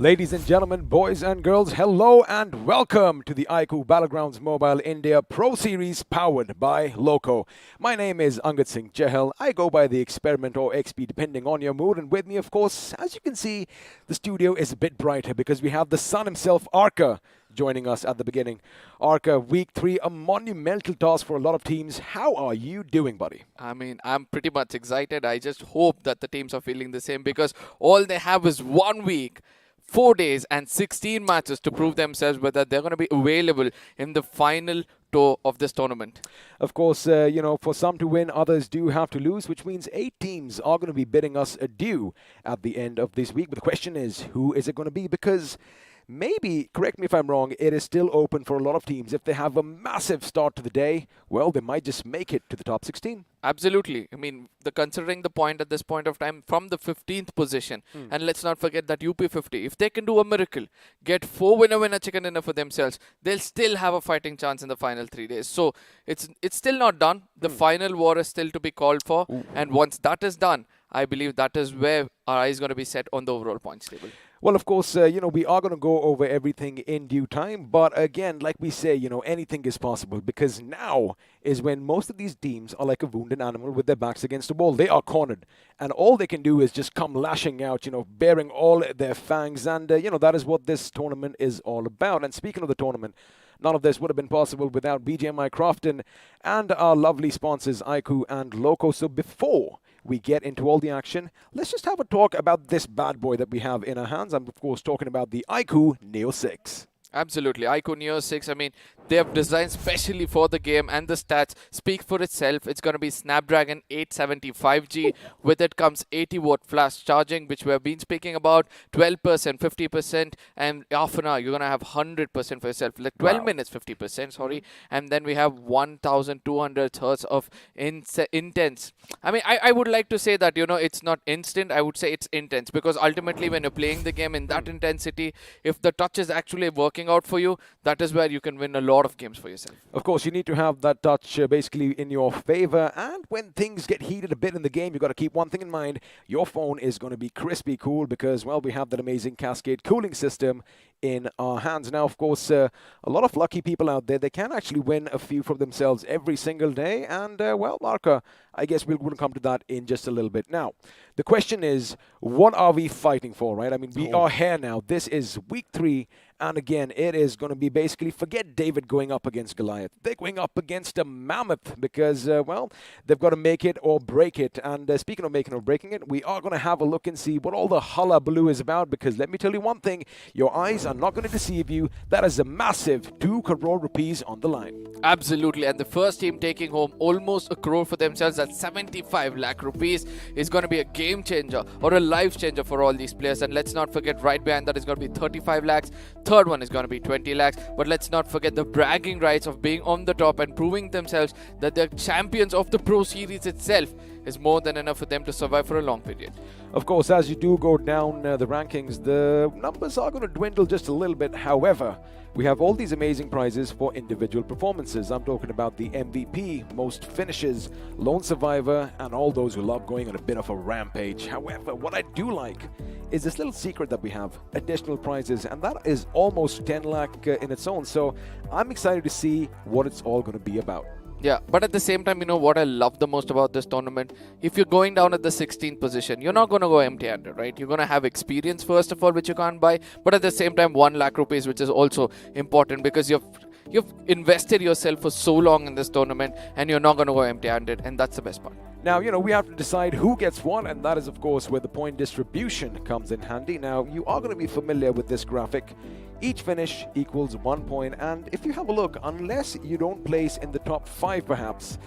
Ladies and gentlemen, boys and girls, hello and welcome to the iQOO Battlegrounds Mobile India Pro Series powered by Loco. My name is Angad Singh Chahal. I go by the Experiment or XP depending on your mood, and with me, of course, as you can see, the studio is a bit brighter because we have the sun himself, Arca, joining us at the beginning. Arca, week 3, a monumental task for a lot of teams. How are you doing, buddy? I mean, I'm pretty much excited. I just hope that the teams are feeling the same because all they have is 1 week, 4 days and 16 matches to prove themselves whether they're going to be available in the final tour of this tournament. Of course, you know, for some to win, others do have to lose, which means 8 teams are going to be bidding us adieu at the end of this week. But the question is, who is it going to be? Because maybe, correct me if I'm wrong, it is still open for a lot of teams. If they have a massive start to the day, well, they might just make it to the top 16. Absolutely. I mean, considering the point at this point of time from the 15th position, and let's not forget that UP50, if they can do a miracle, get 4 winner chicken dinner for themselves, they'll still have a fighting chance in the final 3 days. So it's still not done. The final war is still to be called for. And once that is done, I believe that is where our eye is going to be set on the overall points table. Well, of course, we are going to go over everything in due time. But again, like we say, anything is possible because now is when most of these teams are like a wounded animal with their backs against the wall. They are cornered. And all they can do is just come lashing out, bearing all their fangs. And, that is what this tournament is all about. And speaking of the tournament, none of this would have been possible without BGMI Crofton and our lovely sponsors, iQOO and Loco. So before we get into all the action, let's just have a talk about this bad boy that we have in our hands. I'm, of course, talking about the iQOO Neo 6. Absolutely. iQOO Neo 6, I mean, they have designed specially for the game, and the stats speak for itself. It's going to be Snapdragon 875G. With it comes 80-watt flash charging, which we have been speaking about, 12%, 50%, and half an hour, you're going to have 100% for yourself. Like 12 minutes, 50%, sorry. And then we have 1,200 hertz of intense. I mean, I would like to say that, it's not instant. I would say it's intense, because ultimately when you're playing the game in that intensity, if the touch is actually working out for you, that is where you can win a lot of games for yourself. Of course, you need to have that touch basically in your favor, and when things get heated a bit in the game, you've got to keep one thing in mind. Your phone is going to be crispy cool because, well, we have that amazing cascade cooling system in our hands. Now, of course, a lot of lucky people out there, they can actually win a few for themselves every single day. And, well, Marka, I guess we'll come to that in just a little bit. Now, the question is, what are we fighting for, right? I mean, we are here now. This is week 3. And again, it is going to be basically, forget David going up against Goliath. They're going up against a mammoth because, well, they've got to make it or break it. And speaking of making or breaking it, we are going to have a look and see what all the hullabaloo is about, because let me tell you one thing, your eyes are not going to deceive you. That is a massive 2 crore rupees on the line. Absolutely. And the first team taking home almost a crore for themselves at 75 lakh rupees is going to be a game changer or a life changer for all these players. And let's not forget, right behind that is going to be 35 lakhs. Third one is going to be 20 lakhs. But let's not forget the bragging rights of being on the top and proving themselves that they're champions of the Pro Series itself is more than enough for them to survive for a long period. Of course, as you do go down the rankings, the numbers are going to dwindle just a little bit. However, we have all these amazing prizes for individual performances. I'm talking about the MVP, most finishes, lone survivor, and all those who love going on a bit of a rampage. However, what I do like is this little secret that we have, additional prizes, and that is almost 10 lakh in its own. So I'm excited to see what it's all going to be about. Yeah, but at the same time, what I love the most about this tournament? If you're going down at the 16th position, you're not going to go empty-handed, right? You're going to have experience, first of all, which you can't buy. But at the same time, 1 lakh rupees, which is also important because you've invested yourself for so long in this tournament and you're not going to go empty-handed. And that's the best part. Now, we have to decide who gets what, and that is, of course, where the point distribution comes in handy. Now, you are going to be familiar with this graphic. Each finish equals 1 point, and if you have a look, unless you don't place in the top 5 perhaps,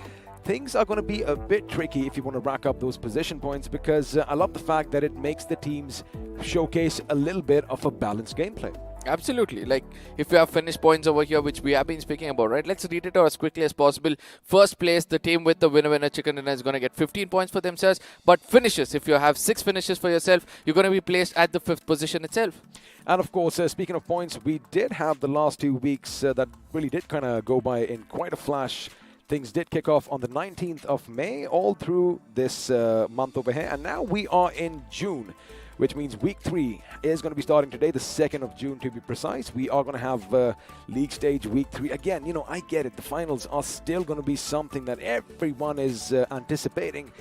things are going to be a bit tricky if you want to rack up those position points, because I love the fact that it makes the teams showcase a little bit of a balanced gameplay. Absolutely. Like, if you have finished points over here, which we have been speaking about, right? Let's read it out as quickly as possible. First place, the team with the winner chicken dinner is going to get 15 points for themselves. But finishes, if you have 6 finishes for yourself, you're going to be placed at the 5th position itself. And of course, speaking of points, we did have the last 2 weeks that really did kind of go by in quite a flash. Things did kick off on the 19th of May, all through this month over here. And now we are in June, which means week 3 is going to be starting today, the 2nd of June to be precise. We are going to have league stage week 3. Again, I get it. The finals are still going to be something that everyone is anticipating.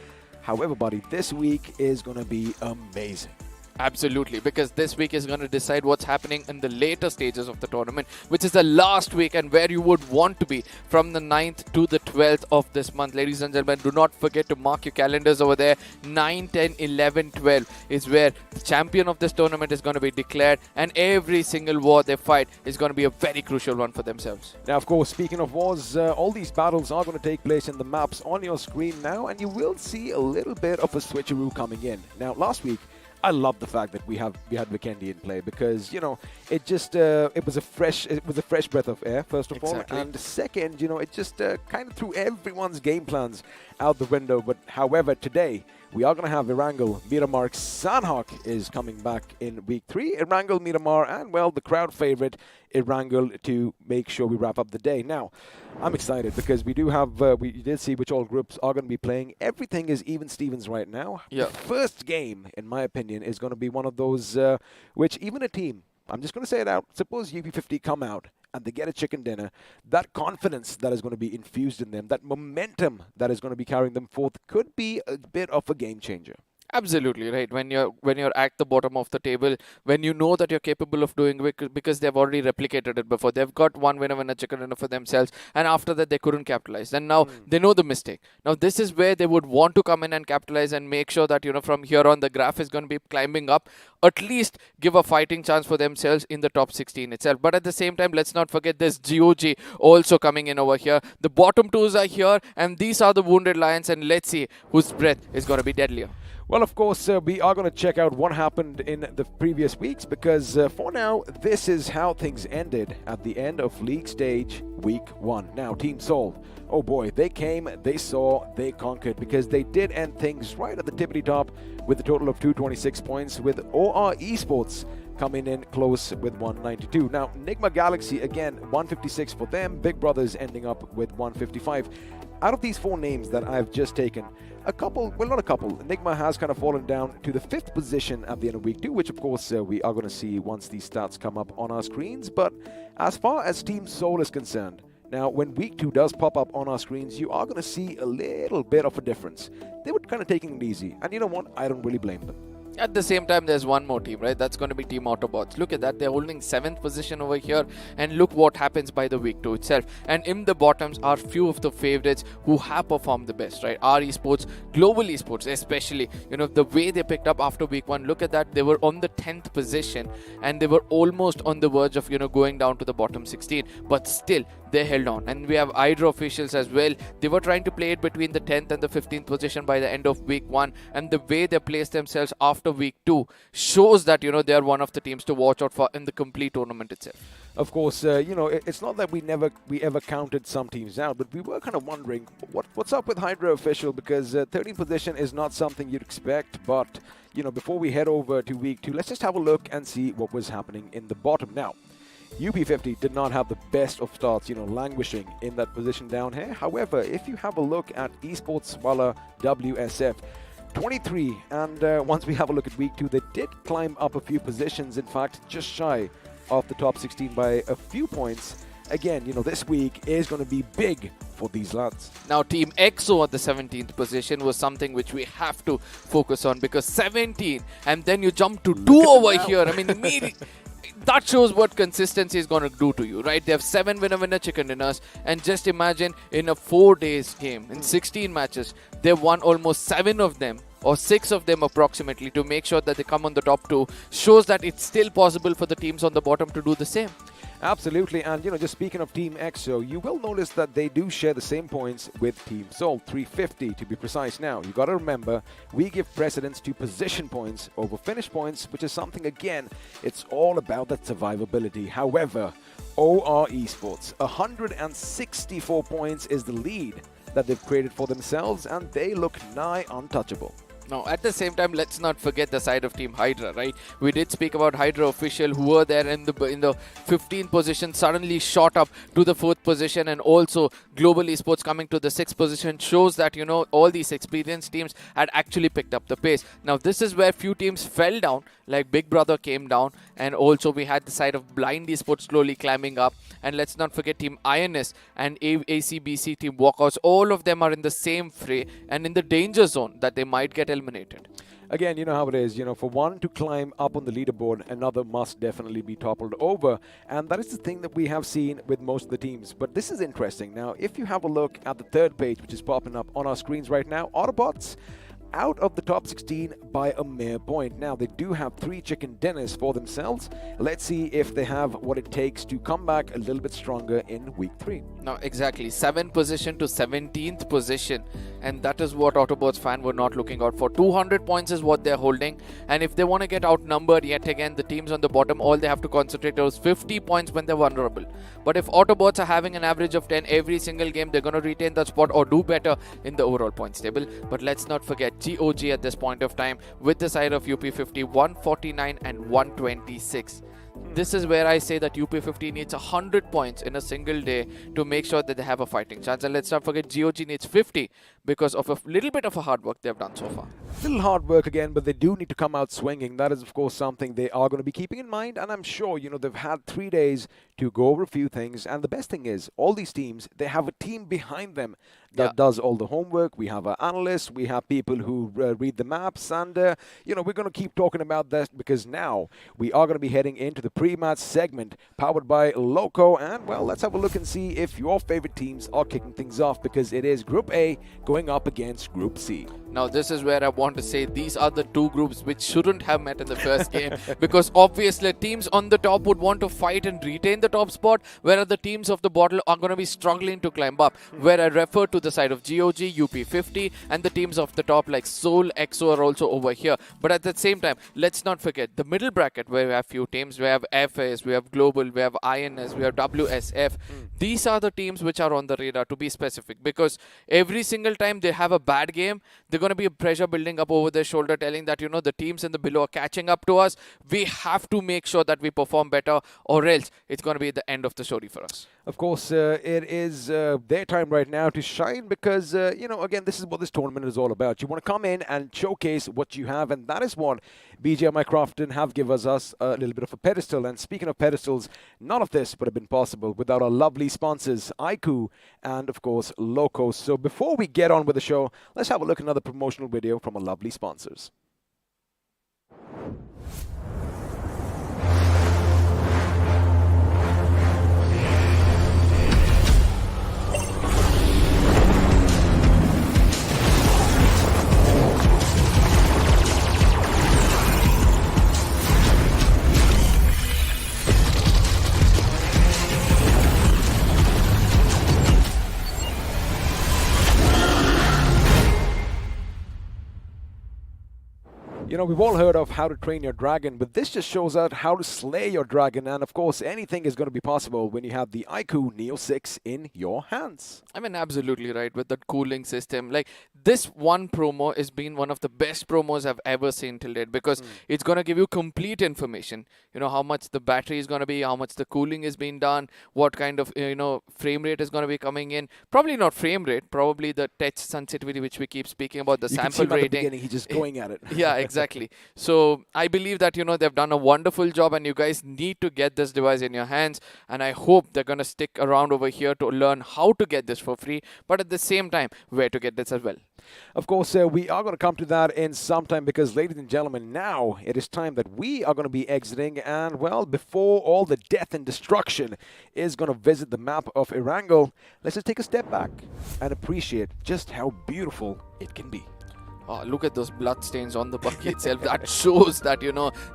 However, buddy, this week is going to be amazing. Absolutely, because this week is going to decide what's happening in the later stages of the tournament, which is the last week and where you would want to be from the 9th to the 12th of this month. Ladies and gentlemen, do not forget to mark your calendars over there. 9, 10, 11, 12 is where the champion of this tournament is going to be declared, and every single war they fight is going to be a very crucial one for themselves. Now, of course, speaking of wars, all these battles are going to take place in the maps on your screen now, and you will see a little bit of a switcheroo coming in. Now, last week, I love the fact that we had Vikendi in play, because it just it was a fresh breath of air, first of all, and second, it just kind of threw everyone's game plans out the window. But however, today We are going to have Erangel, Miramar, Sanhok is coming back in week 3. Erangel, Miramar, and, well, the crowd favorite, Erangel, to make sure we wrap up the day. Now, I'm excited because we do have, we did see which all groups are going to be playing. Everything is even Stevens right now. Yeah. The first game, in my opinion, is going to be one of those which even a team, I'm just going to say it out, suppose UP50 come out and they get a chicken dinner, that confidence that is going to be infused in them, that momentum that is going to be carrying them forth could be a bit of a game changer. Absolutely right. When you're at the bottom of the table, when you know that you're capable of doing it because they've already replicated it before, they've got one winner chicken dinner for themselves, and after that they couldn't capitalize. And now they know the mistake. Now this is where they would want to come in and capitalize and make sure that from here on the graph is going to be climbing up. At least give a fighting chance for themselves in the top 16 itself. But at the same time, let's not forget there's GOG also coming in over here. The bottom twos are here, and these are the Wounded Lions. And let's see whose breath is going to be deadlier. Well, of course, we are going to check out what happened in the previous weeks because for now, this is how things ended at the end of League Stage Week 1. Now, Team Seoul, oh boy, they came, they saw, they conquered because they did end things right at the tippity top with a total of 226 points, with OR Esports coming in close with 192. Now, Nigma Galaxy, again, 156 for them. Big Brothers ending up with 155. Out of these 4 names that I've just taken, a couple, well, not a couple, Enigma has kind of fallen down to the 5th position at the end of week 2, which of course we are going to see once these stats come up on our screens. But as far as Team Seoul is concerned, now when week 2 does pop up on our screens, you are going to see a little bit of a difference. They were kind of taking it easy, and you know what? I don't really blame them. At the same time, there's one more team, right? That's going to be Team Autobotz. Look at that. They're holding 7th position over here. And look what happens by the week 2 itself. And in the bottoms are few of the favorites who have performed the best, right? Our Esports, global Esports especially. The way they picked up after week 1. Look at that. They were on the 10th position. And they were almost on the verge of, going down to the bottom 16. But still, they held on. And we have Hydra officials as well. They were trying to play it between the 10th and the 15th position by the end of week 1. And the way they placed themselves after week 2 shows that they are one of the teams to watch out for in the complete tournament itself. Of course, it's not that we ever counted some teams out, but we were kind of wondering what's up with Hydra official, because 13th position is not something you'd expect. But before we head over to week 2, let's just have a look and see what was happening in the bottom. Now, UP50 did not have the best of starts, languishing in that position down here. However, if you have a look at Esports Walla WSF, 23, and once we have a look at week 2, they did climb up a few positions, in fact just shy of the top 16 by a few points. Again, this week is going to be big for these lads. Now, Team EXO at the 17th position was something which we have to focus on, because 17 and then you jump to 2 over here. I mean, immediately that shows what consistency is going to do to you, right? They have 7 winner chicken dinners, and just imagine in a 4 days game, in 16 matches, they've won almost 7 of them, or 6 of them approximately, to make sure that they come on the top 2. Shows that it's still possible for the teams on the bottom to do the same. Absolutely, and just speaking of Team EXO, you will notice that they do share the same points with Team Seoul, 350 to be precise. Now, you got to remember, we give precedence to position points over finish points, which is something, again, it's all about that survivability. However, OR Esports, 164 points is the lead that they've created for themselves, and they look nigh untouchable. Now, at the same time, let's not forget the side of Team Hydra, right? We did speak about Hydra official, who were there in the 15th position, suddenly shot up to the 4th position, and also Global Esports coming to the 6th position shows that, all these experienced teams had actually picked up the pace. Now, this is where few teams fell down, like Big Brother came down, and also we had the side of Blind Esports slowly climbing up. And let's not forget Team INS and ACBC, Team Walkouts. All of them are in the same fray and in the danger zone that they might get eliminated. Again, you know how it is. For one to climb up on the leaderboard, another must definitely be toppled over. And that is the thing that we have seen with most of the teams. But this is interesting. Now, if you have a look at the 3rd page, which is popping up on our screens right now, Autobotz out of the top 16 by a mere point. Now, they do have 3 chicken dinners for themselves. Let's see if they have what it takes to come back a little bit stronger in week 3. Now, exactly. 7th position to 17th position. And that is what Autobotz fan were not looking out for. 200 points is what they're holding. And if they want to get outnumbered yet again, the teams on the bottom, all they have to concentrate on is 50 points when they're vulnerable. But if Autobotz are having an average of 10 every single game, they're going to retain that spot or do better in the overall points table. But let's not forget, GOG at this point of time with the side of UP50, 149 and 126. This is where I say that UP50 needs 100 points in a single day to make sure that they have a fighting chance. And let's not forget, GOG needs 50 because of a little bit of a hard work they've done so far. Little hard work again, but they do need to come out swinging. That is, of course, something they are going to be keeping in mind. And I'm sure, they've had 3 days to go over a few things. And the best thing is, all these teams, they have a team behind them that does all the homework. We have analysts, we have people who read the maps. And, we're going to keep talking about that because now we are going to be heading into the pre-match segment powered by Loco. And, well, let's have a look and see if your favorite teams are kicking things off because it is Group A going up against Group C. Now, this is where I want to say these are the two groups which shouldn't have met in the first game because obviously teams on the top would want to fight and retain the top spot, whereas the teams of the bottom are going to be struggling to climb up. Where I refer to the side of GOG, UP50, and the teams of the top like Seoul, EXO are also over here. But at the same time, let's not forget the middle bracket where we have few teams. We have FS, we have Global, we have INS, we have WSF. These are the teams which are on the radar, to be specific, because every single time they have a bad game, they're going to be a pressure building up over their shoulder telling that, the teams in the below are catching up to us. We have to make sure that we perform better or else it's going to be the end of the story for us. Of course, it is their time right now to shine because, again, this is what this tournament is all about. You want to come in and showcase what you have, and that is what BGMI Crofton have given us a little bit of a pedestal. And speaking of pedestals, none of this would have been possible without our lovely sponsors, iQOO and, of course, Loco. So before we get on with the show, let's have a look at another promotional video from our lovely sponsors. We've all heard of how to train your dragon, but this just shows out how to slay your dragon. And of course, anything is going to be possible when you have the iQOO Neo 6 in your hands. I mean, absolutely right with that cooling system. Like, this one promo has been one of the best promos I've ever seen till date because it's going to give you complete information. How much the battery is going to be, how much the cooling is being done, what kind of, frame rate is going to be coming in. Probably not frame rate, probably the touch sensitivity, which we keep speaking about, the sample rating. At the beginning, he's just going at it. Yeah, exactly. So I believe that, they've done a wonderful job and you guys need to get this device in your hands. And I hope they're going to stick around over here to learn how to get this for free, but at the same time, where to get this as well. Of course, we are going to come to that in some time because, ladies and gentlemen, now it is time that we are going to be exiting. And, well, before all the death and destruction is going to visit the map of Erangel, let's just take a step back and appreciate just how beautiful it can be. Oh, look at those blood stains on the buggy itself. That shows that,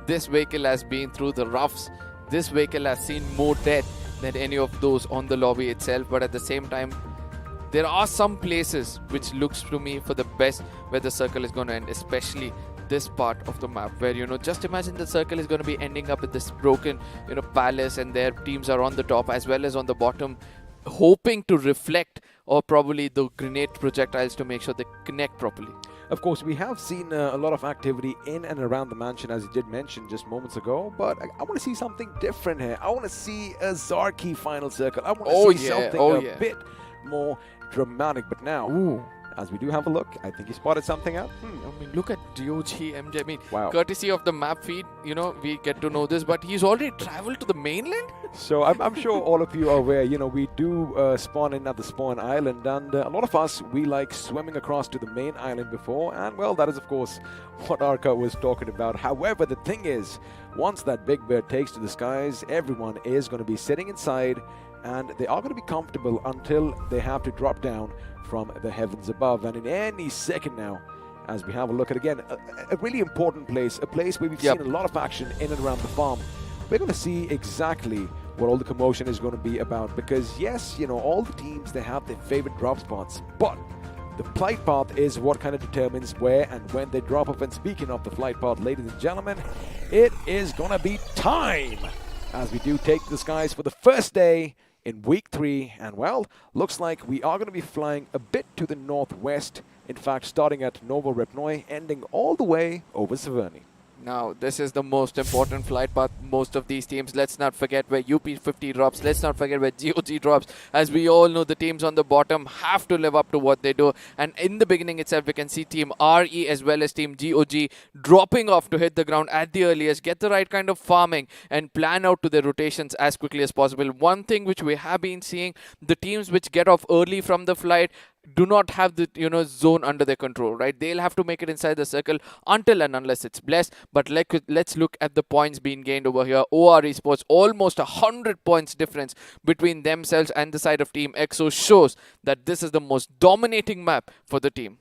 this vehicle has been through the roughs. This vehicle has seen more death than any of those on the lobby itself. But at the same time, there are some places which looks to me for the best where the circle is going to end, especially this part of the map where, just imagine the circle is going to be ending up with this broken, palace and their teams are on the top as well as on the bottom, hoping to reflect or probably the grenade projectiles to make sure they connect properly. Of course, we have seen a lot of activity in and around the mansion, as you did mention just moments ago, but I want to see something different here. I want to see a Zarky final circle. I want to see something a bit more dramatic. But now, as we do have a look, I think you spotted something out. I mean, look at GOG MJ. I mean, wow. Courtesy of the map feed, we get to know this, but he's already traveled to the mainland? So I'm sure all of you are aware, we do spawn in at the spawn island, and a lot of us, we like swimming across to the main island before, and well, that is of course what Arca was talking about. However, the thing is, once that big bird takes to the skies, everyone is going to be sitting inside, and they are going to be comfortable until they have to drop down from the heavens above. And in any second now, as we have a look at again, a really important place, a place where we've seen a lot of action in and around the farm. We're going to see exactly what all the commotion is going to be about because yes, all the teams, they have their favorite drop spots, but the flight path is what kind of determines where and when they drop off. And speaking of the flight path, ladies and gentlemen, it is going to be time as we do take the skies for the first day in week 3, and well, looks like we are going to be flying a bit to the northwest In fact, starting at Novo Repnoy, ending all the way over Severny. Now, this is the most important flight path most of these teams. Let's not forget where UP50 drops. Let's not forget where GOG drops. As we all know, the teams on the bottom have to live up to what they do. And in the beginning itself, we can see Team RE as well as Team GOG dropping off to hit the ground at the earliest, get the right kind of farming, and plan out to their rotations as quickly as possible. One thing which we have been seeing, the teams which get off early from the flight do not have the zone under their control, right? They'll have to make it inside the circle until and unless it's blessed. But let's look at the points being gained over here. OR Esports, almost 100 points difference between themselves and the side of Team EXO, shows that this is the most dominating map for the team.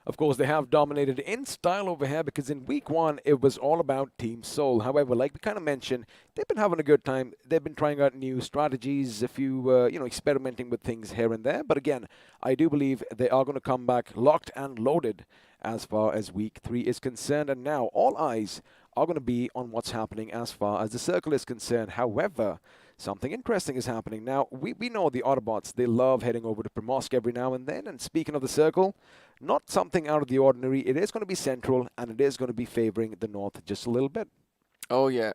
Of course, they have dominated in style over here because in week 1, it was all about Team Seoul. However, like we kind of mentioned, they've been having a good time. They've been trying out new strategies, a few, experimenting with things here and there. But again, I do believe they are going to come back locked and loaded as far as week 3 is concerned. And now all eyes are going to be on what's happening as far as the circle is concerned. However, something interesting is happening. Now, we know the Autobotz, they love heading over to Primorsk every now and then. And speaking of the circle, not something out of the ordinary. It is going to be central, and it is going to be favoring the north just a little bit. Oh yeah.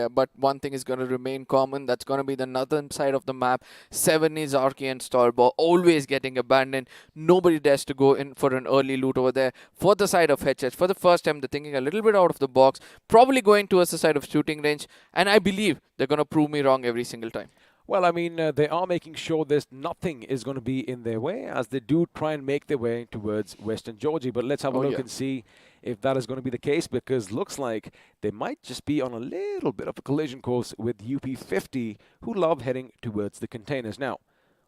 But one thing is going to remain common. That's going to be the northern side of the map. 7 is Arky and Stallball always getting abandoned. Nobody dares to go in for an early loot over there. For the side of HH, for the first time, they're thinking a little bit out of the box. Probably going towards the side of shooting range. And I believe they're going to prove me wrong every single time. Well, I mean, they are making sure there's nothing is going to be in their way as they do try and make their way towards Western Georgia. But let's have a look and see if that is going to be the case, because looks like they might just be on a little bit of a collision course with UP50, who love heading towards the containers. Now,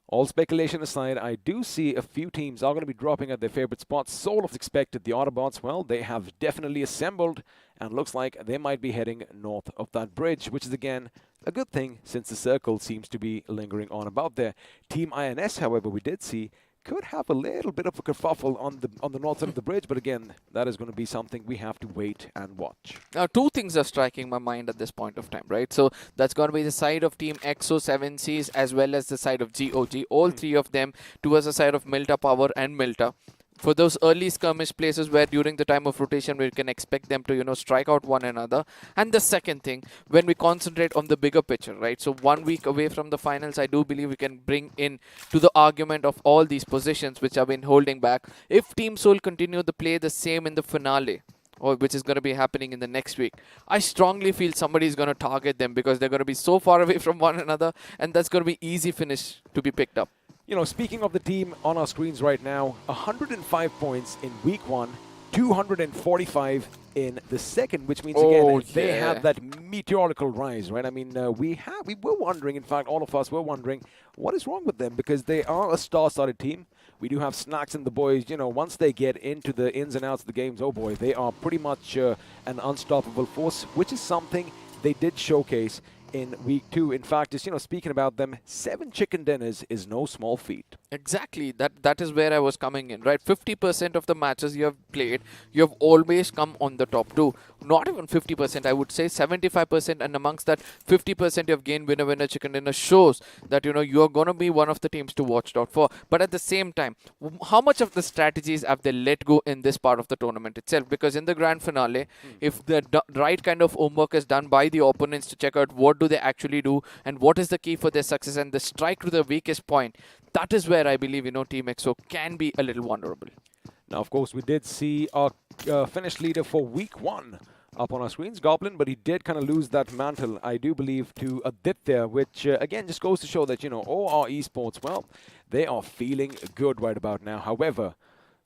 all speculation aside, I do see a few teams are going to be dropping at their favorite spots. Seoul as expected. The Autobotz, well, they have definitely assembled and looks like they might be heading north of that bridge, which is again a good thing since the circle seems to be lingering on about there. Team INS, however, we did see could have a little bit of a kerfuffle on the north side of the bridge, but again, that is going to be something we have to wait and watch. Now, two things are striking my mind at this point of time, right? So that's going to be the side of Team EXO 7Cs as well as the side of GOG. All three of them towards the side of Milta Power and Milta. For those early skirmish places where during the time of rotation we can expect them to, strike out one another. And the second thing, when we concentrate on the bigger picture, right? So 1 week away from the finals, I do believe we can bring in to the argument of all these positions which have been holding back. If Team Seoul continue to play the same in the finale, or which is going to be happening in the next week, I strongly feel somebody is going to target them because they're going to be so far away from one another, and that's going to be easy finish to be picked up. Speaking of the team on our screens right now, 105 points in week 1, 245 in the second, which means again they have that meteorical rise, right? I mean, we were wondering, in fact, all of us were wondering what is wrong with them, because they are a star-studded team. We do have Snacks and the boys. Once they get into the ins and outs of the games, oh boy, they are pretty much an unstoppable force, which is something they did showcase in week 2. In fact, just speaking about them, 7 chicken dinners is no small feat. Exactly. That is where I was coming in, right? 50% of the matches you have played, you have always come on the top 2. Not even 50%, I would say 75%, and amongst that 50% you have gained winner chicken dinner, shows that you are going to be one of the teams to watch out for. But at the same time, how much of the strategies have they let go in this part of the tournament itself? Because in the grand finale, if the right kind of homework is done by the opponents to check out what do they actually do and what is the key for their success and the strike to the weakest point, that is where I believe Team EXO can be a little vulnerable. Now, of course, we did see our finish leader for week 1 up on our screens, Goblin, but he did kind of lose that mantle, I do believe, to Aditya, which again just goes to show that OR Esports, well, they are feeling good right about now. However,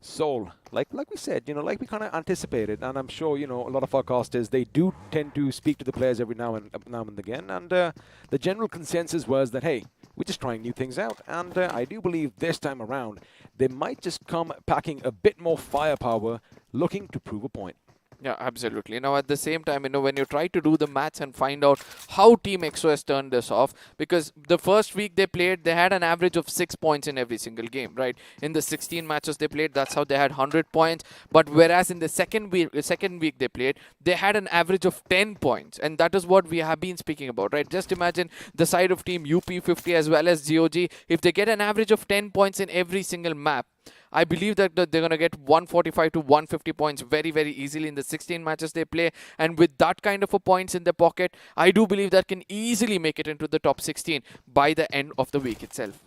Seoul, like we said, like we kind of anticipated, and I'm sure, a lot of our casters, they do tend to speak to the players every now and again, and the general consensus was that, hey, we're just trying new things out, and I do believe this time around, they might just come packing a bit more firepower, looking to prove a point. Yeah, absolutely. Now, at the same time, when you try to do the maths and find out how Team EXO has turned this off, because the first week they played, they had an average of 6 points in every single game, right? In the 16 matches they played, that's how they had 100 points. But whereas in the second week they played, they had an average of 10 points. And that is what we have been speaking about, right? Just imagine the side of Team UP50 as well as GOG. If they get an average of 10 points in every single map, I believe that they're going to get 145 to 150 points very, very easily in the 16 matches they play. And with that kind of a points in their pocket, I do believe that can easily make it into the top 16 by the end of the week itself.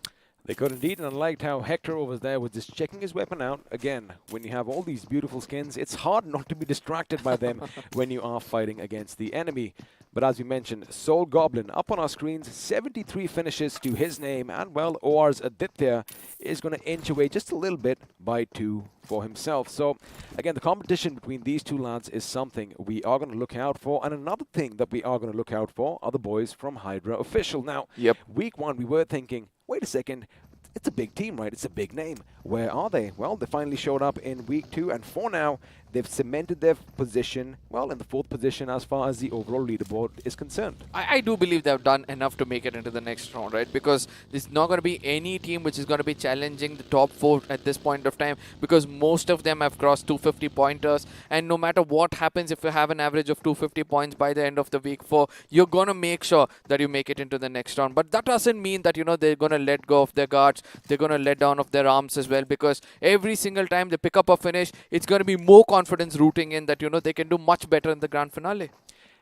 They could indeed, and I liked how Hector over there was just checking his weapon out. Again, when you have all these beautiful skins, it's hard not to be distracted by them when you are fighting against the enemy. But as we mentioned, Soul Goblin up on our screens, 73 finishes to his name, and well, OR's Aditya is going to inch away just a little bit by 2 for himself. So again, the competition between these two lads is something we are going to look out for. And another thing that we are going to look out for are the boys from Hydra Official. Now, week 1, we were thinking, wait a second, it's a big team, right? It's a big name. Where are they? Well, they finally showed up in week 2, and for now, they've cemented their position, well, in the 4th position as far as the overall leaderboard is concerned. I do believe they've done enough to make it into the next round, right? Because there's not going to be any team which is going to be challenging the top 4 at this point of time, because most of them have crossed 250 pointers, and no matter what happens, if you have an average of 250 points by the end of the week 4, you're going to make sure that you make it into the next round. But that doesn't mean that, you know, they're going to let go of their guards, they're going to let down of their arms as well, because every single time they pick up a finish, it's going to be more confidence rooting in that, you know, they can do much better in the grand finale.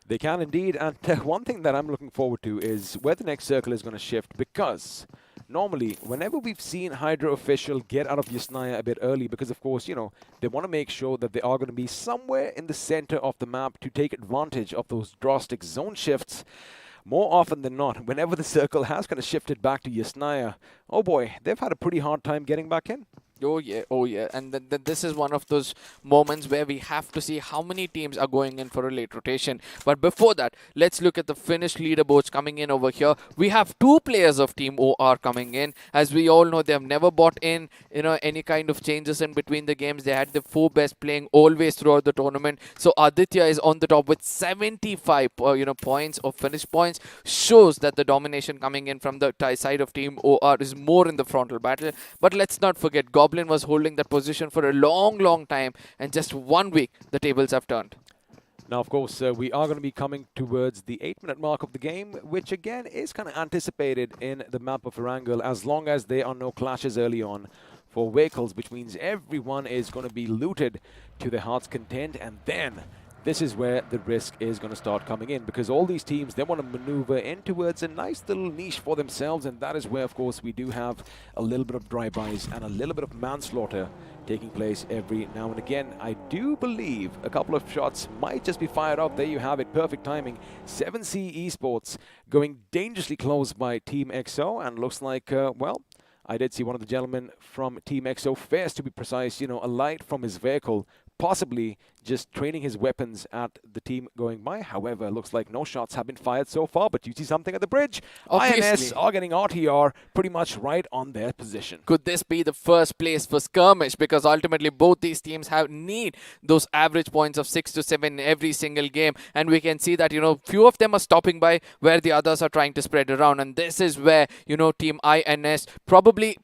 They can indeed, and one thing that I'm looking forward to is where the next circle is going to shift, because normally, whenever we've seen Hydra Official get out of Yasnaya a bit early, because of course, you know, they want to make sure that they are going to be somewhere in the center of the map to take advantage of those drastic zone shifts. More often than not, whenever the circle has kind of shifted back to Yasnaya, oh boy, they've had a pretty hard time getting back in. Oh yeah. And this is one of those moments where we have to see how many teams are going in for a late rotation. But before that, let's look at the finished leaderboards coming in over here. We have 2 players of Team OR coming in. As we all know, they have never bought in, you know, any kind of changes in between the games. They had the 4 best playing always throughout the tournament. So Aditya is on the top with 75 points or finish points. Shows that the domination coming in from the side of Team OR is more in the frontal battle. But let's not forget, Goblin was holding that position for a long time, and just 1 week the tables have turned. Now, of course, we are going to be coming towards the 8-minute mark of the game, which again is kind of anticipated in the map of Erangel, as long as there are no clashes early on for vehicles, which means everyone is going to be looted to their heart's content, and then this is where the risk is going to start coming in, because all these teams, they want to maneuver in towards a nice little niche for themselves, and that is where, of course, we do have a little bit of drive-bys and a little bit of manslaughter taking place every now and again. I do believe a couple of shots might just be fired off. There you have it, perfect timing. 7C Esports going dangerously close by Team XO, and looks like, well, I did see one of the gentlemen from Team XO, Fairs to be precise, you know, alight from his vehicle, possibly just training his weapons at the team going by. However, looks like no shots have been fired so far, but you see something at the bridge. Obviously. INS are getting RTR pretty much right on their position. Could this be the first place for skirmish? Because ultimately both these teams need those average points of 6 to 7 every single game, and we can see that, you know, few of them are stopping by where the others are trying to spread around, and this is where, you know, Team INS, probably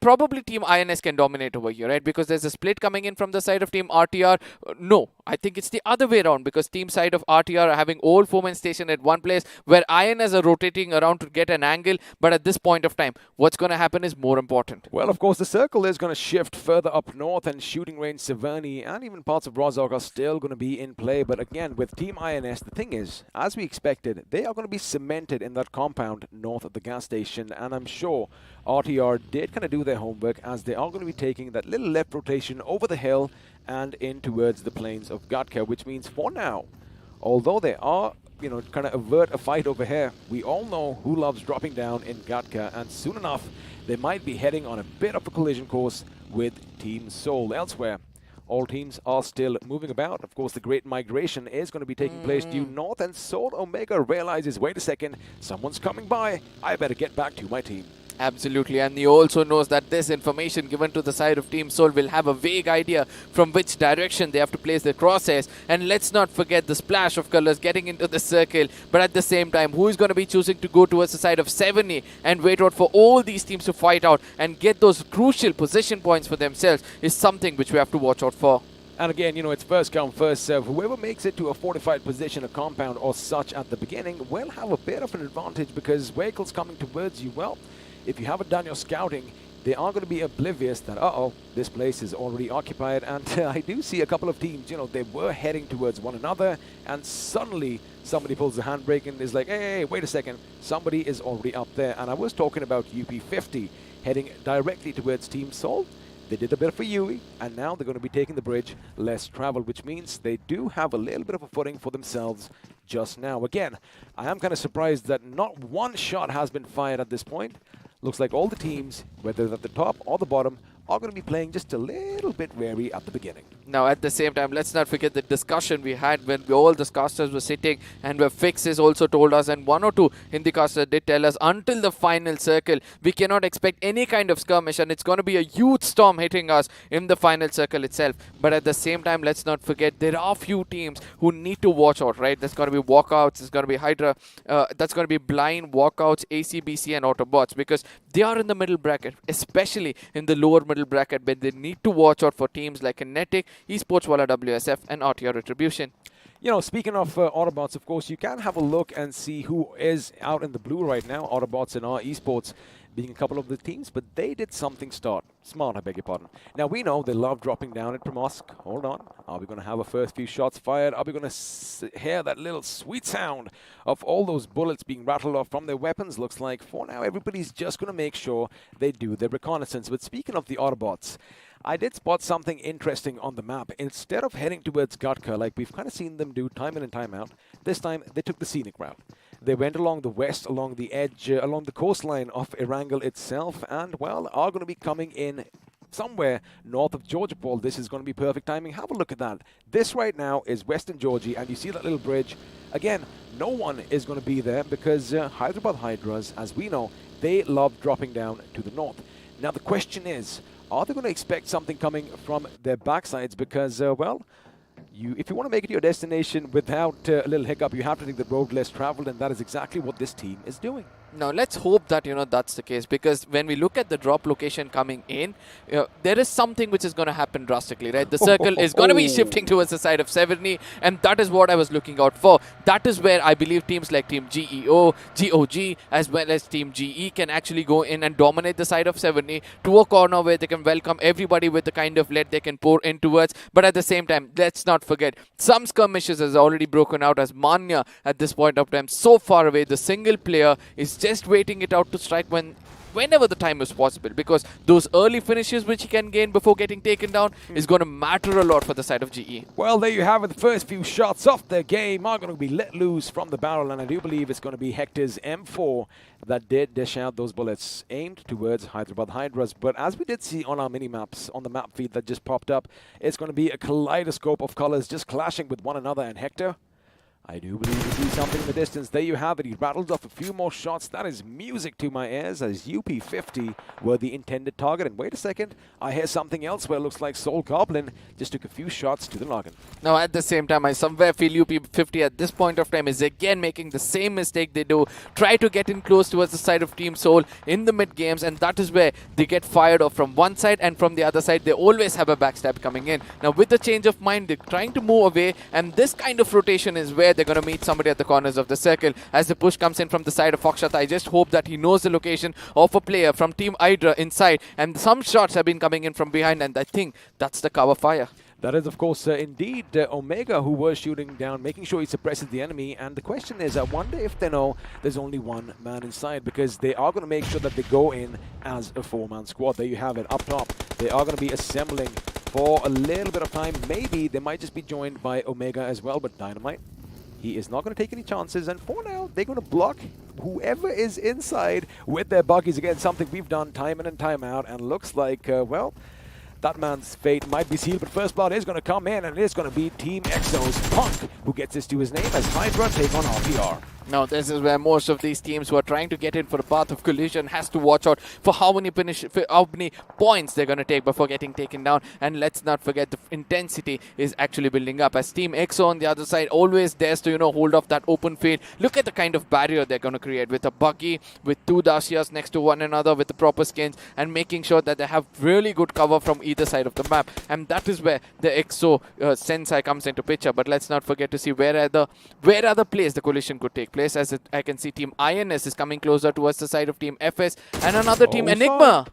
Team INS can dominate over here, right? Because there's a split coming in from the side of Team RTR. No, I think it's the other way around, because team side of RTR are having all 4-men stationed at one place, where INS are rotating around to get an angle. But at this point of time, what's going to happen is more important. Well, of course, the circle is going to shift further up north, and shooting range Severny and even parts of Rozhok are still going to be in play. But again, with Team INS, the thing is, as we expected, they are going to be cemented in that compound north of the gas station, and I'm sure RTR did kind of do their homework, as they are going to be taking that little left rotation over the hill and in towards the plains of Gatka, which means for now, although they are, you know, kind of avert a fight over here, we all know who loves dropping down in Gatka, and soon enough, they might be heading on a bit of a collision course with Team Soul. Elsewhere, all teams are still moving about. Of course, the Great Migration is going to be taking place due north, and Soul Omega realizes, wait a second, someone's coming by. I better get back to my team. Absolutely, and he also knows that this information given to the side of Team Soul will have a vague idea from which direction they have to place their crosshairs. And let's not forget the splash of colors getting into the circle, but at the same time, who is going to be choosing to go towards the side of 7A and wait out for all these teams to fight out and get those crucial position points for themselves is something which we have to watch out for. And again, you know, it's first come, first serve. Whoever makes it to a fortified position, a compound or such at the beginning will have a bit of an advantage, because vehicles coming towards you, well, if you haven't done your scouting, they are going to be oblivious that, uh-oh, this place is already occupied. And I do see a couple of teams, you know, they were heading towards one another, and suddenly somebody pulls the handbrake and is like, hey, wait a second, somebody is already up there. And I was talking about UP50 heading directly towards Team Seoul. They did a bit for Yui, and now they're going to be taking the bridge less traveled, which means they do have a little bit of a footing for themselves just now. Again, I am kind of surprised that not one shot has been fired at this point. Looks like all the teams, whether they're at the top or the bottom, are going to be playing just a little bit wary at the beginning. Now, at the same time, let's not forget the discussion we had when all the casters were sitting and where Fixes also told us, and one or two Hindi casters did tell us, until the final circle, we cannot expect any kind of skirmish, and it's going to be a huge storm hitting us in the final circle itself. But at the same time, let's not forget, there are few teams who need to watch out, right? There's going to be Walkouts, there's going to be Hydra, that's going to be Blind, Walkouts, ACBC, and Autobotz, because they are in the middle bracket, especially in the lower middle bracket, but they need to watch out for teams like Kinetic, Esports, WSF, and RTR Retribution. You know, speaking of Autobotz, of course, you can have a look and see who is out in the blue right now. Autobotz and our Esports being a couple of the teams, but they did something smart, I beg your pardon. Now, we know they love dropping down at Primosk. Hold on. Are we going to have a first few shots fired? Are we going to hear that little sweet sound of all those bullets being rattled off from their weapons? Looks like for now, everybody's just going to make sure they do their reconnaissance. But speaking of the Autobots, I did spot something interesting on the map. Instead of heading towards Gatka, like we've kind of seen them do time in and time out, this time they took the scenic route. They went along the west, along the edge, along the coastline of Erangel itself, and, well, are going to be coming in somewhere north of Georgia, Paul. This is going to be perfect timing. Have a look at that. This right now is Western Georgia, and you see that little bridge. Again, no one is going to be there because Hyderabad Hydras, as we know, they love dropping down to the north. Now, the question is, are they going to expect something coming from their backsides? Because, well, if you want to make it to your destination without a little hiccup, you have to take the road less traveled, and that is exactly what this team is doing. Now, let's hope that, that's the case, because when we look at the drop location coming in, there is something which is going to happen drastically, right? The circle is going to be shifting towards the side of 70, and that is what I was looking out for. That is where I believe teams like Team GEO, GOG, as well as Team GE can actually go in and dominate the side of 70 to a corner where they can welcome everybody with the kind of lead they can pour in towards. But at the same time, let's not forget, some skirmishes has already broken out, as Manya at this point of time so far away. The single player is just waiting it out to strike whenever the time is possible, because those early finishes which he can gain before getting taken down is going to matter a lot for the side of GE. Well, there you have it. The first few shots of the game are going to be let loose from the barrel, and I do believe it's going to be Hector's M4 that did dish out those bullets aimed towards Hyderabad Hydras. But as we did see on our mini-maps, on the map feed that just popped up, it's going to be a kaleidoscope of colors just clashing with one another, and Hector, I do believe you see something in the distance. There you have it. He rattled off a few more shots. That is music to my ears, as UP50 were the intended target. And wait a second, I hear something else where it looks like Soul Goblin just took a few shots to the noggin. Now, at the same time, I somewhere feel UP50 at this point of time is again making the same mistake they do. Try to get in close towards the side of Team Soul in the mid games, and that is where they get fired off from one side, and from the other side, they always have a backstab coming in. Now, with the change of mind, they're trying to move away, and this kind of rotation is where they're going to meet somebody at the corners of the circle. As the push comes in from the side of Foxshot, I just hope that he knows the location of a player from Team Hydra inside, and some shots have been coming in from behind, and I think that's the cover fire. That is, of course, indeed Omega, who was shooting down, making sure he suppresses the enemy. And the question is, I wonder if they know there's only one man inside, because they are going to make sure that they go in as a four-man squad. There you have it, up top. They are going to be assembling for a little bit of time. Maybe they might just be joined by Omega as well, but Dynamite, he is not going to take any chances. And for now, they're going to block whoever is inside with their buggies. Again, something we've done time in and time out, and looks like, well, that man's fate might be sealed, but first blood is going to come in, and it is going to be Team EXO's Punk who gets this to his name as Hydra take on RPR. Now, this is where most of these teams who are trying to get in for the path of collision has to watch out for how many points they're going to take before getting taken down. And let's not forget, the intensity is actually building up, as Team EXO on the other side always dares to, hold off that open field. Look at the kind of barrier they're going to create with a buggy, with two Dashias next to one another with the proper skins, and making sure that they have really good cover from either side of the map. And that is where the EXO Sensei comes into picture. But let's not forget to see where other plays the collision could take place, as I can see Team INS is coming closer towards the side of Team FS, and another Team Enigma.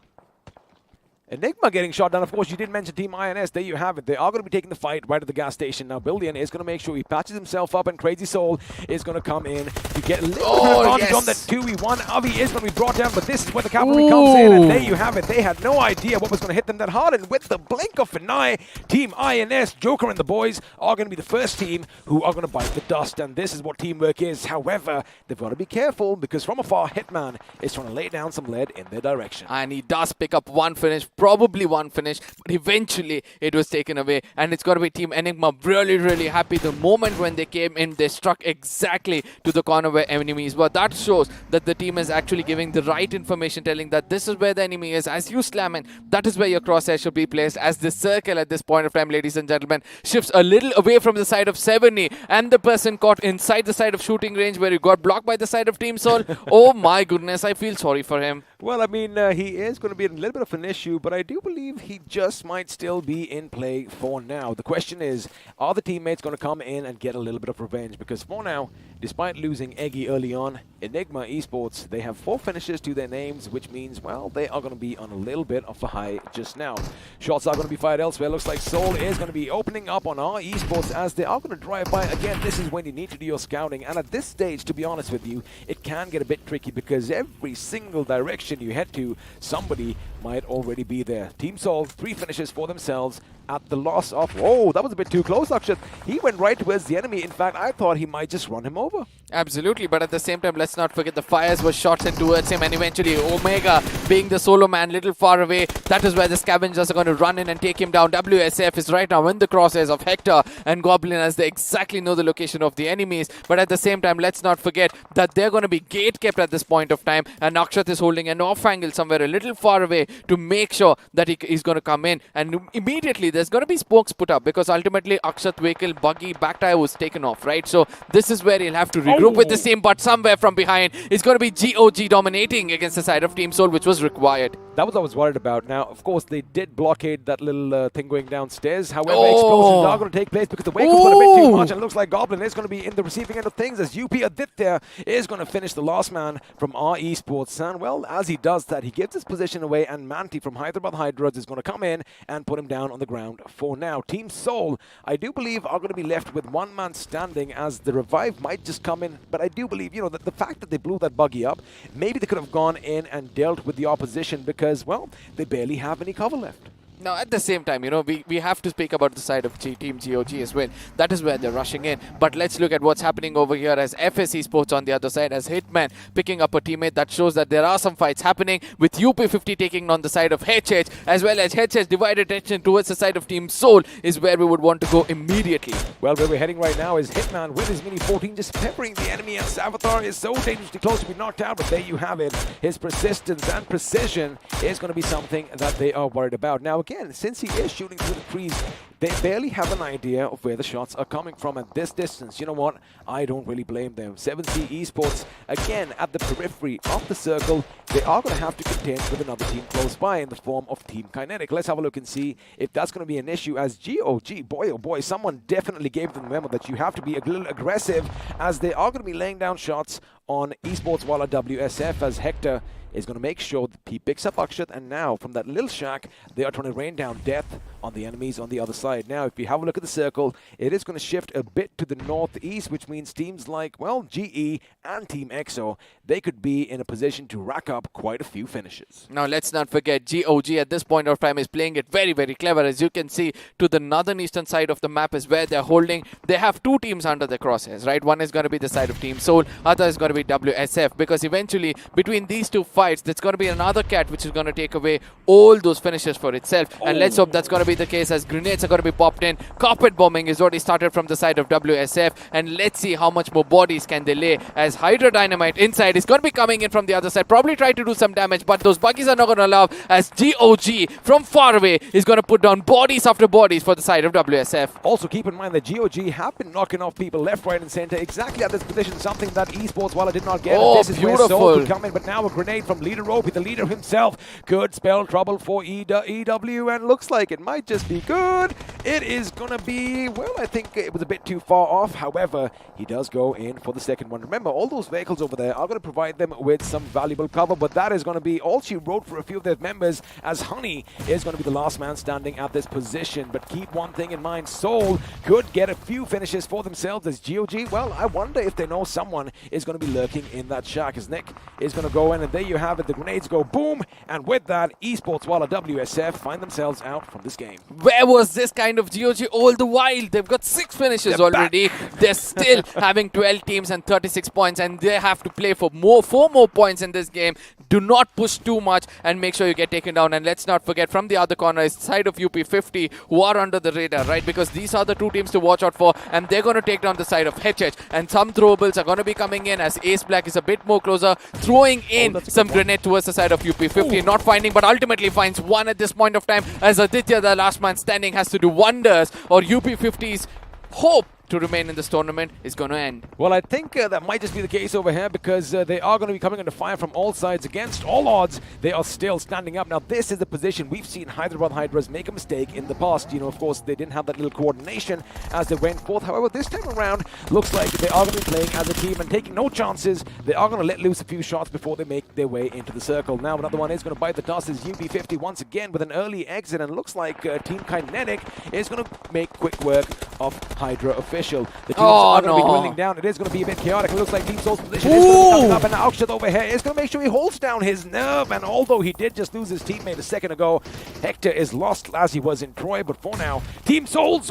Enigma getting shot down. Of course, you did mention Team INS. There you have it. They are going to be taking the fight right at the gas station. Now, Billion is going to make sure he patches himself up, and Crazy Soul is going to come in to get a little bit of advantage on that 2v1. Avi is going to be brought down, but this is where the cavalry comes in, and there you have it. They had no idea what was going to hit them that hard, and with the blink of an eye, Team INS, Joker and the boys are going to be the first team who are going to bite the dust, and this is what teamwork is. However, they've got to be careful, because from afar, Hitman is trying to lay down some lead in their direction. And he does pick up one finish, probably one finish, but eventually it was taken away, and it's got to be Team Enigma really happy. The moment when they came in, they struck exactly to the corner where enemies were. That shows that the team is actually giving the right information, telling that this is where the enemy is. As you slam in, that is where your crosshair should be placed. As the circle at this point of time, ladies and gentlemen, shifts a little away from the side of 70, and the person caught inside the side of shooting range where he got blocked by the side of Team Soul. Oh my goodness, I feel sorry for him. Well, I mean, he is going to be in a little bit of an issue, but I do believe he just might still be in play for now. The question is, are the teammates going to come in and get a little bit of revenge? Because for now, despite losing Eggy early on, Enigma Esports, they have 4 finishes to their names, which means, well, they are going to be on a little bit of a high just now. Shots are going to be fired elsewhere. Looks like Soul is going to be opening up on our Esports as they are going to drive by. Again, this is when you need to do your scouting, and at this stage, to be honest with you, it can get a bit tricky because every single direction you head to, somebody might already be there. Team Soul, 3 finishes for themselves at the loss of... Oh, that was a bit too close, Akshat. He went right towards the enemy. In fact, I thought he might just run him over. Absolutely, but at the same time, let's not forget the fires were shot in towards him, and eventually Omega, being the solo man little far away, that is where the scavengers are going to run in and take him down. WSF is right now in the crosshairs of Hector and Goblin, as they exactly know the location of the enemies. But at the same time, let's not forget that they're going to be gate kept at this point of time, and Akshat is holding an off angle somewhere a little far away to make sure that he's going to come in, and immediately there's going to be spokes put up, because ultimately Akshat vehicle buggy back tire was taken off, right? So this is where he'll have to regroup with the same, but somewhere from behind is going to be GOG dominating against the side of Team Soul, which was required. That was what I was worried about. Now, of course, they did blockade that little thing going downstairs. However, explosions are going to take place because the wake was a bit too much, and it looks like Goblin is going to be in the receiving end of things as UP Aditya is going to finish the last man from our Esports. And, well, as he does that, he gives his position away, and Manti from Hyderabad Hydras is going to come in and put him down on the ground for now. Team Soul, I do believe, are going to be left with one man standing, as the revive might just come in. But I do believe, you know, that the fact that they blew that buggy up, maybe they could have gone in and dealt with the opposition because, well, they barely have any cover left. Now, at the same time, you know, we have to speak about the side of Team GOG as well. That is where they're rushing in. But let's look at what's happening over here as FS Esports on the other side, as Hitman picking up a teammate. That shows that there are some fights happening, with UP50 taking on the side of HH, as well as HH divided attention towards the side of Team Soul is where we would want to go immediately. Well, where we're heading right now is Hitman with his Mini 14 just peppering the enemy, and Savathar is so dangerously close to be knocked out, but there you have it. His persistence and precision is going to be something that they are worried about. Now, again, since he is shooting through the trees, they barely have an idea of where the shots are coming from at this distance. You know what? I don't really blame them. 7C Esports, again, at the periphery of the circle, they are going to have to contend with another team close by in the form of Team Kinetic. Let's have a look and see if that's going to be an issue, as GOG, boy oh boy, someone definitely gave them the memo that you have to be a little aggressive, as they are going to be laying down shots on Esports while at WSF, as Hector is going to make sure that he picks up Akshat, and now from that little shack, they are trying to rain down death on the enemies on the other side. Now, if you have a look at the circle, it is going to shift a bit to the northeast, which means teams like, well, GE and Team EXO, they could be in a position to rack up quite a few finishes. Now, let's not forget, GOG at this point of time is playing it very clever. As you can see, to the northern eastern side of the map is where they're holding. They have 2 teams under the crosshairs, right? One is going to be the side of Team Soul, other is going to be WSF, because eventually, between these 2 fights, there's going to be another cat which is going to take away all those finishes for itself. And let's hope that's going to be the case, as grenades are going to be popped in. Carpet bombing is already started from the side of WSF, and let's see how much more bodies can they lay, as Hydra Dynamite inside is going to be coming in from the other side, probably try to do some damage, but those buggies are not going to allow, as GOG from far away is going to put down bodies after bodies for the side of WSF. Also keep in mind that GOG have been knocking off people left, right and center exactly at this position, something that Esports, while I did not get. Oh, this is beautiful. where Soul could come in, but now a grenade from Leader Opie, the leader himself, could spell trouble for EW, and looks like it might just be good It is going to be, well, I think it was a bit too far off. However, he does go in for the second one. Remember, all those vehicles over there are going to provide them with some valuable cover, but that is going to be all she wrote for a few of their members, as Honey is going to be the last man standing at this position. But keep one thing in mind, Soul could get a few finishes for themselves as GOG. Well, I wonder if they know someone is going to be lurking in that shack, as Nick is going to go in, and there you have it. The grenades go boom, and with that, Esports while WSF find themselves out from this game. Where was this kind of GOG all the while? They've got 6 finishes already. They're still having 12 teams and 36 points, and they have to play for 4 more points in this game. Do not push too much and make sure you get taken down. And let's not forget, from the other corner is side of UP50, who are under the radar, right? Because these are the 2 teams to watch out for, and they're going to take down the side of HH. And some throwables are going to be coming in as Ace Black is a bit more closer, throwing in some grenade towards the side of UP50. Not finding, but ultimately finds one at this point of time, as Aditya, the last man standing, has to do wonders, or UP50's hope to remain in this tournament is going to end. Well, I think that might just be the case over here, because they are going to be coming under fire from all sides. Against all odds, they are still standing up. Now, this is the position we've seen Hyderabad Hydras make a mistake in the past. You know, of course, they didn't have that little coordination as they went forth. However, this time around, looks like they are going to be playing as a team and taking no chances. They are going to let loose a few shots before they make their way into the circle. Now, another one is going to bite the dust is UB50 once again with an early exit, and looks like Team Kinetic is going to make quick work of Hydra official. The teams are going to be dwindling down. It is going to be a bit chaotic. It looks like Team Soul's position is going to be coming up, and Akshat over here is going to make sure he holds down his nerve. And although he did just lose his teammate a second ago, Hector is lost as he was in Troy. But for now, Team Souls,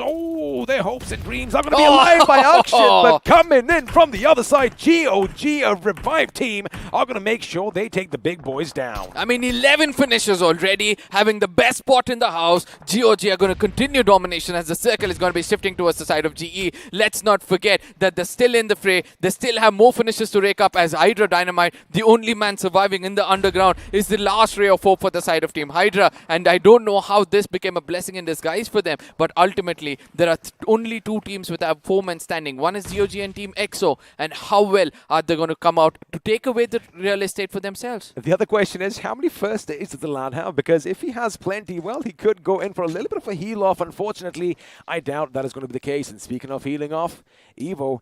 their hopes and dreams are going to be alive by Akshat. But coming in from the other side, GOG, a revived team, are going to make sure they take the big boys down. I mean, 11 finishes already, having the best spot in the house. GOG are going to continue domination as the circle is going to be shifting towards the side of GE. Let's not forget that they're still in the fray. They still have more finishes to rake up, as Hydra Dynamite, the only man surviving in the underground, is the last ray of hope for the side of Team Hydra. And I don't know how this became a blessing in disguise for them, but ultimately there are only 2 teams with 4 men standing. One is GOG and Team EXO, and how well are they going to come out to take away the real estate for themselves? The other question is, how many first aids does the lad have? Because if he has plenty, well, he could go in for a little bit of a heal off. Unfortunately, I doubt that is going to be the case. And speaking of healing off, Evo,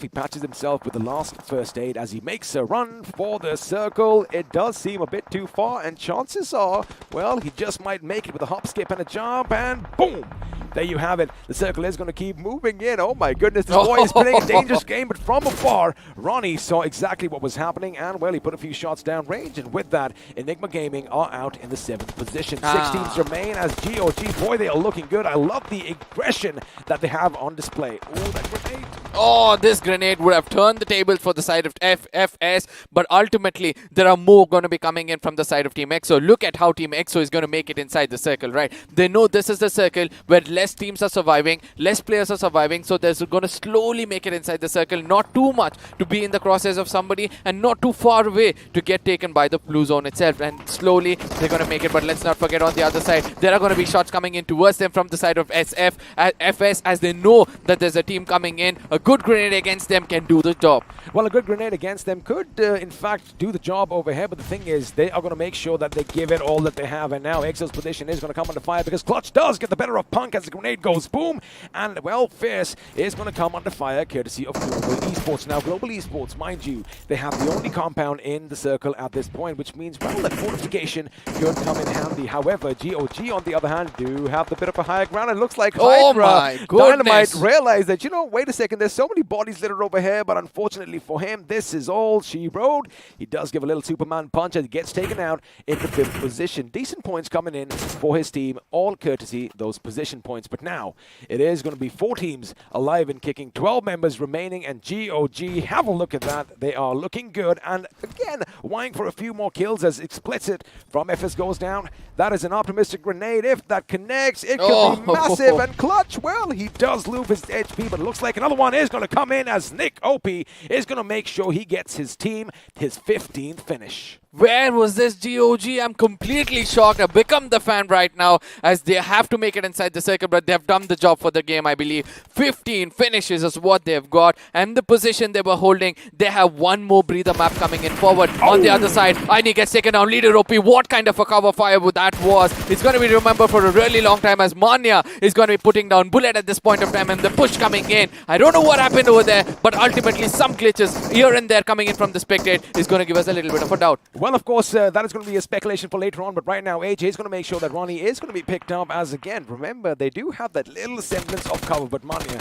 he patches himself with the last first aid as he makes a run for the circle. It does seem a bit too far, and chances are, well, he just might make it with a hop, skip, and a jump, and boom! There you have it. The circle is going to keep moving in. Oh my goodness, this boy is playing a dangerous game, but from afar, Ronnie saw exactly what was happening, and well, he put a few shots down range, and with that, Enigma Gaming are out in the 7th position. 6 teams remain as GOG. Boy, they are looking good. I love the aggression that they have on display. Oh, that grenade. Oh, this grenade would have turned the tables for the side of FFS, but ultimately, there are more going to be coming in from the side of Team EXO. Look at how Team EXO is going to make it inside the circle, right? They know this is the circle where less teams are surviving, less players are surviving, so they're going to slowly make it inside the circle, not too much to be in the crosshairs of somebody, and not too far away to get taken by the blue zone itself, and slowly they're going to make it. But let's not forget, on the other side, there are going to be shots coming in towards them from the side of FS, as they know that there's a team coming in. A good grenade against them can do the job. Well, a good grenade against them could, in fact, do the job over here, but the thing is, they are going to make sure that they give it all that they have, and now EXO's position is going to come under fire, because Clutch does get the better of Punk as the grenade goes boom, and, well, Fierce is going to come under fire, courtesy of Global Esports. Now, Global Esports, mind you, they have the only compound in the circle at this point, which means, well, that fortification could come in handy. However, GOG, on the other hand, do have the bit of a higher ground. It looks like Hydra Dynamite realized that, you know, wait a second, there's so many bodies littered over here, but unfortunately for him, this is all she wrote. He does give a little Superman punch and gets taken out in the 5th position. Decent points coming in for his team, all courtesy those position points. But now, it is going to be 4 teams alive and kicking, 12 members remaining, and GOG, have a look at that. They are looking good, and again, vying for a few more kills as Explicit from FS goes down. That is an optimistic grenade. If that connects, it could be massive, and Clutch, well, he does lose his HP, but it looks like another one is going to come in as Nick OP is going to make sure he gets his team his 15th finish. Where was this GOG? I'm completely shocked. I've become the fan right now as they have to make it inside the circle, but they have done the job for the game, I believe. 15 finishes is what they've got, and the position they were holding, they have one more breather map coming in forward. On the other side, Aini gets taken down. Leader OP, what kind of a cover fire that was? It's going to be remembered for a really long time as Manya is going to be putting down Bullet at this point of time, and the push coming in. I don't know what happened over there, but ultimately some glitches here and there coming in from the spectate is going to give us a little bit of a doubt. Well, of course, that is going to be a speculation for later on, but right now, AJ is going to make sure that Ronnie is going to be picked up as, again, remember, they do have that little semblance of cover, but Manya,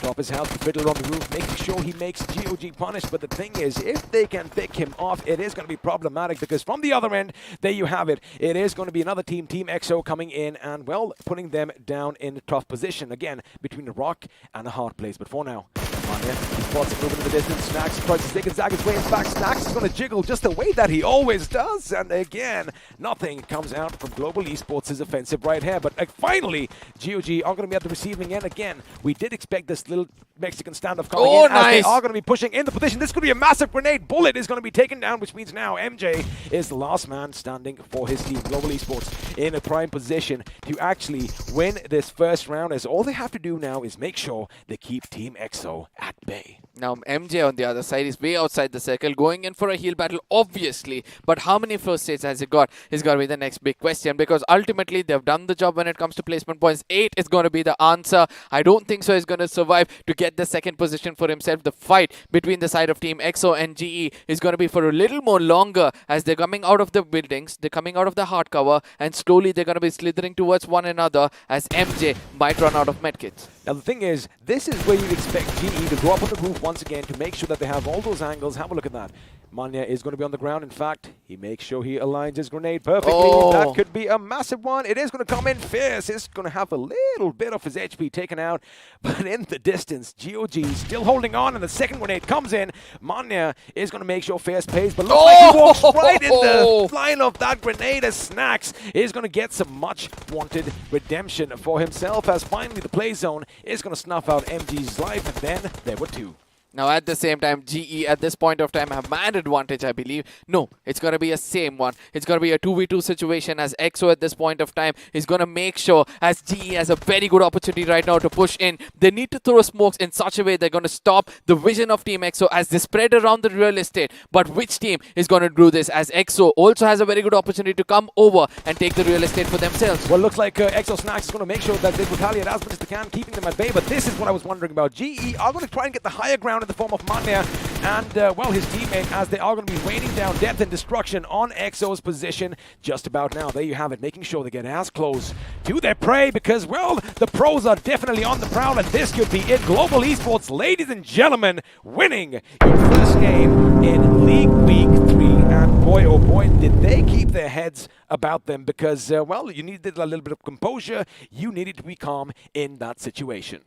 drop his health, fiddler on the roof, making sure he makes GOG punished, but the thing is, if they can pick him off, it is going to be problematic, because from the other end, there you have it, it is going to be another team, Team EXO, coming in and, well, putting them down in a tough position, again, between a rock and a hard place, but for now, Manya, he spots it moving in the distance. Snacks tries to stick and zag his way. In fact, Snacks is going to jiggle just the way that he always does. And again, nothing comes out from Global Esports' offensive right here. But finally, GOG are going to be at the receiving end again. We did expect this little Mexican standoff coming in. Nice. As they are going to be pushing in the position. This could be a massive grenade. Bullet is going to be taken down, which means now MJ is the last man standing for his team. Global Esports in a prime position to actually win this first round, as all they have to do now is make sure they keep Team EXO at bay. Now MJ on the other side is way outside the circle, going in for a heal battle, obviously. But how many first states has he got is going to be the next big question, because ultimately they've done the job when it comes to placement points. 8 is going to be the answer. I don't think so he's going to survive to get the second position for himself. The fight between the side of Team EXO and GE is going to be for a little more longer, as they're coming out of the buildings, they're coming out of the hard cover, and slowly they're going to be slithering towards one another as MJ might run out of medkits. Now the thing is, this is where you expect GE to go up on the roof once again to make sure that they have all those angles. Have a look at that. Manya is going to be on the ground. In fact, he makes sure he aligns his grenade perfectly. That could be a massive one. It is going to come in fierce. It's going to have a little bit of his HP taken out. But in the distance, GOG still holding on, and the second grenade comes in. Manya is going to make sure fierce pays, but looks like he walks right in the line of that grenade, as Snacks is going to get some much-wanted redemption for himself, as finally the play zone is going to snuff out MG's life, and then there were two. Now at the same time, GE at this point of time have man advantage, I believe. No, it's going to be a same one. It's going to be a 2v2 situation, as EXO at this point of time is going to make sure, as GE has a very good opportunity right now to push in. They need to throw smokes in such a way they're going to stop the vision of Team EXO as they spread around the real estate. But which team is going to do this, as EXO also has a very good opportunity to come over and take the real estate for themselves? Well, looks like EXO Snacks is going to make sure that they retaliate as much as they can, keeping them at bay. But this is what I was wondering about. GE are going to try and get the higher ground in the form of Manya and, well, his teammate, as they are going to be raining down death and destruction on EXO's position just about now. There you have it, making sure they get as close to their prey, because, well, the pros are definitely on the prowl, and this could be it. Global Esports, ladies and gentlemen, winning your first game in League Week 3. And boy, oh boy, did they keep their heads about them, because, well, you needed a little bit of composure. You needed to be calm in that situation.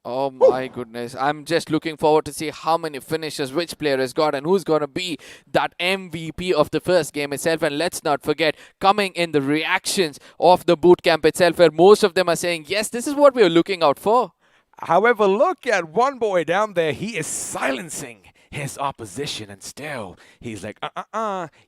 Oh my goodness. I'm just looking forward to see how many finishes which player has got and who's going to be that MVP of the first game itself. And let's not forget, coming in the reactions of the bootcamp itself, where most of them are saying, yes, this is what we're looking out for. However, look at one boy down there. He is silencing his opposition, and still he's like,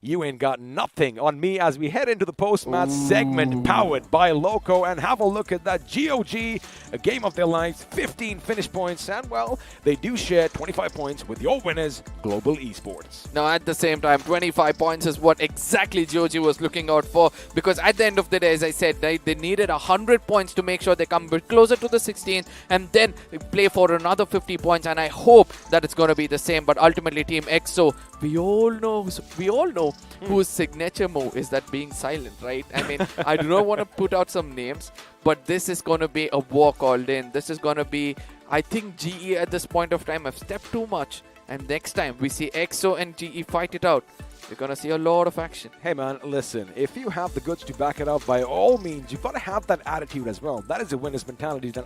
you ain't got nothing on me, as we head into the post-match segment powered by Loco. And have a look at that. GOG, a game of their lives, 15 finish points, and, well, they do share 25 points with your winners, Global Esports. Now at the same time, 25 points is what exactly GOG was looking out for, because at the end of the day, as I said, they needed 100 points to make sure they come a bit closer to the 16th and then play for another 50 points, and I hope that it's going to be the same. But ultimately, Team EXO, we all know whose signature move is that being silent, right? I mean, I do not want to put out some names, but this is going to be a war called in. This is going to be, I think GE at this point of time have stepped too much, and next time we see EXO and GE fight it out, we're going to see a lot of action. Hey man, listen, if you have the goods to back it up, by all means, you've got to have that attitude as well. That is a winner's mentality. Then,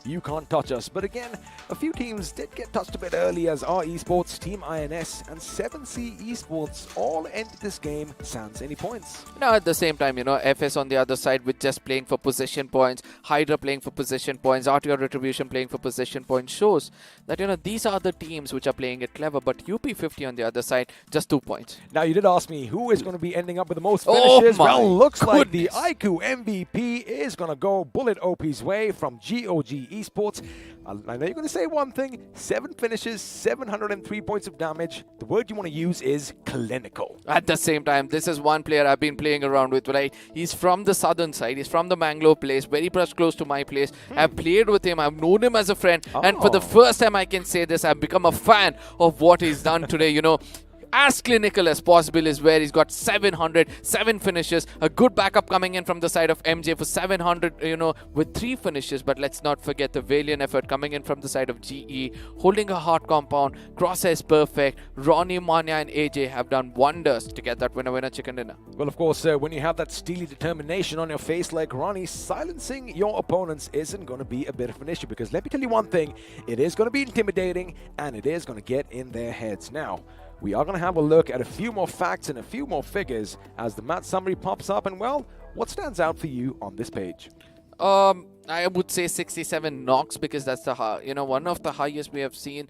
you can't touch us. But again, a few teams did get touched a bit early, as R Esports, Team INS, and 7C Esports all ended this game sans any points. Now at the same time, you know, FS on the other side with just playing for position points, Hydra playing for position points, RTR Retribution playing for position points, shows that, you know, these are the teams which are playing it clever. But UP50 on the other side, just 2 points. Battlegrounds. Now, you did ask me who is going to be ending up with the most Oh finishes. my Well, looks like the goodness. iQOO MVP is going to go Bullet OP's way from GOG Esports. I know you're going to say one thing. 7 finishes, 703 points of damage. The word you want to use is clinical. At the same time, this is one player I've been playing around with, right? He's from the southern side. He's from the Mangalore place, very much close to my place. I've played with him. I've known him as a friend. And for the first time I can say this, I've become a fan of what he's done today, As clinical as possible is where he's got 707 finishes. A good backup coming in from the side of MJ for 700, with 3 finishes. But let's not forget the valiant effort coming in from the side of GE, holding a hard compound. Crosshair is perfect. Ronnie, Manya and AJ have done wonders to get that winner chicken dinner. Well, of course, when you have that steely determination on your face like Ronnie, silencing your opponents isn't going to be a bit of an issue, because let me tell you one thing, it is going to be intimidating and it is going to get in their heads. Now, we are going to have a look at a few more facts and a few more figures as the match summary pops up. And, well, what stands out for you on this page? I would say 67 knocks, because that's the one of the highest we have seen.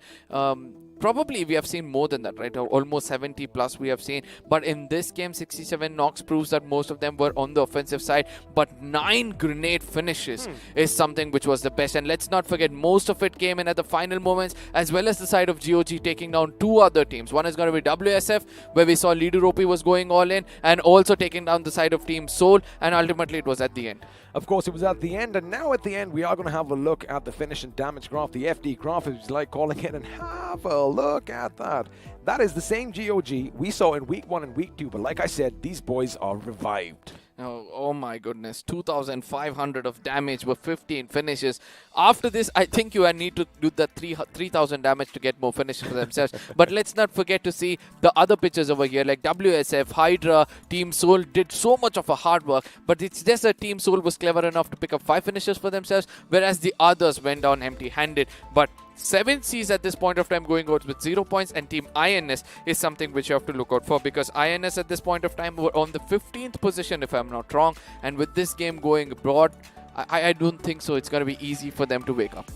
Probably we have seen more than that, right? Almost 70 plus we have seen. But in this game, 67 knocks proves that most of them were on the offensive side. But 9 grenade finishes is something which was the best. And let's not forget, most of it came in at the final moments, as well as the side of GOG taking down 2 other teams. One is going to be WSF, where we saw Leader OP was going all in, and also taking down the side of Team Soul. And ultimately, it was at the end. Of course, it was at the end, and now at the end, we are going to have a look at the finish and damage graph, the FD graph, as you like calling it, and have a look at that. That is the same GOG we saw in Week 1 and Week 2, but like I said, these boys are revived. Oh my goodness, 2,500 of damage with 15 finishes. After this, I think you need to do that 3,000 damage to get more finishes for themselves. But let's not forget to see the other pitchers over here, like WSF, Hydra, Team Soul did so much of a hard work. But it's just that Team Soul was clever enough to pick up 5 finishes for themselves, whereas the others went down empty-handed. But 7 Cs at this point of time going out with 0 points, and Team INS is something which you have to look out for, because INS at this point of time were on the 15th position if I'm not wrong, and with this game going abroad, I don't think so it's going to be easy for them to wake up.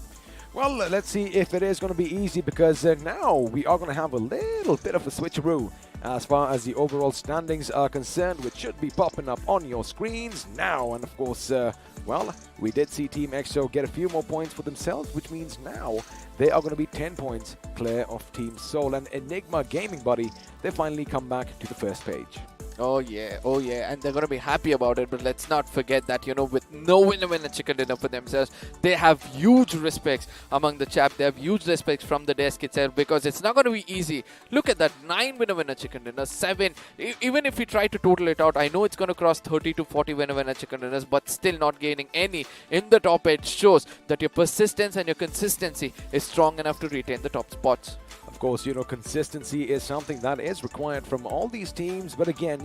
Well, let's see if it is going to be easy, because now we are going to have a little bit of a switcheroo as far as the overall standings are concerned, which should be popping up on your screens now. And of course, well, we did see Team EXO get a few more points for themselves, which means now they are going to be 10 points clear of Team Soul. And Enigma Gaming Buddy, they finally come back to the first page. Oh yeah, and they're going to be happy about it. But let's not forget that, with no winner chicken dinner for themselves, they have huge respects among the chap. They have huge respects from the desk itself, because it's not going to be easy. Look at that, 9 winner chicken dinner, 7. Even if we try to total it out, I know it's going to cross 30 to 40 winner chicken dinners, but still not gaining any in the top edge shows that your persistence and your consistency is strong enough to retain the top spots. Of course, consistency is something that is required from all these teams. But again,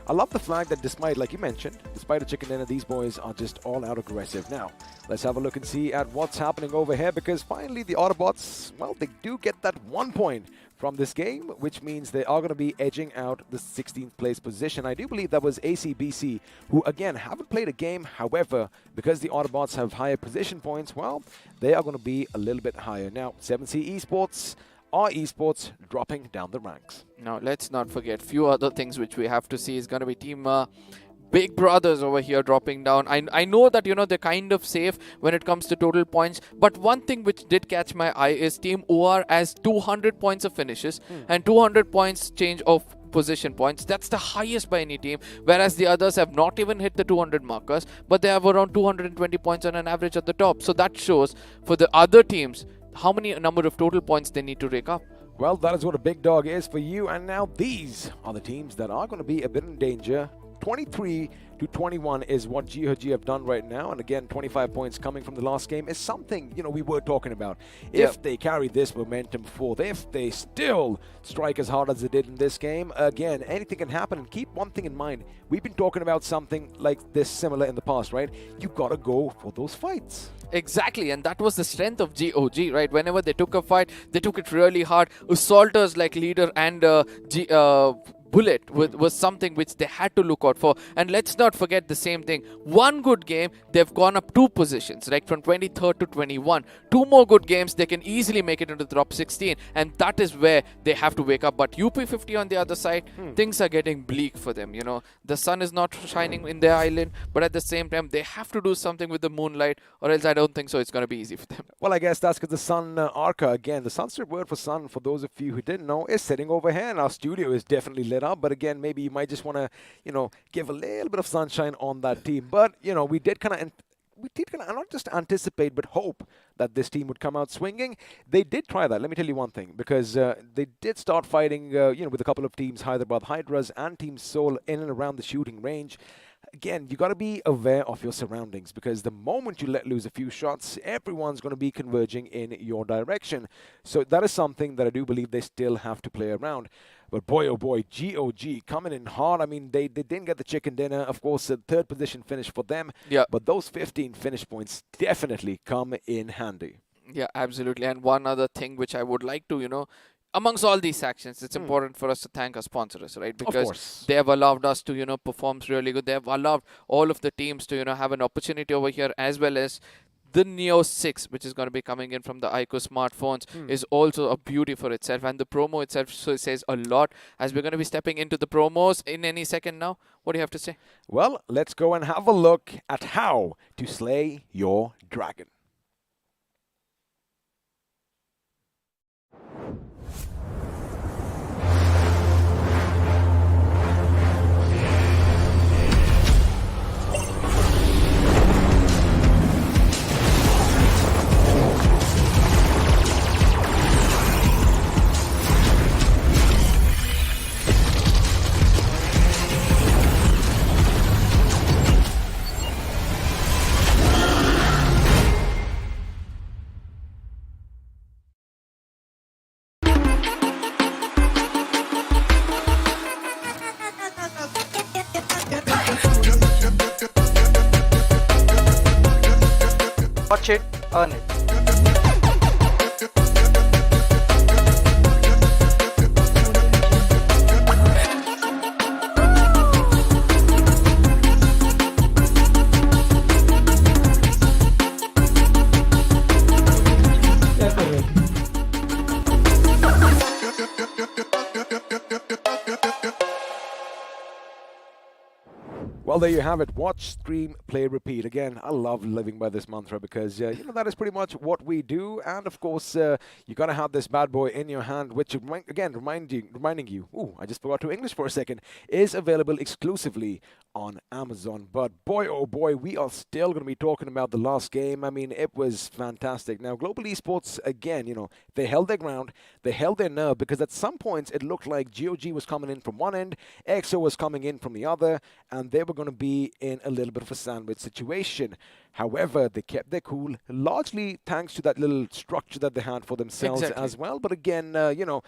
I love the fact that despite, like you mentioned, despite a chicken dinner, these boys are just all out aggressive. Now, let's have a look and see at what's happening over here, because finally the Autobotz, well, they do get that 1 point from this game, which means they are going to be edging out the 16th place position. I do believe that was ACBC, who again haven't played a game. However, because the Autobots have higher position points, well, they are going to be a little bit higher. Now, 7C Esports are Esports dropping down the ranks. Now, let's not forget few other things which we have to see is going to be Team Big Brothers over here dropping down. I know that, they're kind of safe when it comes to total points. But one thing which did catch my eye is Team OR has 200 points of finishes and 200 points change of position points. That's the highest by any team, whereas the others have not even hit the 200 markers, but they have around 220 points on an average at the top. So that shows for the other teams how many number of total points they need to rake up. Well, that is what a big dog is for you. And now these are the teams that are going to be a bit in danger. 23 to 21 is what GOG have done right now. And again, 25 points coming from the last game is something, we were talking about. If they carry this momentum forth, if they still strike as hard as they did in this game, again, anything can happen. And keep one thing in mind. We've been talking about something like this similar in the past, right? You got to go for those fights. Exactly, and that was the strength of GOG, right? Whenever they took a fight, they took it really hard. Assaulters like Leader and Bullet was something which they had to look out for. And let's not forget the same thing. One good game, they've gone up 2 positions, right? From 23rd to 21. 2 more good games, they can easily make it into the top 16. And that is where they have to wake up. But UP50 on the other side, things are getting bleak for them. You know, the sun is not shining in their island, but at the same time, they have to do something with the moonlight, or else I don't think so it's going to be easy for them. Well, I guess that's because the sun, Arca, again, the Sanskrit word for sun, for those of you who didn't know, is sitting over here, and our studio is definitely lit up. But again, maybe you might just want to, you know, give a little bit of sunshine on that team. But, you know, we did kind of not just anticipate, but hope that this team would come out swinging. They did try that. Let me tell you one thing, because they did start fighting, you know, with a couple of teams, Hyderabad Hydras and Team Seoul in and around the shooting range. Again, you got to be aware of your surroundings, because the moment you let loose a few shots, everyone's going to be converging in your direction. So that is something that I do believe they still have to play around. But boy, oh boy, GOG coming in hard. I mean, they didn't get the chicken dinner. Of course, the 3rd position finish for them. Yeah. But those 15 finish points definitely come in handy. Yeah, absolutely. And one other thing which I would like to, you know, amongst all these actions, it's important for us to thank our sponsors, right? Because they have allowed us to, you know, perform really good. They have allowed all of the teams to, you know, have an opportunity over here, as well as the Neo 6, which is going to be coming in from the iQOO smartphones, is also a beauty for itself. And the promo itself says a lot, as we're going to be stepping into the promos in any second now. What do you have to say? Well, let's go and have a look at how to slay your dragon. Watch it, earn it. Well, there you have it. Watch, stream, play, repeat. Again, I love living by this mantra, because, you know, that is pretty much what we do. And, of course, you got to have this bad boy in your hand, which, again, reminding you, ooh, I just forgot to English for a second, is available exclusively on Amazon. But, boy, oh boy, we are still going to be talking about the last game. I mean, it was fantastic. Now, Global Esports, again, you know, they held their ground. They held their nerve, because at some points it looked like GOG was coming in from one end, EXO was coming in from the other, and they were going to be in a little bit of a sandwich situation. However, they kept their cool, largely thanks to that little structure that they had for themselves as well. But again, you know,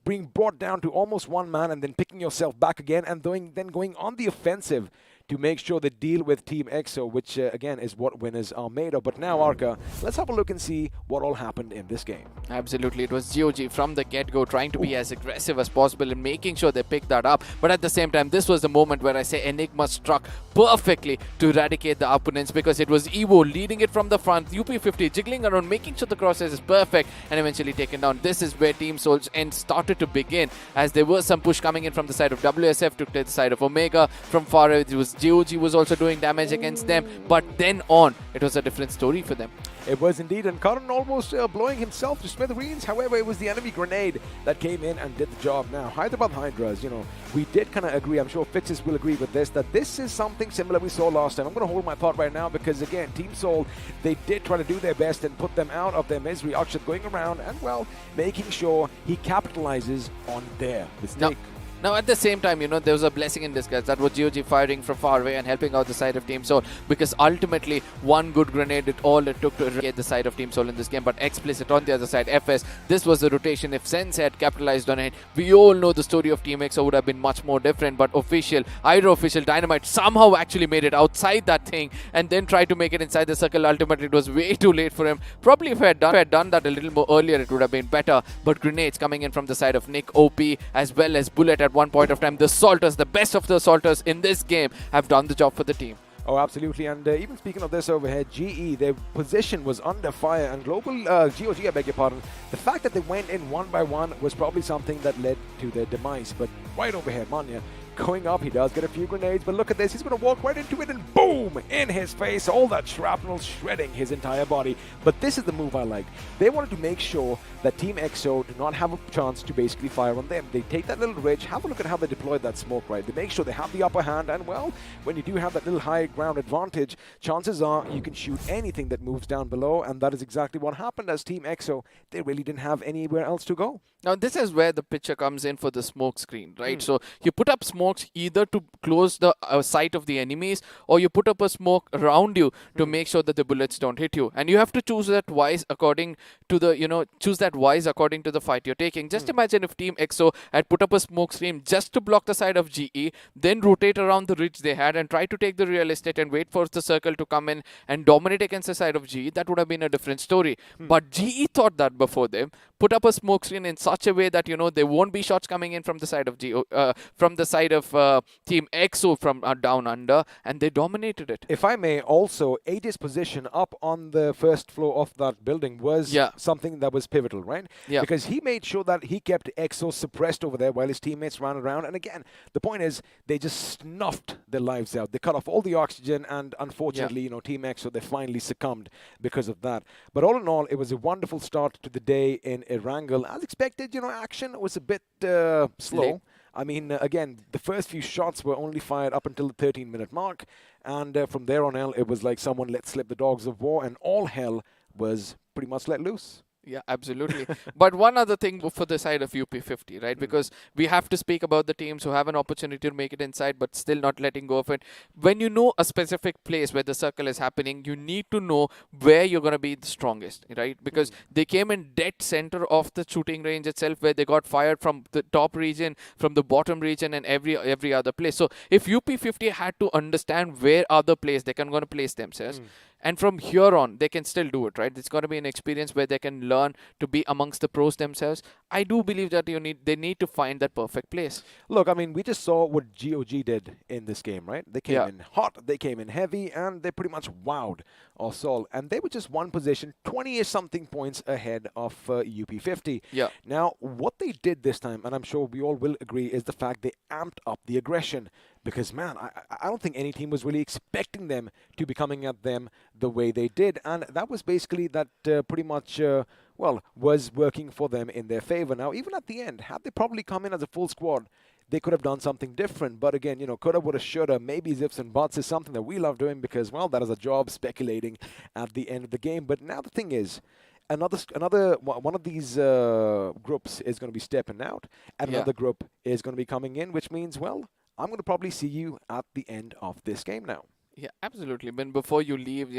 being brought down to almost one man and then picking yourself back again and then going on the offensive to make sure they deal with Team EXO, which, again, is what winners are made of. But now, Arca, let's have a look and see what all happened in this game. Absolutely. It was GOG from the get-go trying to be as aggressive as possible and making sure they pick that up. But at the same time, this was the moment where I say Enigma struck perfectly to eradicate the opponents, because it was Evo leading it from the front, UP50 jiggling around, making sure the crosses is perfect, and eventually taken down. This is where Team Seoul's end started to begin, as there was some push coming in from the side of WSF to the side of Omega. From far away, it was GOG was also doing damage against them, but then on, it was a different story for them. It was indeed, and Karan almost blowing himself to smithereens. However, it was the enemy grenade that came in and did the job. Now, Hyderabad Hydras, you know, we did kind of agree, I'm sure Fixes will agree with this, that this is something similar we saw last time. I'm going to hold my thought right now, because, again, Team Seoul, they did try to do their best and put them out of their misery. Akshat going around and, well, making sure he capitalizes on their mistake. Now, at the same time, you know, there was a blessing in disguise. That was GOG firing from far away and helping out the side of Team Seoul, because ultimately, one good grenade did all it took to get the side of Team Seoul in this game. But Explicit on the other side, FS, this was the rotation. If Sense had capitalized on it, we all know the story of Team EXO would have been much more different. But Hydra official Dynamite somehow actually made it outside that thing and then tried to make it inside the circle. Ultimately, it was way too late for him. Probably if I had done that a little more earlier, it would have been better. But grenades coming in from the side of Nick, OP, as well as Bullet. at one point of time, the assaulters, the best of the assaulters in this game, have done the job for the team. Oh, absolutely. And even speaking of this over here, GE, their position was under fire. And Global, GOG, I beg your pardon, the fact that they went in one by one was probably something that led to their demise. But right over here, Manya, going up, he does get a few grenades, but look at this, he's going to walk right into it and boom, in his face, all that shrapnel shredding his entire body. But this is the move I liked. They wanted to make sure that Team EXO do not have a chance to basically fire on them. They take that little ridge, have a look at how they deployed that smoke, right? They make sure they have the upper hand, and well, when you do have that little high ground advantage, chances are you can shoot anything that moves down below, and that is exactly what happened as Team EXO. They really didn't have anywhere else to go. Now, this is where the picture comes in for the smoke screen, right? So you put up smokes either to close the sight of the enemies, or you put up a smoke around you to make sure that the bullets don't hit you. And you have to choose that wise according to the, choose that wise according to the fight you're taking. Just imagine if Team EXO had put up a smoke screen just to block the side of GE, then rotate around the ridge they had and try to take the real estate and wait for the circle to come in and dominate against the side of GE. That would have been a different story. But GE thought that before them, put up a smoke screen in such a way that there won't be shots coming in from the side of from the side of Team EXO from down under, and they dominated it. If I may, also AJ's position up on the first floor of that building was something that was pivotal, right? Yeah. Because he made sure that he kept EXO suppressed over there while his teammates ran around. And again, the point is they just snuffed their lives out. They cut off all the oxygen, and unfortunately, Team EXO, they finally succumbed because of that. But all in all, it was a wonderful start to the day in Erangel. As expected, action was a bit slow. Late. I mean, again, the first few shots were only fired up until the 13-minute mark, and from there on out, it was like someone let slip the dogs of war, and all hell was pretty much let loose. Yeah, absolutely. But one other thing for the side of UP50, right? Because we have to speak about the teams who have an opportunity to make it inside, but still not letting go of it. When you know a specific place where the circle is happening, you need to know where you're going to be the strongest, right? Because they came in dead center of the shooting range itself, where they got fired from the top region, from the bottom region, and every other place. So if UP50 had to understand where other place they can going to place themselves, and from here on, they can still do it, right? It's going to be an experience where they can learn to be amongst the pros themselves. I do believe that they need to find that perfect place. Look, I mean, we just saw what GOG did in this game, right? They came in hot, they came in heavy, and they pretty much wowed us all. And they were just one position, 20-something points ahead of UP50. Yeah. Now, what they did this time, and I'm sure we all will agree, is the fact they amped up the aggression. Because, man, I don't think any team was really expecting them to be coming at them the way they did. And that was basically that pretty much, was working for them in their favor. Now, even at the end, had they probably come in as a full squad, they could have done something different. But again, coulda, woulda, shoulda, maybe ifs and buts is something that we love doing because, well, that is a job speculating at the end of the game. But now the thing is, another one of these groups is going to be stepping out, and another group is going to be coming in, which means, well, I'm going to probably see you at the end of this game now. Yeah, absolutely. But before you leave,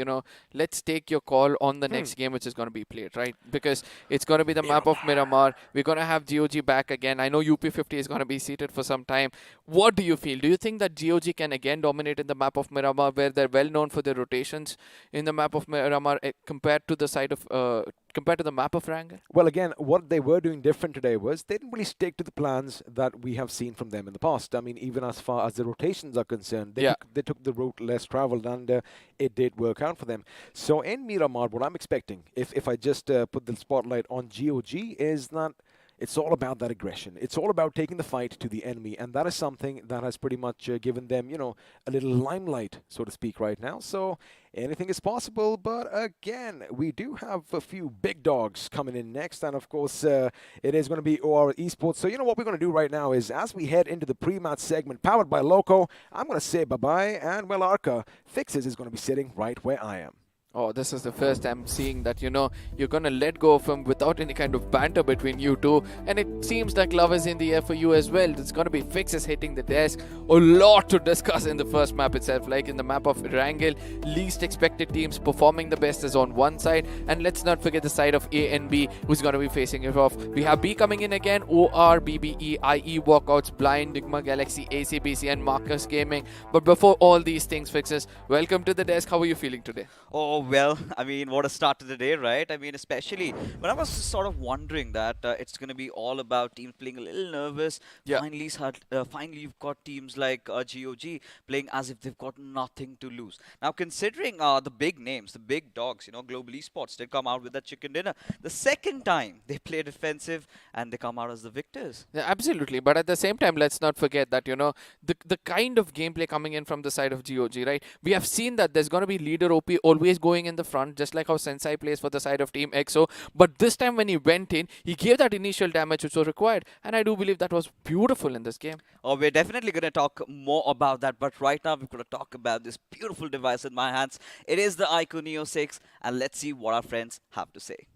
let's take your call on the next game which is going to be played, right? Because it's going to be the map of Miramar. We're going to have GOG back again. I know UP50 is going to be seated for some time. What do you feel? Do you think that GOG can again dominate in the map of Miramar, where they're well known for their rotations in the map of Miramar compared to the side of compared to the map of Erangel? Well, again, what they were doing different today was they didn't really stick to the plans that we have seen from them in the past. I mean, even as far as the rotations are concerned, they took the route less traveled, and it did work out for them. So in Miramar, what I'm expecting, if I just put the spotlight on GOG, is that it's all about that aggression. It's all about taking the fight to the enemy, and that is something that has pretty much given them, a little limelight, so to speak, right now. So anything is possible, but again, we do have a few big dogs coming in next, and of course, it is going to be OR Esports. So what we're going to do right now is, as we head into the pre-match segment powered by Loco, I'm going to say bye-bye, and well, Arca Fixes is going to be sitting right where I am. Oh, this is the first time seeing that, you're going to let go of him without any kind of banter between you two. And it seems like love is in the air for you as well. It's going to be Fixes hitting the desk. A lot to discuss in the first map itself. Like in the map of Erangel, least expected teams performing the best is on one side. And let's not forget the side of A and B, who's going to be facing it off. We have B coming in again. OR, BBE, IE, Walkouts, Blind, Nigma, Galaxy, ACBC, and Marcus Gaming. But before all these things, Fixes, welcome to the desk. How are you feeling today? Oh, well, I mean, what a start to the day, right? I mean, especially when I was sort of wondering that it's going to be all about teams playing a little nervous. Yeah. Finally, you've got teams like GOG playing as if they've got nothing to lose. Now, considering the big names, the big dogs, Global Esports, they come out with that chicken dinner. The second time they play defensive and they come out as the victors. Yeah, absolutely. But at the same time, let's not forget that, the kind of gameplay coming in from the side of GOG, right? We have seen that there's going to be leader OP always going in the front, just like how Sensei plays for the side of Team EXO. But this time when he went in, he gave that initial damage which was required. And I do believe that was beautiful in this game. Oh, we're definitely going to talk more about that. But right now, we're going to talk about this beautiful device in my hands. It is the iQOO Neo 6. And let's see what our friends have to say.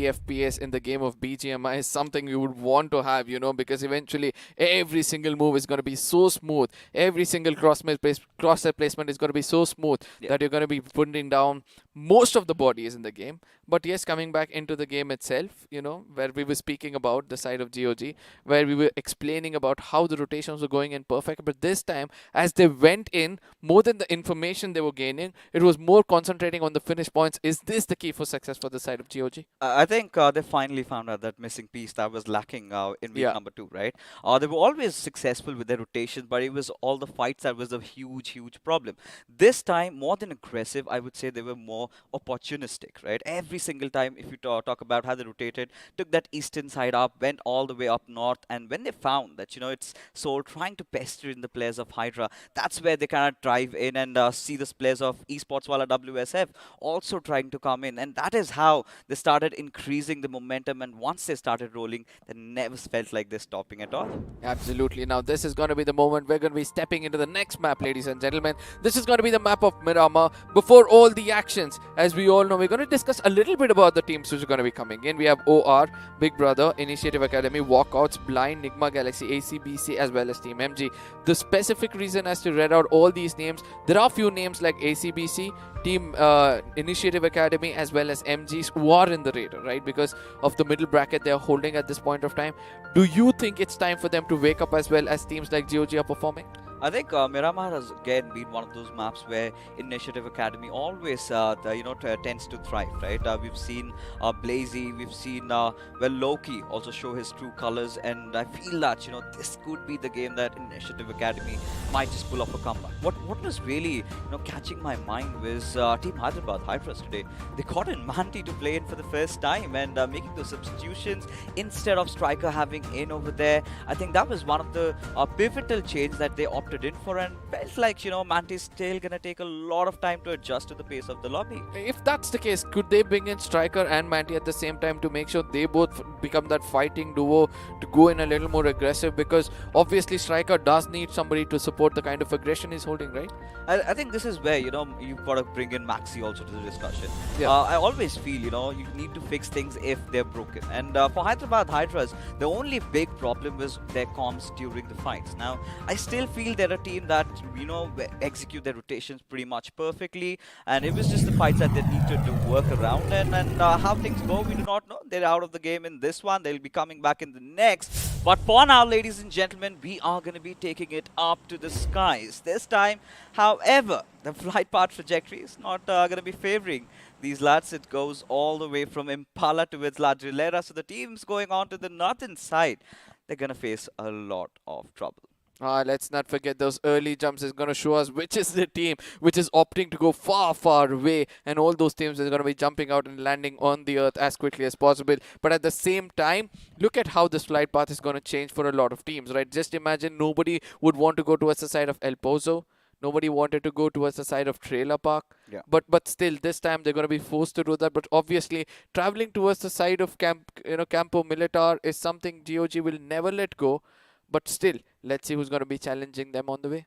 FPS in the game of BGMI is something you would want to have, because eventually every single move is going to be so smooth. Every single crossset placement is going to be so smooth that you're going to be putting down most of the bodies in the game. But yes, coming back into the game itself, where we were speaking about the side of GOG, where we were explaining about how the rotations were going in perfect. But this time, as they went in, more than the information they were gaining, it was more concentrating on the finish points. Is this the key for success for the side of GOG? I think they finally found out that missing piece that was lacking in week number 2, right? They were always successful with their rotations, but it was all the fights that was a huge, huge problem. This time, more than aggressive, I would say they were more opportunistic, right? Every single time, if you talk about how they rotated, took that eastern side up, went all the way up north, and when they found that, it's Soul trying to pester in the players of Hydra, that's where they kind of drive in and see the players of Esports Wala WSF also trying to come in, and that is how they started increasing the momentum, and once they started rolling, they never felt like they're stopping at all. Absolutely. Now this is going to be the moment we're going to be stepping into the next map, ladies and gentlemen. This is going to be the map of Miramar. Before all the actions, as we all know, we're going to discuss a little bit about the teams which are going to be coming in. We have OR, Big Brother, Initiative Academy, Walkouts, Blind, Nigma Galaxy, ACBC, as well as Team MG. The specific reason as to read out all these names, there are a few names like ACBC, Team Initiative Academy, as well as MGs who are in the radar, right? Because of the middle bracket they are holding at this point of time. Do you think it's time for them to wake up as well as teams like GOG are performing? I think Miramar has again been one of those maps where Initiative Academy always, tends to thrive, right? We've seen Blazy, we've seen Loki also show his true colors, and I feel that this could be the game that Initiative Academy might just pull off a comeback. What was really catching my mind was Team Hyderabad, Hydras today. They caught in Manti to play in for the first time and making those substitutions instead of Striker having in over there. I think that was one of the pivotal change that they opted in for, and felt like Manti's still gonna take a lot of time to adjust to the pace of the lobby. If that's the case, could they bring in Striker and Manti at the same time to make sure they both become that fighting duo to go in a little more aggressive? Because obviously Striker does need somebody to support the kind of aggression he's holding, right? I think this is where you've got to bring in Maxi also to the discussion. Yeah. I always feel you need to fix things if they're broken, and for Hyderabad Hydras, the only big problem was their comms during the fights. Now I still feel they're a team that execute their rotations pretty much perfectly, and it was just the fights that they needed to work around, and how things go we do not know. They're out of the game in this one, they'll be coming back in the next, but for now, ladies and gentlemen, we are going to be taking it up to the skies this time. However, the flight path trajectory is not going to be favoring these lads. It goes all the way from Impala towards La Drilera, so the teams going on to the northern side, they're going to face a lot of trouble. Let's not forget those early jumps is going to show us which is the team which is opting to go far, far away, and all those teams are going to be jumping out and landing on the earth as quickly as possible. But at the same time, look at how this flight path is going to change for a lot of teams, right? Just imagine nobody would want to go towards the side of El Pozo. Nobody wanted to go towards the side of Trailer Park. Yeah. But still, this time they're going to be forced to do that. But obviously, traveling towards the side of Campo Militar is something GOG will never let go. But still, let's see who's going to be challenging them on the way.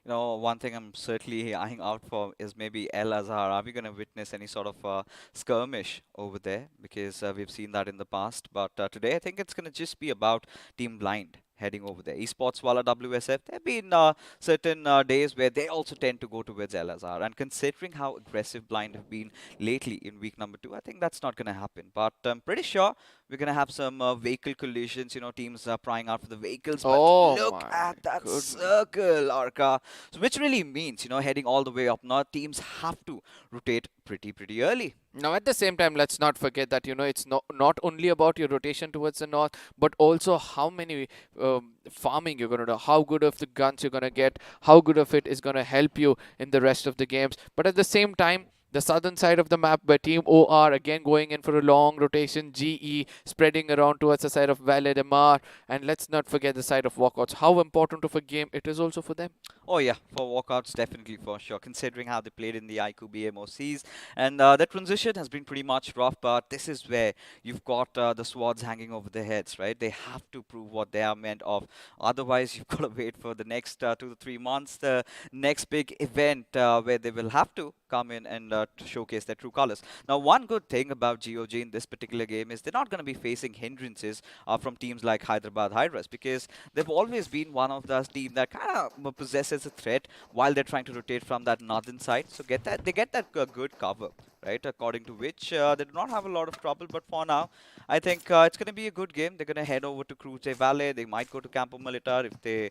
One thing I'm certainly eyeing out for is maybe El Azhar. Are we going to witness any sort of skirmish over there? Because we've seen that in the past. But today, I think it's going to just be about Team Blind heading over there. Esports Wala WSF, there have been certain days where they also tend to go towards El Azhar. And considering how aggressive Blind have been lately in week number 2, I think that's not going to happen. But I'm pretty sure we're going to have some vehicle collisions, teams prying out for the vehicles. But Oh look my at that goodness. circle, Arka. So which really means, heading all the way up north, teams have to rotate pretty early. Now, at the same time, let's not forget that, it's not only about your rotation towards the north, but also how many farming you're going to do, how good of the guns you're going to get, how good of it is going to help you in the rest of the games. But at the same time, the southern side of the map where Team OR again going in for a long rotation, GE spreading around towards the side of Valedemar, and let's not forget the side of Walkouts. How important of a game it is also for them. Oh yeah, for Walkouts, definitely for sure, considering how they played in the iQOO BMOCs. And the transition has been pretty much rough, but this is where you've got the swords hanging over their heads, right? They have to prove what they are meant of. Otherwise, you've got to wait for the next 2 to 3 months, the next big event where they will have to come in and to showcase their true colors. Now, one good thing about GOG in this particular game is they're not going to be facing hindrances from teams like Hyderabad Hydras, because they've always been one of the team that kind of possesses a threat while they're trying to rotate from that northern side. So they get that good cover, right? According to which they do not have a lot of trouble. But for now, I think it's going to be a good game. They're going to head over to Cruce Valley. They might go to Campo Militar if they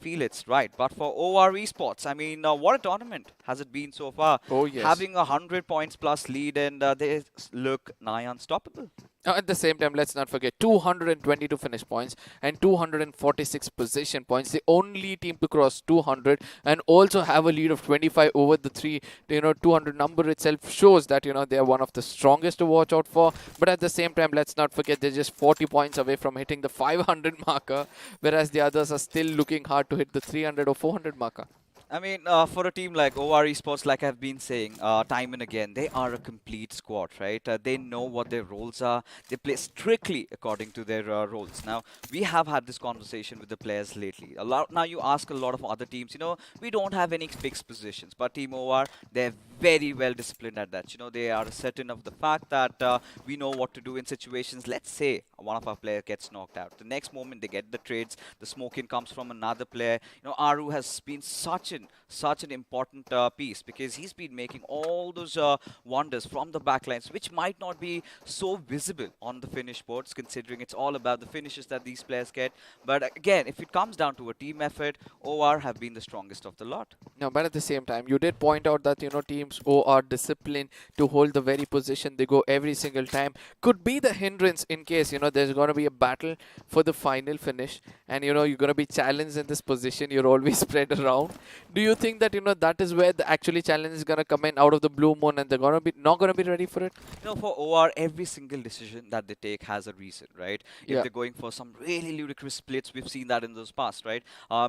feel it's right. But for OR Esports, I mean, what a tournament has it been so far? Oh, yes. Having 100 points plus lead, and they look nigh unstoppable. At the same time, let's not forget 222 finish points and 246 position points. The only team to cross 200 and also have a lead of 25 over the 200 number itself shows that, they are one of the strongest to watch out for. But at the same time, let's not forget they're just 40 points away from hitting the 500 marker, whereas the others are still looking hard to hit the 300 or 400 marker. I mean, for a team like OR Esports, like I've been saying time and again, they are a complete squad, right? They know what their roles are. They play strictly according to their roles. Now, we have had this conversation with the players lately. Now, you ask a lot of other teams, we don't have any fixed positions. But Team OR, they're very well disciplined at that. They are certain of the fact that we know what to do in situations. Let's say one of our players gets knocked out. The next moment, they get the trades. The smoke-in comes from another player. Aru has been such an important piece, because he's been making all those wonders from the backlines, which might not be so visible on the finish boards, considering it's all about the finishes that these players get. But again, if it comes down to a team effort, OR have been the strongest of the lot. No, but at the same time, you did point out that, teams are disciplined to hold the very position they go every single time. Could be the hindrance in case, there's going to be a battle for the final finish and, you're going to be challenged in this position. You're always spread around. Do you think that, that is where the actually challenge is going to come in out of the blue moon and they're going to be not going to be ready for it? For OR, every single decision that they take has a reason, right? If Yeah. they're going for some really ludicrous splits, we've seen that in those past, right?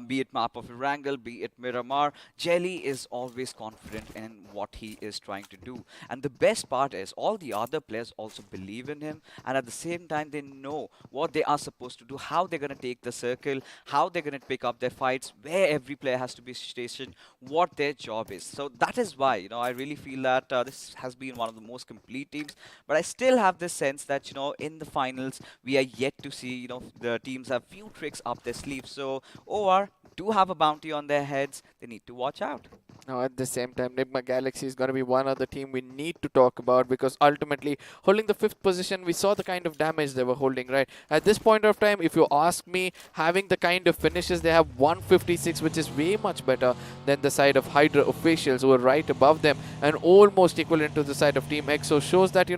Be it Map of Erangel, be it Miramar, Jelly is always confident in what he is trying to do. And the best part is all the other players also believe in him, and at the same time they know what they are supposed to do, how they're going to take the circle, how they're going to pick up their fights, where every player has to be stationed, what their job is. So that is why, I really feel that this has been one of the most complete teams. But I still have this sense that, in the finals, we are yet to see, the teams have few tricks up their sleeves. So OR do have a bounty on their heads. They need to watch out. Now, at the same time, Nigma Galaxy is going to be one other team we need to talk about, because ultimately, holding the 5th position, we saw the kind of damage they were holding, right? At this point of time, if you ask me, having the kind of finishes, they have 156, which is way much better than the side of Hydra officials, who are right above them and almost equivalent to the side of Team EXO. Shows that,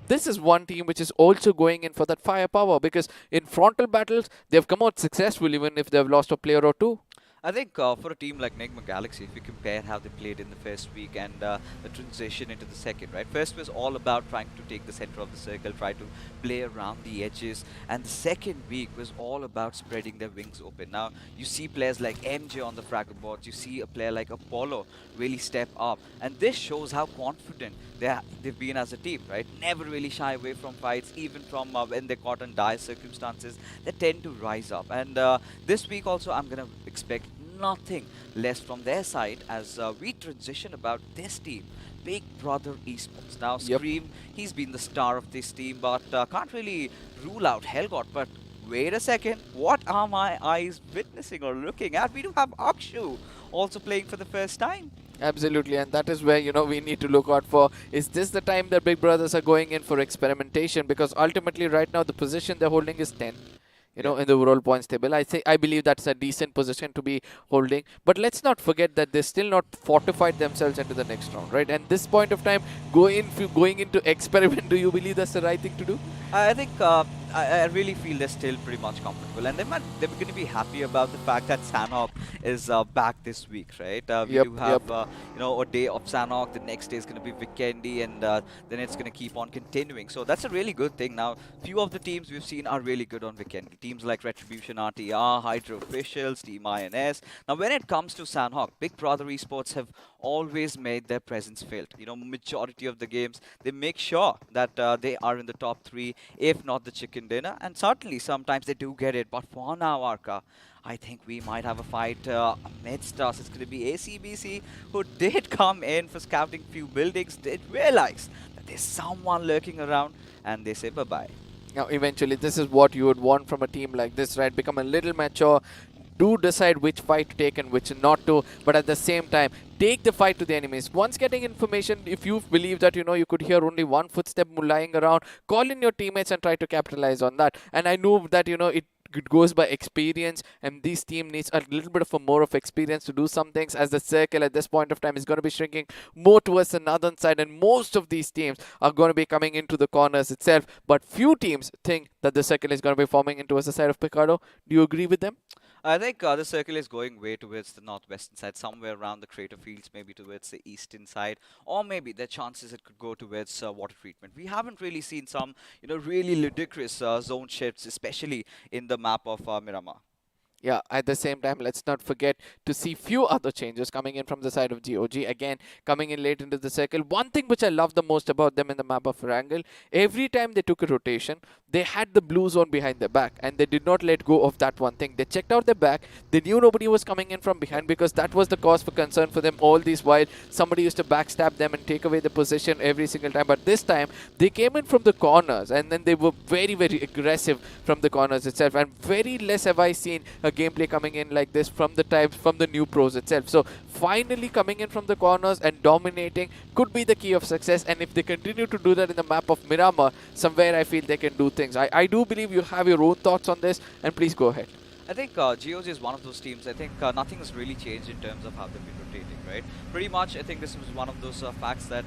this is one team which is also going in for that firepower, because in frontal battles, they've come out successful even if they've lost a player or two. I think for a team like Enigma Galaxy, if you compare how they played in the first week and the transition into the second, right? First was all about trying to take the center of the circle, try to play around the edges, and the second week was all about spreading their wings open. Now, you see players like MJ on the fragger boards, you see a player like Apollo really step up, and this shows how confident they've been as a team, right? Never really shy away from fights, even from when they're caught in dire circumstances. They tend to rise up, and this week also I'm going to expect nothing less from their side as we transition about this team. Big Brother Esports. Now, Yep. Scream, he's been the star of this team, but can't really rule out Hellgott. But wait a second, what are my eyes witnessing or looking at? We do have iQOO also playing for the first time. Absolutely, and that is where, you know, we need to look out for, is this the time that big brothers are going in for experimentation? Because ultimately right now the position they're holding is 10. You know, in the overall points table. I believe that's a decent position to be holding. But let's not forget that they're still not fortified themselves into the next round, right? And this point of time, going into experiment, do you believe that's the right thing to do? I think I really feel they're still pretty much comfortable, and they're going to be happy about the fact that Sanhok is back this week, right? We Yep, do have you know, a day of Sanhok. The next day is going to be Vikendi, and then it's going to keep on continuing. So that's a really good thing. Now, few of the teams we've seen are really good on Vikendi. Teams like Retribution, RTR, Hydra Officials, Team INS. Now, when it comes to Sanhok, Big Brother Esports have always made their presence felt. You know, majority of the games, they make sure that they are in the top 3, if not the chicken dinner. And certainly, sometimes they do get it. But for now, Arka, I think we might have a fight amidst us. It's going to be ACBC, who did come in for scouting few buildings, did realize that there's someone lurking around, and they say bye-bye. Now, eventually, this is what you would want from a team like this, right? Become a little mature, do decide which fight to take and which not to, but at the same time, take the fight to the enemies. Once getting information, if you believe that, you know, you could hear only one footstep lying around, call in your teammates and try to capitalize on that. And I know that, you know, it goes by experience, and this team needs a little bit of a more of experience to do some things, as the circle at this point of time is going to be shrinking more towards the northern side, and most of these teams are going to be coming into the corners itself. But few teams think that the circle is going to be forming in towards the side of Picardo. Do you agree with them? I think the circle is going way towards the northwestern side, somewhere around the crater fields, maybe towards the eastern side, or maybe the chances it could go towards water treatment. We haven't really seen some, you know, really ludicrous zone shifts, especially in the map of Miramar. Yeah, at the same time, let's not forget to see few other changes coming in from the side of GOG. Again, coming in late into the circle. One thing which I love the most about them in the map of Wrangle, every time they took a rotation, they had the blue zone behind their back, and they did not let go of that one thing. They checked out their back. They knew nobody was coming in from behind, because that was the cause for concern for them all these while. Somebody used to backstab them and take away the position every single time. But this time, they came in from the corners, and then they were very, very aggressive from the corners itself. And very less have I seen a gameplay coming in like this from the new pros itself. So finally coming in from the corners and dominating could be the key of success, and if they continue to do that in the map of Miramar, somewhere I feel they can do things. I do believe you have your own thoughts on this, and please go ahead. I think GOG is one of those teams. I think nothing has really changed in terms of how they've been rotating, right? Pretty much, I think this was one of those facts that,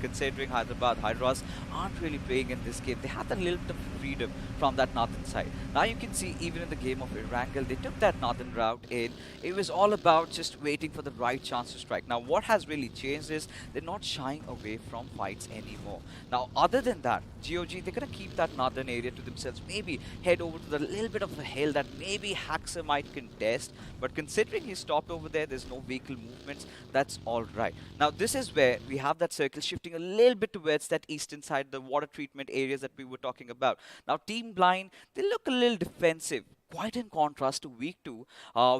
considering Hyderabad, Hydras aren't really playing in this game. They had a little bit of freedom from that northern side. Now you can see, even in the game of Wrangle, they took that northern route in. It was all about just waiting for the right chance to strike. Now, what has really changed is they're not shying away from fights anymore. Now, other than that, GOG, they're going to keep that northern area to themselves. Maybe head over to the little bit of a hill that maybe Haxer might contest, but considering he's stopped over there, there's no vehicle movements, that's all right. Now, this is where we have that circle shifting a little bit towards that eastern side, the water treatment areas that we were talking about. Now, Team Blind, they look a little defensive, quite in contrast to week 2,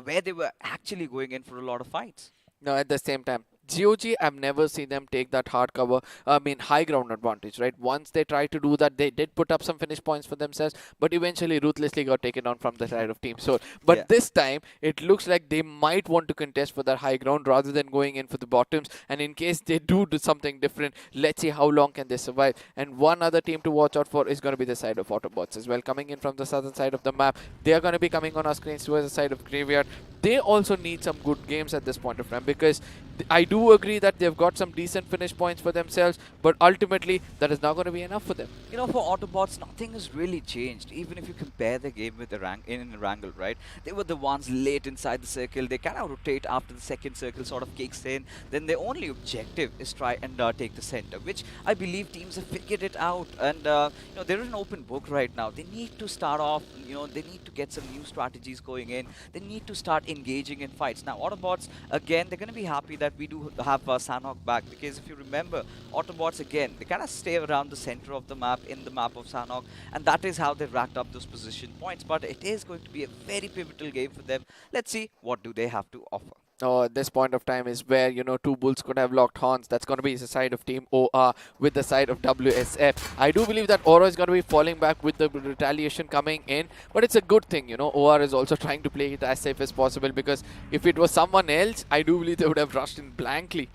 where they were actually going in for a lot of fights. No, at the same time, GOG, I've never seen them take that high ground advantage, right? Once they tried to do that, they did put up some finish points for themselves, but eventually ruthlessly got taken on from the side of Team Soul. But this time, it looks like they might want to contest for that high ground rather than going in for the bottoms. And in case they do something different, let's see how long can they survive. And one other team to watch out for is going to be the side of Autobotz as well. Coming in from the southern side of the map, they are going to be coming on our screens towards the side of Graveyard. They also need some good games at this point of time, because I do agree that they've got some decent finish points for themselves, but ultimately that is not going to be enough for them. You know, for Autobotz, nothing has really changed. Even if you compare the game with the Wrangle, right? They were the ones late inside the circle. They kind of rotate after the second circle sort of kicks in. Then their only objective is try and take the center, which I believe teams have figured it out. And you know, they're an open book right now. They need to start off. You know, they need to get some new strategies going in. They need to start engaging in fights. Now, Autobotz, again, they're going to be happy that we do have Sanhok back, because if you remember, Autobotz, again, they kind of stay around the center of the map, in the map of Sanhok, and that is how they racked up those position points. But it is going to be a very pivotal game for them. Let's see what do they have to offer. Oh, at this point of time is where, you know, two bulls could have locked horns. That's going to be the side of Team OR with the side of WSF. I do believe that OR is going to be falling back with the retaliation coming in, but it's a good thing, you know. OR is also trying to play it as safe as possible, because if it was someone else, I do believe they would have rushed in blankly.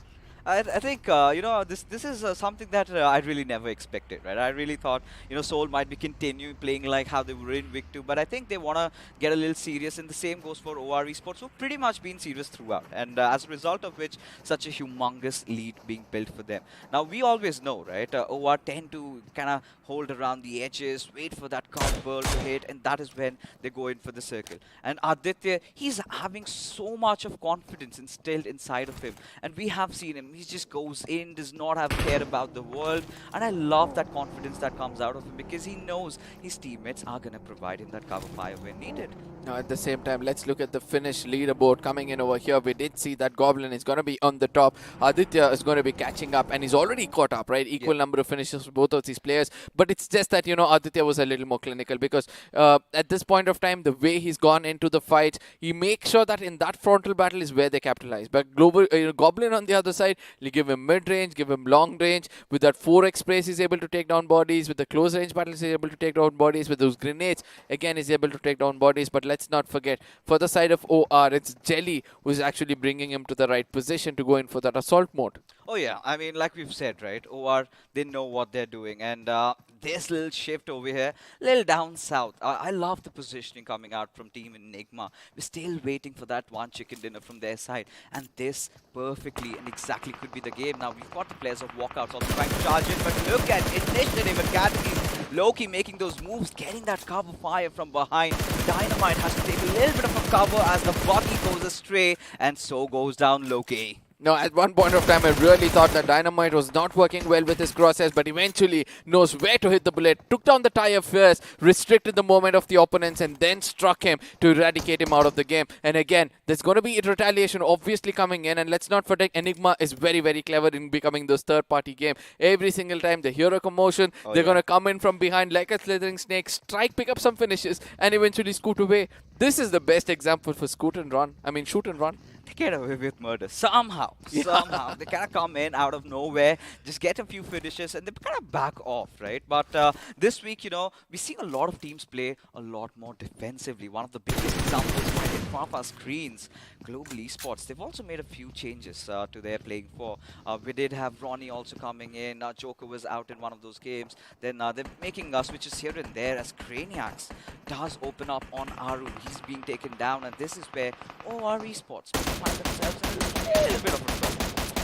I think you know, this is something that I really never expected, right? I really thought, you know, Seoul might be continuing playing like how they were in Week 2, but I think they want to get a little serious, and the same goes for OR Esports, who've pretty much been serious throughout, and as a result of which, such a humongous lead being built for them. Now, we always know, right, OR tend to kind of hold around the edges, wait for that curveball to hit, and that is when they go in for the circle. And Aditya, he's having so much of confidence instilled inside of him, and we have seen him. He just goes in, does not have care about the world, and I love that confidence that comes out of him, because he knows his teammates are going to provide him that cover fire when needed. Now, at the same time, let's look at the Finnish leaderboard coming in over here. We did see that Goblin is going to be on the top. Aditya is going to be catching up, and he's already caught up, right? Equal number of finishes for both of these players. But it's just that, you know, Aditya was a little more clinical, because at this point of time, the way he's gone into the fight, he makes sure that in that frontal battle is where they capitalize. But Goblin on the other side, you give him mid-range, give him long-range. With that 4x praise, he's able to take down bodies. With the close-range battles, he's able to take down bodies. With those grenades, again, he's able to take down bodies. But let's not forget, for the side of OR, it's Jelly who's actually bringing him to the right position to go in for that assault mode. Oh yeah, I mean, like we've said, right, OR, they know what they're doing, and this little shift over here, little down south. I love the positioning coming out from Team Enigma. We're still waiting for that one chicken dinner from their side, and this perfectly and exactly could be the game. Now, we've got the players of Walkouts also trying to charge in, but look at Initiative Academy. Loki making those moves, getting that cover fire from behind. Dynamite has to take a little bit of a cover as the body goes astray, and so goes down Loki. Now, at one point of time, I really thought that Dynamite was not working well with his crosshairs, but eventually knows where to hit the bullet, took down the tire first, restricted the movement of the opponents, and then struck him to eradicate him out of the game. And again, there's going to be retaliation obviously coming in, and let's not forget, Enigma is very, very clever in becoming those third-party game. Every single time they hear a commotion, they're going to come in from behind like a slithering snake, strike, pick up some finishes, and eventually scoot away. This is the best example for shoot and run. They get away with murder somehow. Somehow they kind of come in out of nowhere, just get a few finishes, and they kind of back off, right? But this week, you know, we're seeing a lot of teams play a lot more defensively. One of the biggest examples right in front of our screens, Global Esports. They've also made a few changes to their playing for. We did have Ronnie also coming in. Joker was out in one of those games. Then they're making switches here and there as Craniacs does open up on Aru. He's being taken down, and this is where OR Esports find themselves in a little bit of a trouble.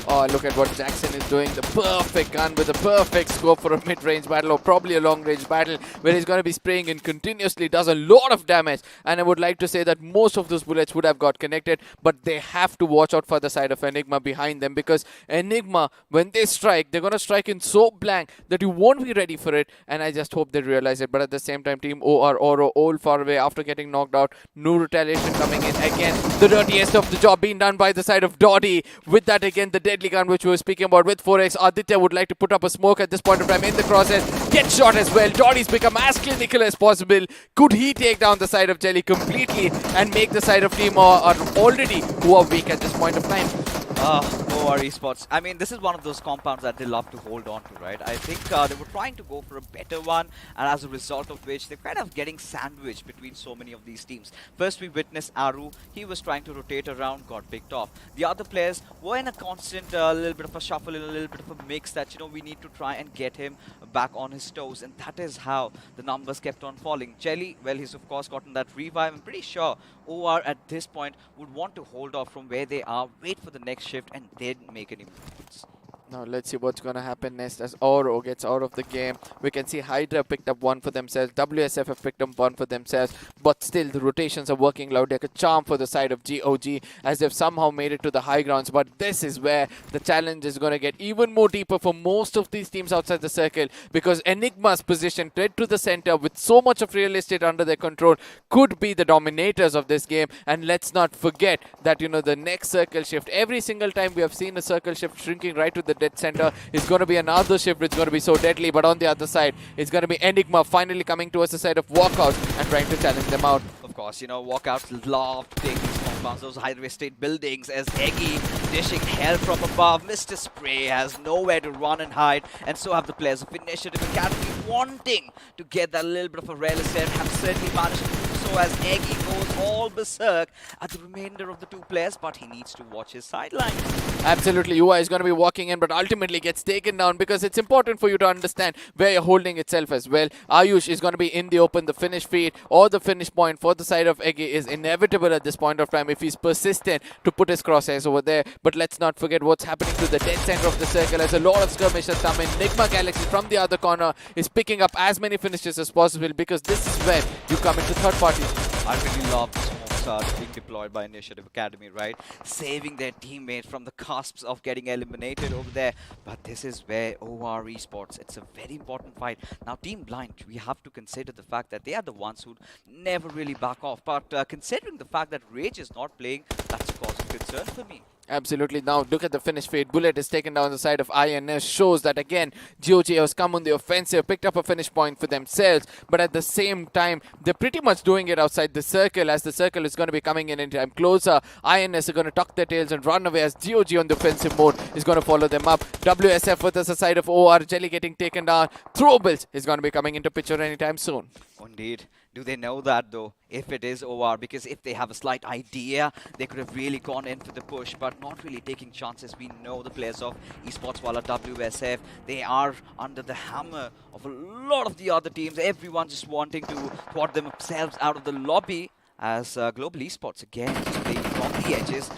Oh, look at what Jackson is doing. The perfect gun with the perfect scope for a mid-range battle, or probably a long-range battle, where he's going to be spraying in continuously, does a lot of damage. And I would like to say that most of those bullets would have got connected, but they have to watch out for the side of Enigma behind them, because Enigma, when they strike, they're going to strike in so blank that you won't be ready for it, and I just hope they realize it. But at the same time, Team OR Oro all far away after getting knocked out. No retaliation coming in. Again, the dirtiest of the job being done by the side of Doddy. With that, again, the deadly gun which we were speaking about with 4x. Aditya would like to put up a smoke at this point of time in the crosshairs. Get shot as well. Doddy's become as clinical as possible. Could he take down the side of Jelly completely and make the side of Team already who are weak at this point of time? OR Esports. I mean, this is one of those compounds that they love to hold on to, right? I think they were trying to go for a better one, and as a result of which, they're kind of getting sandwiched between so many of these teams. First, we witnessed Aru. He was trying to rotate around, got picked off. The other players were in a constant little bit of a shuffle, a little bit of a mix that, you know, we need to try and get him back on his toes, and that is how the numbers kept on falling. Jelly, well, he's of course gotten that revive. I'm pretty sure OR at this point would want to hold off from where they are, wait for the next shift, and then make any movements. Now let's see what's going to happen next as Oro gets out of the game. We can see Hydra picked up one for themselves. WSF have picked up one for themselves. But still the rotations are working loud. Like a charm for the side of GOG as they've somehow made it to the high grounds. But this is where the challenge is going to get even more deeper for most of these teams outside the circle. Because Enigma's position dead to the center with so much of real estate under their control could be the dominators of this game. And let's not forget that, you know, the next circle shift, every single time we have seen a circle shift shrinking right to the dead center, is going to be another shift which is going to be so deadly. But on the other side, it's going to be Enigma finally coming towards the side of Walkouts and trying to challenge them out. Of course, you know, Walkouts love to take these compounds, those Hydra estate buildings, as Eggy dishing hell from above. Mr. Spray has nowhere to run and hide, and so have the players of Initiative Academy wanting to get that little bit of a real estate, have certainly managed to do so as Eggy goes all berserk at the remainder of the two players, but he needs to watch his sidelines. Absolutely, UI is going to be walking in, but ultimately gets taken down because it's important for you to understand where you're holding itself as well. Ayush is going to be in the open. The finish feed or the finish point for the side of Eggy is inevitable at this point of time if he's persistent to put his crosshairs over there. But let's not forget what's happening to the dead center of the circle as a lot of skirmishes come in. Nigma Galaxy from the other corner is picking up as many finishes as possible because this is where you come into third party. I really love the smokes being deployed by Initiative Academy, right? Saving their teammates from the cusps of getting eliminated over there. But this is where OR Esports, it's a very important fight. Now, Team Blind, we have to consider the fact that they are the ones who never really back off. But considering the fact that Rage is not playing, that's a cause of concern for me. Absolutely. Now look at the finish fade. Bullet is taken down the side of INS. Shows that again GOG has come on the offensive, picked up a finish point for themselves. But at the same time, they're pretty much doing it outside the circle as the circle is going to be coming in time closer. INS are going to tuck their tails and run away as GOG on the offensive mode is going to follow them up. WSF with the side of OR. Jelly getting taken down. Throwables is going to be coming into picture anytime soon. Indeed. Do they know that though, if it is OR? Because if they have a slight idea, they could have really gone in for the push, but not really taking chances. We know the players of Esports Wala WSF, they are under the hammer of a lot of the other teams. Everyone just wanting to thwart themselves out of the lobby as Global Esports again just playing from the edges.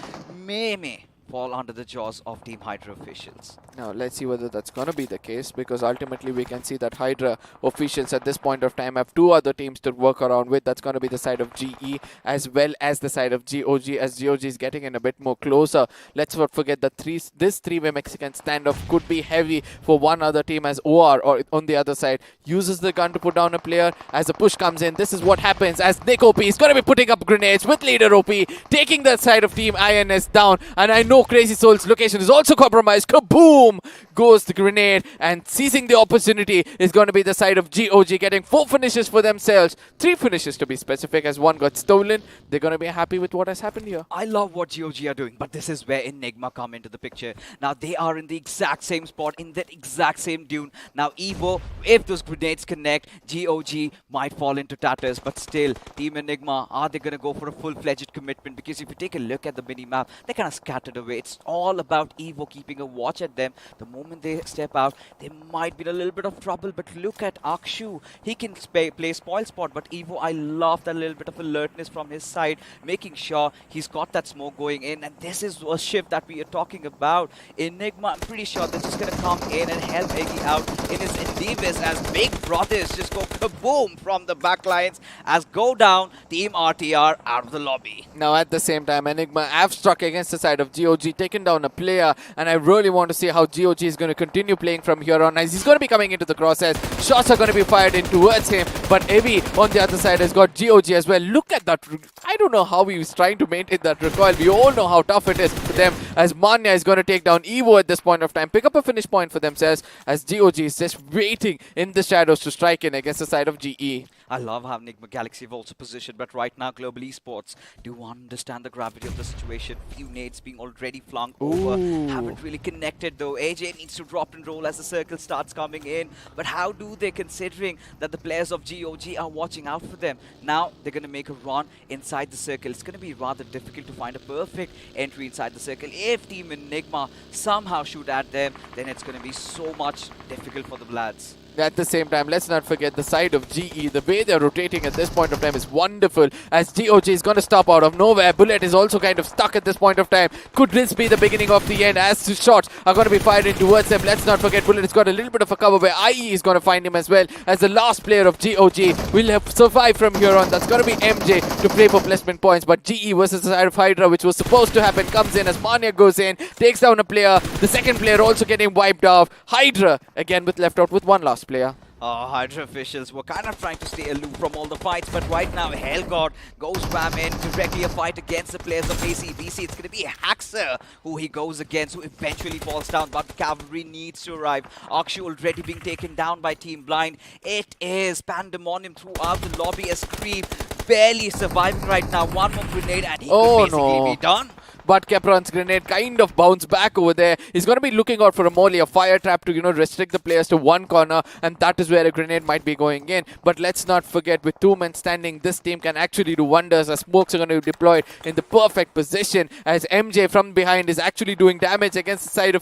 May fall under the jaws of Team Hydra officials. Now let's see whether that's going to be the case, because ultimately we can see that Hydra officials at this point of time have two other teams to work around with. That's going to be the side of GE as well as the side of GOG, as GOG is getting in a bit more closer. Let's not forget that this three-way Mexican standoff could be heavy for one other team, as OR or on the other side uses the gun to put down a player. As the push comes in, this is what happens as Nick OP is going to be putting up grenades with leader OP, taking the side of Team INS down. And I know Crazy Soul's location is also compromised. Kaboom goes the grenade, and seizing the opportunity is going to be the side of GOG, getting 4 finishes for themselves. 3 finishes to be specific, as 1 got stolen. They're going to be happy with what has happened here. I love what GOG are doing, but this is where Enigma come into the picture. Now they are in the exact same spot, in that exact same dune. Now Evo, if those grenades connect, GOG might fall into tatters, but still, Team Enigma, are they going to go for a full-fledged commitment? Because if you take a look at the mini-map, they're kind of scattered away. It's all about Evo keeping a watch at them. The moment they step out, they might be in a little bit of trouble. But look at Akshu. He can play spoil spot. But Evo, I love that little bit of alertness from his side, making sure he's got that smoke going in. And this is a shift that we are talking about. Enigma, I'm pretty sure they're just going to come in and help Iggy out in his endeavors as big brothers just go kaboom from the back lines as go down Team RTR out of the lobby. Now at the same time, Enigma have struck against the side of GOG, taken down a player, and I really want to see how GOG is going to continue playing from here on, as he's going to be coming into the crosshairs. Shots are going to be fired in towards him, but Evi on the other side has got GOG as well. Look at that. I don't know how he was trying to maintain that recoil. We all know how tough it is for them, as Manya is going to take down Evo at this point of time, pick up a finish point for themselves, as GOG is just waiting in the shadows to strike in against the side of GE. I love how Enigma Galaxy have also positioned, but right now Global Esports do understand the gravity of the situation. Few nades being already flung over. Haven't really connected though. AJ needs to drop and roll as the circle starts coming in. But how do they, considering that the players of GOG are watching out for them? Now they're going to make a run inside the circle. It's going to be rather difficult to find a perfect entry inside the circle. If Team Enigma somehow shoot at them, then it's going to be so much difficult for the lads. At the same time, let's not forget the side of GE. The way they're rotating at this point of time is wonderful, as GOG is going to stop out of nowhere. Bullet is also kind of stuck at this point of time. Could this be the beginning of the end, as the shots are going to be fired in towards them? Let's not forget Bullet has got a little bit of a cover where IE is going to find him as well, as the last player of GOG will have survived from here on. That's going to be MJ to play for placement points, but GE versus the side of Hydra, which was supposed to happen, comes in as Mania goes in, takes down a player. The second player also getting wiped off. Hydra again with left out with one last player. Hydra officials were kind of trying to stay aloof from all the fights, but right now Hellgod goes ram in directly a fight against the players of ACBC. It's going to be Haxer who he goes against, who eventually falls down, but the cavalry needs to arrive. Akshu already being taken down by Team Blind. It is pandemonium throughout the lobby as Creep barely surviving right now. One more grenade and he could basically be done. But Kepron's grenade kind of bounced back over there. He's going to be looking out for a molly, a fire trap to, restrict the players to one corner, and that is where a grenade might be going in. But let's not forget, with two men standing, this team can actually do wonders, as smokes are going to be deployed in the perfect position, as MJ from behind is actually doing damage against the side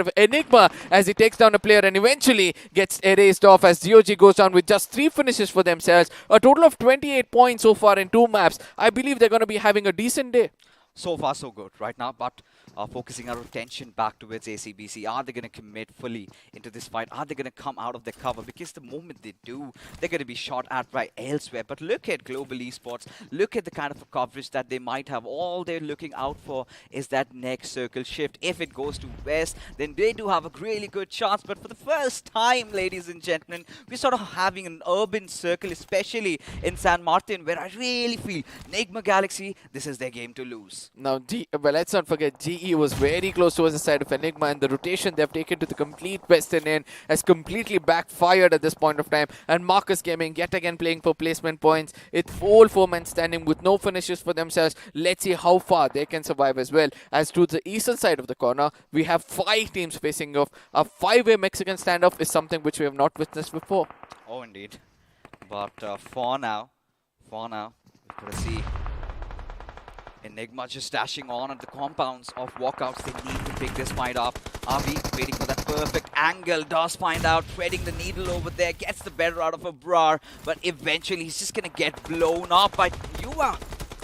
of Enigma, as he takes down a player and eventually gets erased off, as GOG goes down with just 3 finishes for themselves. A total of 28 points so far in 2 maps. I believe they're going to be having a decent day. So far so good right now, but focusing our attention back towards ACBC. Are they going to commit fully into this fight? Are they going to come out of their cover? Because the moment they do, they're going to be shot at by elsewhere. But look at Global Esports. Look at the kind of coverage that they might have. All they're looking out for is that next circle shift. If it goes to west, then they do have a really good chance. But for the first time, ladies and gentlemen, we're sort of having an urban circle, especially in San Martin, where I really feel Nigma Galaxy, this is their game to lose. Now, but let's not forget, GE was very close towards the side of Enigma, and the rotation they've taken to the complete western end has completely backfired at this point of time. And Marcus Gaming yet again playing for placement points. It's all 4 men standing with no finishes for themselves. Let's see how far they can survive as well. As to the eastern side of the corner, we have 5 teams facing off. A 5-way Mexican standoff is something which we have not witnessed before. Oh, indeed. But for now, we've got to see Enigma just dashing on at the compounds of Walkouts. They need to pick this fight up. Avi waiting for that perfect angle. Does find out, threading the needle over there. Gets the better out of a Brar. But eventually he's just going to get blown up by Yua.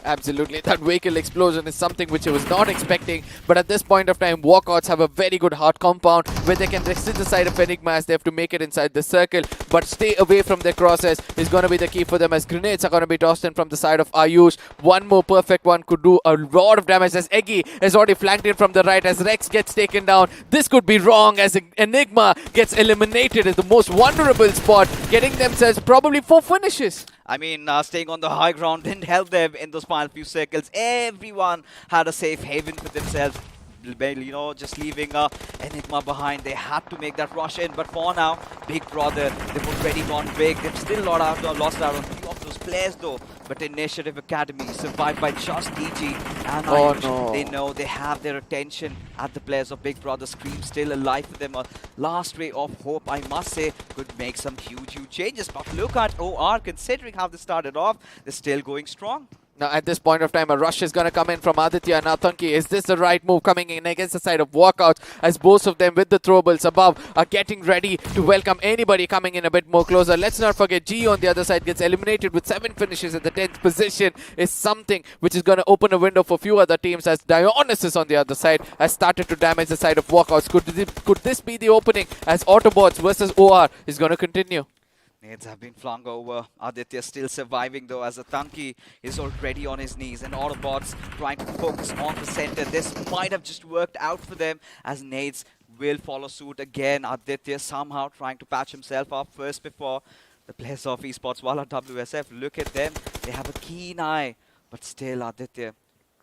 Absolutely, that vehicle explosion is something which I was not expecting, but at this point of time, Walkouts have a very good hard compound where they can exit the side of Enigma as they have to make it inside the circle, but stay away from their crosses is going to be the key for them, as grenades are going to be tossed in from the side of Ayush. One more perfect one could do a lot of damage, as Eggy has already flanked in from the right, as Rex gets taken down. This could be wrong, as Enigma gets eliminated at the most vulnerable spot, getting themselves probably 4 finishes. I mean, staying on the high ground didn't help them in those final few circles. Everyone had a safe haven for themselves. Just leaving Enigma behind. They had to make that rush in, but for now, Big Brother, they've already gone big. They've still lost out on a few of those players though. But Initiative Academy survived by just DG and Ayush. No. They know they have their attention at the players of Big Brother. Scream still alive for them. A last ray of hope, I must say, could make some huge changes. But look at OR, considering how they started off, they're still going strong. Now, at this point of time, a rush is going to come in from Aditya and Atanki. Is this the right move coming in against the side of Walkouts, as both of them with the throwables above are getting ready to welcome anybody coming in a bit more closer. Let's not forget, G on the other side gets eliminated with 7 finishes at the 10th position, is something which is going to open a window for few other teams, as Dionysus on the other side has started to damage the side of Walkouts. Could this be the opening, as Autobotz versus OR is going to continue? Nades have been flung over. Aditya still surviving though, as Atanki is already on his knees, and Autobotz trying to focus on the center. This might have just worked out for them, as Nades will follow suit again. Aditya somehow trying to patch himself up first before the players of Esports. While at WSF, look at them. They have a keen eye, but still Aditya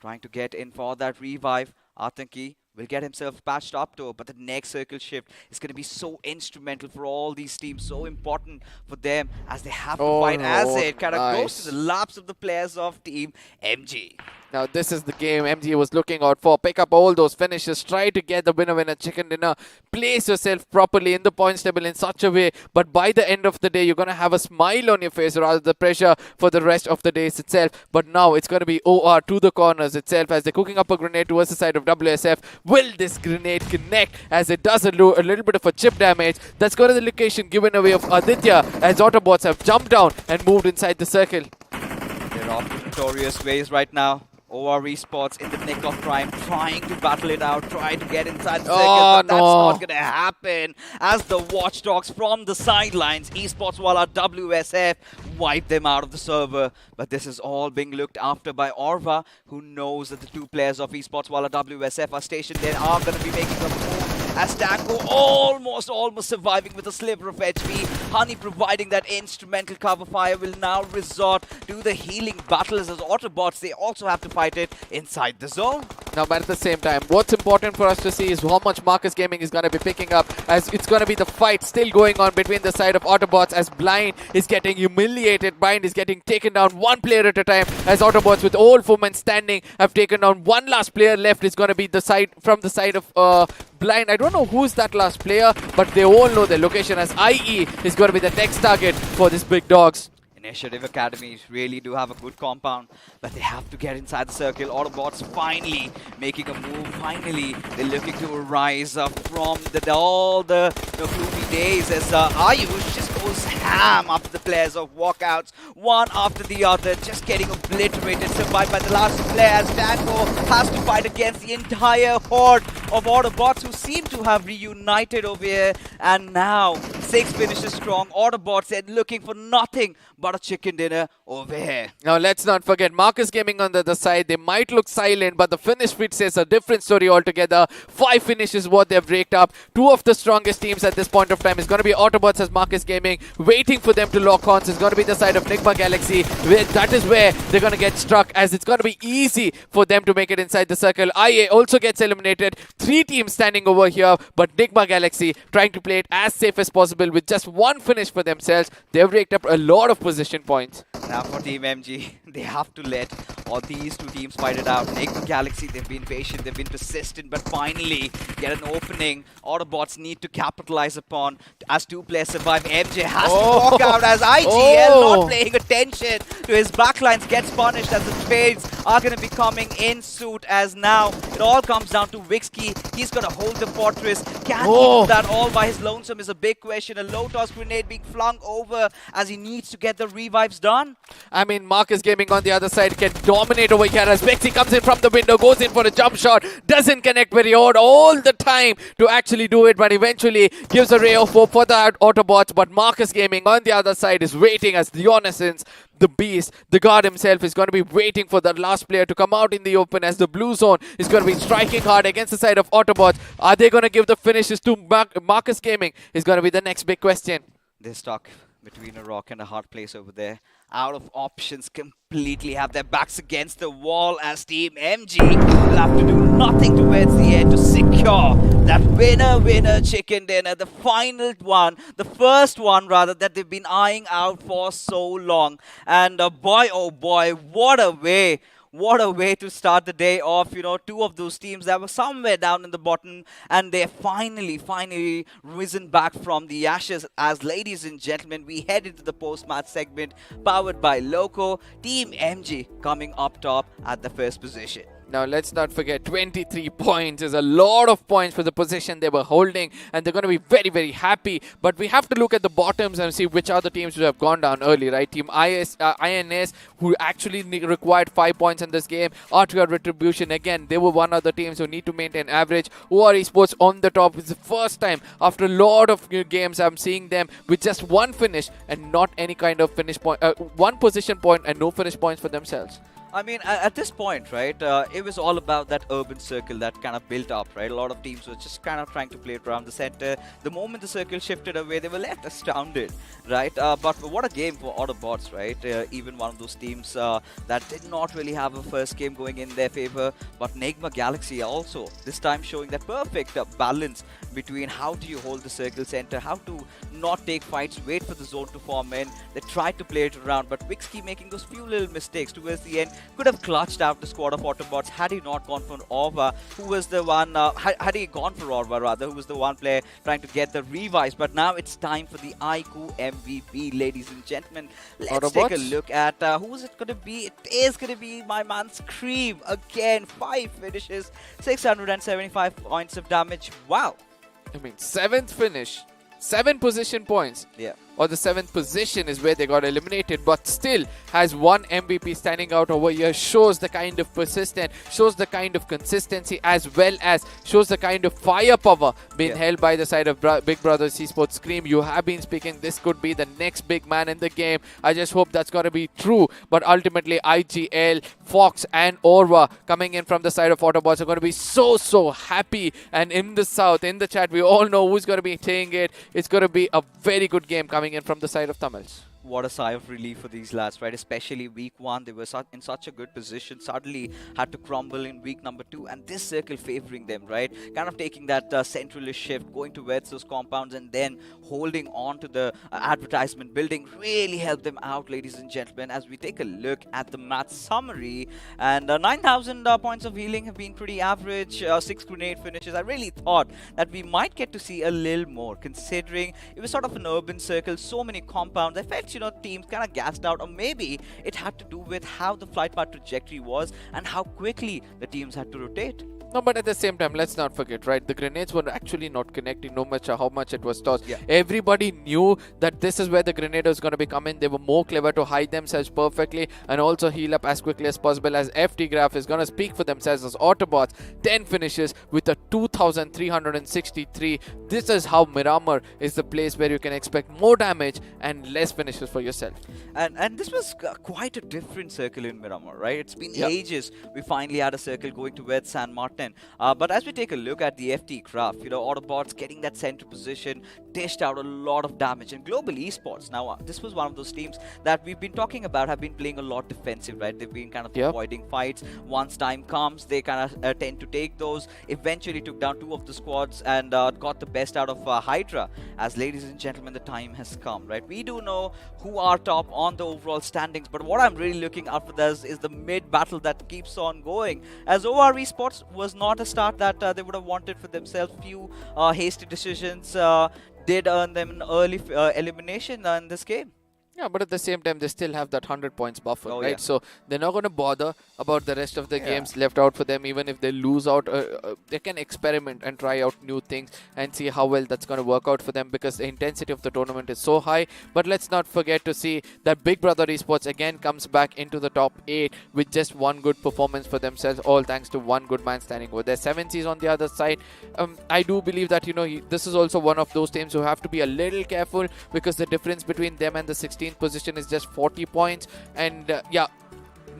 trying to get in for that revive. Atanki will get himself patched up though, but the next circle shift is going to be so instrumental for all these teams, so important for them, as they have to fight as it kind of goes to the laps of the players of Team MG. Now this is the game MG was looking out for. Pick up all those finishes. Try to get the winner chicken dinner. Place yourself properly in the points table in such a way. But by the end of the day, you're going to have a smile on your face rather the pressure for the rest of the days itself. But now it's going to be OR to the corners itself as they're cooking up a grenade towards the side of WSF. Will this grenade connect as it does a little bit of a chip damage? That's going to the location given away of Aditya as Autobotz have jumped down and moved inside the circle. They're off to notorious ways right now. OR Esports in the nick of time, trying to battle it out, trying to get inside the circle, but that's not going to happen. As the watchdogs from the sidelines, Esports Wala WSF wipe them out of the server. But this is all being looked after by Orva, who knows that the two players of Esports Wala WSF are stationed there, are going to be making a move. As Tango almost surviving with a sliver of HP. Honey providing that instrumental cover fire will now resort to the healing battles as Autobotz. They also have to fight it inside the zone. Now, but at the same time, what's important for us to see is how much Marcus Gaming is going to be picking up, as it's going to be the fight still going on between the side of Autobotz as Blind is getting humiliated. Blind is getting taken down one player at a time as Autobotz with all 4 men standing have taken down one last player left. Is going to be the side from the side of Blind. I don't know who's that last player, but they all know their location as IE is going to be the next target for these big dogs. Initiative Academies really do have a good compound, but they have to get inside the circle. Autobots finally making a move. Finally, they're looking to rise up from all the gloomy days as Ayush just goes ham after the players of Walkouts, one after the other, just getting obliterated, survived by the last player as Tango has to fight against the entire horde of Autobots who seem to have reunited over here. And now, 6 finishes strong. Autobots, they're looking for nothing but a chicken dinner over here. Now let's not forget Marcus Gaming on the other side. They might look silent, but the finish feed says a different story altogether. 5 finishes what they've raked up. 2 of the strongest teams at this point of time is going to be Autobots as Marcus Gaming. Waiting for them to lock on is going to be the side of Nigma Galaxy. That is where they're going to get struck, as it's going to be easy for them to make it inside the circle. IA also gets eliminated. 3 teams standing over here, but Nigma Galaxy trying to play it as safe as possible with just 1 finish for themselves. They've raked up a lot of position points. Now for Team MG, they have to let all these 2 teams fight it out. Enigma Galaxy, they've been patient, they've been persistent, but finally get an opening. Autobots need to capitalize upon as 2 players survive. MJ has to walk out as IGL not paying attention to his backlines, gets punished as the trades are going to be coming in suit, as now it all comes down to Wixky. He's going to hold the fortress. Can he do that all by his lonesome is a big question. A low toss grenade being flung over as he needs to get the revives done. I mean, Marcus Gaming on the other side can dominate over here as Vexy comes in from the window, goes in for a jump shot, doesn't connect very hard all the time to actually do it, but eventually gives a ray of hope for the Autobots. But Marcus Gaming on the other side is waiting as the Innocence, the Beast, the God himself is going to be waiting for the last player to come out in the open, as the blue zone is going to be striking hard against the side of Autobots. Are they going to give the finishes to Marcus Gaming is going to be the next big question. They're stuck between a rock and a hard place over there. Out of options, completely have their backs against the wall as Team MG will have to do nothing towards the end to secure that winner chicken dinner, the final one, the first one rather, that they've been eyeing out for so long. And boy, oh boy, what a way. What a way to start the day off. You know, 2 of those teams that were somewhere down in the bottom, and they're finally risen back from the ashes. As, ladies and gentlemen, we head into the post-match segment powered by Loco. Team MG coming up top at the first position. Now, let's not forget, 23 points is a lot of points for the position they were holding, and they're going to be very, very happy. But we have to look at the bottoms and see which are the teams who have gone down early, right? Team INS, who actually required 5 points in this game. Hydra, Retribution, again, they were one of the teams who need to maintain average. OR Esports on the top. It's the first time after a lot of games I'm seeing them with just 1 finish and not any kind of finish point, 1 position point and no finish points for themselves. I mean, at this point, right, it was all about that urban circle that kind of built up, right? A lot of teams were just kind of trying to play it around the center. The moment the circle shifted away, they were left astounded, right? But what a game for Autobotz, right? Even one of those teams that did not really have a first game going in their favor. But Nigma Galaxy also, this time showing that perfect balance between how do you hold the circle center, how to not take fights, wait for the zone to form in. They tried to play it around, but Wixky making those few little mistakes towards the end. could have clutched out the squad of Autobotz had he not gone for Orva, who was the one, had he gone for Orva rather, who was the one player trying to get the revives. But now it's time for the iQOO MVP, ladies and gentlemen. Let's take a look at who is it going to be. It is going to be my man Scream. Again, 5 finishes, 675 points of damage. Wow. I mean, 7th finish, 7 position points. Yeah. Or the 7th position is where they got eliminated, but still has one MVP standing out over here. Shows the kind of persistence, shows the kind of consistency, as well as shows the kind of firepower being held by the side of Big Brother's Esports. Scream, you have been speaking, this could be the next big man in the game. I just hope that's going to be true. But ultimately, IGL, Fox and Orva coming in from the side of Autobotz are going to be so happy. And in the south, in the chat, we all know who's going to be saying it. It's going to be a very good game coming in from the side of Tamils. What a sigh of relief for these lads, right? Especially week 1, they were in such a good position. Suddenly had to crumble in week number 2, and this circle favoring them, right? Kind of taking that centralist shift, going towards those compounds, and then holding on to the advertisement building really helped them out, ladies and gentlemen. As we take a look at the match summary, and 9,000 points of healing have been pretty average. 6 grenade finishes. I really thought that we might get to see a little more, considering it was sort of an urban circle, so many compounds. I felt, teams kind of gassed out, or maybe it had to do with how the flight path trajectory was and how quickly the teams had to rotate. No, but at the same time, let's not forget, right? The grenades were actually not connecting no matter how much it was tossed. Yeah. Everybody knew that this is where the grenade was going to be coming. They were more clever to hide themselves perfectly and also heal up as quickly as possible, as FT Graph is going to speak for themselves as Autobotz. 10 finishes with a 2,363. This is how Miramar is the place where you can expect more damage and less finishes for yourself. And this was quite a different circle in Miramar, right? It's been ages. We finally had a circle going towards San Martin. But as we take a look at the FT Graph, Autobotz getting that center position, dished out a lot of damage. And Global Esports, now this was one of those teams that we've been talking about, have been playing a lot defensive, right? They've been kind of avoiding fights. Once time comes, they kind of tend to take those. Eventually took down 2 of the squads and got the best out of Hydra. As ladies and gentlemen, the time has come, right? We do know who are top on the overall standings, but what I'm really looking out for this is the mid battle that keeps on going. As OR Esports was not a start that they would have wanted for themselves. Few hasty decisions did earn them an early elimination in this game. Yeah, but at the same time, they still have that 100 points buffer, right? Yeah. So they're not going to bother about the rest of the games left out for them. Even if they lose out, they can experiment and try out new things and see how well that's going to work out for them, because the intensity of the tournament is so high. But let's not forget to see that Big Brother Esports again comes back into the top 8 with just one good performance for themselves, all thanks to one good man standing over there. 7Cs on the other side. I do believe that, this is also one of those teams who have to be a little careful, because the difference between them and the 16th position is just 40 points. And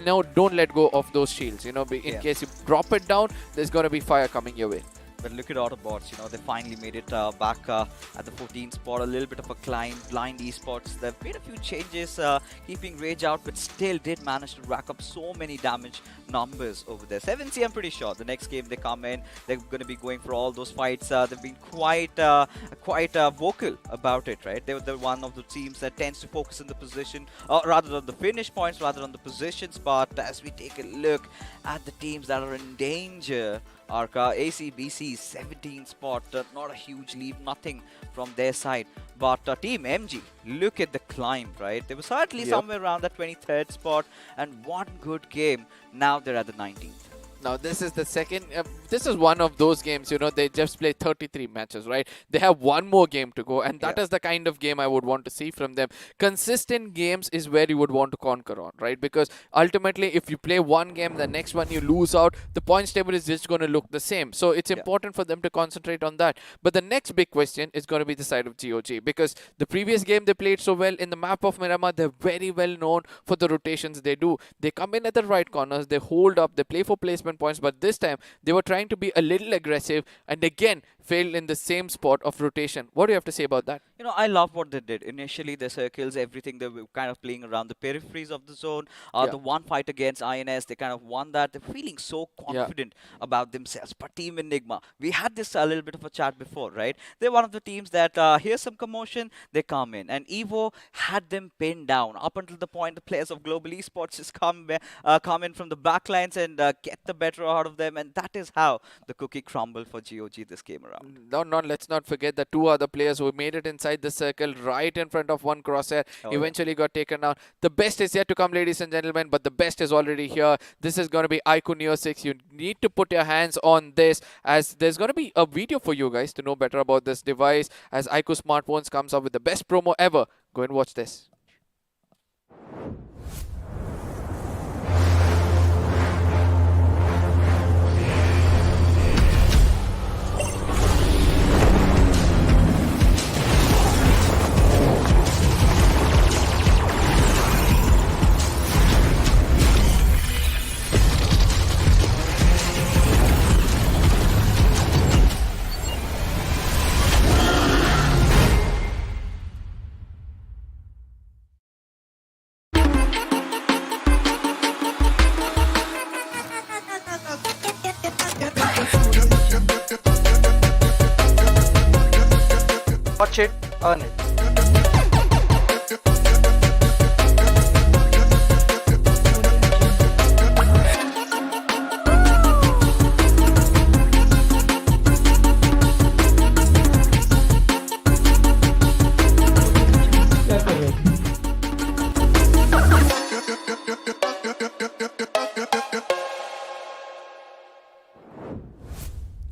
no, don't let go of those shields. In case you drop it down, there's going to be fire coming your way. But look at Autobotz, they finally made it back at the 14th spot. A little bit of a climb. Blind Esports, they've made a few changes, keeping Rage out, but still did manage to rack up so many damage numbers over there. 7C, I'm pretty sure the next game they come in, they're going to be going for all those fights. They've been quite vocal about it, right? They were one of the teams that tends to focus on the position, rather on the finish points, rather on the positions. But as we take a look at the teams that are in danger, Arca, ACBC, 17th spot, not a huge lead, nothing from their side. But Team MG, look at the climb, right? They were certainly somewhere around the 23rd spot, and one good game. Now they're at the 19th. Now, this is the second. This is one of those games, they just play 33 matches, right? They have one more game to go, and that is the kind of game I would want to see from them. Consistent games is where you would want to conquer on, right? Because ultimately, if you play one game, the next one you lose out, the points table is just going to look the same. So it's important for them to concentrate on that. But the next big question is going to be the side of GOG, because the previous game they played so well in the map of Miramar, they're very well known for the rotations they do. They come in at the right corners, they hold up, they play for placement points, but this time they were trying to be a little aggressive and again failed in the same spot of rotation. What do you have to say about that? You know, I love what they did. Initially, the circles, everything, they were kind of playing around the peripheries of the zone. The one fight against INS, they kind of won that. They're feeling so confident about themselves. But Team Enigma, we had this a little bit of a chat before, right? They're one of the teams that here's some commotion, they come in. And Evo had them pinned down up until the point the players of Global Esports just come in from the backlines and get the better out of them. And that is how the cookie crumbled for GOG this game around. Let's not forget the two other players who made it inside the circle right in front of one crosshair eventually got taken down. The best is yet to come, ladies and gentlemen, but the best is already here. This is going to be iQOO Neo 6. You need to put your hands on this, as there's going to be a video for you guys to know better about this device, as iQOO Smartphones comes up with the best promo ever. Go and watch this. Watch it, earn it.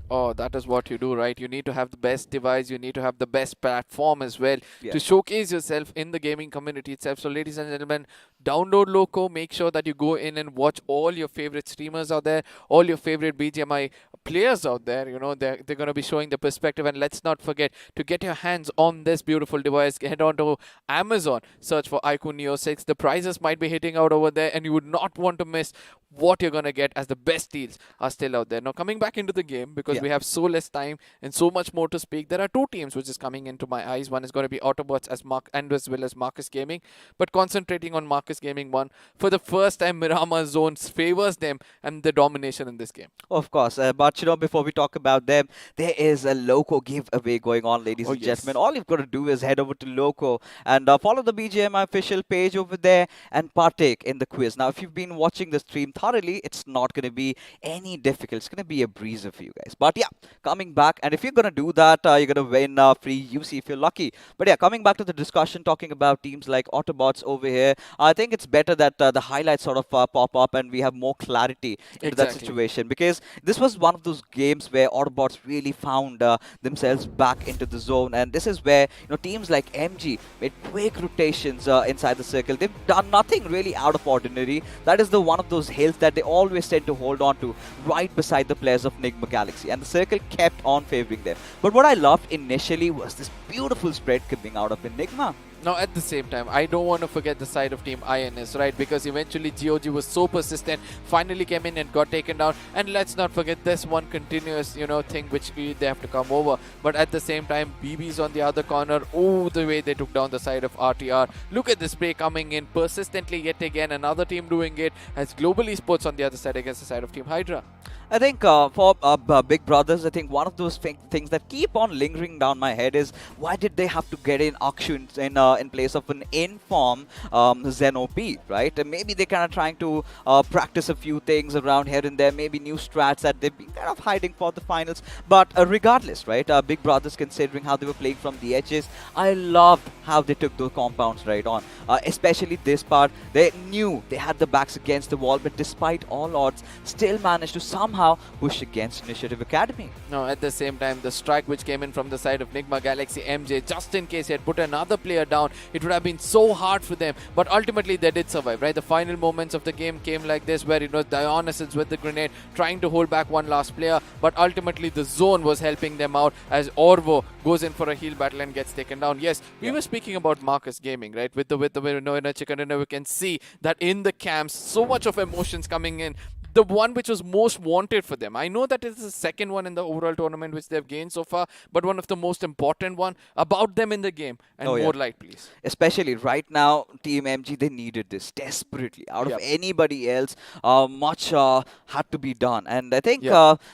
Oh, that is what you do, right? You need to have the best device. You need to have the best platform as well to showcase yourself in the gaming community itself. So, ladies and gentlemen, download Loco. Make sure that you go in and watch all your favorite streamers out there, all your favorite BGMI players out there. You know, they're going to be showing the perspective. And let's not forget to get your hands on this beautiful device. Head on to Amazon, search for iQOO Neo 6. The prices might be hitting out over there, and you would not want to miss what you're going to get, as the best deals are still out there. Now, coming back into the game, because we have so less time and so much more to speak, there are two teams which is coming into my eyes. One is going to be Autobotz as well as Marcus Gaming. But concentrating on Marcus Gaming, one, for the first time, Mirama Zones favors them and the domination in this game. Of course, but you know, before we talk about them, there is a Loco giveaway going on, ladies and gentlemen. All you've got to do is head over to Loco and follow the BGMI official page over there and partake in the quiz. Now, if you've been watching the stream thoroughly, it's not going to be any difficult. It's going to be a breezer for you guys. But yeah, coming back, and if you're going to do that, you're going to win free UC if you're lucky. But yeah, coming back to the discussion, talking about teams like Autobotz over here, I think it's better that the highlights sort of pop up and we have more clarity into that situation, because this was one of those games where Autobotz really found themselves back into the zone, and this is where, you know, teams like MG made quick rotations inside the circle. They've done nothing really out of ordinary. That is the one of those hills that they always tend to hold on to, right beside the players of Nigma Galaxy, and the circle kept on favoring them. But what I loved initially was this beautiful spread coming out of Enigma. Now, at the same time, I don't want to forget the side of Team INS, right? Because eventually GOG was so persistent, finally came in and got taken down. And let's not forget this one continuous, you know, thing which they have to come over. But at the same time, BB's on the other corner. Oh, the way they took down the side of RTR. Look at this play coming in persistently yet again. Another team doing it as Global Esports on the other side against the side of Team Hydra. I think for Big Brothers, I think one of those things that keep on lingering down my head is, why did they have to get in ACBC in place of an in-form Zen OP, right? And maybe they're kind of trying to practice a few things around here and there, maybe new strats that they've been kind of hiding for the finals. But regardless, right, Big Brothers, considering how they were playing from the edges, I loved how they took those compounds right on. Especially this part, they knew they had the backs against the wall, but despite all odds, still managed to somehow push against Initiative Academy. No, at the same time, the strike which came in from the side of Nigma Galaxy MJ, just in case he had put another player down, it would have been so hard for them. But ultimately, they did survive, right? The final moments of the game came like this, where, you know, Dionysus with the grenade trying to hold back one last player, but ultimately the zone was helping them out as Orvo goes in for a heal battle and gets taken down. Yes, we were speaking about Marcus Gaming, right? With the chicken dinner, we can see that in the camps, so much of emotions coming in. the one which was most wanted for them. I know that it's the second one in the overall tournament which they've gained so far, but one of the most important one about them in the game. And more light, please. Especially right now, Team MG, they needed this desperately. Out of anybody else, much had to be done. And I think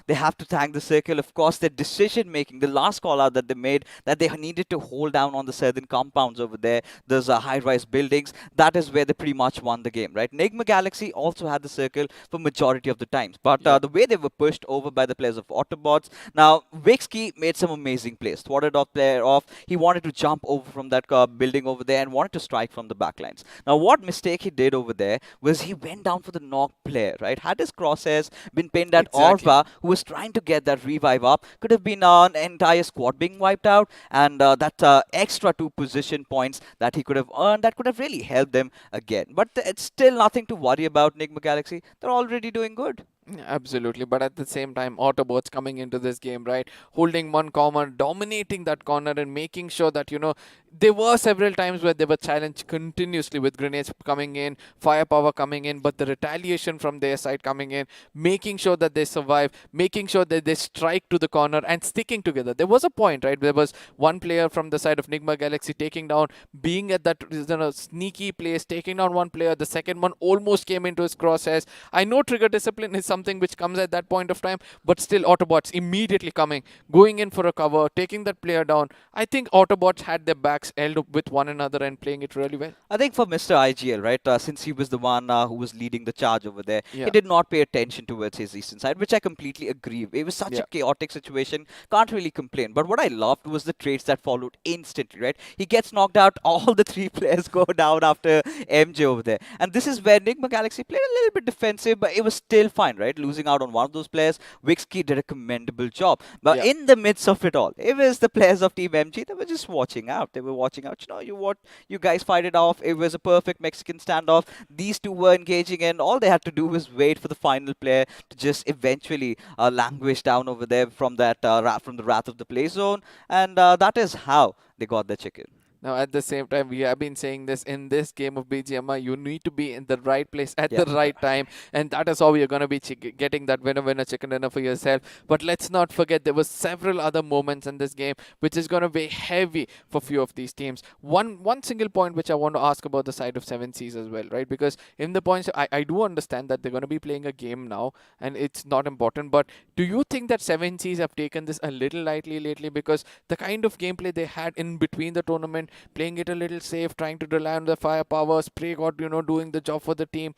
they have to thank the circle. Of course, their decision-making, the last call-out that they made, that they needed to hold down on the southern compounds over there, those high-rise buildings, that is where they pretty much won the game, right? Nigma Galaxy also had the circle for majority of the times. But the way they were pushed over by the players of Autobotz, now Vixky made some amazing plays. Thwarted off player off. He wanted to jump over from that building over there and wanted to strike from the backlines. Now, what mistake he did over there was he went down for the knock player, right? Had his crosshairs been pinned at Orva, who was trying to get that revive up, could have been an entire squad being wiped out, and that extra 2 position points that he could have earned, that could have really helped them again. But it's still nothing to worry about, Nigma Galaxy. They're already doing good. Absolutely, but at the same time, Autobots coming into this game, right, holding one corner, dominating that corner, and making sure that, you know, there were several times where they were challenged continuously with grenades coming in, firepower coming in, but the retaliation from their side coming in, making sure that they survive, making sure that they strike to the corner and sticking together. There was a point, right, there was one player from the side of Nigma Galaxy taking down, being at that, you know, sneaky place, taking down one player, the second one almost came into his crosshairs. I know trigger discipline is something which comes at that point of time, but still Autobots immediately coming, going in for a cover, taking that player down. I think Autobots had their backs held with one another and playing it really well. I think for Mr. IGL, right, since he was the one who was leading the charge over there, he did not pay attention towards his eastern side, which I completely agree. It was such a chaotic situation, can't really complain. But what I loved was the trades that followed instantly, right? He gets knocked out, all the 3 players go down after MJ over there. And this is where Nigma Galaxy played a little bit defensive, but it was still fine, right? Losing out on one of those players, Vixky did a commendable job. But in the midst of it all, it was the players of Team MG, they were just watching out. They were watching out. You know, you guys fight it off. It was a perfect Mexican standoff. These two were engaging, and all they had to do was wait for the final player to just eventually languish down over there from that from the wrath of the play zone, and that is how they got the chicken. Now, at the same time, we have been saying this in this game of BGMI, you need to be in the right place at the right time, and that is how you're going to be getting that winner chicken dinner for yourself. But let's not forget, there were several other moments in this game which is going to be heavy for few of these teams. One single point which I want to ask about the side of 7Cs as well, right? Because in the points, I do understand that they're going to be playing a game now, and it's not important, but do you think that 7Cs have taken this a little lightly lately? Because the kind of gameplay they had in between the tournament, playing it a little safe, trying to rely on the firepower, Spray God, you know, doing the job for the team.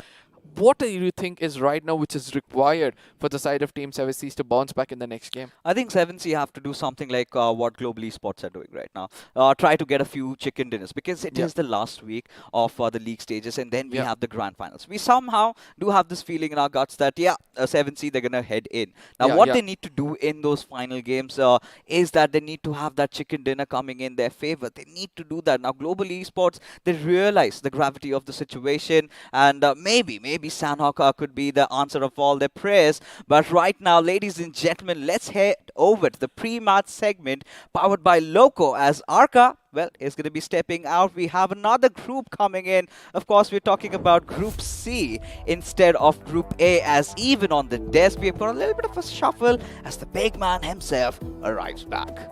What do you think is right now which is required for the side of Team 7Cs to bounce back in the next game? I think 7C have to do something like what Global Esports are doing right now. Try to get a few chicken dinners, because it is the last week of the league stages, and then we have the grand finals. We somehow do have this feeling in our guts that, 7C, they're going to head in. Now, what they need to do in those final games is that they need to have that chicken dinner coming in their favor. They need to do that. Now, Global Esports, they realize the gravity of the situation, and maybe Sandhawk could be the answer of all their prayers. But right now, ladies and gentlemen, let's head over to the pre-match segment powered by Loco, as Arca, well, is going to be stepping out. We have another group coming in. Of course, we're talking about Group C instead of Group A, as even on the desk, we've got a little bit of a shuffle as the big man himself arrives back.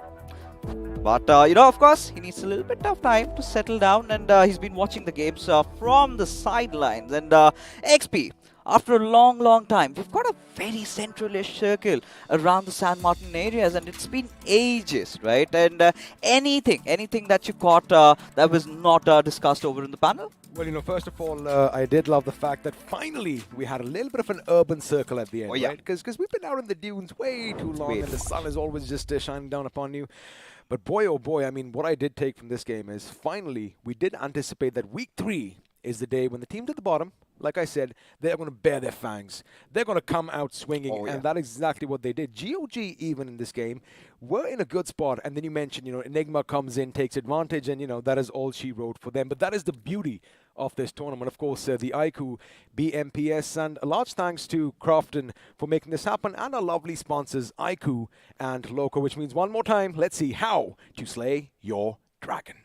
But, you know, of course, he needs a little bit of time to settle down, and he's been watching the games from the sidelines. And XP, after a long time, we've got a very central-ish circle around the San Martin areas, and it's been ages, right? And anything that you caught that was not discussed over in the panel? Well, you know, first of all, I did love the fact that finally we had a little bit of an urban circle at the end, right? Because we've been out in the dunes way too long, and the sun is always just shining down upon you. But boy, oh boy, I mean, what I did take from this game is finally we did anticipate that week 3 is the day when the teams at the bottom, like I said, they're going to bare their fangs. They're going to come out swinging, and that is exactly what they did. GOG, even in this game, were in a good spot. And then you mentioned, you know, Enigma comes in, takes advantage, and, you know, that is all she wrote for them. But that is the beauty of this tournament. Of course, the iQOO BMPS, and a large thanks to Crofton for making this happen, and our lovely sponsors, iQOO and Loco, which means one more time, let's see how to slay your dragon.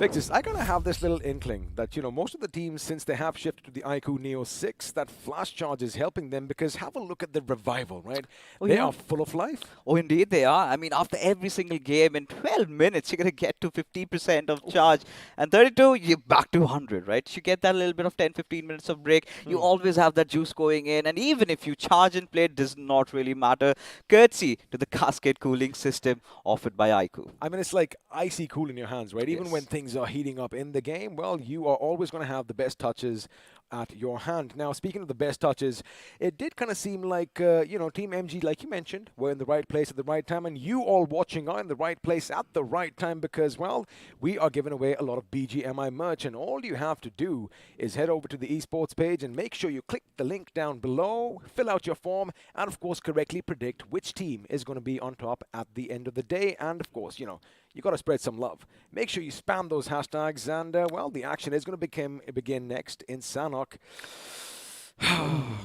Fixes, I kind of have this little inkling that, most of the teams, since they have shifted to the iQOO Neo 6, that flash charge is helping them because have a look at the revival, right? Oh, They yeah. are full of life. Oh, indeed they are. I mean, after every single game, in 12 minutes, you're going to get to 50% of charge. And 32, you're back to 100, right? You get that little bit of 10, 15 minutes of break. You always have that juice going in. And even if you charge and play, it does not really matter. Courtesy to the cascade cooling system offered by iQOO. I mean, it's like icy cool in your hands, right? Even Yes. when things are heating up in the game, well, you are always going to have the best touches at your hand. Now, speaking of the best touches, it did kind of seem like, Team MG, like you mentioned, were in the right place at the right time, and you all watching are in the right place at the right time because, well, we are giving away a lot of BGMI merch, and all you have to do is head over to the Esports page and make sure you click the link down below, fill out your form, and, of course, correctly predict which team is going to be on top at the end of the day. And, of course, you got to spread some love. Make sure you spam those hashtags, and well, the action is going to begin next in Sanhok.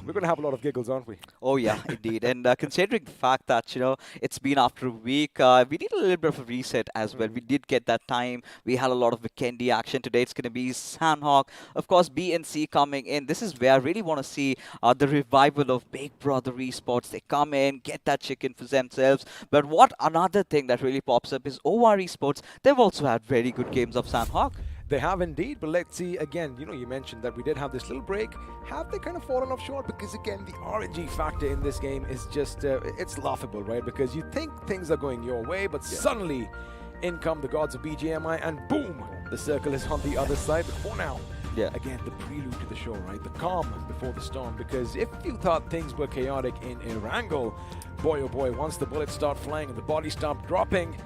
We're going to have a lot of giggles, aren't we? Oh yeah, indeed. And considering the fact that it's been after a week, we need a little bit of a reset as well. We did get that time. We had a lot of weekendy action today. It's going to be Sanhok, of course, BNC coming in. This is where I really want to see the revival of Big Brother Esports. They come in, get that chicken for themselves. But what another thing that really pops up is OR Esports. They've also had very good games of Sanhok. They have indeed, but let's see again. You mentioned that we did have this little break. Have they kind of fallen off short? Because again, the RNG factor in this game is just, it's laughable, right? Because you think things are going your way, but suddenly in come the gods of BGMI and boom, the circle is on the other side. But for now, again, the prelude to the show, right? The calm before the storm. Because if you thought things were chaotic in Erangel, boy oh boy, once the bullets start flying and the bodies stop dropping,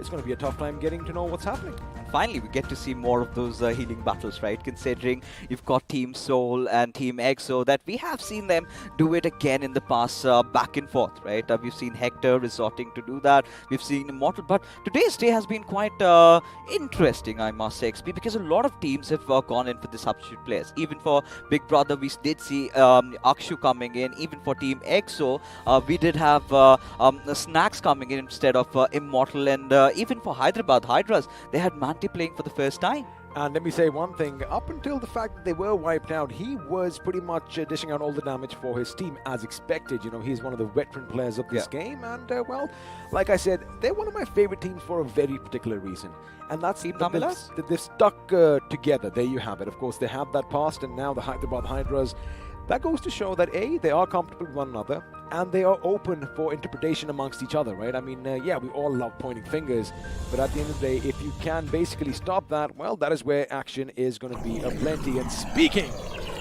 it's going to be a tough time getting to know what's happening. Finally, we get to see more of those healing battles, right? Considering you've got Team Soul and Team EXO, that we have seen them do it again in the past, back and forth, right? We've seen Hector resorting to do that. We've seen Immortal, but today's day has been quite interesting, I must say, XP, because a lot of teams have gone in for the substitute players. Even for Big Brother, we did see Akshu coming in. Even for Team EXO, we did have Snacks coming in instead of Immortal, and even for Hyderabad Hydras, they had Manti playing for the first time. And let me say one thing, up until the fact that they were wiped out, he was pretty much dishing out all the damage for his team as expected. He's one of the veteran players of this game, and well, like I said, they're one of my favorite teams for a very particular reason. And that's that they've stuck together. There you have it. Of course, they have that past, and now the Hyderabad Hydras. That goes to show that A, they are comfortable with one another, and they are open for interpretation amongst each other, right? I mean, yeah, we all love pointing fingers, but at the end of the day, if you can basically stop that, well, that is where action is going to be aplenty. And speaking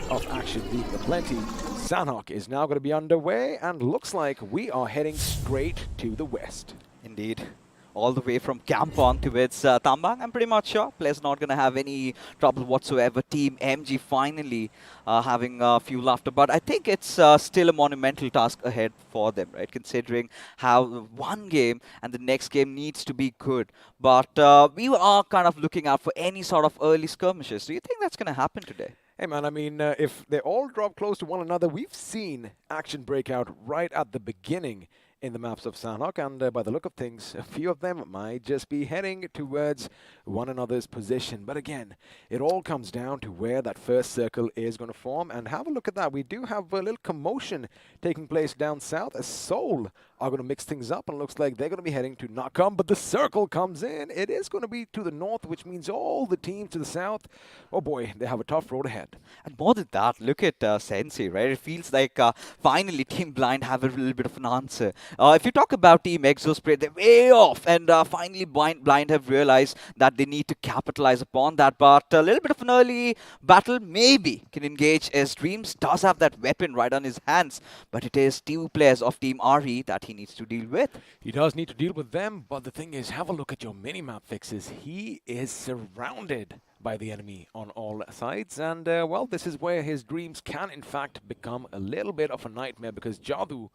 of action being aplenty, Sanhok is now going to be underway, and looks like we are heading straight to the west. Indeed. All the way from Kampong towards Tambang. I'm pretty much sure players not going to have any trouble whatsoever. Team MG finally having a few laughter. But I think it's still a monumental task ahead for them, right? Considering how one game and the next game needs to be good. But we are kind of looking out for any sort of early skirmishes. Do you think that's going to happen today? Hey man, I mean, if they all drop close to one another, we've seen action break out right at the beginning in the maps of Sanhok, and by the look of things, a few of them might just be heading towards one another's position. But again, it all comes down to where that first circle is going to form, and have a look at that. We do have a little commotion taking place down south, as Seoul are going to mix things up, and it looks like they're going to be heading to Nakam, but the circle comes in. It is going to be to the north, which means all the teams to the south, oh boy, they have a tough road ahead. And more than that, look at Sensei, right? It feels like finally Team Blind have a little bit of an answer. If you talk about Team Exospray, they're way off, and finally Blind have realized that they need to capitalize upon that. But a little bit of an early battle maybe can engage, as Dreams does have that weapon right on his hands, but it is two players of Team RE that he needs to deal with. He does need to deal with them, but the thing is, have a look at your mini-map fixes. He is surrounded by the enemy on all sides, and well, this is where his dreams can in fact become a little bit of a nightmare, because Jadu,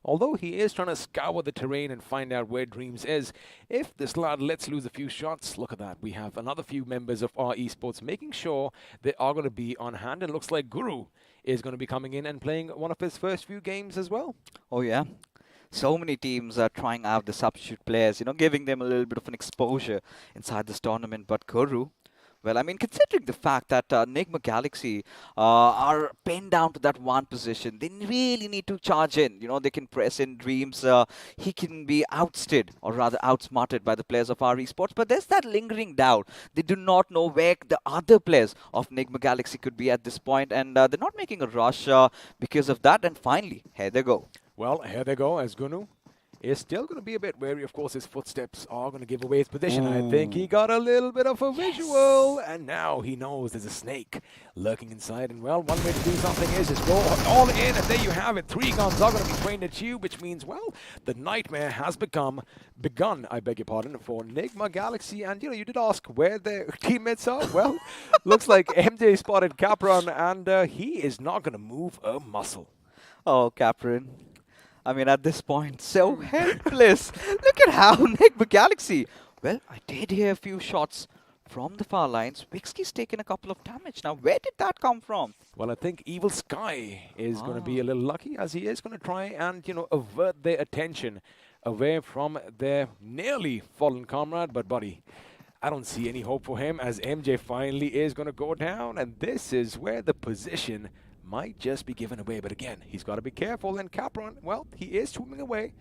although he is trying to scour the terrain and find out where Dreams is, if this lad lets loose a few shots, look at that. We have another few members of our esports making sure they are going to be on hand. It looks like Guru is going to be coming in and playing one of his first few games as well. Oh yeah. So many teams are trying out the substitute players, giving them a little bit of an exposure inside this tournament. But Guru, well, I mean, considering the fact that Nigma Galaxy are pinned down to that one position, they really need to charge in. They can press in Dreams. He can be outstayed, or rather outsmarted by the players of our esports. But there's that lingering doubt. They do not know where the other players of Nigma Galaxy could be at this point, and they're not making a rush because of that. And finally, here they go. Well, here they go as Gunu is still going to be a bit wary. Of course, his footsteps are going to give away his position. I think he got a little bit of a visual, and now he knows there's a snake lurking inside. And, well, one way to do something is just go all in, and there you have it. 3 guns are going to be trained at you, which means, well, the nightmare has begun, I beg your pardon, for Nigma Galaxy. And, you did ask where their teammates are. Well, looks like MJ spotted Capron, and he is not going to move a muscle. Oh, Capron. I mean, at this point, so helpless. Look at how Nigma Galaxy. Well, I did hear a few shots from the far lines. Wixky's taken a couple of damage. Now, where did that come from? Well, I think Evil Sky is going to be a little lucky, as he is going to try and, avert their attention away from their nearly fallen comrade. But, buddy, I don't see any hope for him, as MJ finally is going to go down. And this is where the position might just be given away. But again, he's got to be careful. And Capron, well, he is swimming away.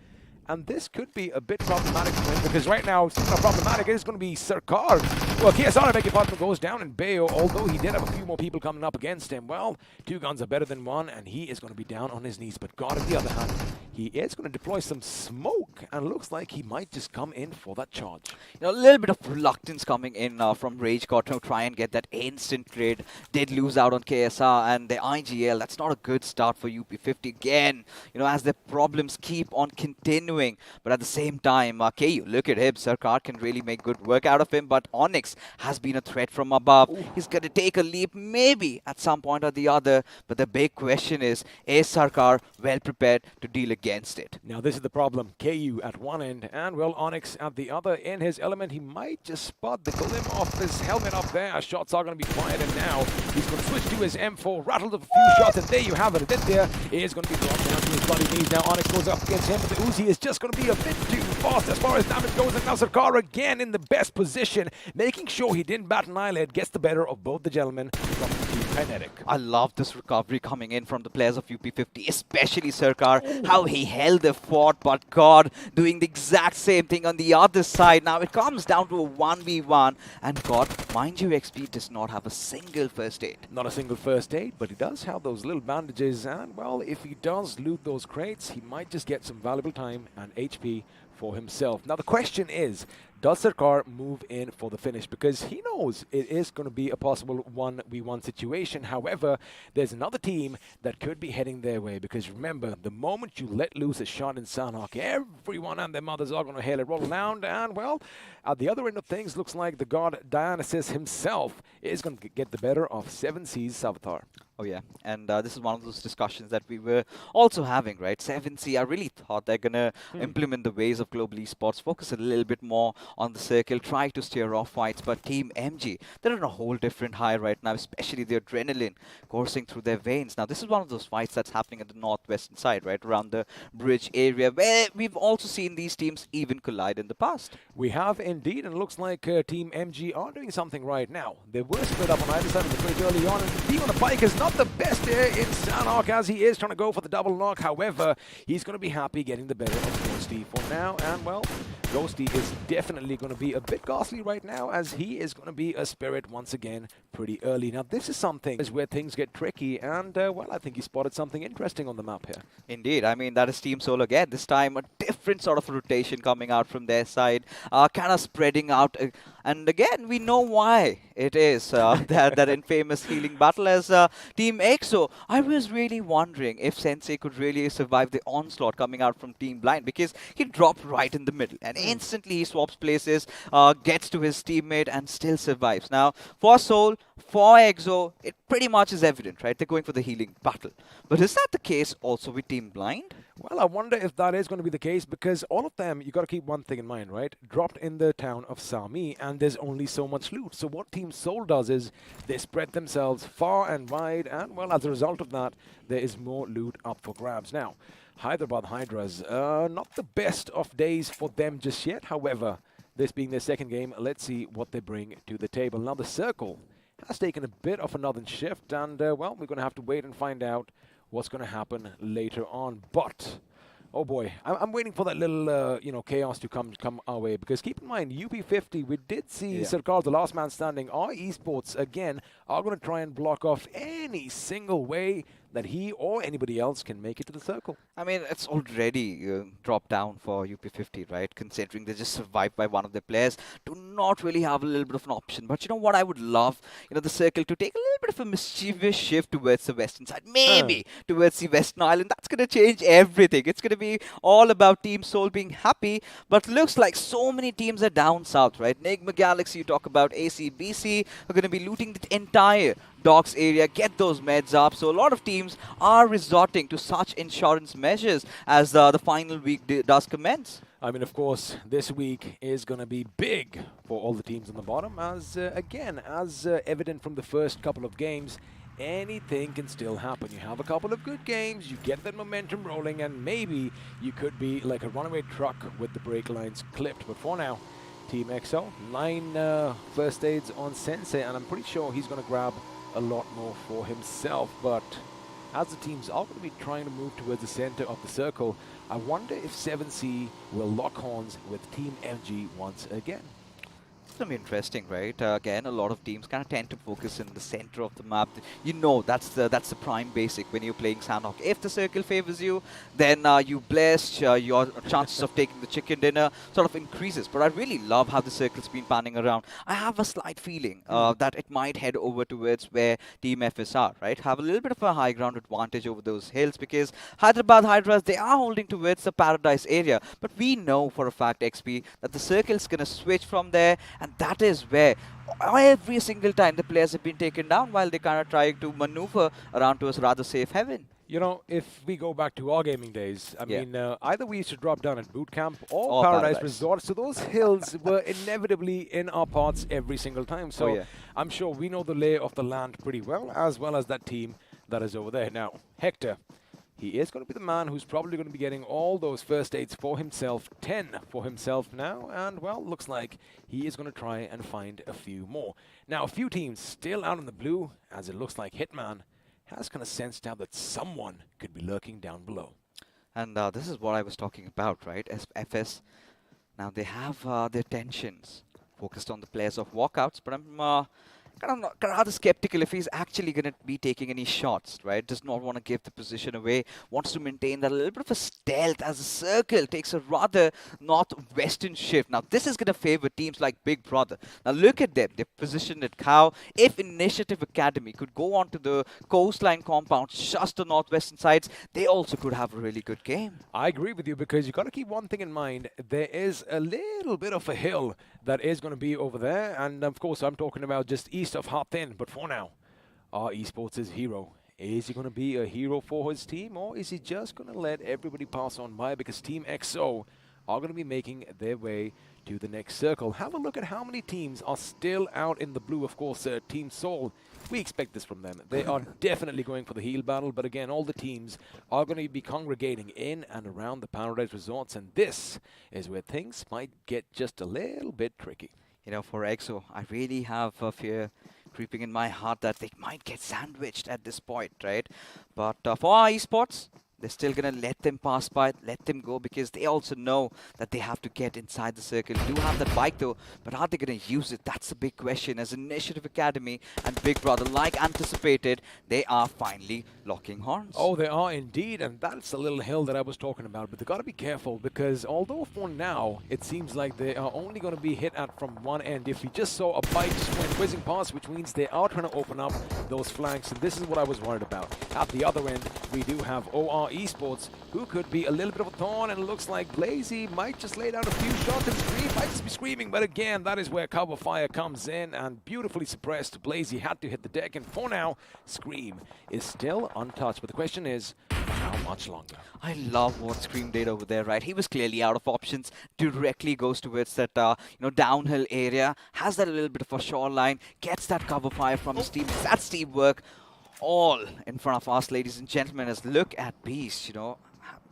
And this could be a bit problematic for him, because right now, speaking of problematic, it is going to be Sarkar. Well, KSR, I beg your pardon, goes down, and Bayo, although he did have a few more people coming up against him, well, 2 guns are better than 1, and he is going to be down on his knees. But God, on the other hand, he is going to deploy some smoke, and looks like he might just come in for that charge. A little bit of reluctance coming in from RageGod to try and get that instant trade. Did lose out on KSR and the IGL. That's not a good start for UP50 again, as the problems keep on continuing. But at the same time, KU, look at him. Sarkar can really make good work out of him. But Onyx has been a threat from above. Ooh. He's going to take a leap, maybe at some point or the other. But the big question is Sarkar well prepared to deal against it? Now, this is the problem. KU at one end, and, well, Onyx at the other. In his element, he might just spot the glim off his helmet up there. Shots are going to be fired, and now he's going to switch to his M4, rattled a few shots, and there you have it. A bit there is going to be dropped down to his bloody knees. Now, Onyx goes up against him, but the Uzi is just going to be a bit too fast as far as damage goes. And now Sarkar again in the best position, making sure he didn't bat an eyelid, gets the better of both the gentlemen from Team Kinetic. I love this recovery coming in from the players of UP50, especially Sarkar, how he held the fort, but God doing the exact same thing on the other side. Now it comes down to a 1v1, and God, mind you, XP does not have a single first aid. Not a single first aid, but he does have those little bandages, and, well, if he does loot those crates, he might just get some valuable time and HP for himself. Now the question is, does Sarkar move in for the finish? Because he knows it is going to be a possible 1v1 situation. However, there's another team that could be heading their way. Because remember, the moment you let loose a shot in Sanhok, everyone and their mothers are going to hail it roll around. And, well, at the other end of things, looks like the god Dionysus himself is going to get the better of 7 Seas Savitar. Oh yeah, and this is one of those discussions that we were also having, right? 7C, I really thought they're going to implement the ways of global esports, focus a little bit more on the circle, try to steer off fights. But Team MG, they're on a whole different high right now, especially the adrenaline coursing through their veins. Now, this is one of those fights that's happening at the northwestern side, right, around the bridge area, where we've also seen these teams even collide in the past. We have indeed, and it looks like Team MG are doing something right now. They were split up on either side of the bridge early on, and the team on the bike is not the best there in Sanhok, as he is trying to go for the double knock. However, he's going to be happy getting the better of Ghosty for now. And, well, Ghosty is definitely going to be a bit ghastly right now, as he is going to be a spirit once again pretty early. Now, this is something where things get tricky, and, well, I think he spotted something interesting on the map here. Indeed. I mean, that is Team Soul again. This time, a different sort of rotation coming out from their side, kind of spreading out. And again, we know why it is that infamous healing battle as Team EXO. I was really wondering if Sensei could really survive the onslaught coming out from Team Blind, because he dropped right in the middle and instantly he swaps places, gets to his teammate and still survives. Now, for Soul, for EXO, it pretty much is evident, right? They're going for the healing battle. But is that the case also with Team Blind? Well, I wonder if that is going to be the case, because all of them, you got to keep one thing in mind, right? Dropped in the town of Sami, and there's only so much loot. So what Team Soul does is they spread themselves far and wide, and, well, as a result of that, there is more loot up for grabs. Now, Hyderabad Hydras. Not the best of days for them just yet. However, this being their second game, let's see what they bring to the table. Now, the circle has taken a bit of a northern shift, and, well, we're going to have to wait and find out what's going to happen later on. But, oh boy, I'm waiting for that little, chaos to come our way. Because keep in mind, UP50, we did see Sarkar, the last man standing. Our Esports, again, are going to try and block off any single way that he or anybody else can make it to the circle. I mean, it's already dropped down for UP50, right? Considering they just survived by one of their players, do not really have a little bit of an option. But you know what? I would love, the circle to take a little bit of a mischievous shift towards the western side, maybe towards the Western Island. That's going to change everything. It's going to be all about Team Soul being happy. But looks like so many teams are down south, right? Enigma Galaxy, you talk about ACBC, are going to be looting the entire docks area, get those meds up. So a lot of teams are resorting to such insurance measures as the final week does commence. I mean, of course, this week is going to be big for all the teams on the bottom, as, again, as evident from the first couple of games, anything can still happen. You have a couple of good games, you get that momentum rolling, and maybe you could be like a runaway truck with the brake lines clipped. But for now, Team XO, 9 first aids on Sensei, and I'm pretty sure he's going to grab a lot more for himself. But as the teams are going to be trying to move towards the center of the circle, I wonder if 7C will lock horns with Team FG once again. It's going to be interesting, right? Again, a lot of teams kind of tend to focus in the center of the map. That's the prime basic when you're playing Sandhawk. If the circle favors you, then you blessed. Your chances of taking the chicken dinner sort of increases. But I really love how the circle's been panning around. I have a slight feeling that it might head over towards where Team FS are, right? Have a little bit of a high ground advantage over those hills, because Hyderabad Hydras, they are holding towards the Paradise area. But we know for a fact, XP, that the circle's going to switch from there. And that is where every single time the players have been taken down while they kind of trying to maneuver around to a rather safe heaven. You know, if we go back to our gaming days, I mean, either we used to drop down at boot camp or Paradise Resort, so those hills were inevitably in our paths every single time. So I'm sure we know the lay of the land pretty well as that team that is over there. Now, Hector, he is going to be the man who's probably going to be getting all those first aids for himself, 10 for himself now, and, well, looks like he is going to try and find a few more. Now, a few teams still out in the blue, as it looks like Hitman has kind of sensed out that someone could be lurking down below. And this is what I was talking about, right? As FS, now they have their tensions focused on the players of Walkouts, but I'm kind of rather skeptical if he's actually going to be taking any shots, right? Does not want to give the position away, wants to maintain that a little bit of a stealth as the circle takes a rather northwestern shift. Now, this is going to favor teams like Big Brother. Now, look at them. They're positioned at Cow. If Initiative Academy could go on to the coastline compound, just the northwestern sides, they also could have a really good game. I agree with you, because you got to keep one thing in mind. There is a little bit of a hill that is going to be over there, and of course I'm talking about just east of Hathin. But for now, our Esports is hero. Is he going to be a hero for his team, or is he just going to let everybody pass on by, because Team XO are going to be making their way to the next circle? Have a look at how many teams are still out in the blue. Of course, Team Soul, we expect this from them. They are definitely going for the heal battle, but again, all the teams are going to be congregating in and around the Paradise Resorts, and this is where things might get just a little bit tricky. You know, for EXO, I really have a fear creeping in my heart that they might get sandwiched at this point, right? But for our Esports, they're still going to let them pass by, let them go, because they also know that they have to get inside the circle. They do have that bike though, but are they going to use it? That's the big question. As Initiative Academy and Big Brother, like anticipated, they are finally locking horns. Oh, they are indeed, and that's the little hill that I was talking about. But they got to be careful, because although for now it seems like they are only going to be hit at from one end, if we just saw a bike just went whizzing past, which means they are trying to open up those flanks, and this is what I was worried about. At the other end, we do have OR Esports, who could be a little bit of a thorn, and it looks like Blazy might just lay down a few shots and Scream might just be screaming, but again, that is where cover fire comes in, and beautifully suppressed. Blazy had to hit the deck, and for now, Scream is still untouched, but the question is, how much longer? I love what Scream did over there, right? He was clearly out of options, directly goes towards that, downhill area, has that a little bit of a shoreline, gets that cover fire from his team. That's teamwork all in front of us, ladies and gentlemen. As look at Beast,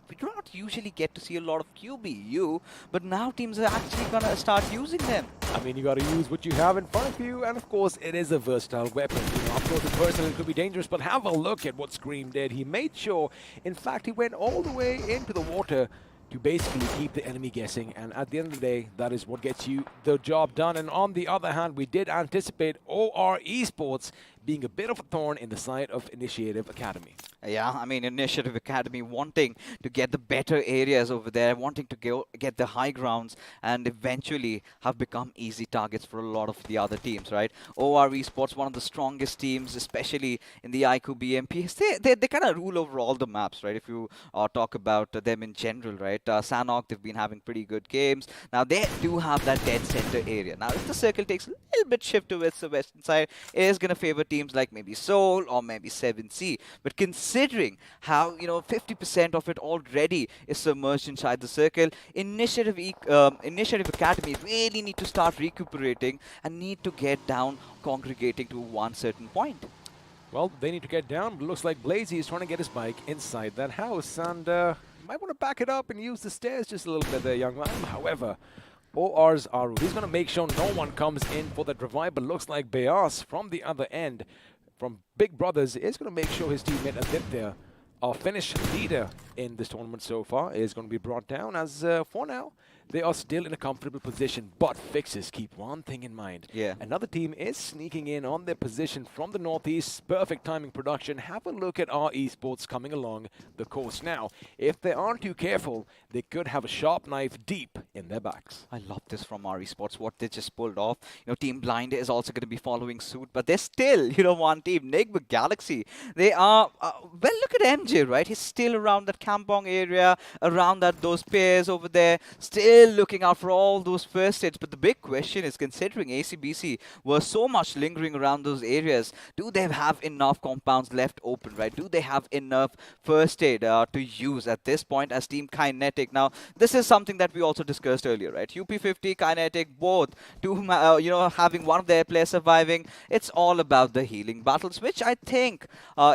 we do not usually get to see a lot of QBU, but now teams are actually gonna start using them. I mean, you got to use what you have in front of you, and of course, it is a versatile weapon. You know, up close and personal, it could be dangerous, but have a look at what Scream did. He made sure, in fact, he went all the way into the water to basically keep the enemy guessing, and at the end of the day, that is what gets you the job done. And on the other hand, we did anticipate OR Esports being a bit of a thorn in the side of Initiative Academy. Yeah, I mean, Initiative Academy wanting to get the better areas over there, wanting to get the high grounds, and eventually have become easy targets for a lot of the other teams, right? OR Esports, one of the strongest teams, especially in the iQOO BMPS. They kind of rule over all the maps, right? If you talk about them in general, right? Sanok, they've been having pretty good games. Now, they do have that dead center area. Now, if the circle takes a little bit shift towards the western side, it is going to favor teams like maybe Seoul or maybe 7C. But considering how, 50% of it already is submerged inside the circle, Initiative Academy really need to start recuperating and need to get down congregating to one certain point. Well, they need to get down, but it looks like Blazy is trying to get his bike inside that house, and might want to back it up and use the stairs just a little bit there, young man. However, OR's are he's going to make sure no one comes in for that revive, but looks like Beas from the other end, from Big Brothers, is going to make sure his teammate Adip there, our Finnish leader in this tournament so far, is going to be brought down, as for now, they are still in a comfortable position, but Fixes keep one thing in mind. Yeah. Another team is sneaking in on their position from the northeast. Perfect timing production. Have a look at our esports coming along the coast now. If they aren't too careful, they could have a sharp knife deep in their backs. I love this from our esports, what they just pulled off. Team Blind is also going to be following suit, but they're still, one team. Nigma Galaxy, they are, well, look at MJ, right? He's still around that Kampong area, around those pairs over there, still looking out for all those first aids. But the big question is, considering ACBC was so much lingering around those areas, do they have enough compounds left open, right? Do they have enough first aid to use at this point as Team Kinetic? Now, this is something that we also discussed earlier, right? UP50, Kinetic, both, having one of their players surviving. It's all about the healing battles, which I think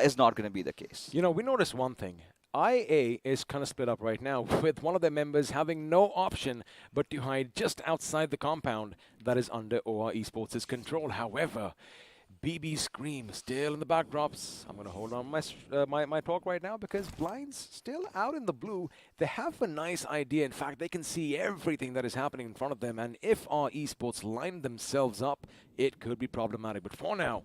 is not going to be the case. We noticed one thing. IA is kind of split up right now, with one of their members having no option but to hide just outside the compound that is under OR Esports' control. However, BB Scream still in the backdrops. I'm going to hold on my talk right now because Blind's still out in the blue. They have a nice idea. In fact, they can see everything that is happening in front of them, and if our esports line themselves up, it could be problematic. But for now,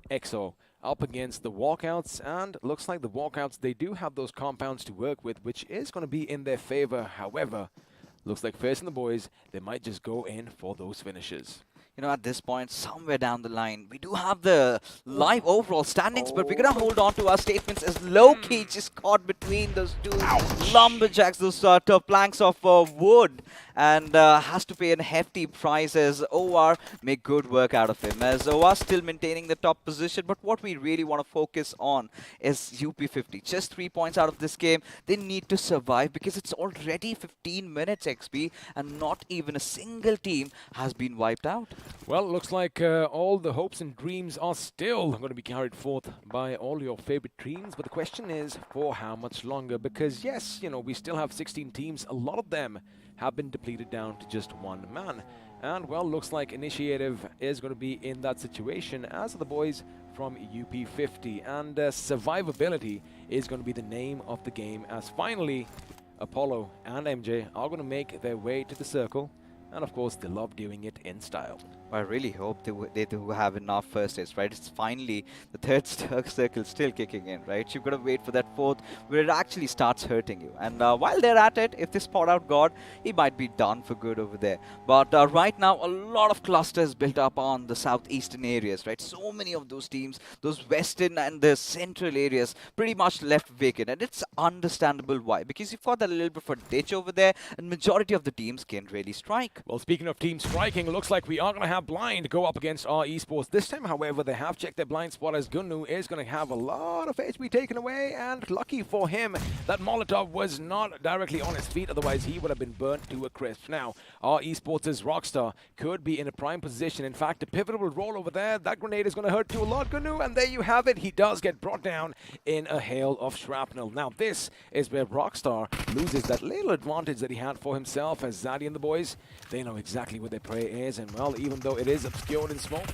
EXO up against the Walkouts, and looks like the Walkouts, they do have those compounds to work with, which is going to be in their favor. However, looks like Fierce and the boys, they might just go in for those finishes. At this point, somewhere down the line, we do have the live overall standings, but we're going to hold on to our statements as low-key just caught between those two lumberjacks, those planks of wood, and has to pay a hefty price as OR make good work out of him. As OR still maintaining the top position, but what we really want to focus on is UP50. Just 3 points out of this game. They need to survive because it's already 15 minutes XP, and not even a single team has been wiped out. Well, it looks like all the hopes and dreams are still going to be carried forth by all your favorite teams. But the question is, for how much longer? Because, yes, we still have 16 teams. A lot of them have been depleted down to just one man. And, well, looks like Initiative is going to be in that situation, as are the boys from UP50. And survivability is going to be the name of the game, as finally Apollo and MJ are going to make their way to the circle. And of course, they love doing it in style. I really hope they do have enough first aids, right? It's finally the third circle still kicking in, right? You've got to wait for that fourth where it actually starts hurting you. And while they're at it, if they spot out God, he might be done for good over there. But right now, a lot of clusters built up on the southeastern areas, right? So many of those teams, those western and the central areas, pretty much left vacant. And it's understandable why. Because you've got that little bit of a ditch over there, and majority of the teams can't really strike. Well, speaking of team striking, looks like we are going to have Blind go up against our Esports. This time, however, they have checked their blind spot as Gunnu is going to have a lot of HP taken away, and lucky for him that Molotov was not directly on his feet, otherwise he would have been burnt to a crisp. Now, our Esports' Rockstar could be in a prime position. In fact, a pivotal role over there. That grenade is going to hurt too a lot, Gunnu, and there you have it. He does get brought down in a hail of shrapnel. Now, this is where Rockstar loses that little advantage that he had for himself, as Zaddy and the boys, they know exactly what their prey is, and well, even though it is obscured in smoke,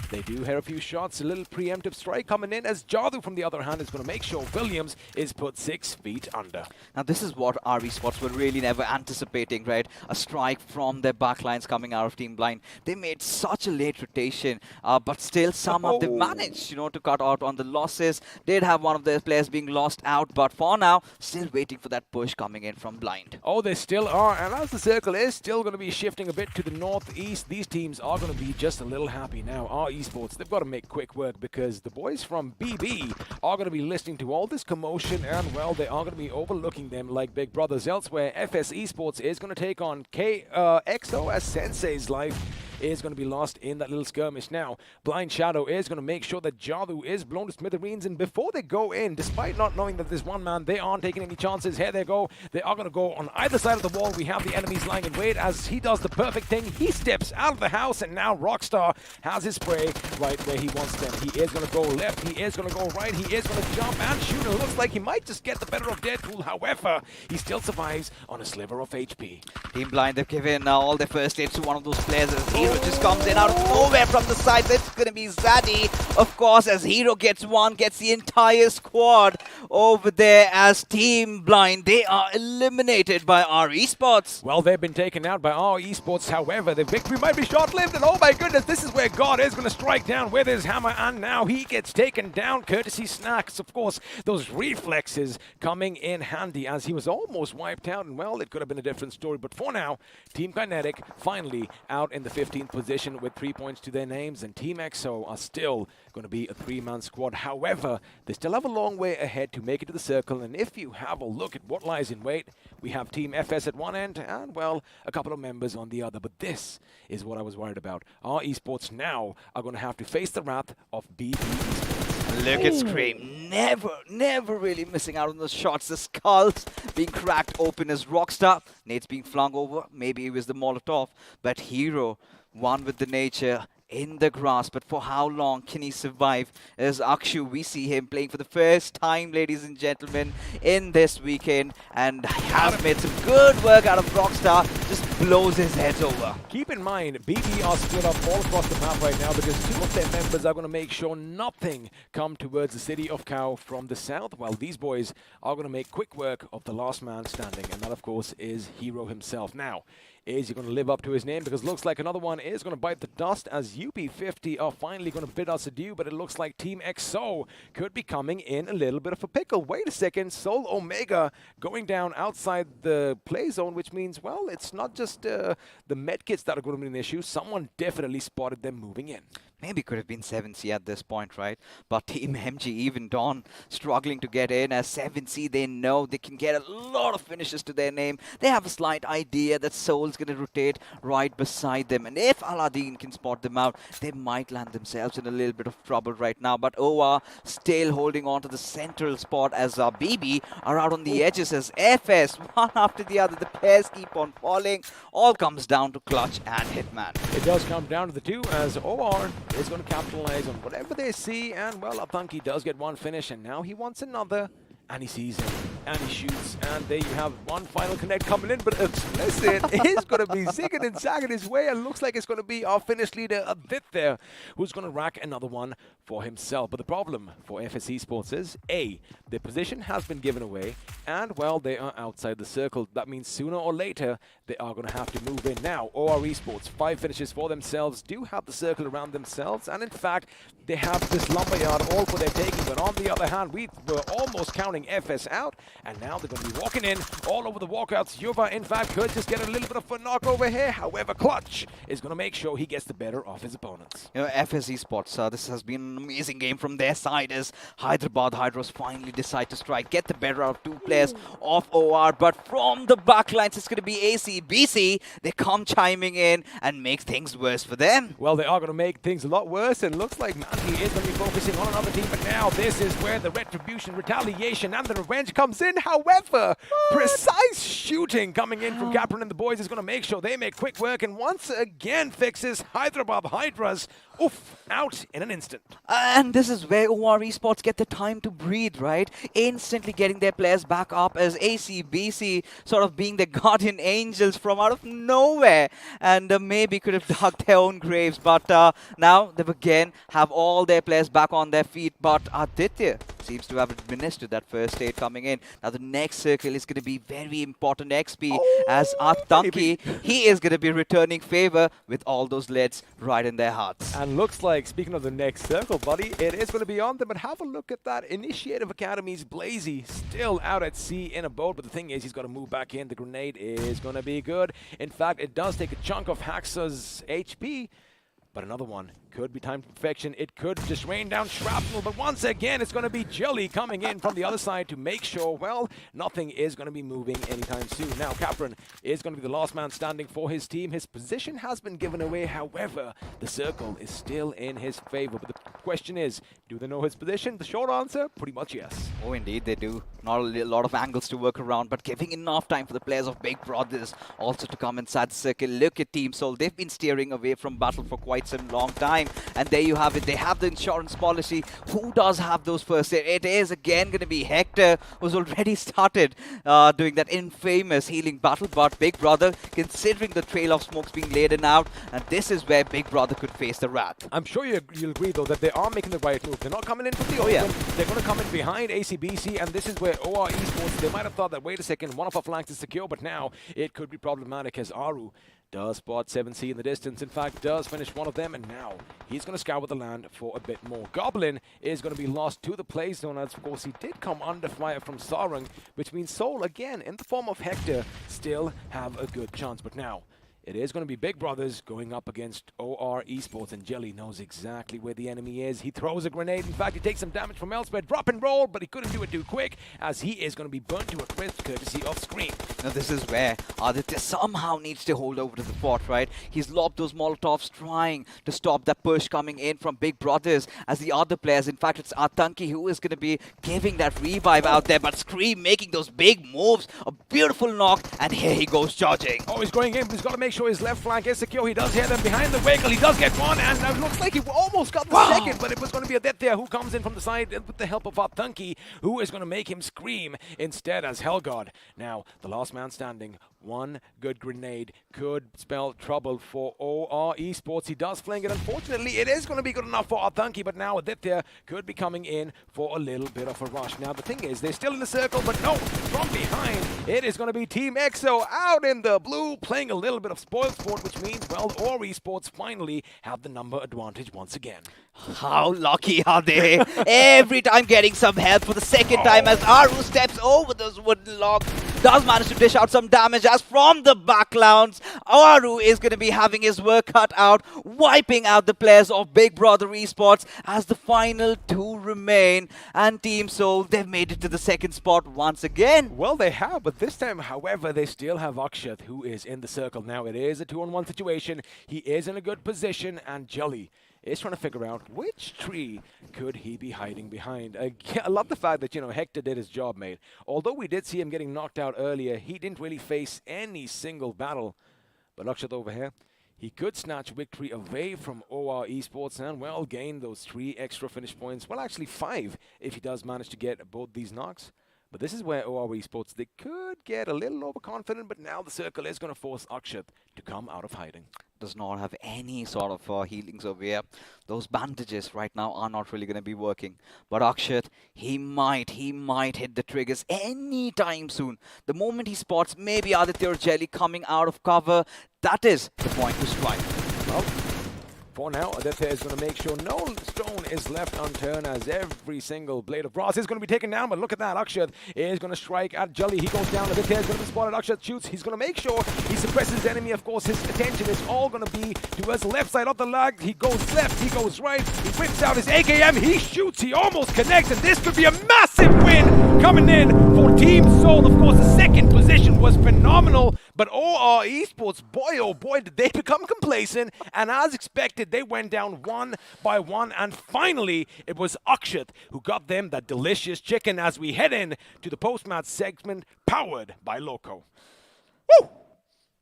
they do hear a few shots. A little preemptive strike coming in, as Jadu, from the other hand, is going to make sure Williams is put 6 feet under. Now, this is what our Esports were really never anticipating, right? A strike from their backlines coming out of Team Blind. They made such a late rotation, but still somehow they managed, to cut out on the losses. Did have one of their players being lost out, but for now, still waiting for that push coming in from Blind. Oh, they still are, and as the circle is still going to be shifting a bit to the northeast, these teams are going to be just a little happy now. Our Esports, they've got to make quick work, because the boys from BB are going to be listening to all this commotion, and well, they are going to be overlooking them like big brothers. Elsewhere, FS Esports is going to take on KXO, as Sensei's life is going to be lost in that little skirmish. Now, Blind Shadow is going to make sure that Jadu is blown to smithereens, and before they go in, despite not knowing that there's one man, they aren't taking any chances. Here they go. They are going to go on either side of the wall. We have the enemies lying in wait, as he does the perfect thing. He steps out of the house, and now Rockstar has his spray right where he wants them. He is going to go left. He is going to go right. He is going to jump and shoot. It looks like he might just get the better of Deadpool. However, he still survives on a sliver of HP. Team Blind, they've given all their first aid to one of those players, as Hero just comes in out of nowhere from the side. That's going to be Zaddy, of course, as Hero gets the entire squad over there, as Team Blind, they are eliminated by our Esports. Well, they've been taken out by our Esports. However, the victory might be short-lived, and oh my goodness, this is where God is going to strike down with his hammer, and now he gets taken down courtesy Snacks. Of course, those reflexes coming in handy, as he was almost wiped out, and well, it could have been a different story, but for now, Team Kinetic finally out in the 15th position with 3 points to their names, and Team EXO are still going to be a 3-man squad. However, they still have a long way ahead to make it to the circle, and if you have a look at what lies in wait, we have Team FS at one end and, well, a couple of members on the other. But this is what I was worried about. Our Esports now are going to have to face the wrath of BB Esports. Look at Scream, never really missing out on those shots. The skulls being cracked open as Rockstar. Nate's being flung over. Maybe it was the Molotov, but Hero, one with the nature, in the grass, but for how long can he survive? As iQOO, we see him playing for the first time, ladies and gentlemen, in this weekend, and has made some good work out of Rockstar. Just blows his head over. Keep in mind, BB are split up all across the map right now, because 2 of their members are going to make sure nothing come towards the city of Cow from the south, while these boys are going to make quick work of the last man standing, and that, of course, is Hero himself. Now, is he going to live up to his name? Because it looks like another one is going to bite the dust, as UP50 are finally going to bid us adieu, but it looks like Team EXO could be coming in a little bit of a pickle. Wait a second, Soul Omega going down outside the play zone, which means, well, it's not just the medkits that are going to be an issue. Someone definitely spotted them moving in. Maybe could have been 7C at this point, right? But Team MG, even Dawn, struggling to get in. As 7C, they know they can get a lot of finishes to their name. They have a slight idea that Soul's going to rotate right beside them. And if Aladdin can spot them out, they might land themselves in a little bit of trouble right now. But OR still holding on to the central spot, as BB are out on the edges, as FS, one after the other. The pairs keep on falling. All comes down to Clutch and Hitman. It does come down to the two, as OR is going to capitalize on whatever they see, and well, Atanki does get one finish, and now he wants another, and he sees it, and he shoots, and there you have one final connect coming in, but Explicit is going to be zigging and zagging his way, and looks like it's going to be our finish leader, Adit there, who's going to rack another one for himself. But the problem for FS Esports is, A, their position has been given away, and well, they are outside the circle. That means sooner or later, they are going to have to move in. Now, OR Esports, 5 finishes for themselves, do have the circle around themselves, and in fact, they have this lumberyard all for their taking, but on the other hand, we were almost counting FS out, And now they're going to be walking in all over the walkouts. Yuva, in fact, could just get a little bit of a knock over here. However, Clutch is going to make sure he gets the better of his opponents. You know, FS Esports, this has been an amazing game from their side as Hyderabad Hydras finally decide to strike, get the better out of two players of OR. But from the backlines, it's going to be ACBC. They come chiming in and make things worse for them. Well, they are going to make things a lot worse, and looks like Manti is going to be focusing on another team. But now this is where the retribution, retaliation, and the revenge comes in. However, precise shooting coming in from Capron and the boys is going to make sure they make quick work, and once again fixes Hyderabad Hydras out in an instant. And this is where OR Esports get the time to breathe, right? Instantly getting their players back up as ACBC sort of being the guardian angels from out of nowhere, and maybe could have dug their own graves. But now they again have all their players back on their feet. But Aditya seems to have administered that first aid coming in. Now the next circle is going to be very important XP as Atanki, he is going to be returning favor with all those leads right in their hearts. And looks like, speaking of the next circle, buddy, it is going to be on them. But have a look at that. Initiative Academy's Blazy still out at sea in a boat. But the thing is, he's got to move back in. The grenade is going to be good. In fact, it does take a chunk of Haxa's HP. But another one could be timed to perfection. It could just rain down shrapnel. But once again, it's going to be Jelly coming in from the other side to make sure, well, nothing is going to be moving anytime soon. Now, Capron is going to be the last man standing for his team. His position has been given away. However, the circle is still in his favor. But the question is, do they know his position? The short answer, pretty much yes. Oh, indeed, they do. Not a lot of angles to work around, but giving enough time for the players of Big Brothers also to come inside the circle. Look at Team Soul. They've been steering away from battle for quite some long time. And there you have it. They have the insurance policy. Who does have those first aid? It is again going to be Hector, who's already started doing that infamous healing battle. But Big Brother, considering the trail of smokes being laid in out, and this is where Big Brother could face the wrath. I'm sure you'll agree, though, that they are making the right move. They're not coming in from the open. They're going to come in behind ACBC, and this is where OR Esports, they might have thought that, wait a second, one of our flanks is secure, but now it could be problematic as Aru does spot 7C in the distance. In fact, does finish one of them, and now he's going to scour the land for a bit more. Goblin is going to be lost to the play zone, as of course he did come under fire from Sarang, which means Soul, again, in the form of Hector, still have a good chance. But now, it is going to be Big Brothers going up against OR Esports, and Jelly knows exactly where the enemy is. He throws a grenade. In fact, he takes some damage from elsewhere. Drop and roll, but he couldn't do it too quick, as he is going to be burnt to a crisp courtesy of Scream. Now this is where Aditya somehow needs to hold over to the fort, right? He's lobbed those Molotovs trying to stop that push coming in from Big Brothers as the other players. In fact, it's Atanki who is going to be giving that revive out there, but Scream making those big moves. A beautiful knock, and here he goes charging. Oh, he's going in, but he's got to make sure his left flank is secure. He does hear them behind the vehicle. He does get one, and it looks like he almost got the second, but it was going to be Aditya who comes in from the side with the help of Atanki, who is going to make him scream instead as Hellgod. Now, the last man standing. One good grenade could spell trouble for OR Esports. He does fling it. Unfortunately, it is going to be good enough for Atanki, but now Aditya could be coming in for a little bit of a rush. Now, the thing is, they're still in the circle, but no, from behind, it is going to be Team EXO out in the blue, playing a little bit of spoil sport, which means, well, OR Esports finally have the number advantage once again. How lucky are they? Every time getting some help for the second time as Aru steps over those wooden logs. Does manage to dish out some damage as from the backgrounds. Aru is going to be having his work cut out, wiping out the players of Big Brother Esports as the final two remain. And Team Soul, they've made it to the second spot once again. Well, they have, but this time, however, they still have Akshat, who is in the circle. Now, it is a 2-on-1 situation. He is in a good position, and Jelly is trying to figure out which tree could he be hiding behind. I love the fact that, you know, Hector did his job, mate. Although we did see him getting knocked out earlier, he didn't really face any single battle. But Akshat over here, he could snatch victory away from OR Esports and, well, gain those 3 extra finish points. Well, actually 5 if he does manage to get both these knocks. But this is where OR Esports, they could get a little overconfident, but now the circle is going to force Akshat to come out of hiding. Does not have any sort of healings over here. Those bandages right now are not really going to be working. But Akshat, he might hit the triggers anytime soon. The moment he spots maybe Aditya or Jelly coming out of cover, that is the point to strike. Well, For now, Aditya is going to make sure no stone is left unturned as every single blade of brass is going to be taken down. But look at that, Akshat is going to strike at Jolly. He goes down, Aditya is going to be spotted. Akshat shoots, he's going to make sure he suppresses his enemy. Of course, his attention is all going to be towards the left side of the lag. He goes left, he goes right, he whips out his AKM, he shoots, he almost connects, and this could be a massive win coming in for Team Soul. Of course, the second position was phenomenal, but OR Esports, boy oh boy, did they become complacent, and as expected, they went down one by one, and finally, it was Akshat who got them that delicious chicken as we head in to the post-match segment powered by Loco. Woo!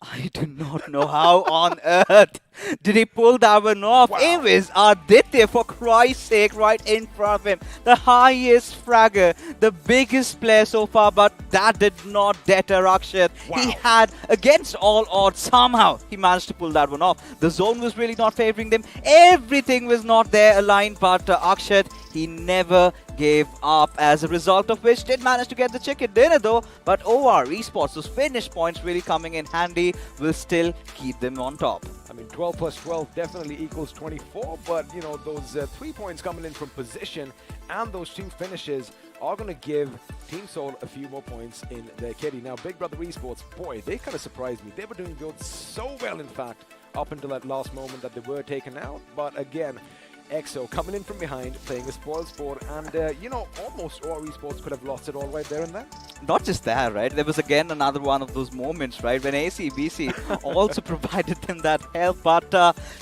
I do not know how on earth did he pull that one off. Wow. It was Aditya, for Christ's sake, right in front of him. The highest fragger, the biggest player so far, but that did not deter Akshat. Wow. He had, against all odds, somehow he managed to pull that one off. The zone was really not favoring them. Everything was not there aligned, but Akshat, he never gave up, as a result of which did manage to get the chicken dinner though. But OR Esports, those finish points really coming in handy, will still keep them on top. I mean, 12 plus 12 definitely equals 24, but, you know, those 3 points coming in from position and those team finishes are going to give Team Soul a few more points in their kitty. Now, Big Brother Esports, boy, they kind of surprised me. They were doing good so well, in fact, up until that last moment that they were taken out. But again, EXO coming in from behind, playing a spoil sport, and you know, almost OR Esports could have lost it all right there and then. Not just that, right? There was again another one of those moments, right, when ACBC also provided them that help. But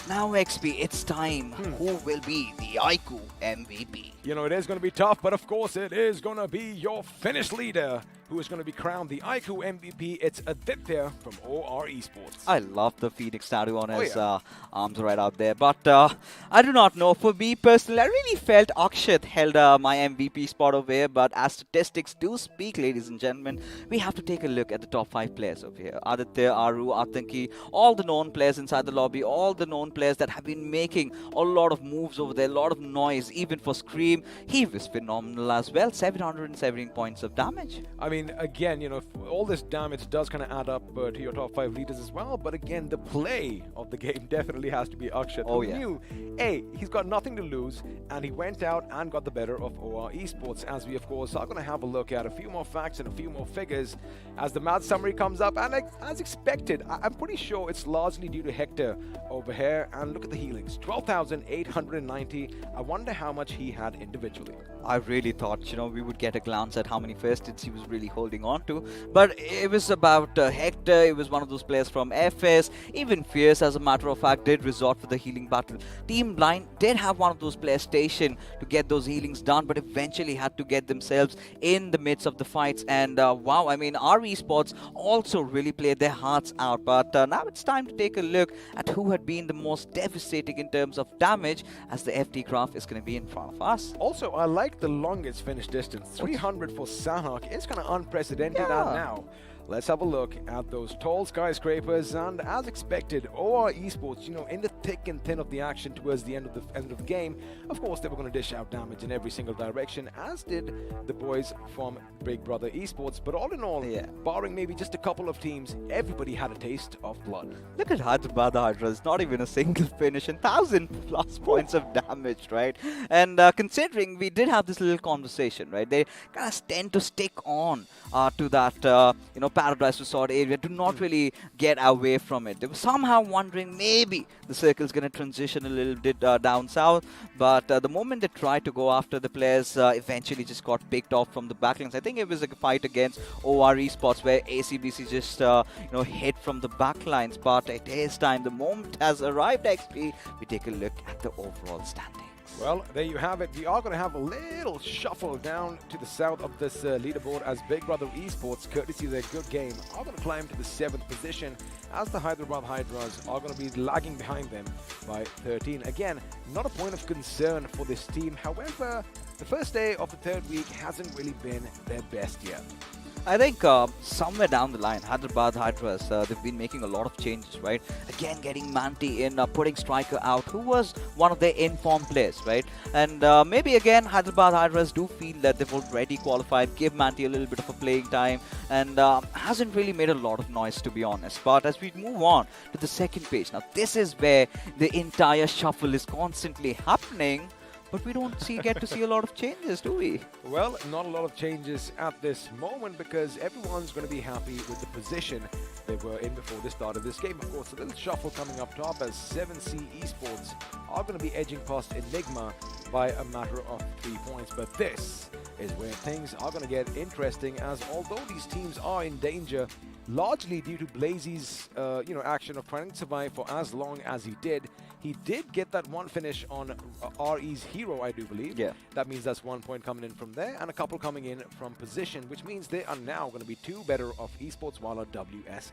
now, XP, it's time. Who will be the iQOO MVP? You know, it is going to be tough, but of course it is going to be your Finnish leader who is going to be crowned the iQOO MVP. It's Aditya from OR Esports. I love the Phoenix tattoo on his arms right out there. But I do not know. For me personally, I really felt Akshat held my MVP spot over here. But as statistics do speak, ladies and gentlemen, we have to take a look at the top 5 players over here. Aditya, Aru, Atanki, all the known players inside the lobby, all the known players that have been making a lot of moves over there, a lot of noise, even for Scream. He was phenomenal as well. 717 points of damage. I mean, again, you know, all this damage does kind of add up to your top 5 leaders as well. But again, the play of the game definitely has to be Akshat. Oh, who yeah. knew, A, he's got nothing to lose, and he went out and got the better of OR Esports. As we, of course, are going to have a look at a few more facts and a few more figures as the match summary comes up. And as expected, I'm pretty sure it's largely due to Hector over here. And look at the healings, 12,890. I wonder how much he had individually. I really thought, you know, we would get a glance at how many first hits he was really holding on to. But it was about Hector. It was one of those players from FS. Even Fierce, as a matter of fact, did resort for the healing battle. Team Blind did have one of those players stationed to get those healings done, but eventually had to get themselves in the midst of the fights. And wow, I mean, our esports also really played their hearts out. But now it's time to take a look at who had been the most devastating in terms of damage, as the FD graph is going to be in front of us. Also, I like the longest finish distance. 300 for Sanhok is kind of unprecedented. Yeah. And now, let's have a look at those tall skyscrapers. And as expected, OR Esports, you know, in the thick and thin of the action towards the end of the game, of course, they were going to dish out damage in every single direction, as did the boys from Big Brother Esports. But all in all, barring maybe just a couple of teams, everybody had a taste of blood. Look at Hyderabad Hydras, not even a single finish and 1,000+ points of damage, right? And considering we did have this little conversation, right? They kind of tend to stick on to that, you know, Paradise Resort area, to not really get away from it. They were somehow wondering maybe the circle's going to transition a little bit down south, but the moment they tried to go after the players, eventually just got picked off from the backlines. I think it was a fight against OR Esports where ACBC just you know, hit from the backlines. But it is time. The moment has arrived, XP. We take a look at the overall standings. Well, there you have it. We are going to have a little shuffle down to the south of this leaderboard, as Big Brother Esports, courtesy of their good game, are going to climb to the 7th position, as the Hyderabad Hydras are going to be lagging behind them by 13. Again, not a point of concern for this team. However, the first day of the 3rd week hasn't really been their best yet. I think somewhere down the line, Hyderabad Hydras, they've been making a lot of changes, right? Again, getting Manti in, putting Striker out, who was one of their in-form players, right? And maybe again, Hyderabad Hydras do feel that they've already qualified, give Manti a little bit of a playing time, and hasn't really made a lot of noise, to be honest. But as we move on to the second page, now this is where the entire shuffle is constantly happening. But we don't get to see a lot of changes, do we? Well, not a lot of changes at this moment because everyone's going to be happy with the position they were in before the start of this game. Of course, a little shuffle coming up top as 7C Esports are going to be edging past Enigma by a matter of 3 points. But this is where things are going to get interesting, as although these teams are in danger, largely due to Blazy's action of trying to survive for as long as he did get that one finish on RE's hero, I do believe. Yeah. That means that's 1 point coming in from there and a couple coming in from position, which means they are now going to be 2 better of Esports while WSF.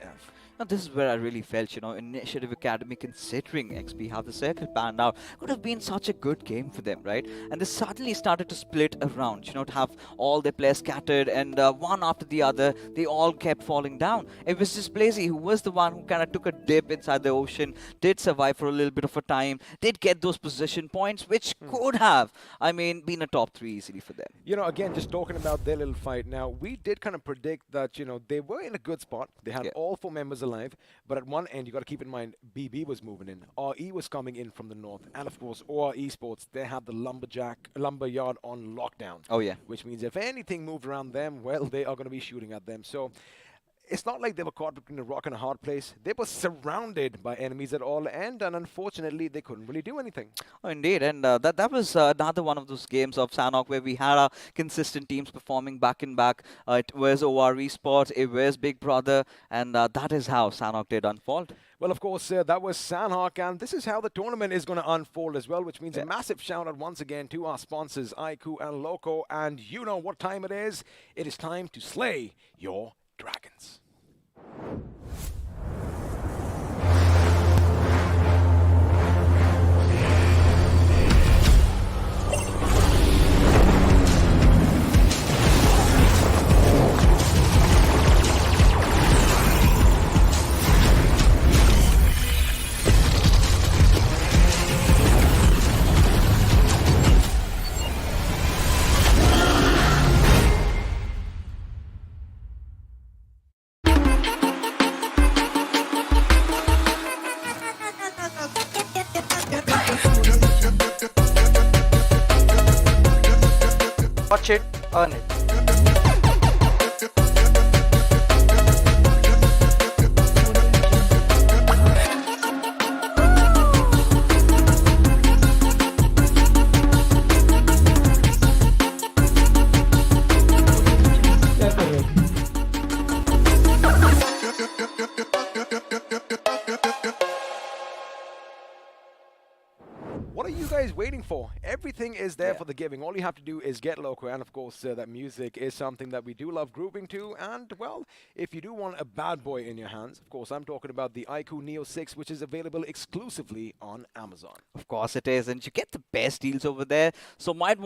Now this is where I really felt, Initiative Academy, considering XP how the circle panned out, could have been such a good game for them, right? And they suddenly started to split around, to have all their players scattered, and one after the other, they all kept falling down. It was just Blazy who was the one who kind of took a dip inside the ocean, did survive for a little bit of a time, did get those position points, which could have, been a top 3 easily for them. Again, just talking about their little fight now, we did kind of predict that, they were in a good spot. They had all 4 members alive, but at one end, you got to keep in mind, BB was moving in, RE was coming in from the north, and of course, OR Esports, they had the lumberyard on lockdown. Oh yeah. Which means if anything moved around them, well, they are going to be shooting at them. So it's not like they were caught between a rock and a hard place. They were surrounded by enemies at all, and unfortunately, they couldn't really do anything. Oh, indeed, and that was another one of those games of Sanhok where we had our consistent teams performing back and back. It was OR Esports, it was Big Brother, and that is how Sanhok did unfold. Well, of course, that was Sanhok, and this is how the tournament is going to unfold as well, which means a massive shout-out once again to our sponsors, iQOO and Loco, and you know what time it is. It is time to slay your dragons. Watch it, earn it. What are you guys waiting for? Everything is there for the giving. All you have to do is get Loco, and of course that music is something that we do love grooving to. And well, if you do want a bad boy in your hands, of course I'm talking about the iQOO Neo 6, which is available exclusively on Amazon. Of course it is, and you get the best deals over there, so might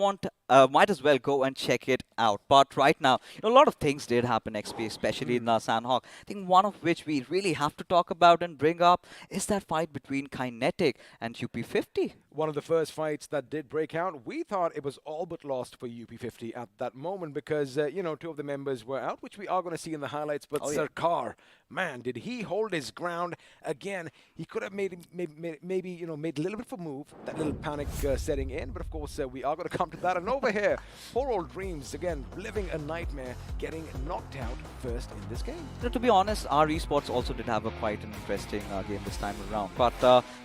as well go and check it out. But right now, a lot of things did happen XP, especially in Sanhok. I think one of which we really have to talk about and bring up is that fight between Kinetic and UP50. One of the first fights that did break out, we thought it was all but lost for UP50 at that moment because, 2 of the members were out, which we are going to see in the highlights. But Sarkar, man, did he hold his ground again. He could have made a little bit of a move, that little panic setting in. But of course, we are going to come to that. And over here, poor old Dreams, again, living a nightmare, getting knocked out first in this game. To be honest, our Esports also did have quite an interesting game this time around. But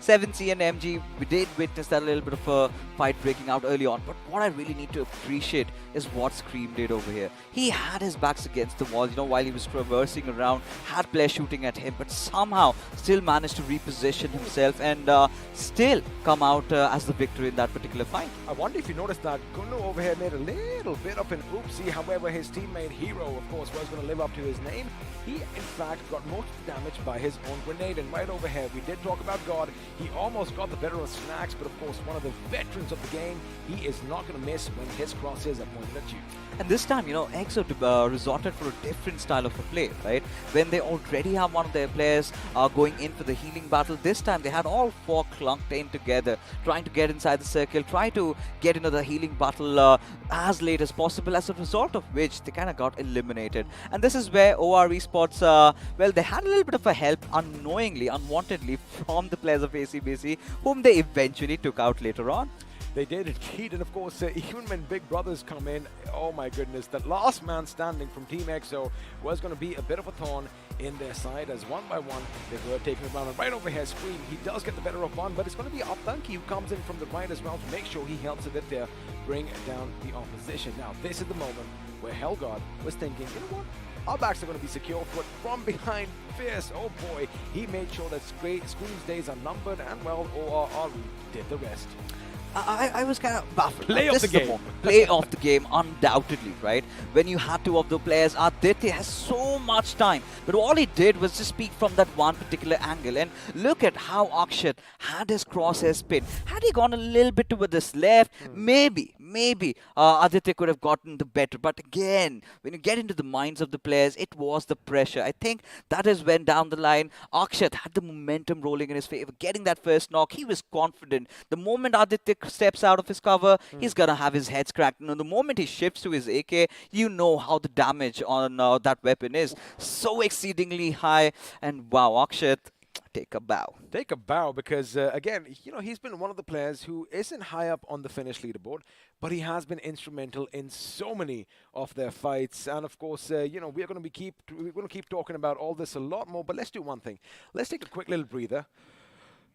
7C and MG, we did witness that little bit of a fight breaking out early on. But what I really need to appreciate is what Scream did over here. He had his backs against the wall, while he was traversing around, had players shooting at him, but somehow still managed to reposition himself and still come out as the victor in that particular fight. I wonder if you noticed that Gunno over here made a little bit of an oopsie. However, his teammate Hero, of course, was going to live up to his name. He, in fact, got most damage by his own grenade. And right over here, we did talk about God. He almost got the better of Snacks, but of course, one of the veterans of the game. He is not going to miss when his crosses are pointed at you. And this time, EXO resorted for a different style of a play, right? When they already have one of their players going in for the healing battle, this time they had all four clunked in together, trying to get inside the circle, try to get into the healing battle as late as possible, as a result of which they kind of got eliminated. And this is where OR Esports, well, they had a little bit of a help unknowingly, unwantedly from the players of ACBC, whom they eventually took out later on. They did indeed, and of course, even when big brothers come in, oh my goodness, that last man standing from Team EXO was going to be a bit of a thorn in their side, as one by one they were taking him down. And right over here, Scream, he does get the better of one, but it's going to be Optunky who comes in from the right as well to make sure he helps a bit there, bring down the opposition. Now, this is the moment where Hellgod was thinking, you know what? Our backs are going to be secure, but from behind, Fierce, oh boy, he made sure that Scream's days are numbered, and well, OR did the rest. I was kind of baffled. Play off the game. Play off the game, undoubtedly, right? When you had two of the players, Aditya has so much time. But all he did was just speak from that one particular angle. And look at how Akshat had his crosshair spin. Had he gone a little bit toward this left, maybe Aditya could have gotten the better. But again, when you get into the minds of the players, it was the pressure. I think that is when down the line, Akshat had the momentum rolling in his favor, getting that first knock. He was confident. The moment Aditya steps out of his cover, he's gonna have his head cracked. And the moment he shifts to his AK, you know how the damage on that weapon is so exceedingly high. And wow, Akshat, take a bow. Take a bow, because again, he's been one of the players who isn't high up on the finish leaderboard, but he has been instrumental in so many of their fights. And of course, we're going to keep talking about all this a lot more. But let's do one thing. Let's take a quick little breather.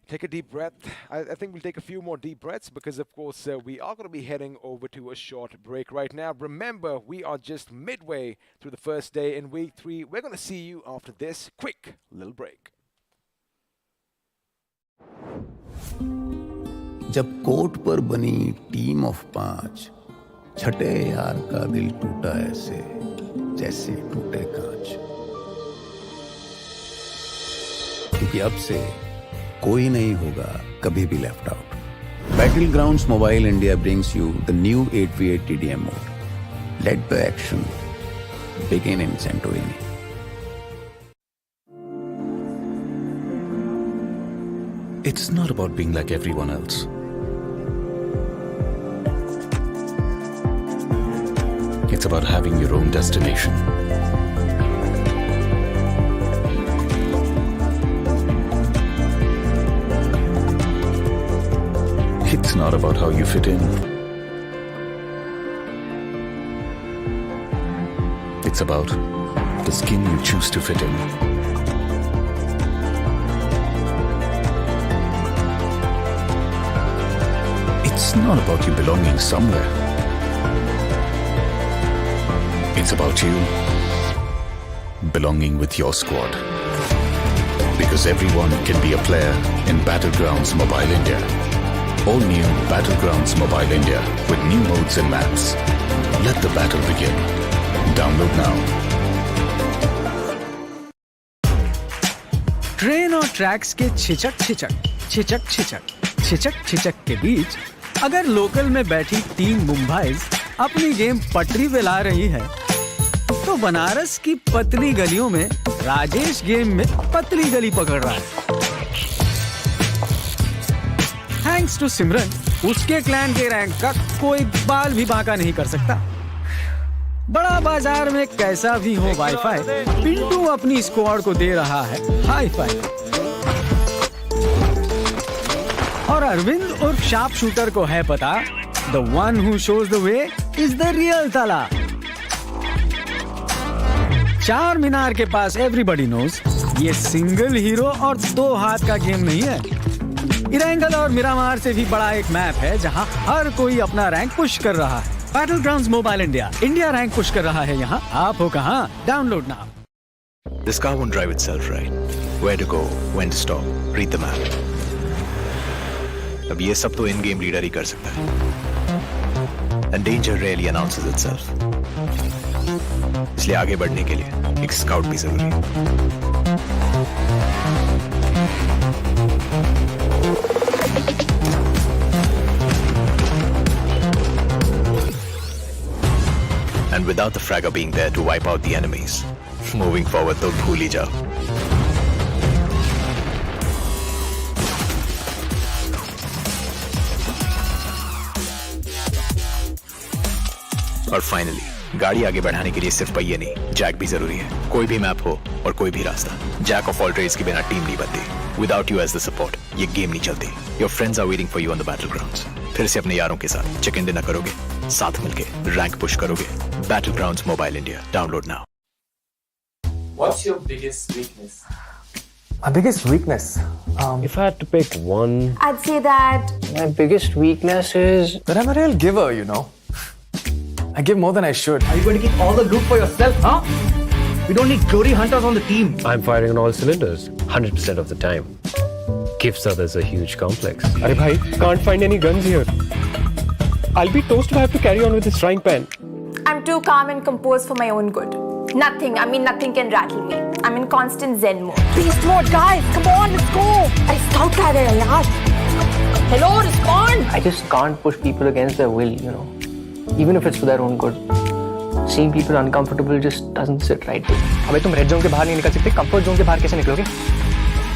Take a deep breath. I think we'll take a few more deep breaths, because of course we are going to be heading over to a short break right now. Remember, we are just midway through the first day in week 3. We're going to see you after this quick little break. जब court पर बनी team of 5, छठे यार का दिल टूटा ऐसे जैसे टूटे कांच, क्योंकि अब से कोई नहीं होगा कभी भी left out. Battlegrounds Mobile India brings you the new 8v8 TDM mode. Let the action begin in Santorini. It's not about being like everyone else. It's about having your own destination. It's not about how you fit in. It's about the skin you choose to fit in. It's not about you belonging somewhere. It's about you belonging with your squad. Because everyone can be a player in Battlegrounds Mobile India. All new Battlegrounds Mobile India with new modes and maps. Let the battle begin. Download now. Train और tracks के छिचक के बीच अगर local में बैठी team Mumbai अपनी game पटरी पे ला रही है, तो बनारस की पतली गलियों में राजेश गेम में पतली गली पकड़ रहा है. थैंक्स टू सिमरन, उसके क्लैन के रैंक का कोई बाल भी बांका नहीं कर सकता. बड़ा बाजार में कैसा भी हो वाईफाई, पिंटू अपनी स्क्वाड को दे रहा है हाई फाई. और अरविंद उर्फ शार्प शूटर को है पता, the one who shows the way is the real तला. चार मीनार के पास एवरीबॉडी नोज ये सिंगल हीरो और 2 हाथ का गेम नहीं है. इरंगल और मिरामार से भी बड़ा एक मैप है जहां हर कोई अपना रैंक पुश कर रहा है. Battlegrounds Mobile India, India rank push कर रहा है यहाँ. आप हो कहाँ? Download now. This car won't drive itself, right? Where to go, when to stop, read the map. अब ये सब तो in-game reader ही कर सकता है. And danger rarely announces itself. इसलिए आगे बढ़ने के लिए एक स्काउट भी जरूरी है. without the fragger being there to wipe out the enemies. Moving forward, तो भूल ही जाओ. और फाइनली गाड़ी आगे बढ़ाने के लिए सिर्फ पहिए नहीं, जैक भी जरूरी है. कोई भी मैप हो और कोई भी रास्ता, जैक ऑफ ऑल ट्रेड्स के बिना टीम नहीं बनती. Without you as the support ये गेम नहीं चलती. Your friends are waiting for you on the battlegrounds. फिर से अपने यारों के साथ चिकन डिनर करोगे, साथ मिलके रैंक पुश करोगे. Battlegrounds mobile India, download now. What's your biggest weakness? My biggest weakness? If I had to pick one, I'd say that My biggest weakness is that I'm a real giver, you know. I give more than I should. Are you going to keep all the loot for yourself, huh? We don't need glory hunters on the team. I'm firing on all cylinders, 100% of the time. Gives others a huge complex. Arey bhai, can't find any guns here. I'll be toast if I have to carry on with this frying pan. I'm too calm and composed for my own good. Nothing can rattle me. I'm in constant zen mode. Beast mode, guys! Come on, let's go! अरे scout कर रहे हैं यार. Hello, respond! I just can't push people against their will, you know. Even if it's for their own good. Seeing people uncomfortable just doesn't sit right with me. अबे तुम red zone के बाहर नहीं निकल सकते, कंफर्ट जोन के बाहर कैसे निकलोगे?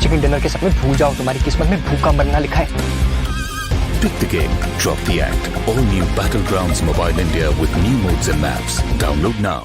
चिकन डिनर के सपने भूल जाओ, तुम्हारी किस्मत में भूखा मरना लिखा है. Pick the game, drop the act. All new Battlegrounds Mobile India with new modes and maps. Download now.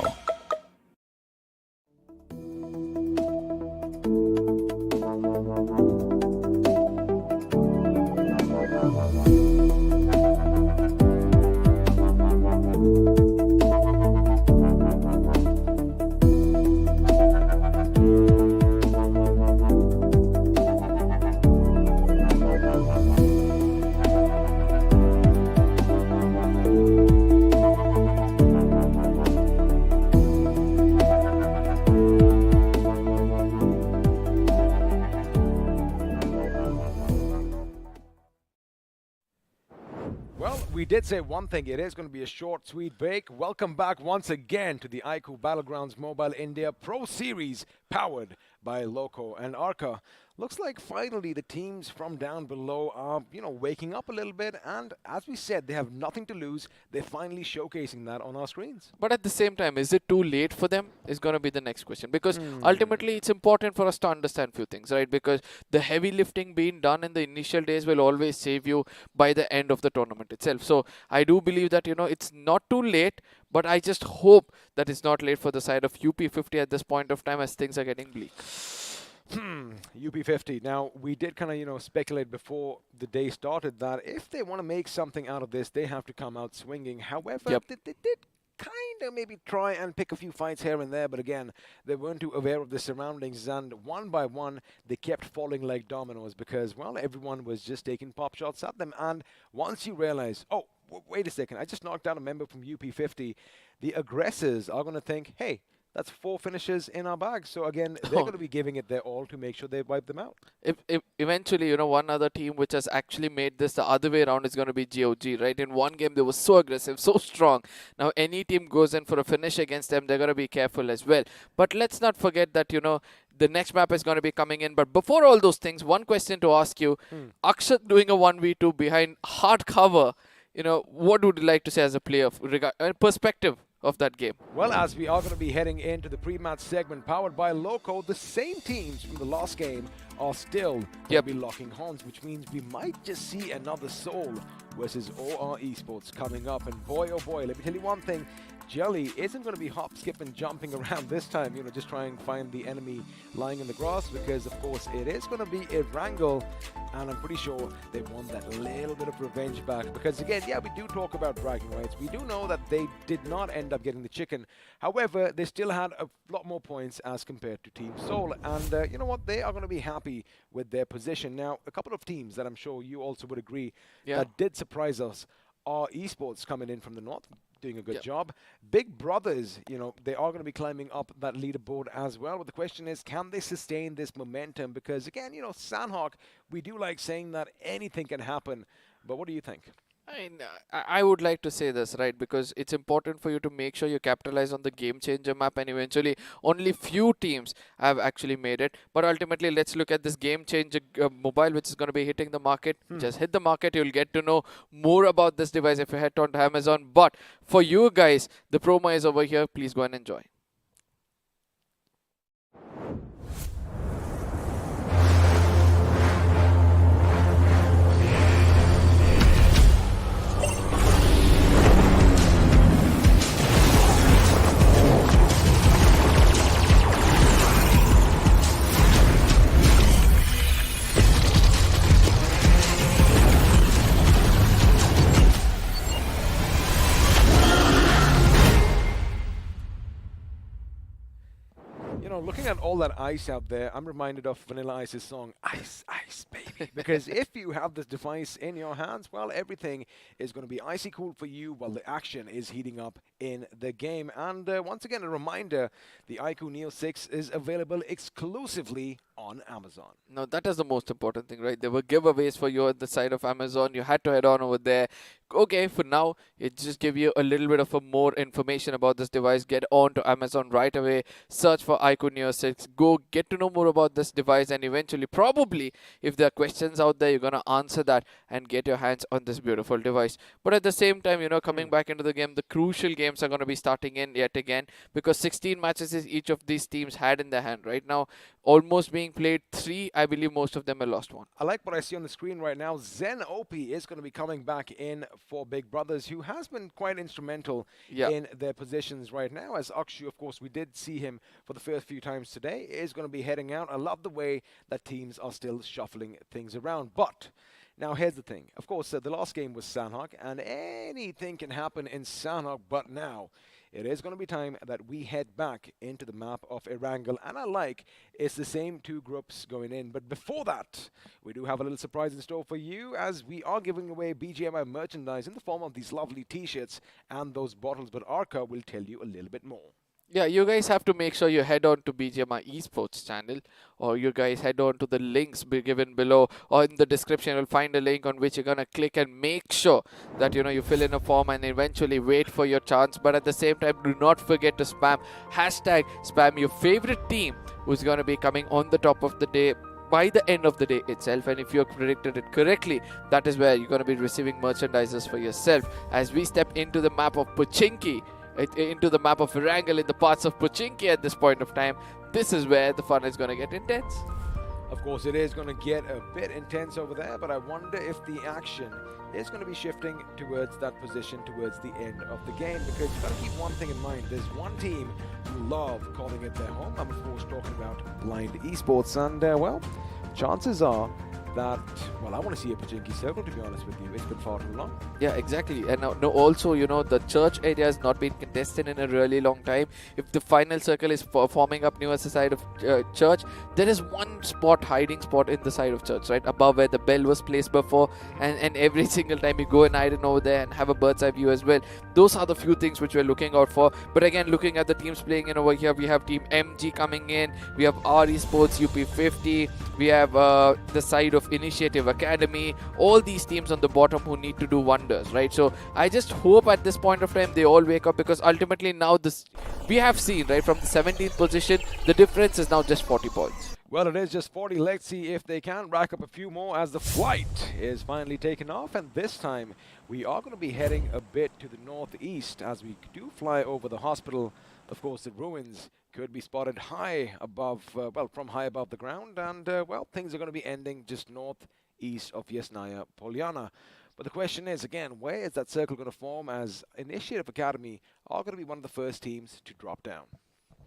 We did say one thing, it is going to be a short, sweet break. Welcome back once again to the iQOO BattleGrounds Mobile India Pro Series powered by Loco and Arca. Looks like finally the teams from down below are, waking up a little bit, and as we said, they have nothing to lose. They're finally showcasing that on our screens. But at the same time, is it too late for them? Is going to be the next question. Because ultimately, it's important for us to understand few things, right? Because the heavy lifting being done in the initial days will always save you by the end of the tournament itself. So I do believe that, it's not too late, but I just hope that it's not late for the side of UP50 at this point of time as things are getting bleak. UP50. Now, we did kind of, speculate before the day started that if they want to make something out of this, they have to come out swinging. However, they did kind of maybe try and pick a few fights here and there, but again, they weren't too aware of the surroundings, and one by one, they kept falling like dominoes because, well, everyone was just taking pop shots at them. And once you realize, oh, wait a second, I just knocked out a member from UP50, the aggressors are going to think, hey, that's 4 finishes in our bag. So again, they're going to be giving it their all to make sure they wipe them out. If eventually, one other team which has actually made this the other way around is going to be GOG, right? In one game, they were so aggressive, so strong. Now, any team goes in for a finish against them, they're going to be careful as well. But let's not forget that, the next map is going to be coming in. But before all those things, one question to ask you. Akshat doing a 1v2 behind hard cover, what would you like to say as a player, perspective of that game? Well, as we are going to be heading into the pre-match segment powered by Loco, the same teams from the last game are still going to be locking horns, which means we might just see another Seoul versus OR Esports coming up. And boy, oh boy, let me tell you one thing. Jelly isn't going to be hop, skip, and jumping around this time, just try and find the enemy lying in the grass, because, of course, it is going to be a wrangle, and I'm pretty sure they want that little bit of revenge back, because, again, we do talk about bragging rights. We do know that they did not end up getting the chicken. However, they still had a lot more points as compared to Team Seoul, and you know what? They are going to be happy with their position. Now, a couple of teams that I'm sure you also would agree that did surprise us are Esports coming in from the north, doing a good job. Big Brothers, they are going to be climbing up that leaderboard as well. But the question is, can they sustain this momentum? Because again, Sandhawk, we do like saying that anything can happen. But what do you think? I would like to say this, right, because it's important for you to make sure you capitalize on the game changer map, and eventually only few teams have actually made it. But ultimately, let's look at this game changer mobile, which is going to be hitting the market. Just hit the market, you'll get to know more about this device if you head on to Amazon. But for you guys, the promo is over here. Please go and enjoy. Looking at all that ice out there, I'm reminded of Vanilla Ice's song, Ice, Ice, Baby. Because if you have this device in your hands, well, everything is going to be icy cool for you while the action is heating up in the game. And once again, a reminder, the iQOO Neo 6 is available exclusively on Amazon. Now, that is the most important thing, right? There were giveaways for you on the side of Amazon. You had to head on over there. Okay, for now, it just give you a little bit of more information about this device. Get on to Amazon right away. Search for iQOO Neo 6. Go get to know more about this device, and eventually, probably, if there are questions out there, you're going to answer that and get your hands on this beautiful device. But at the same time, coming back into the game, the crucial games are going to be starting in yet again, because 16 matches is each of these teams had in their hand right now. Almost being played 3, I believe most of them have lost 1. I like what I see on the screen right now. Zen OP is going to be coming back in for Big Brothers, who has been quite instrumental in their positions right now. As Akshu, of course, we did see him for the first few times today, is going to be heading out. I love the way that teams are still shuffling things around. But now here's the thing. Of course, the last game was Sanhok, and anything can happen in Sanhok, but now it is going to be time that we head back into the map of Erangel, and I like it's the same 2 groups going in. But before that, we do have a little surprise in store for you, as we are giving away BGMI merchandise in the form of these lovely t-shirts and those bottles, but Arka will tell you a little bit more. Yeah, you guys have to make sure you head on to BGMI Esports channel, or you guys head on to the links given below, or in the description you'll find a link on which you're gonna click, and make sure that you fill in a form and eventually wait for your chance. But at the same time, do not forget to spam your favorite team who's gonna be coming on the top of the day by the end of the day itself. And if you predicted it correctly, that is where you're gonna be receiving merchandises for yourself. As we step into the map of Pochinki, into the map of Erangel, in the parts of Pochinki at this point of time, this is where the fun is going to get intense. Of course, it is going to get a bit intense over there, but I wonder if the action is going to be shifting towards that position towards the end of the game, because you've got to keep one thing in mind. There's one team who love calling it their home. I'm, of course, talking about Blind Esports, and, well, chances are that, well, I want to see a Pochinki circle, to be honest with you. It's been far too long. Yeah, exactly. And now, also, the church area has not been contested in a really long time. If the final circle is forming up new as the side of church, there is one hiding spot in the side of church, right above where the bell was placed before, and every single time you go and hide in over there and have a bird's eye view as well. Those are the few things which we're looking out for. But again, looking at the teams playing in over here, we have Team MG coming in, we have R Esports, UP50, we have the side of Initiative Academy, all these teams on the bottom who need to do wonders, right? So I just hope at this point of time they all wake up, because ultimately now we have seen, right, from the 17th position, the difference is now just 40 points. Well, it is just 40. Let's see if they can rack up a few more as the flight is finally taken off. And this time, we are going to be heading a bit to the northeast as we do fly over the hospital. Of course, the ruins could be spotted high above, from high above the ground. And, well, things are going to be ending just northeast of Yasnaya Polyana. But the question is, again, where is that circle going to form, as Initiative Academy are going to be one of the first teams to drop down?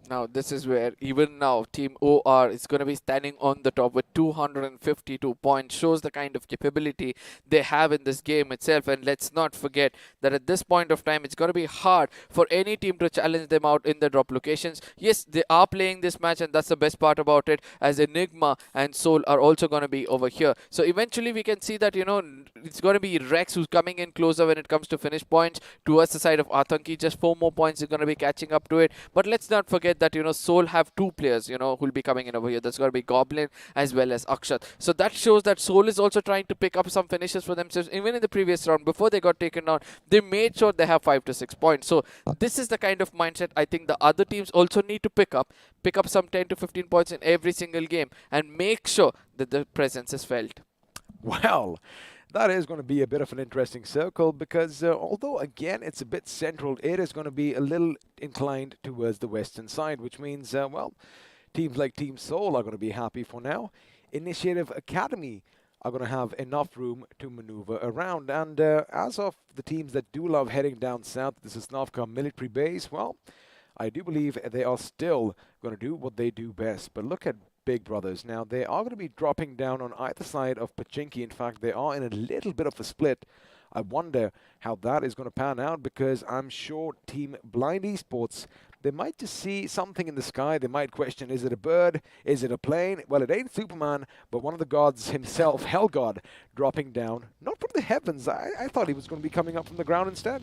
Now, this is where even now Team OR is going to be standing on the top with 252 points. Shows the kind of capability they have in this game itself. And let's not forget that at this point of time, it's going to be hard for any team to challenge them out in the drop locations. Yes, they are playing this match, and that's the best part about it, as Enigma and Soul are also going to be over here. So eventually we can see that, it's going to be Rex who's coming in closer when it comes to finish points towards the side of Athanki. Just 4 more points is going to be catching up to it. But let's not forget forget that, Seoul have two players, who'll be coming in over here. That's going to be Goblin as well as Akshat. So that shows that Seoul is also trying to pick up some finishes for themselves. Even in the previous round, before they got taken down, they made sure they have 5 to 6 points. So this is the kind of mindset I think the other teams also need to pick up some 10 to 15 points in every single game and make sure that the presence is felt. Well, that is going to be a bit of an interesting circle because although, again, it's a bit central, it is going to be a little inclined towards the western side, which means, well, teams like Team Seoul are going to be happy for now. Initiative Academy are going to have enough room to maneuver around. And as of the teams that do love heading down south, this is Novka military base, well, I do believe they are still going to do what they do best. But look at Big Brothers. Now, they are going to be dropping down on either side of Pachinki. In fact, they are in a little bit of a split. I wonder how that is going to pan out because I'm sure Team Blind Esports, they might just see something in the sky. They might question, is it a bird? Is it a plane? Well, it ain't Superman, but one of the gods himself, Hell God, dropping down. Not from the heavens. I thought he was going to be coming up from the ground instead.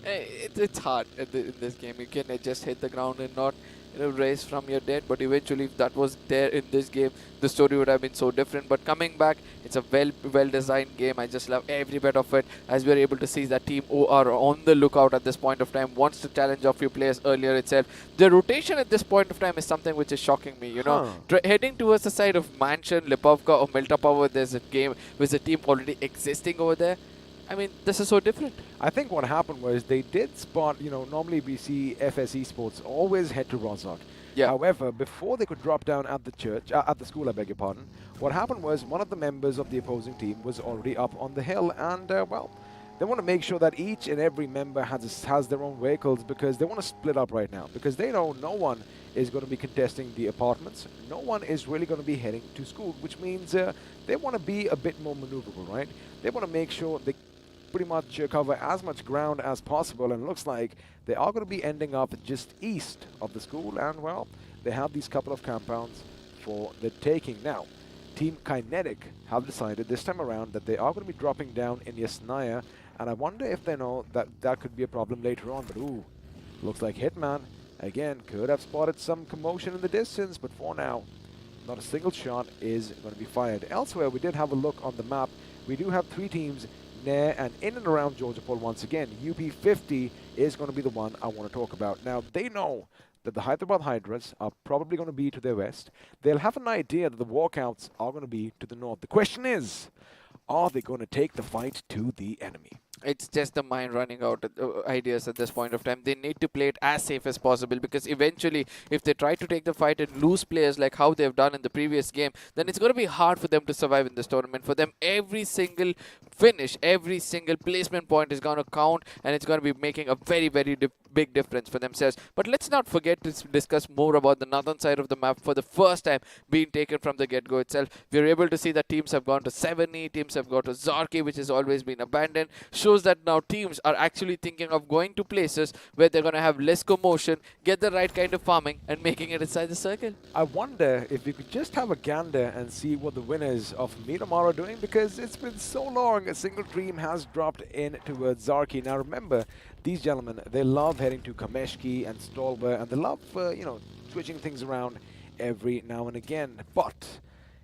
It's hard in this game. You can just hit the ground and not raise from your dead, but eventually if that was there in this game, the story would have been so different. But coming back, it's a well designed game. I just love every bit of it, as we're able to see that Team O are on the lookout at this point of time, wants to challenge a few players earlier itself. The rotation at this point of time is something which is shocking me, heading towards the side of Mansion, Lipovka or Milta Power. There's a game with a team already existing over there. I mean, this is so different. I think what happened was they did spot, normally we see FS Esports always head to Rozhok. Yeah. However, before they could drop down at the church, at the school, I beg your pardon, what happened was one of the members of the opposing team was already up on the hill and, well, they want to make sure that each and every member has their own vehicles because they want to split up right now because they know no one is going to be contesting the apartments. No one is really going to be heading to school, which means they want to be a bit more maneuverable, right? They want to make sure they pretty much cover as much ground as possible, and it looks like they are going to be ending up just east of the school, and well, they have these couple of compounds for the taking. Now, Team Kinetic have decided this time around that they are going to be dropping down in Yasnaya, and I wonder if they know that that could be a problem later on, but ooh, looks like Hitman, again, could have spotted some commotion in the distance, but for now, not a single shot is going to be fired. Elsewhere, we did have a look on the map. We do have 3 teams near and in and around Georgiapol once again. UP50 is going to be the one I want to talk about. Now, they know that the Hyderabad Hydras are probably going to be to their west. They'll have an idea that the Walkouts are going to be to the north. The question is, are they going to take the fight to the enemy? It's just the mind running out ideas at this point of time. They need to play it as safe as possible because eventually if they try to take the fight and lose players like how they've done in the previous game, then it's going to be hard for them to survive in this tournament. For them, every single finish, every single placement point is going to count, and it's going to be making a very, very big difference for themselves. But let's not forget to discuss more about the northern side of the map for the first time being taken from the get-go itself. We're able to see that teams have gone to 7E, teams have gone to Zarki, which has always been abandoned. Shows that now teams are actually thinking of going to places where they're going to have less commotion, get the right kind of farming, and making it inside the circle. I wonder if you could just have a gander and see what the winners of Miramar are doing, because it's been so long a single team has dropped in towards Zarki. Now remember, these gentlemen, they love heading to Kameshki and Stolber, and they love, switching things around every now and again. But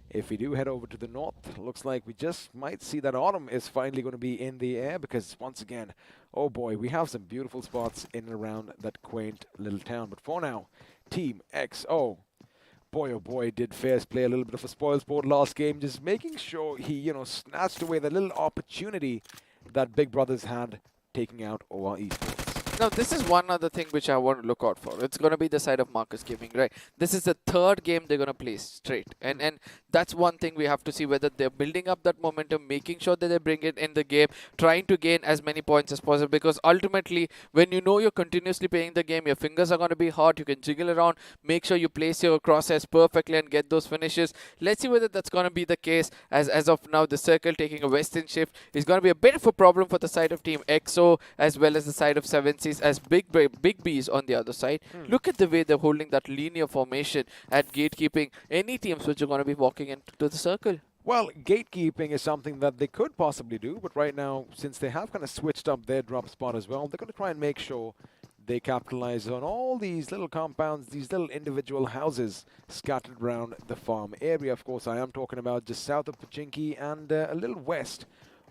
if we do head over to the north, looks like we just might see that autumn is finally going to be in the air, because once again, oh boy, we have some beautiful spots in and around that quaint little town. But for now, Team XO, boy oh boy, did Fairs play a little bit of a spoil sport last game, just making sure he, snatched away the little opportunity that Big Brothers had taking out OR Esports. Now, this is one other thing which I want to look out for. It's going to be the side of Marcus Gaming, right? This is the 3rd game they're going to play straight. And that's one thing we have to see, whether they're building up that momentum, making sure that they bring it in the game, trying to gain as many points as possible. Because ultimately, when you know you're continuously playing the game, your fingers are going to be hot, you can jiggle around, make sure you place your crosshairs perfectly and get those finishes. Let's see whether that's going to be the case. As of now, the circle taking a western shift is going to be a bit of a problem for the side of Team XO, as well as the side of 7 as Big B's on the other side. Look at the way they're holding that linear formation at gatekeeping any teams which are going to be walking into the circle. Well, gatekeeping is something that they could possibly do, but right now, since they have kind of switched up their drop spot as well, they're going to try and make sure they capitalize on all these little compounds, these little individual houses scattered around the farm area. Of course, I am talking about just south of Pochinki and a little west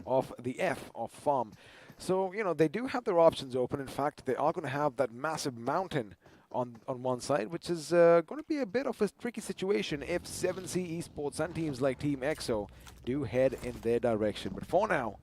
of the F of farm. So, you know, they do have their options open. In fact, they are going to have that massive mountain on one side, which is going to be a bit of a tricky situation if 7C Esports and teams like Team EXO do head in their direction. But for now,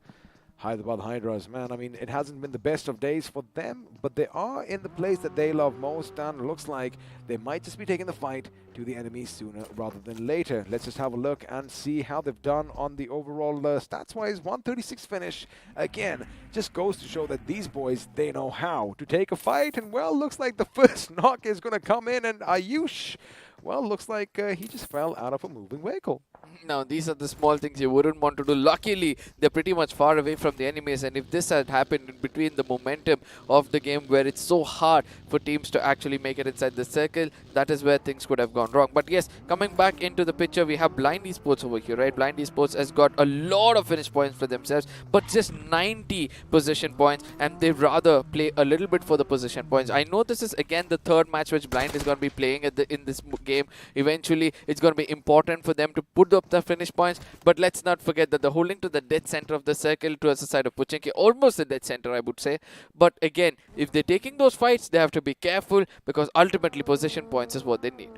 Hyderabad Hydras, man, I mean, it hasn't been the best of days for them, but they are in the place that they love most, and it looks like they might just be taking the fight to the enemy sooner rather than later. Let's just have a look and see how they've done on the overall stats-wise. 136 finish, again, just goes to show that these boys, they know how to take a fight, and well, looks like the first knock is going to come in, and Ayush, well, looks like he just fell out of a moving vehicle. Now, these are the small things you wouldn't want to do. Luckily, they're pretty much far away from the enemies, and if this had happened in between the momentum of the game where it's so hard for teams to actually make it inside the circle, that is where things could have gone wrong. But yes, coming back into the picture, we have Blind Esports over here, right? Blind Esports has got a lot of finish points for themselves, but just 90 position points, and they rather play a little bit for the position points. I know this is again the third match which Blind is going to be playing in this game. Eventually, it's going to be important for them to put up the finish points, but let's not forget that they're holding to the dead center of the circle towards the side of Pochinki, almost the dead center, I would say. But again, if they're taking those fights, they have to be careful, because ultimately position points is what they need.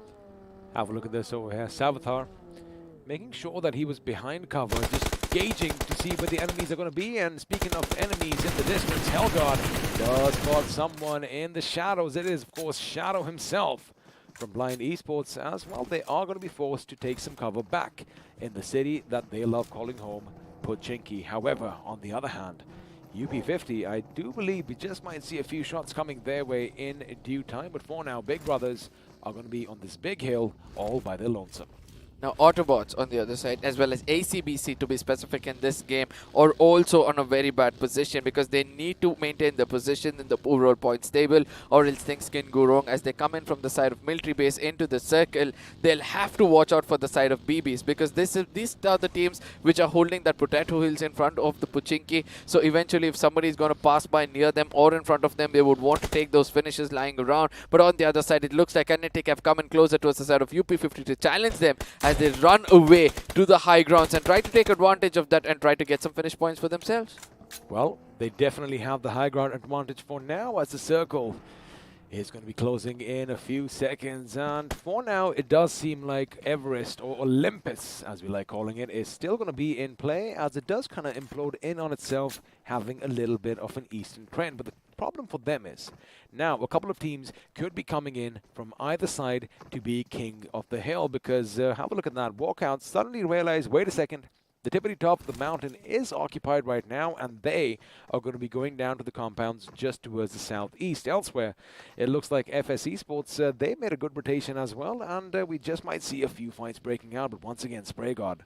Have a look at this over here. Savitar making sure that he was behind cover, just gauging to see where the enemies are going to be. And speaking of enemies in the distance, Helgod does spot someone in the shadows. It is, of course, Shadow himself from Blind Esports as well. They are going to be forced to take some cover back in the city that they love calling home, Pochinki. However, on the other hand, UP50, I do believe we just might see a few shots coming their way in due time. But for now, Big Brothers are going to be on this big hill all by their lonesome. Now, Autobotz on the other side, as well as ACBC to be specific in this game, are also on a very bad position, because they need to maintain the position in the overall points table, or else things can go wrong as they come in from the side of military base into the circle. They'll have to watch out for the side of BBs, because these are the teams which are holding that potato hills in front of the Pochinki. So eventually, if somebody is going to pass by near them or in front of them, they would want to take those finishes lying around. But on the other side, it looks like Kinetic have come in closer towards the side of UP50 to challenge them, as they run away to the high grounds and try to take advantage of that and try to get some finish points for themselves. Well, they definitely have the high ground advantage for now, as the circle is going to be closing in a few seconds. And for now, it does seem like Everest, or Olympus, as we like calling it, is still going to be in play, as it does kind of implode in on itself, having a little bit of an eastern trend. But the problem for them is, now a couple of teams could be coming in from either side to be king of the hill, because have a look at that. Walkouts suddenly realize, wait a second, the tippity top of the mountain is occupied right now, and they are going to be going down to the compounds just towards the southeast. Elsewhere, it looks like FS Esports, they made a good rotation as well, and we just might see a few fights breaking out. But once again, Spray God,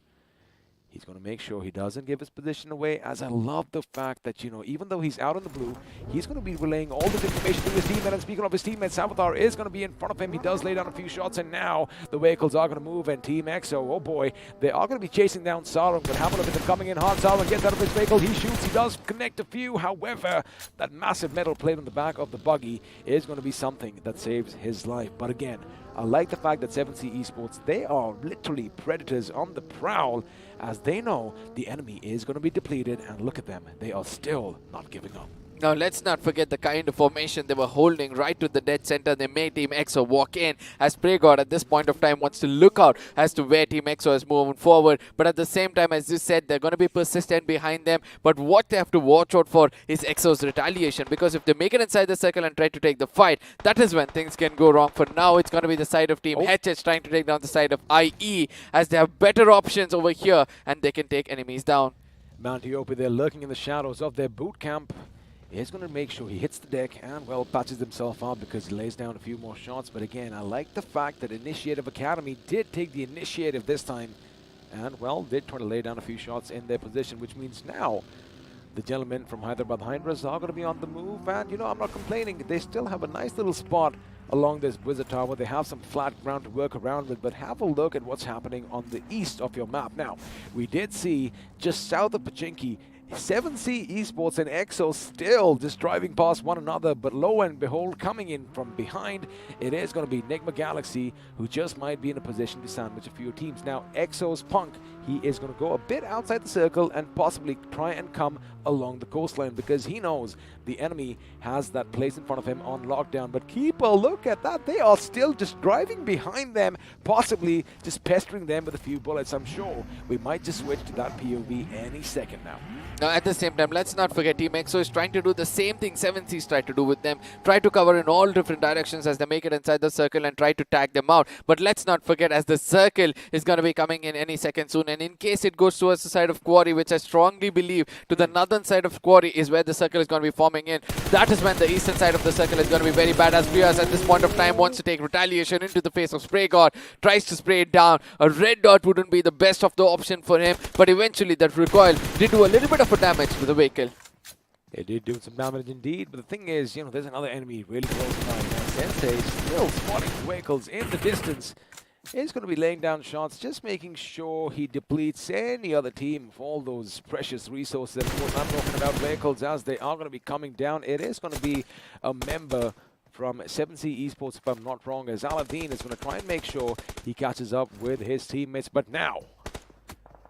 he's going to make sure he doesn't give his position away, as I love the fact that, you know, even though he's out in the blue, he's going to be relaying all this information to his teammate. And speaking of his teammate, Savitar is going to be in front of him. He does lay down a few shots, and now the vehicles are going to move, and Team EXO, oh boy, they are going to be chasing down Sarung. But have a look at them coming in hard. Sarung gets out of his vehicle. He shoots. He does connect a few. However, that massive metal plate on the back of the buggy is going to be something that saves his life. But again, I like the fact that 7C Esports, they are literally predators on the prowl, as they know the enemy is going to be depleted, and look at them, they are still not giving up. Now, let's not forget the kind of formation they were holding right to the dead center. They made Team EXO walk in, as PrayGod at this point of time wants to look out as to where Team EXO is moving forward. But at the same time, as you said, they're going to be persistent behind them. But what they have to watch out for is EXO's retaliation, because if they make it inside the circle and try to take the fight, that is when things can go wrong. For now, it's going to be the side of Team HH trying to take down the side of IE, as they have better options over here and they can take enemies down. Mount Ethiopia, they're lurking in the shadows of their boot camp. Is going to make sure he hits the deck and, well, patches himself up, because he lays down a few more shots. But again, I like the fact that Initiative Academy did take the initiative this time and, well, did try to lay down a few shots in their position, which means now the gentlemen from Hyderabad Hydras are going to be on the move. And, you know, I'm not complaining. They still have a nice little spot along this Wizard Tower. They have some flat ground to work around with, but have a look at what's happening on the east of your map. Now, we did see just south of Pochinki 7C Esports and EXO still just driving past one another, but lo and behold, coming in from behind, it is going to be Enigma Galaxy, who just might be in a position to sandwich a few teams. Now, EXO's Punk, he is going to go a bit outside the circle and possibly try and come along the coastline because he knows the enemy has that place in front of him on lockdown. But keep a look at that. They are still just driving behind them, possibly just pestering them with a few bullets. I'm sure we might just switch to that POV any second now. Now, at the same time, let's not forget Team EXO is trying to do the same thing 7C's tried to do with them. Try to cover in all different directions as they make it inside the circle and try to tag them out. But let's not forget, as the circle is going to be coming in any second soon, and in case it goes towards the side of Quarry, which I strongly believe to the northern side of Quarry is where the circle is going to be forming in, that is when the eastern side of the circle is going to be very bad, as Riaz at this point of time wants to take retaliation into the face of Spray God, tries to spray it down. A red dot wouldn't be the best of the option for him, but eventually that recoil did do a little bit of a damage to the vehicle. It did do some damage indeed, but the thing is, you know, there's another enemy really close by. Now, Sensei still spotting vehicles in the distance. He's going to be laying down shots, just making sure he depletes any other team of all those precious resources. Of course, I'm talking about vehicles as they are going to be coming down. It is going to be a member from 7C Esports, if I'm not wrong, as Aladdin is going to try and make sure he catches up with his teammates. But now,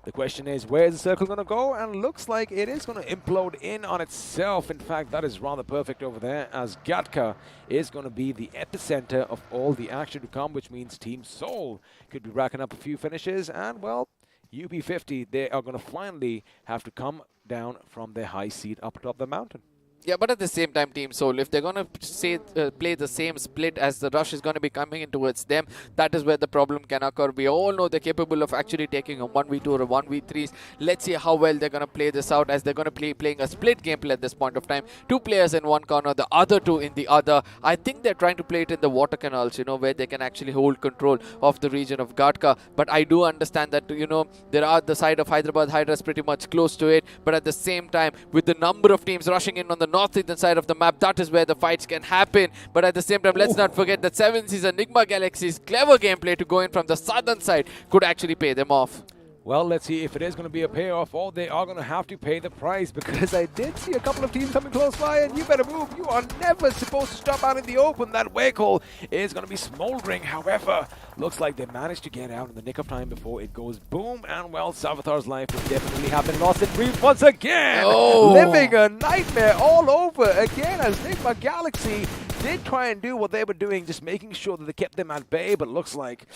the question is, where is the circle going to go? And looks like it is going to implode in on itself. In fact, that is rather perfect over there, as Gatka is going to be the epicenter of all the action to come, which means Team Seoul could be racking up a few finishes. And, well, UP50, they are going to finally have to come down from their high seat up atop the mountain. Yeah, but at the same time, Team Seoul, if they're going to play the same split as the rush is going to be coming in towards them, that is where the problem can occur. We all know they're capable of actually taking a 1v2 or a 1v3s. Let's see how well they're going to play this out, as they're going to be playing a split gameplay at this point of time. 2 players in one corner, the other 2 in the other. I think they're trying to play it in the water canals, you know, where they can actually hold control of the region of Gatka. But I do understand that, you know, there are the side of Hyderabad Hydras pretty much close to it. But at the same time, with the number of teams rushing in on the northeastern side of the map, that is where the fights can happen. But at the same time, let's not forget that 7C's Enigma Galaxy's clever gameplay to go in from the southern side could actually pay them off. Well, let's see if it is going to be a payoff or they are going to have to pay the price, because I did see a couple of teams coming close by, and you better move. You are never supposed to stop out in the open. That vehicle is going to be smoldering. However, looks like they managed to get out in the nick of time before it goes boom. And, well, Salvathar's life would definitely have been lost in brief once again. Oh. Living a nightmare all over again, as Enigma Galaxy did try and do what they were doing, just making sure that they kept them at bay. But looks like,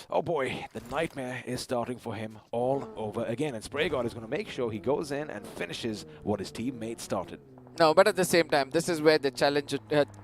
oh boy, the nightmare is starting for him all over again. And Spray God is going to make sure he goes in and finishes what his teammates started. No, but at the same time, this is where the challenge,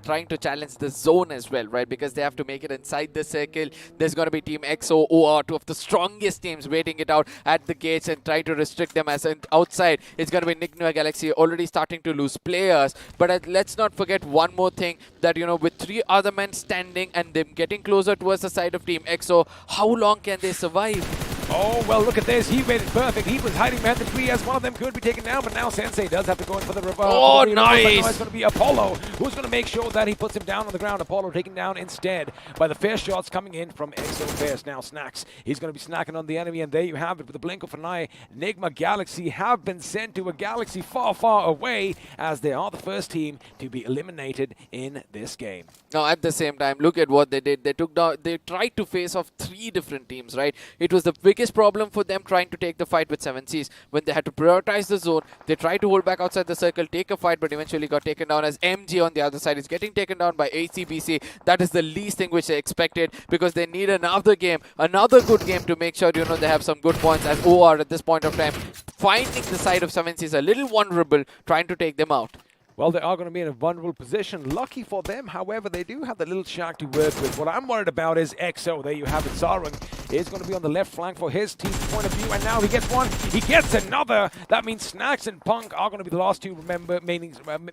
trying to challenge the zone as well, right? Because they have to make it inside the circle. There's going to be Team EXO, who are 2 of the strongest teams, waiting it out at the gates and trying to restrict them. As outside, it's going to be Enigma Galaxy already starting to lose players. But let's not forget one more thing, that, you know, with 3 other men standing and them getting closer towards the side of Team EXO, how long can they survive? Oh, well, look at this. He waited perfect. He was hiding behind the tree as one of them could be taken down, but now Sensei does have to go in for the reverse. Oh, nice! Now it's going to be Apollo who's going to make sure that he puts him down on the ground. Apollo taken down instead by the fair shots coming in from EXO Bears. Now Snacks, he's going to be snacking on the enemy, and there you have it. With the blink of an eye, Enigma Galaxy have been sent to a galaxy far, far away, as they are the first team to be eliminated in this game. Now, at the same time, look at what they did. They tried to face off 3 different teams, right? It was the biggest problem for them trying to take the fight with 7C's. When they had to prioritize the zone, they tried to hold back outside the circle, take a fight, but eventually got taken down, as MG on the other side is getting taken down by ACBC. That is the least thing which they expected, because they need another game, another good game, to make sure, you know, they have some good points, as OR at this point of time finding the side of 7C's a little vulnerable, trying to take them out. Well, they are going to be in a vulnerable position. Lucky for them, however, they do have the little shack to work with. What I'm worried about is EXO. There you have it. Sarung is going to be on the left flank for his team's point of view. And now he gets one. He gets another. That means Snacks and Punk are going to be the last 2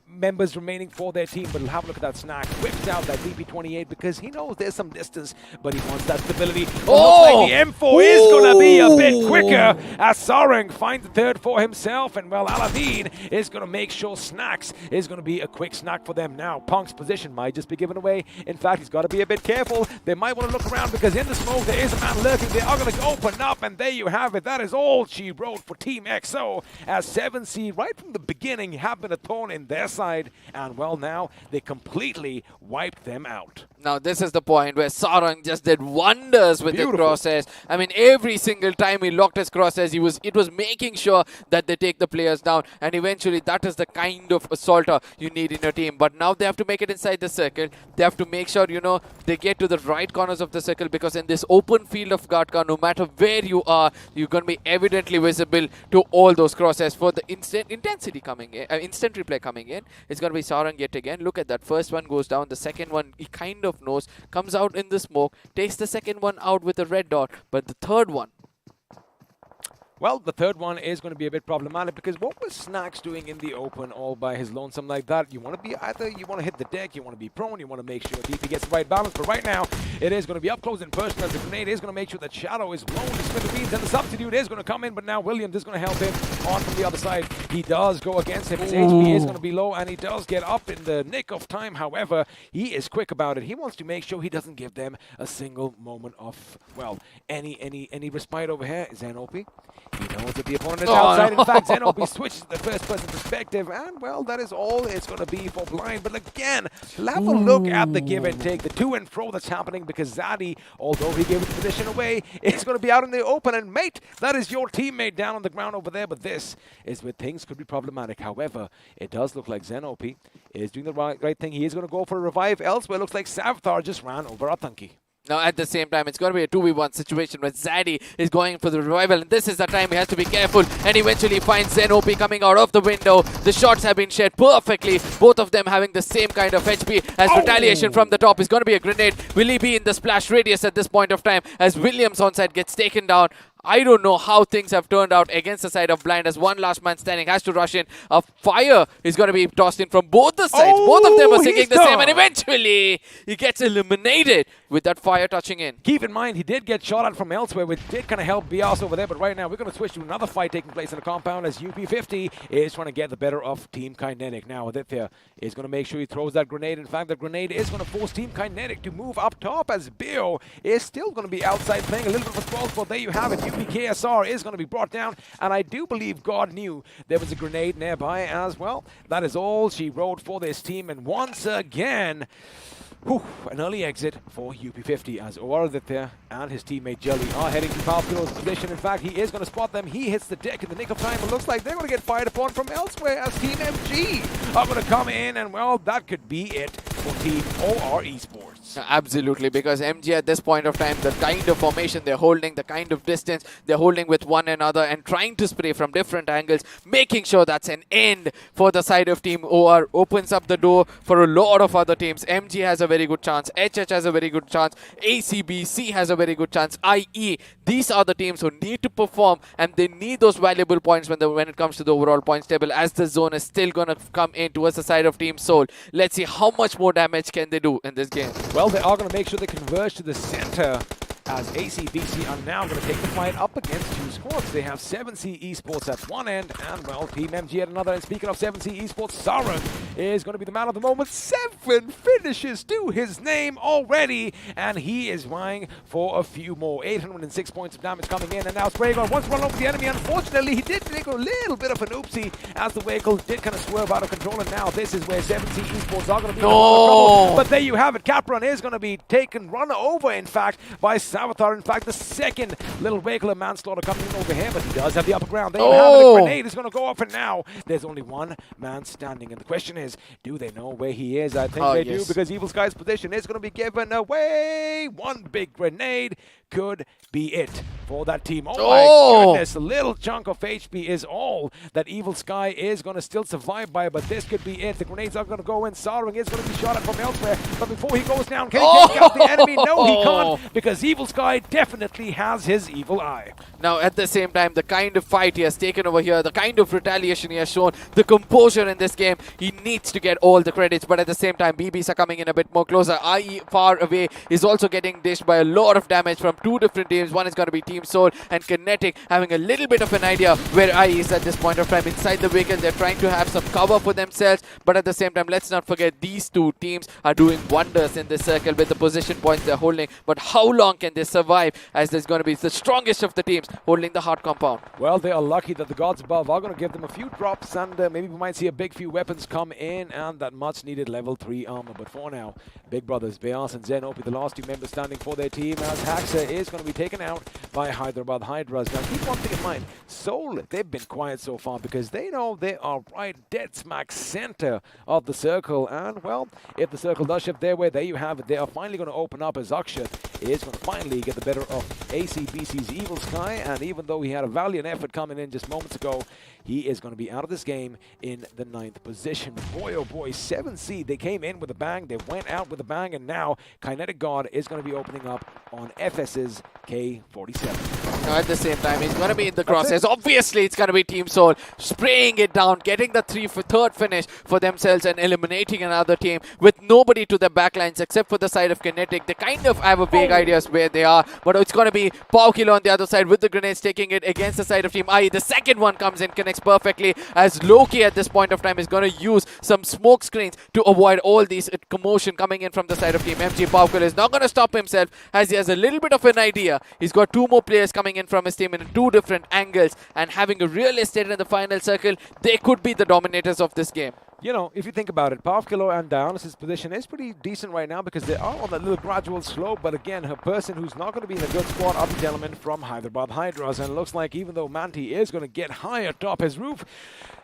members remaining for their team. But have a look at that. Snack whips out that DP28 because he knows there's some distance, but he wants that stability. Oh! Looks like the M4 is going to be a bit quicker, as Sarung finds the 3rd for himself. And, well, Aladdin is going to make sure Snacks is going to be a quick snack for them now. Punk's position might just be given away. In fact, he's got to be a bit careful. They might want to look around because in the smoke there is a man lurking. They are going to open up, and there you have it. That is all she wrote for Team XO, as 7C right from the beginning have been a thorn in their side, and well, now they completely wiped them out. Now this is the point where Sarang just did wonders with the crosshairs. I mean, every single time he locked his crosshairs, it was making sure that they take the players down, and eventually that is the kind of assaulter you need in your team. But now they have to make it inside the circle. They have to make sure, you know, they get to the right corners of the circle, because in this open field of Gatka, no matter where you are, you're going to be evidently visible to all those crosshairs. For the instant intensity coming in, instant replay coming in, it's going to be Sarang yet again. Look at that. First one goes down. The second one, he kind of knows, comes out in the smoke, takes the second one out with a red dot, but the third one, well, the third one is going to be a bit problematic, because what was Snacks doing in the open all by his lonesome like that? You want to be either, you want to hit the deck, you want to be prone, you want to make sure DP gets the right balance, but right now it is going to be up close and personal. The grenade is going to make sure that Shadow is blown to smithereens, and the substitute is going to come in, but now Williams is going to help him on from the other side. He does go against him. His HP is going to be low, and he does get up in the nick of time. However, he is quick about it. He wants to make sure he doesn't give them a single moment of, well, any respite over here. Zenopi, he knows that the opponent is outside. In fact, Zenopi switches to the first person perspective, and well, that is all it's going to be for Blind. But again, have a look at the give and take, the to and fro that's happening, because Zaddy, although he gave his position away, is going to be out in the open, and mate, that is your teammate down on the ground over there. But this is where things could be problematic. However, it does look like Zenopi is doing the right thing. He is going to go for a revive. Elsewhere, looks like Savthar just ran over Atanki. Now, at the same time, it's going to be a 2v1 situation where Zaddy is going for the revival, and this is the time he has to be careful, and eventually finds Zenopi coming out of the window. The shots have been shared perfectly, both of them having the same kind of HP, as retaliation from the top is going to be a grenade. Will he be in the splash radius at this point of time, as Williams onside gets taken down? I don't know how things have turned out against the side of Blind, as one last man standing has to rush in. A fire is going to be tossed in from both the sides. Both of them are singing the same, and eventually he gets eliminated with that fire touching in. Keep in mind, he did get shot at from elsewhere, which did kind of help Bias over there, but right now we're going to switch to another fight taking place in the compound, as UP50 is trying to get the better of Team Kinetic. Now Aditya is going to make sure he throws that grenade. In fact, the grenade is going to force Team Kinetic to move up top, as Bio is still going to be outside playing a little bit of a sprawl spot. There you have it. KSR is going to be brought down, and I do believe God knew there was a grenade nearby as well. That is all she wrote for this team, and once again, an early exit for UP50, as Oraditya and his teammate Jelly are heading to Palpilo's position. In fact, he is going to spot them. He hits the deck in the nick of time. It looks like they're going to get fired upon from elsewhere, as Team MG are going to come in, and well, that could be it for Team OR Esports. Absolutely, because MG at this point of time, the kind of formation they're holding, the kind of distance they're holding with one another, and trying to spray from different angles, making sure that's an end for the side of Team OR, opens up the door for a lot of other teams. MG has a very good chance, HH has a very good chance, ACBC has a very good chance, IE. These are the teams who need to perform, and they need those valuable points when it comes to the overall points table, as the zone is still going to come in towards the side of Team Soul. Let's see how much more damage can they do in this game. Well, they are going to make sure they converge to the center, as ACBC are now going to take the fight up against two squads. They have 7C Esports at one end, and well, Team MG at another. And speaking of 7C Esports, Sarang is going to be the man of the moment. 7 finishes to his name already, and he is vying for a few more. 806 points of damage coming in, and now Spraygon wants to run over the enemy. Unfortunately, he did take a little bit of an oopsie, as the vehicle did kind of swerve out of control, and now this is where 7C Esports are going to be in trouble. But there you have it. Capron is going to be run over, in fact, by Savthar. In fact, the second little vehicular manslaughter coming in over here, but he does have the upper ground. There you have it. A grenade is going to go off, and now there's only one man standing. And the question is, do they know where he is? I think they do, because Evil Sky's position is going to be given away. One big grenade could be it for that team. Oh my goodness, a little chunk of HP is all that Evil Sky is going to still survive by, but this could be it. The grenades are going to go in. Sarang is going to be shot at from elsewhere, but before he goes down, can he take out the enemy? No, he can't, because Evil Evil Sky definitely has his evil eye. Now, at the same time, the kind of fight he has taken over here, the kind of retaliation he has shown, the composure in this game, he needs to get all the credits. But at the same time, BBs are coming in a bit more closer. IE far away is also getting dished by a lot of damage from two different teams. One is going to be Team Soul and Kinetic having a little bit of an idea where IE is at this point of time. Inside the vehicle, they're trying to have some cover for themselves. But at the same time, let's not forget these two teams are doing wonders in this circle with the position points they're holding. But how long can they survive, as there's going to be the strongest of the teams holding the hard compound? Well, they are lucky that the gods above are going to give them a few drops, and maybe we might see a big few weapons come in and that much needed level 3 armor. But for now, Big Brothers, Beas and Zenopi, the last two members standing for their team, as Haxa is going to be taken out by Hyderabad Hydras. Now keep one thing in mind, Soul, they've been quiet so far because they know they are right dead smack center of the circle. And well, if the circle does shift their way, there you have it. They are finally going to open up as Akshat is going to finally get the better of ACBC's Evil Sky. And even though he had a valiant effort coming in just moments ago, he is going to be out of this game in the 9th position. Boy, oh boy, 7 seed. They came in with a bang, they went out with a bang, and now Kinetic God is going to be opening up on FS's K47. Now at the same time, he's going to be in the crosshairs. Obviously, it's going to be Team Soul spraying it down, getting the third finish for themselves and eliminating another team with nobody to the backlines except for the side of Kinetic. They kind of have a vague ideas where they are, but it's going to be Paukilo on the other side with the grenades taking it against the side of Team IE. The second one comes in, connects perfectly, as Loki at this point of time is going to use some smoke screens to avoid all these commotion coming in from the side of Team MG. Paukilo is not going to stop himself, as he has a little bit of an idea. He's got 2 more players coming in from his team in 2 different angles, and having a real estate in the final circle, they could be the dominators of this game. You know, if you think about it, Paukilo and Dionysus' position is pretty decent right now because they are on that little gradual slope. But again, her person who's not going to be in a good squad are the gentlemen from Hyderabad Hydras. And it looks like even though Manti is going to get high atop his roof,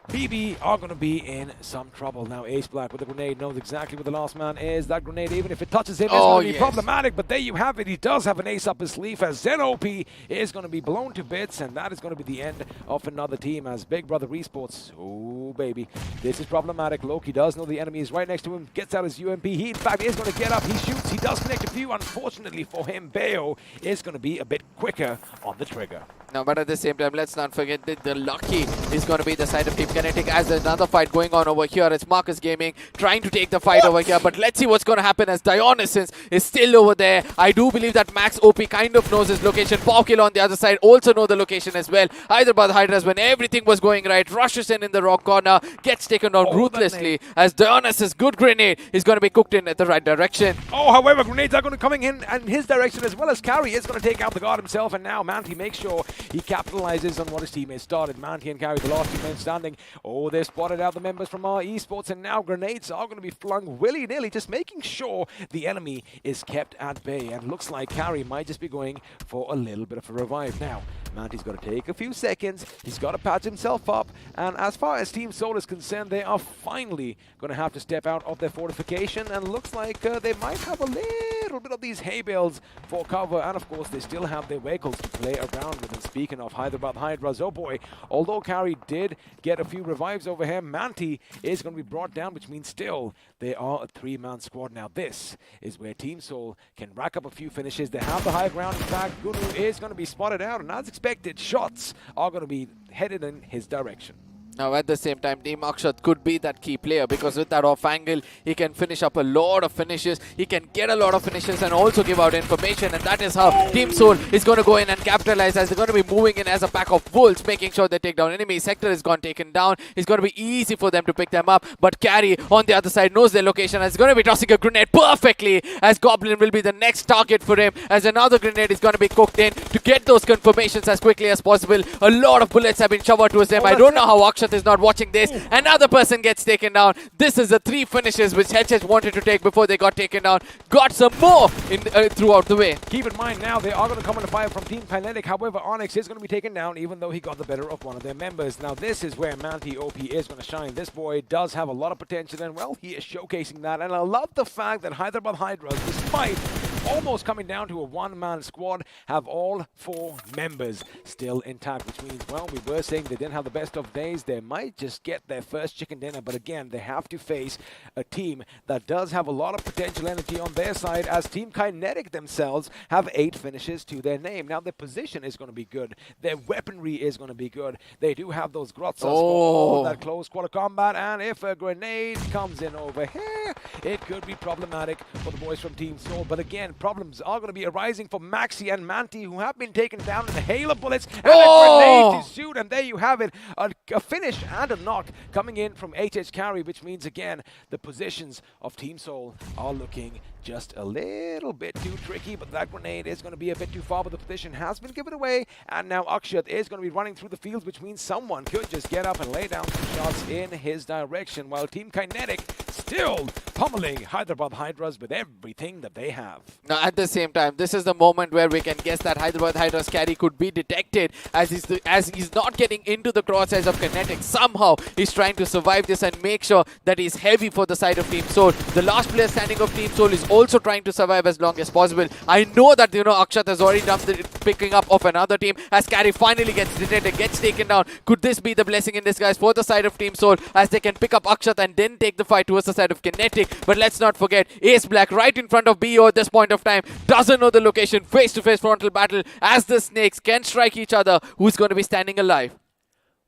BB are going to be in some trouble. Now Ace Black with the grenade knows exactly where the last man is. That grenade, even if it touches him, is going to be problematic. But there you have it. He does have an ace up his sleeve, as Zenopi is going to be blown to bits. And that is going to be the end of another team, as Big Brother Esports, oh baby, this is problematic. Loki does know the enemy is right next to him, gets out his UMP. He in fact is going to get up, he shoots, he does connect a few. Unfortunately for him, Bayo is going to be a bit quicker on the trigger. Now, but at the same time, let's not forget that the lucky is going to be the side of Team Kinetic, as there's another fight going on over here. It's Marcus Gaming trying to take the fight over here, but let's see what's going to happen, as Dionysus is still over there. I do believe that Max OP kind of knows his location. Paukilo on the other side also know the location as well. Hyderabad Hydras, when everything was going right, rushes in the rock corner, gets taken down ruthlessly, as Dionysus' good grenade is going to be cooked in at the right direction. Oh, however, grenades are going to coming in and his direction, as well as Carry is going to take out the guard himself. And now Manti makes sure he capitalizes on what his teammates started. Manti and Carry, the last 2 men standing. Oh, they've spotted out the members from our Esports, and now grenades are going to be flung willy-nilly, just making sure the enemy is kept at bay. And looks like Carry might just be going for a little bit of a revive. Now, Manti's got to take a few seconds. He's got to patch himself up. And as far as Team Soul is concerned, they are finally going to have to step out of their fortification. And looks like they might have a little bit of these hay bales for cover. And of course, they still have their vehicles to play around with. And speaking of Hyderabad Hydras, oh boy, although Carry did get a few revives over here, Manti is going to be brought down, which means still they are a 3-man squad. Now this is where Team Soul can rack up a few finishes. They have the high ground. In fact, Gunu is going to be spotted out, and as expected, shots are going to be headed in his direction. Now, at the same time, Team Akshat could be that key player, because with that off angle, he can finish up a lot of finishes. He can get a lot of finishes and also give out information. And that is how Team Soul is going to go in and capitalize, as they're going to be moving in as a pack of wolves, making sure they take down enemies. Sector is gone taken down. It's going to be easy for them to pick them up. But Carry on the other side knows their location, and is going to be tossing a grenade perfectly, as Goblin will be the next target for him, as another grenade is going to be cooked in to get those confirmations as quickly as possible. A lot of bullets have been showered towards them. I don't know how Akshat is not watching this. Another person gets taken down. This is the 3 finishes which HH wanted to take before they got taken down. Got some more in throughout the way. Keep in mind now, they are going to come under fire from Team Kinetic. However, Onyx is going to be taken down, even though he got the better of one of their members. Now this is where Manti OP is going to shine. This boy does have a lot of potential, and well, he is showcasing that. And I love the fact that Hyderabad Hydras, despite almost coming down to a one-man squad, have all 4 members still intact, which means, well, we were saying they didn't have the best of days. They might just get their first chicken dinner, but again, they have to face a team that does have a lot of potential energy on their side, as Team Kinetic themselves have 8 finishes to their name. Now, their position is going to be good. Their weaponry is going to be good. They do have those Grotzas for all that close quarter combat, and if a grenade comes in over here, it could be problematic for the boys from Team Soul. But again, problems are going to be arising for Maxi and Manti, who have been taken down in the hail of bullets, and a grenade to shoot, and there you have it, a finish and a knock coming in from HH Carry, which means again the positions of Team Soul are looking just a little bit too tricky, but that grenade is going to be a bit too far, but the position has been given away, and now Akshat is going to be running through the fields, which means someone could just get up and lay down some shots in his direction, while Team Kinetic still pummeling Hyderabad Hydras with everything that they have. Now, at the same time, this is the moment where we can guess that Hyderabad Hydras carry could be detected, as he's not getting into the crosshairs of Kinetic. Somehow, he's trying to survive this and make sure that he's heavy for the side of Team Soul. The last player standing of Team Soul is also trying to survive as long as possible. I know that, Akshat has already done the picking up of another team, as Carry finally gets detected, gets taken down. Could this be the blessing in disguise for the side of Team Soul, as they can pick up Akshat and then take the fight towards the side of Kinetic? But let's not forget, Ace Black right in front of BO at this point of time, doesn't know the location. Face-to-face frontal battle as the snakes can strike each other. Who's going to be standing alive?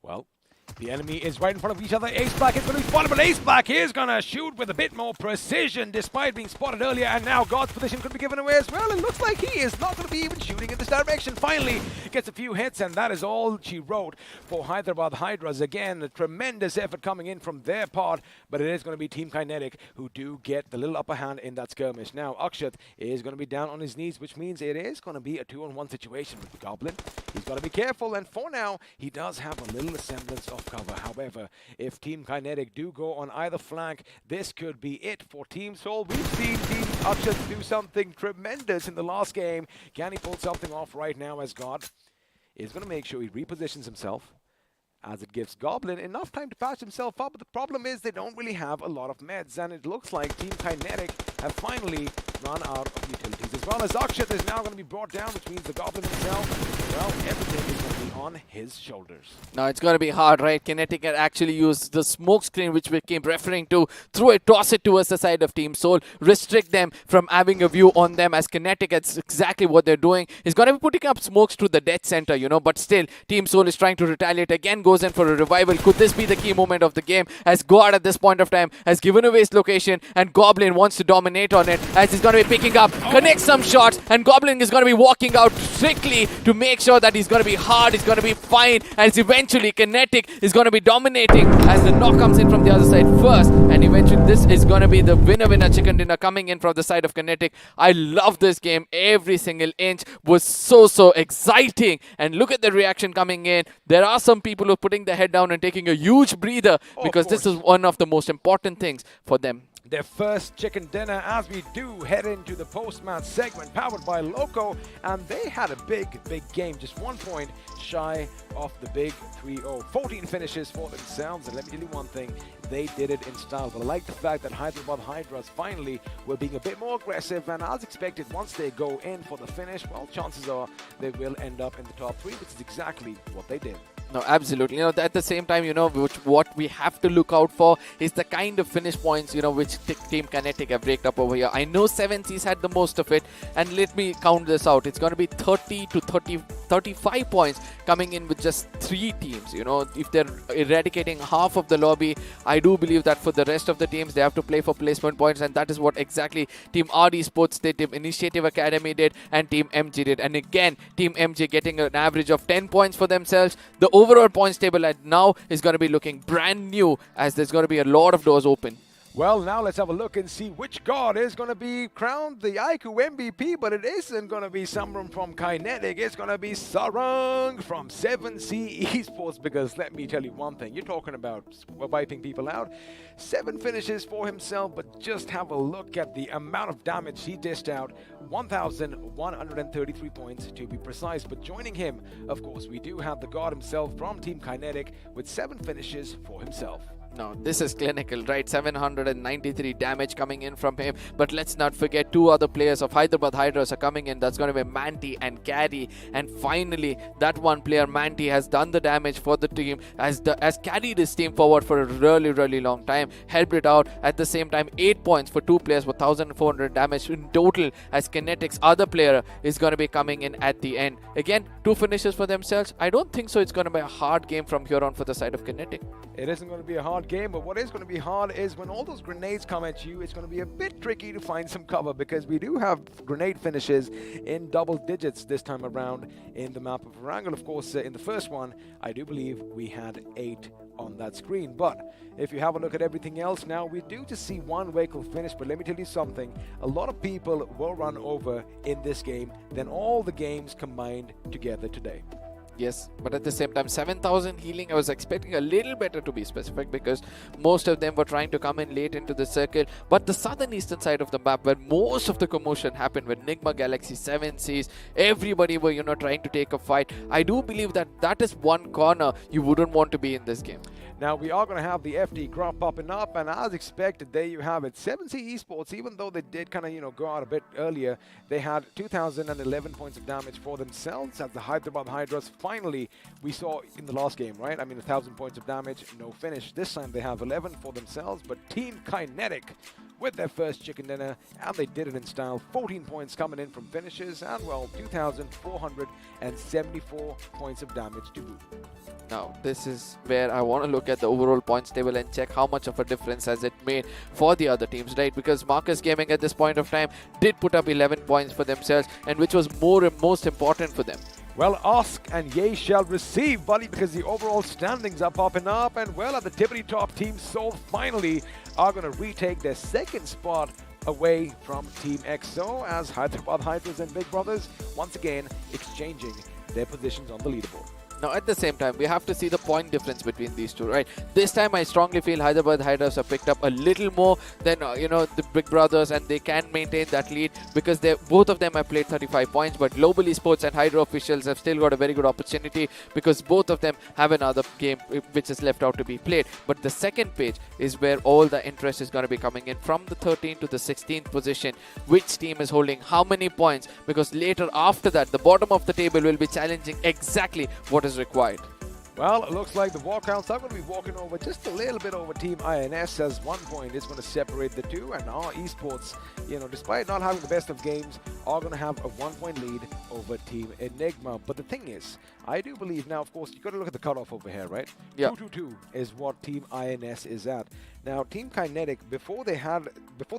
Well, the enemy is right in front of each other. Ace Black is going to be spotted, but Ace Black is going to shoot with a bit more precision despite being spotted earlier, and now God's position could be given away as well. It looks like he is not going to be even shooting in this direction. Finally gets a few hits, and that is all she wrote for Hyderabad Hydras. Again, a tremendous effort coming in from their part, but it is going to be Team Kinetic who do get the little upper hand in that skirmish. Now, Akshat is going to be down on his knees, which means it is going to be a 2-on-1 situation with Goblin. He's got to be careful, and for now, he does have a little semblance of cover. However, if Team Kinetic do go on either flank, this could be it for Team Soul. We've seen Team Akshat do something tremendous in the last game. Can he pull something off right now, as God is going to make sure he repositions himself, as it gives Goblin enough time to patch himself up? But the problem is they don't really have a lot of meds, and it looks like Team Kinetic have finally run out of utilities, as well as Akshat is now going to be brought down, which means the Goblin himself, well, everything is going to be on his shoulders. Now it's going to be hard, right? Kinetic can actually use the smoke screen, which we came referring to, throw it, toss it towards the side of Team Soul, restrict them from having a view on them, as Kinetic, that's exactly what they're doing. He's going to be putting up smokes to the dead center, but still, Team Soul is trying to retaliate again, goes in for a revival. Could this be the key moment of the game, as God at this point of time has given away his location, and Goblin wants to dominate on it, as he's going to be picking up, connects some shots, and Goblin is going to be walking out strictly to make sure that he's going to be hard, he's going to be fine, as eventually Kinetic is going to be dominating, as the knock comes in from the other side first, and eventually this is going to be the winner chicken dinner coming in from the side of Kinetic. I love this game. Every single inch was so exciting, and look at the reaction coming in. There are some people who are putting their head down and taking a huge breather, because this is one of the most important things for them. Their first chicken dinner, as we do head into the post-match segment powered by Loco, and they had a big game, just 1 point shy of the big 3-0. 14 finishes for themselves, and let me tell you one thing, they did it in style. But I like the fact that Hyderabad Hydras finally were being a bit more aggressive, and as expected, once they go in for the finish, well, chances are they will end up in the top 3, which is exactly what they did. No, absolutely. At the same time, what we have to look out for is the kind of finish points, which Team Kinetic have raked up over here. I know 7C's had the most of it, and let me count this out. It's going to be 30 to 35 points coming in with just 3 teams. If they're eradicating half of the lobby, I do believe that for the rest of the teams, they have to play for placement points, and that is what exactly Team RD Sports did, Team Initiative Academy did, and Team MG did. And again, Team MG getting an average of 10 points for themselves. The overall points table at now is going to be looking brand new, as there's going to be a lot of doors open. Well, now let's have a look and see which god is going to be crowned the iQOO MVP, but it isn't going to be someone from Kinetic. It's going to be Sarang from 7C Esports, because let me tell you one thing. You're talking about wiping people out. 7 finishes for himself, but just have a look at the amount of damage he dished out. 1,133 points to be precise. But joining him, of course, we do have the god himself from Team Kinetic with 7 finishes for himself. No, this is clinical, right? 793 damage coming in from him. But let's not forget 2 other players of Hyderabad Hydras are coming in. That's going to be Manti and Caddy. And finally, that one player, Manti, has done the damage for the team, has carried his team forward for a really, really long time, helped it out. At the same time, 8 points for 2 players with 1,400 damage in total, as Kinetic's other player is going to be coming in at the end. Again, 2 finishes for themselves. I don't think so it's going to be a hard game from here on for the side of Kinetic. It isn't going to be a hard game, but what is going to be hard is when all those grenades come at you, it's going to be a bit tricky to find some cover, because we do have grenade finishes in double digits this time around in the map of Wrangle. Of course, in the first one, I do believe we had 8 on that screen. But if you have a look at everything else now, we do just see 1 vehicle finish. But let me tell you something, a lot of people will run over in this game than all the games combined together today. Yes, but at the same time, 7,000 healing, I was expecting a little better, to be specific, because most of them were trying to come in late into the circle. But the southern eastern side of the map, where most of the commotion happened, when Nigma, Galaxy 7 Seas, everybody were, trying to take a fight. I do believe that that is one corner you wouldn't want to be in this game. Now, we are going to have the FD graph popping up, and as expected, there you have it. 7C Esports, even though they did kind of, go out a bit earlier, they had 2,011 points of damage for themselves as the Hyderabad Hydras. Finally, we saw in the last game, right? I mean, 1,000 points of damage, no finish. This time, they have 11 for themselves, but Team Kinetic with their first chicken dinner, and they did it in style. 14 points coming in from finishes, and, well, 2,474 points of damage to boot. Now, this is where I want to look at the overall points table and check how much of a difference has it made for the other teams, right? Because Marcus Gaming at this point of time did put up 11 points for themselves, and which was most important for them. Well, ask and ye shall receive, buddy, because the overall standings are popping up, and, well, at the tippity top, Team Soul finally are going to retake their second spot away from Team EXO, as Hyderabad Hydras and Big Brothers once again exchanging their positions on the leaderboard. Now, at the same time, we have to see the point difference between these two, right? This time, I strongly feel Hyderabad Hydras have picked up a little more than, the Big Brothers, and they can maintain that lead because both of them have played 35 points. But Global Esports and Hydra officials have still got a very good opportunity because both of them have another game which is left out to be played. But the second page is where all the interest is going to be coming in from the 13th to the 16th position. Which team is holding how many points? Because later, after that, the bottom of the table will be challenging exactly what is required. Well, it looks like the Walkouts are going to be walking over just a little bit over Team INS, as 1 point is going to separate the two, and our Esports, despite not having the best of games, are going to have a 1 point lead over Team Enigma. But the thing is, I do believe now, of course, you've got to look at the cutoff over here, right? Yeah. 222 is what Team INS is at. Now, Team Kinetic, before they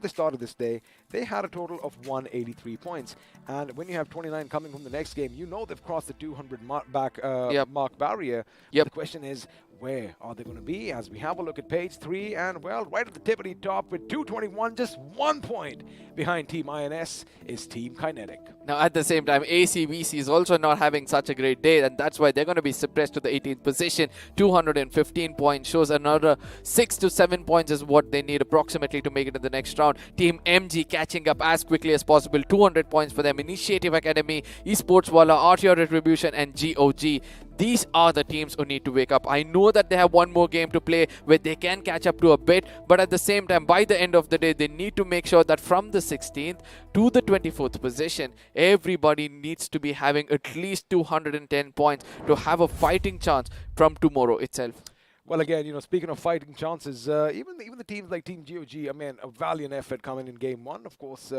started this day, they had a total of 183 points. And when you have 29 coming from the next game, they've crossed the 200 mark barrier. Yep. The question is, where are they going to be? As we have a look at page 3, and, well, right at the tippity top with 221, just 1 point behind Team INS is Team Kinetic. Now, at the same time, ACBC is also not having such a great day, and that's why they're going to be suppressed to the 18th position. 215 points shows another 6 to 7 points is what they need approximately to make it to the next round. Team MG catching up as quickly as possible. 200 points for them. Initiative Academy, Esports Walla, RTR Retribution, and GOG. These are the teams who need to wake up. I know that they have one more game to play where they can catch up to a bit, but at the same time, by the end of the day, they need to make sure that from the 16th to the 24th position, everybody needs to be having at least 210 points to have a fighting chance from tomorrow itself. Well, again, speaking of fighting chances, even the teams like Team GOG, I mean, a valiant effort coming in Game 1. Of course,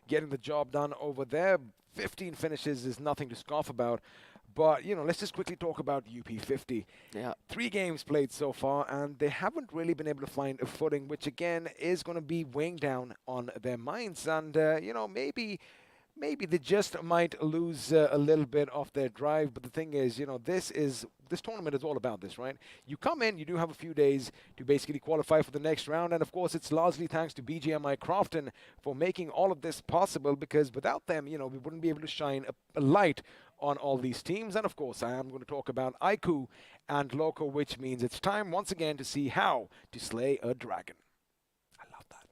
getting the job done over there. 15 finishes is nothing to scoff about. But, let's just quickly talk about UP50. Yeah. 3 games played so far, and they haven't really been able to find a footing, which, again, is going to be weighing down on their minds. And, maybe they just might lose a little bit of their drive. But the thing is, this tournament is all about this, right? You come in, you do have a few days to basically qualify for the next round. And, of course, it's largely thanks to BGMI Crofton for making all of this possible, because without them, we wouldn't be able to shine a light on all these teams. And, of course, I am going to talk about iQOO and Loco, which means it's time once again to see how to slay a dragon. I love that.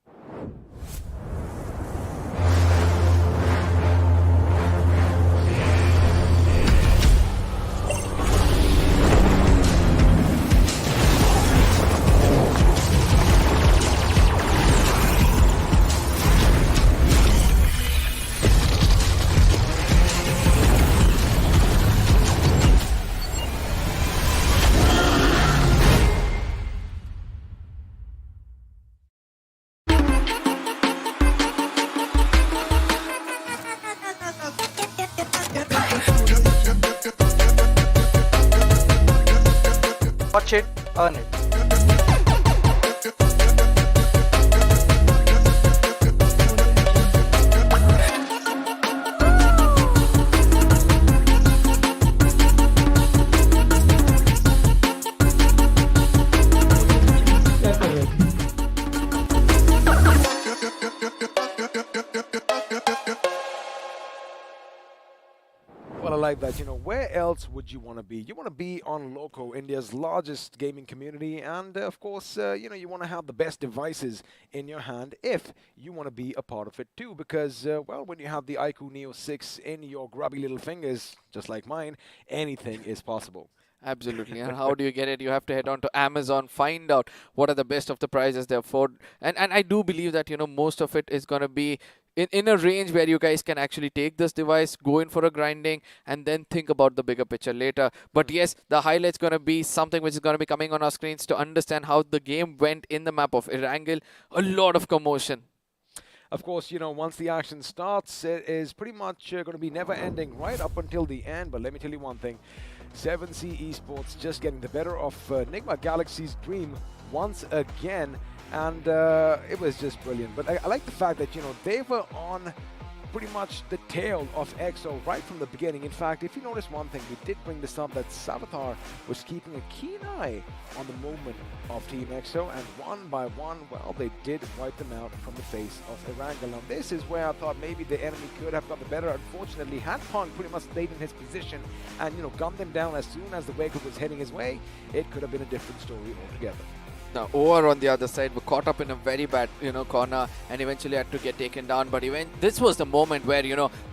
Watch it, earn it. Well, I like that. Where else would you want to be? You want to be on Loco, India's largest gaming community, and of course, you want to have the best devices in your hand if you want to be a part of it too. Because, well, when you have the iQOO Neo 6 in your grubby little fingers, just like mine, anything is possible. Absolutely. And how do you get it? You have to head on to Amazon, find out what are the best of the prices they afford. And I do believe that, most of it is going to be in a range where you guys can actually take this device, go in for a grinding, and then think about the bigger picture later. But yes, the highlight's going to be something which is going to be coming on our screens to understand how the game went in the map of Erangel. A lot of commotion. Of course, once the action starts, it is pretty much going to be never ending right up until the end. But let me tell you one thing. 7C Esports just getting the better of Nigma Galaxy's dream once again. And it was just brilliant. But I like the fact that, they were on pretty much the tail of EXO right from the beginning. In fact, if you notice one thing, we did bring this up, that Savitar was keeping a keen eye on the movement of Team EXO, and one by one, well, they did wipe them out from the face of Erangel. Now, this is where I thought maybe the enemy could have got the better. Unfortunately, had Pong pretty much stayed in his position and, gunned them down as soon as the vehicle was heading his way, it could have been a different story altogether. Now, OR on the other side were caught up in a very bad, corner and eventually had to get taken down. But this was the moment where,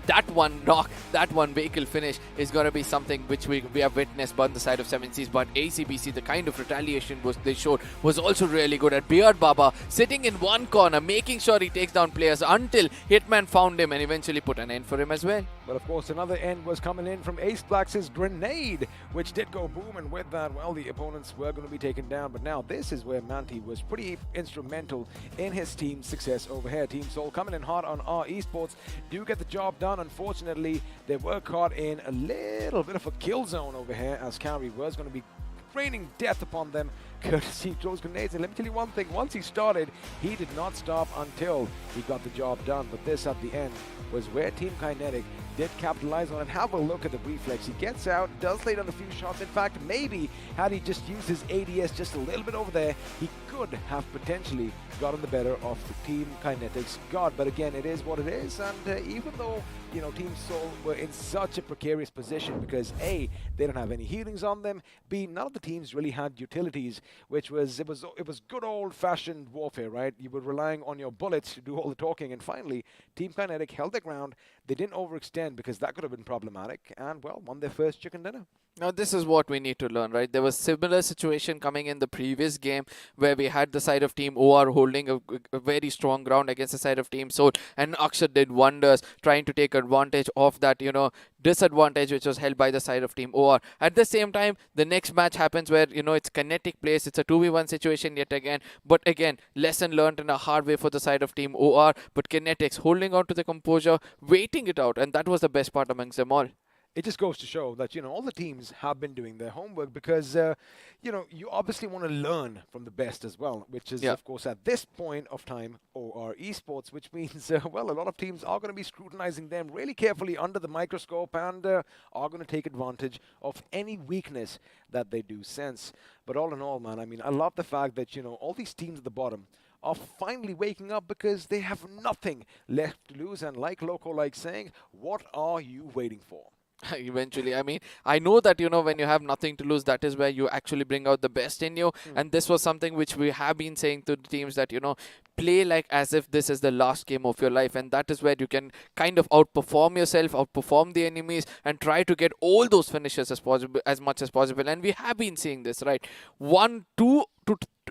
that one knock, that one vehicle finish is going to be something which we have witnessed on the side of 7Cs. But ACBC, the kind of retaliation they showed was also really good. At Beard Baba sitting in one corner, making sure he takes down players until Hitman found him and eventually put an end for him as well. But of course, another end was coming in from Ace Black's grenade, which did go boom, and with that, well, the opponents were going to be taken down. But now this is where Manti was pretty instrumental in his team's success over here. Team Soul coming in hard on our Esports, do get the job done. Unfortunately, they were caught in a little bit of a kill zone over here, as Carey was going to be raining death upon them courtesy throws grenades. And let me tell you one thing, once he started, he did not stop until he got the job done. But this at the end was where Team Kinetic did capitalize on it. Have a look at the reflex. He gets out, does lay down a few shots. In fact, maybe had he just used his ADS just a little bit over there, he could have potentially gotten the better of Team Kinetic's guard. But again, it is what it is. And even though, Team Soul were in such a precarious position because A, they don't have any healings on them, B, none of the teams really had utilities, which was, it was good old-fashioned warfare, right? You were relying on your bullets to do all the talking. And finally, Team Kinetic held their ground. They didn't overextend because that could have been problematic, and well, won their first chicken dinner. Now this is what we need to learn, right? There was similar situation coming in the previous game where we had the side of Team OR holding a very strong ground against the side of Team Soul, and Akshat did wonders trying to take advantage of that, disadvantage which was held by the side of Team OR. At the same time, the next match happens where, it's Kinetic place, it's a 2v1 situation yet again, but again, lesson learned in a hard way for the side of Team OR, but Kinetics holding on to the composure, waiting it out, and that was the best part amongst them all. It just goes to show that, all the teams have been doing their homework because, you obviously want to learn from the best as well, which is, of course, at this point of time, OR Esports, which means, well, a lot of teams are going to be scrutinizing them really carefully under the microscope and are going to take advantage of any weakness that they do sense. But all in all, man, I mean, I love the fact that, all these teams at the bottom are finally waking up because they have nothing left to lose. And like Loco likes saying, what are you waiting for? Eventually, I mean, I know that, when you have nothing to lose, that is where you actually bring out the best in you. And this was something which we have been saying to the teams that, play like as if this is the last game of your life. And that is where you can kind of outperform yourself, outperform the enemies, and try to get all those finishes as possible, as much as possible. And we have been seeing this, right?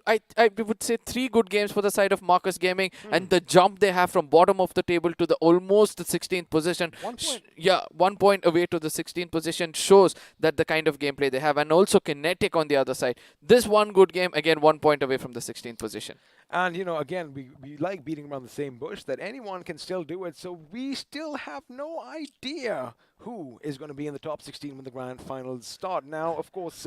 I would say 3 good games for the side of Marcus Gaming, and the jump they have from bottom of the table to the almost the 16th position. 1 point. Yeah, 1 point away to the 16th position shows that the kind of gameplay they have. And also Kinetic on the other side. This one good game, again 1 point away from the 16th position. And, again, we like beating around the same bush that anyone can still do it. So we still have no idea who is going to be in the top 16 when the grand finals start. Now, of course,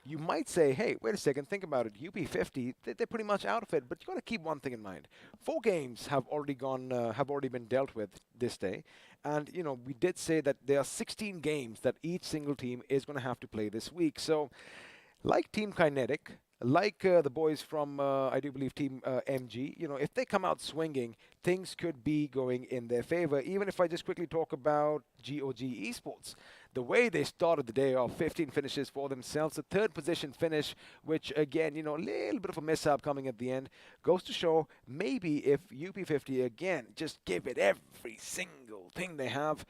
you might say, hey, wait a second, think about it. UP50, they're pretty much out of it. But you got to keep one thing in mind. 4 games have already been dealt with this day. And, we did say that there are 16 games that each single team is going to have to play this week. So, like Team Kinetic, like the boys from, I do believe, Team MG, if they come out swinging, things could be going in their favor. Even if I just quickly talk about GOG Esports, the way they started the day off, 15 finishes for themselves, a 3rd position finish, which again, a little bit of a mishap coming at the end, goes to show maybe if UP50 again just give it every single thing they have,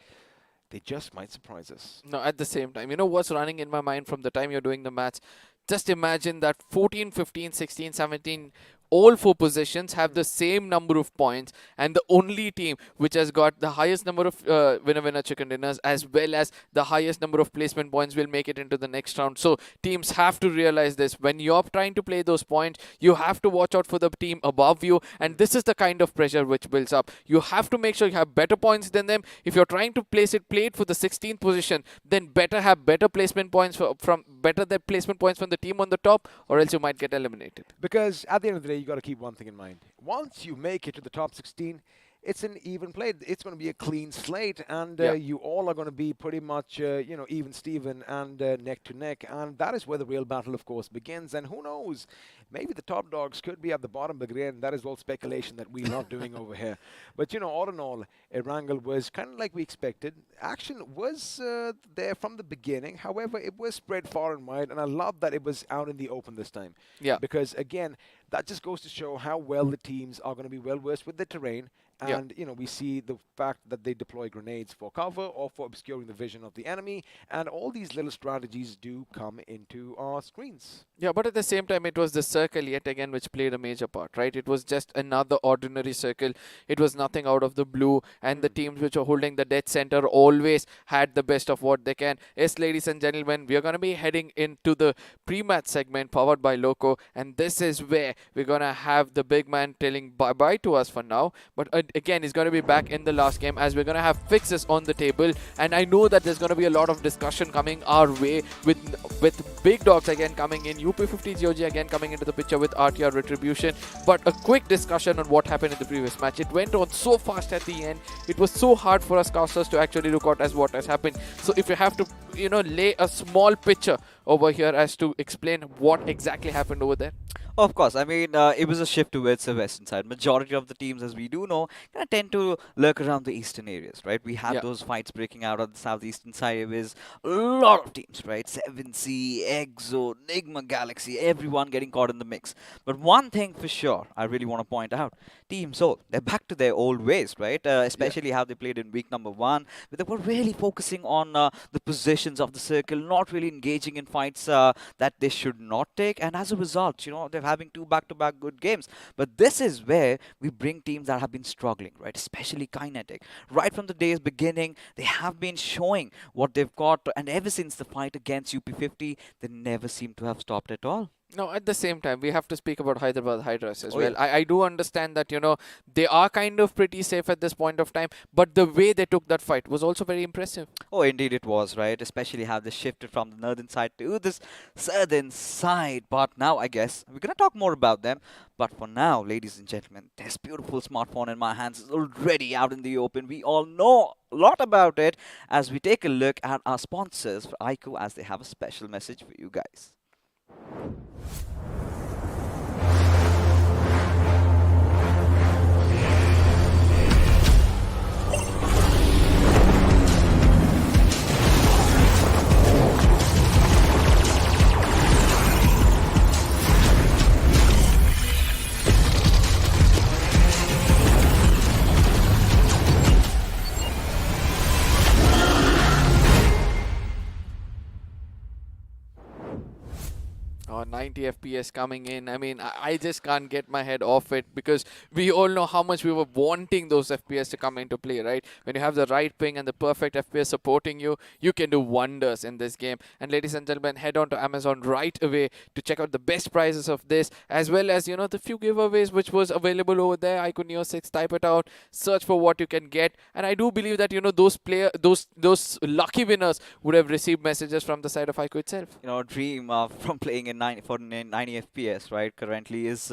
they just might surprise us. No, at the same time, what's running in my mind from the time you're doing the maths? Just imagine that 14, 15, 16, 17, all 4 positions have the same number of points, and the only team which has got the highest number of winner chicken dinners as well as the highest number of placement points will make it into the next round. So teams have to realize this. When you're trying to play those points, you have to watch out for the team above you, and this is the kind of pressure which builds up. You have to make sure you have better points than them. If you're trying to play it for the 16th position, then better have better placement points from the team on the top, or else you might get eliminated. Because at the end of the day, you got to keep one thing in mind. Once you make it to the top 16, it's an even play. It's going to be a clean slate, and you all are going to be pretty much, even Steven and neck to neck. And that is where the real battle, of course, begins. And who knows? Maybe the top dogs could be at the bottom, but again, that is all speculation that we're not doing over here. But, all in all, Erangel was kind of like we expected. Action was there from the beginning. However, it was spread far and wide, and I love that it was out in the open this time. Yeah. Because, again, that just goes to show how well the teams are going to be well-versed with the terrain. And, we see the fact that they deploy grenades for cover or for obscuring the vision of the enemy. And all these little strategies do come into our screens. Yeah, but at the same time, it was the circle yet again which played a major part, right? It was just another ordinary circle. It was nothing out of the blue. And the teams which are holding the dead center always had the best of what they can. Yes, ladies and gentlemen, we are going to be heading into the pre-match segment powered by Loco. And this is where we're going to have the big man telling bye-bye to us for now. But again, he's going to be back in the last game as we're going to have fixes on the table. And I know that there's going to be a lot of discussion coming our way with big dogs again coming in, UP50 GOG again coming into the picture with RTR Retribution. But a quick discussion on what happened in the previous match. It went on so fast at the end. It was so hard for us casters to actually look out as what has happened. So if you have to, lay a small picture over here as to explain what exactly happened over there. Of course, I mean, it was a shift towards the western side. Majority of the teams, as we do know, tend to lurk around the eastern areas, right? We had those fights breaking out on the southeastern side. It was a lot of teams, right? 7C, Exo, Nigma Galaxy, everyone getting caught in the mix. But one thing for sure, I really want to point out, Team Seoul, they're back to their old ways, right? Especially how they played in week number 1. But they were really focusing on the positions of the circle, not really engaging in fights that they should not take. And as a result, they're having 2 back-to-back good games. But this is where we bring teams that have been struggling, right? Especially Kinetic. Right from the day's beginning, they have been showing what they've got. And ever since the fight against UP50, they never seem to have stopped at all. No, at the same time, we have to speak about Hyderabad Hydras as well. Yeah. I do understand that, they are kind of pretty safe at this point of time, but the way they took that fight was also very impressive. Oh, indeed it was, right? Especially how they shifted from the northern side to this southern side. But now, I guess, we're going to talk more about them. But for now, ladies and gentlemen, this beautiful smartphone in my hands is already out in the open. We all know a lot about it as we take a look at our sponsors for iQOO as they have a special message for you guys. 90 FPS coming in. I mean, I just can't get my head off it because we all know how much we were wanting those FPS to come into play, right? When you have the right ping and the perfect FPS supporting you, you can do wonders in this game. And ladies and gentlemen, head on to Amazon right away to check out the best prices of this, as well as, you know, the few giveaways which was available over there. iQOO Neo 6, type it out, search for what you can get. And I do believe that, you know, those lucky winners would have received messages from the side of iQOO itself. You know, dream from playing in 90 FPS, right, currently is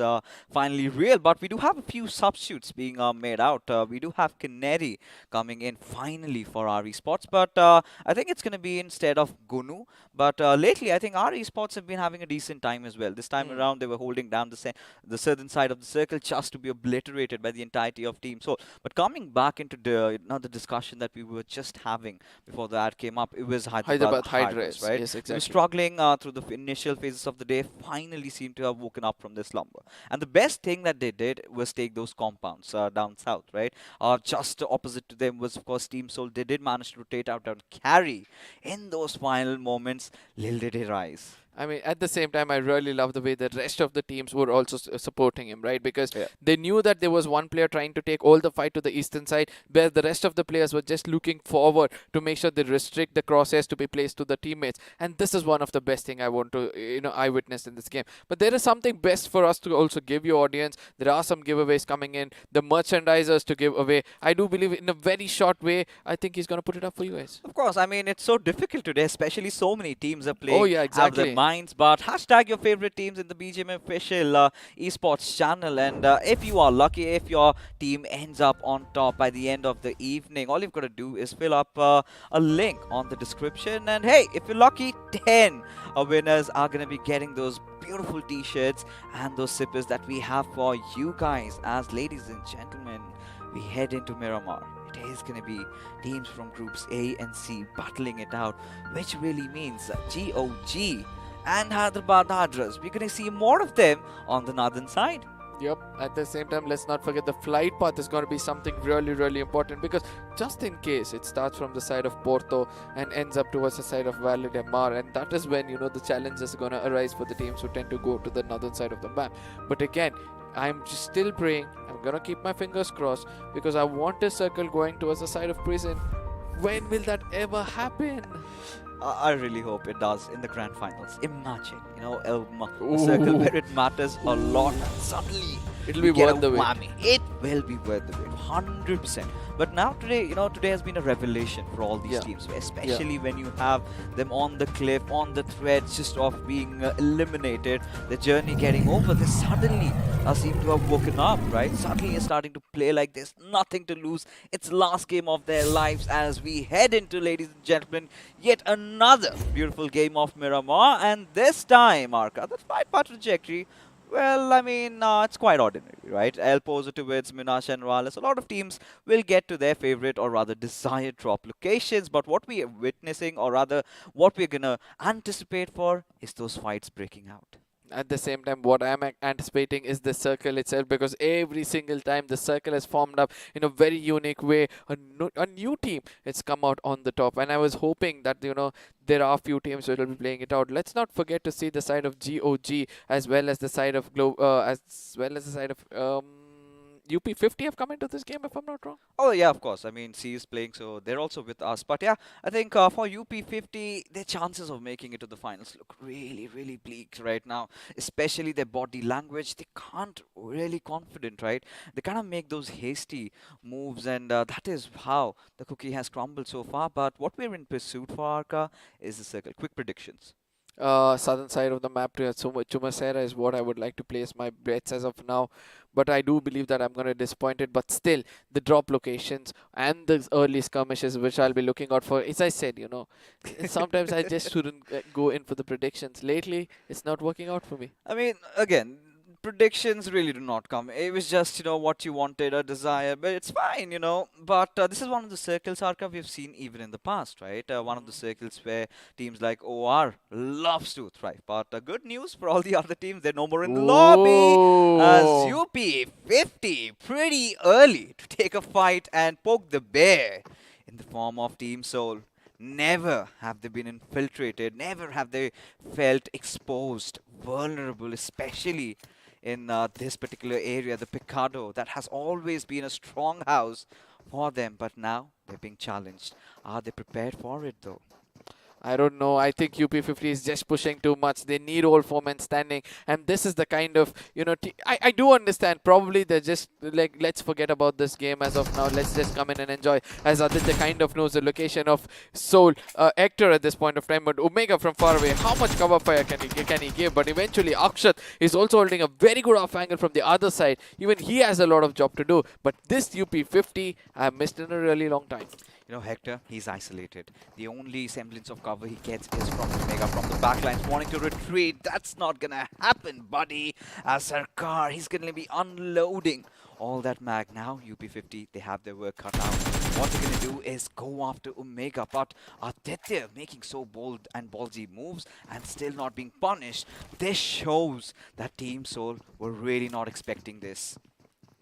finally real. But we do have a few substitutes being made out. We do have Kinetic coming in finally for our esports, but I think it's going to be instead of Gunu. But lately, I think our esports have been having a decent time as well. This time around, they were holding down the southern side of the circle just to be obliterated by the entirety of Team Soul. But coming back into the discussion that we were just having before the ad came up, it was Hyderabad Hydras, right? Yes, They were exactly. struggling through the initial phases of the day, finally seemed to have woken up from their slumber. And the best thing that they did was take those compounds down south, right? Just opposite to them was, of course, Team Soul. They did manage to rotate out and carry in those final moments. Little did they rise. I mean, at the same time, I really love the way the rest of the teams were also supporting him, right? Because they knew that there was one player trying to take all the fight to the eastern side, where the rest of the players were just looking forward to make sure they restrict the crosshairs to be placed to the teammates. And this is one of the best thing I want to, you know, I witnessed in this game. But there is something best for us to also give you, audience. There are some giveaways coming in, the merchandisers to give away. I do believe in a very short way, I think he's going to put it up for you guys. Of course, I mean, it's so difficult today, especially so many teams are playing Oh, yeah, out exactly. their minds. But hashtag your favorite teams in the BGMI official esports channel. And if you are lucky, if your team ends up on top by the end of the evening, all you've got to do is fill up a link on the description. And hey, if you're lucky, 10 winners are going to be getting those beautiful t-shirts and those sippers that we have for you guys. As ladies and gentlemen, we head into Miramar. It is going to be teams from groups A and C battling it out, which really means GOG and Hyderabad Hydras. We're going to see more of them on the northern side. Yep. At the same time, let's not forget the flight path is going to be something really, really important, because just in case it starts from the side of Porto and ends up towards the side of Valle de Mar, and that is when, you know, the challenge is going to arise for the teams who tend to go to the northern side of the map. But again, I'm just still praying. I'm going to keep my fingers crossed, because I want a circle going towards the side of prison. When will that ever happen? I really hope it does in the grand finals. Imagine, you know, a circle where it matters a lot. Suddenly, It'll we be get worth a the wait. whammy. It will be worth the wait, 100%. But now today, you know, today has been a revelation for all these teams, especially when you have them on the cliff, on the threads, just of being eliminated, the journey getting over. They suddenly seem to have woken up, right? Suddenly are starting to play like there's nothing to lose. It's last game of their lives as we head into, ladies and gentlemen, yet another beautiful game of Miramar. And this time, Arka, the flight path trajectory, well, I mean, it's quite ordinary, right? El Positivids, Minash and Rales, a lot of teams will get to their favorite or rather desired drop locations. But what we are witnessing, or rather what we're going to anticipate for, is those fights breaking out. At the same time, what I'm anticipating is the circle itself, because every single time the circle has formed up in a very unique way, a new team it's come out on the top. And I was hoping that, you know, there are a few teams that will be playing it out. Let's not forget to see the side of GOG as well as the side of UP50 have come into this game, if I'm not wrong. Oh, yeah, of course. I mean, C is playing, so they're also with us. But yeah, I think for UP50, their chances of making it to the finals look really, really bleak right now. Especially their body language. They can't really confident, right? They kind of make those hasty moves, and that is how the cookie has crumbled so far. But what we're in pursuit for, Arka, is the circle. Quick predictions. Southern side of the map to Chumasera is what I would like to place my bets as of now. But I do believe that I'm going to disappoint it. But still, the drop locations and the early skirmishes, which I'll be looking out for. As I said, you know, sometimes I just shouldn't go in for the predictions. Lately, it's not working out for me. I mean, again, predictions really do not come. It was just, you know, what you wanted, a desire, but it's fine, you know. But this is one of the circles, Arka, we've seen even in the past, right? One of the circles where teams like OR loves to thrive. But good news for all the other teams, they're no more in the lobby. As UP50 pretty early to take a fight and poke the bear in the form of Team Soul. Never have they been infiltrated, never have they felt exposed, vulnerable, especially in this particular area, the Picado, that has always been a strong house for them, but now they're being challenged. Are they prepared for it though? I don't know. I think UP50 is just pushing too much. They need all four men standing. And this is the kind of, you know, I do understand. Probably they're just like, let's forget about this game as of now. Let's just come in and enjoy. As Aditya kind of knows the location of Soul, Hector at this point of time. But Omega from far away, how much cover fire can he give? But eventually Akshat is also holding a very good off angle from the other side. Even he has a lot of job to do. But this UP50, I have missed in a really long time. You know, Hector, he's isolated. The only semblance of cover he gets is from Omega, from the backlines, wanting to retreat. That's not gonna happen, buddy. As Sarkar, he's gonna be unloading all that mag. Now, UP50, they have their work cut out. What they're gonna do is go after Omega, but Aditya making so bold and ballsy moves and still not being punished. This shows that Team Soul were really not expecting this.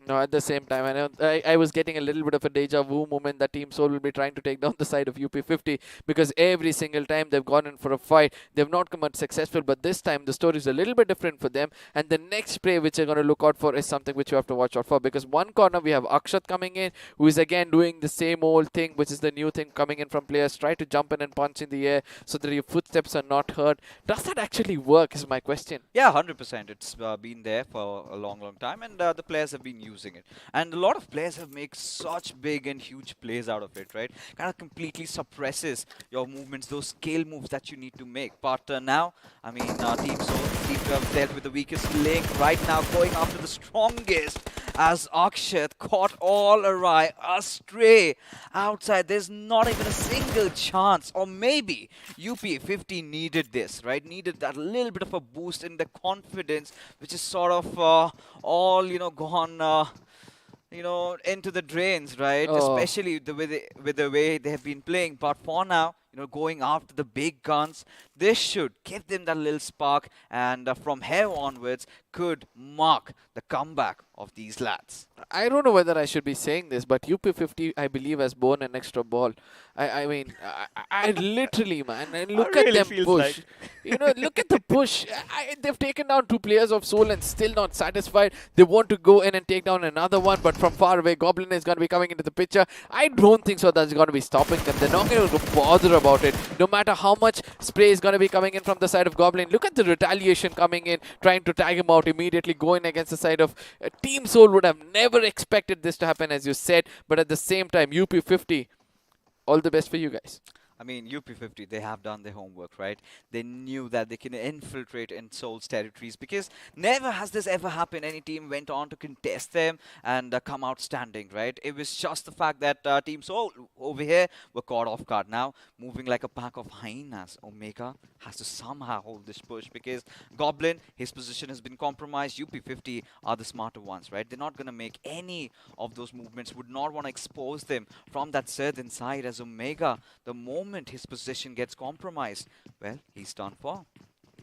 No, at the same time, I was getting a little bit of a deja vu moment that Team Soul will be trying to take down the side of UP50, because every single time they've gone in for a fight, they've not come out successful. But this time, the story is a little bit different for them. And the next play which they're going to look out for is something which you have to watch out for, because one corner we have Akshat coming in, who is again doing the same old thing, which is the new thing coming in from players. Try to jump in and punch in the air so that your footsteps are not heard. Does that actually work is my question. Yeah, 100%. It's been there for a long, long time, and the players have been using it. And a lot of players have made such big and huge plays out of it, right? Kind of completely suppresses your movements, those scale moves that you need to make. But now, I mean, Team Soul seem to have dealt with the weakest link right now, going after the strongest, as Akshat caught all awry, astray outside. There's not even a single chance. Or maybe UP50 needed this, right? Needed that little bit of a boost in the confidence, which is sort of all, you know, gone you know, into the drains, right? Especially with the way they have been playing. But for now, you know, going after the big guns, this should give them that little spark, and from here onwards could mark the comeback of these lads. I don't know whether I should be saying this, but UP50, I believe, has born an extra ball. I mean, I literally, man, and look at them push. Like. You know, look at the push. They've taken down 2 players of Soul and still not satisfied. They want to go in and take down another one, but from far away, Goblin is going to be coming into the picture. I don't think so that's going to be stopping them. They're not going to bother about it, no matter how much spray is going to be coming in from the side of Goblin. Look at the retaliation coming in, trying to tag him out, immediately going against the side of Team Soul. Would have never expected this to happen, as you said, but at the same time, UP50, all the best for you guys. I mean, UP50, they have done their homework, right? They knew that they can infiltrate in Soul's territories, because never has this ever happened. Any team went on to contest them and come out standing, right? It was just the fact that Team Soul over here were caught off guard. Now, moving like a pack of hyenas, Omega has to somehow hold this push, because Goblin, his position has been compromised. UP50 are the smarter ones, right? They're not going to make any of those movements, would not want to expose them from that southern side, as Omega, the moment his position gets compromised, well, he's done for.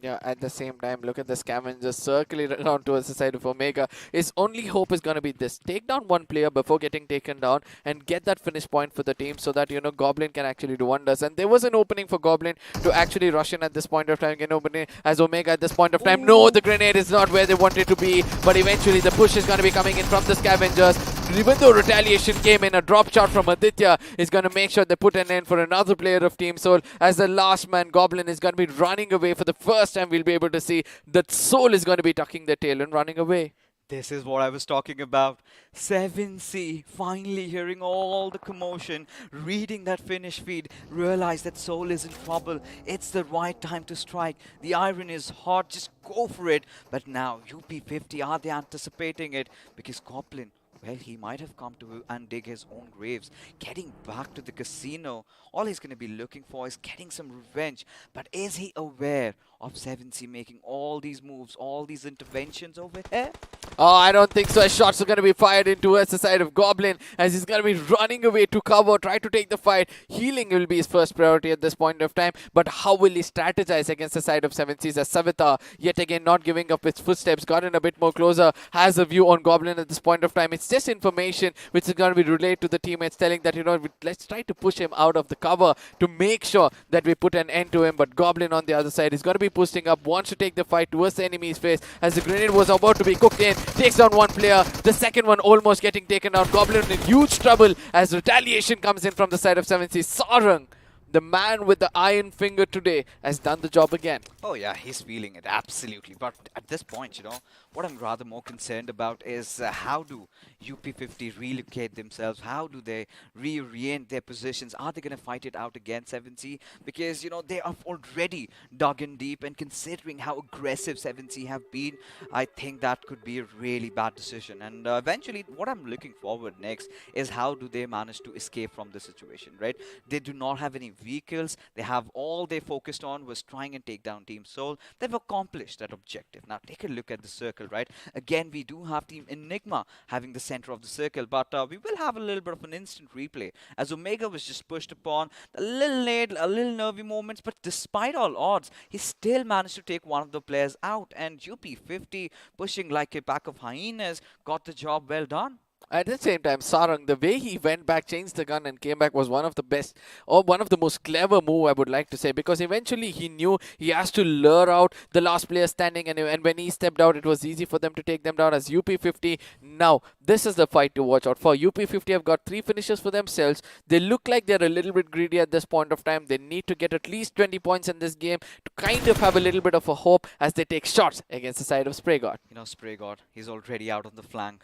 Yeah, at the same time, look at the scavenger circling around towards the side of Omega. His only hope is going to be this. Take down one player before getting taken down and get that finish point for the team, so that, you know, Goblin can actually do wonders. And there was an opening for Goblin to actually rush in at this point of time. Can open it as Omega at this point of time. No, the grenade is not where they want it to be. But eventually the push is going to be coming in from the scavengers. Even though retaliation came in, a drop shot from Aditya is going to make sure they put an end for another player of Team Soul. As the last man, Goblin, is going to be running away for the first time. We'll be able to see that Soul is going to be tucking their tail and running away. This is what I was talking about. 7C, finally hearing all the commotion, reading that finish feed, realize that Soul is in trouble. It's the right time to strike. The iron is hot, just go for it. But now, UP50, are they anticipating it? Because Goblin, well, he might have come to and dig his own graves. Getting back to the casino, all he's going to be looking for is getting some revenge. But is he aware of 7C making all these moves, all these interventions over here? Oh, I don't think so. As shots are going to be fired in towards the side of Goblin as he's going to be running away to cover, try to take the fight. Healing will be his first priority at this point of time. But how will he strategize against the side of 7Cs as Savitar, yet again not giving up its footsteps, gotten a bit more closer, has a view on Goblin at this point of time. It's just information which is going to be relayed to the teammates telling that, you know, let's try to push him out of the cover to make sure that we put an end to him. But Goblin on the other side is going to be pushing up, wants to take the fight towards the enemy's face as the grenade was about to be cooked in. Takes down one player, the second one almost getting taken out. Goblin in huge trouble as retaliation comes in from the side of 7C. Sarang, the man with the iron finger today, has done the job again. Oh yeah, he's feeling it, absolutely. But at this point, you know, what I'm rather more concerned about is how do UP50 relocate themselves? How do they reorient their positions? Are they going to fight it out against 7C? Because, you know, they have already dug in deep, and considering how aggressive 7C have been, I think that could be a really bad decision. And eventually, what I'm looking forward next is how do they manage to escape from the situation, right? They do not have any vehicles. They have all they focused on was trying and take down Team Soul. They've accomplished that objective. Now, take a look at the circle, right? Again, we do have Team Enigma having the center of the circle, but we will have a little bit of an instant replay as Omega was just pushed upon, a little late, a little nervy moments, but despite all odds, he still managed to take one of the players out, and UP50 pushing like a pack of hyenas got the job well done. At the same time, Sarang, the way he went back, changed the gun and came back was one of the best, or one of the most clever move, I would like to say, because eventually he knew he has to lure out the last player standing, and when he stepped out, it was easy for them to take them down as UP50. Now, this is the fight to watch out for. UP50 have got 3 finishes for themselves. They look like they're a little bit greedy at this point of time. They need to get at least 20 points in this game to kind of have a little bit of a hope as they take shots against the side of SprayGod. You know, SprayGod, he's already out on the flank.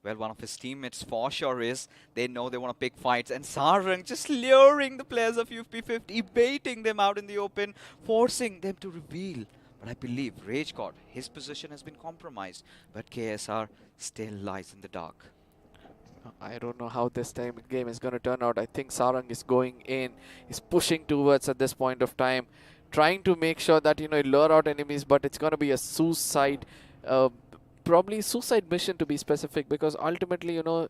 Well, one of his teammates for sure is. They know they want to pick fights, and Sarang just luring the players of UP50, baiting them out in the open, forcing them to reveal. But I believe Rage God, his position has been compromised, but KSR still lies in the dark. I don't know how this game is going to turn out. I think Sarang is going in, he's pushing towards at this point of time, trying to make sure that, you know, lure out enemies, but it's going to be a suicide probably suicide mission to be specific, because ultimately, you know,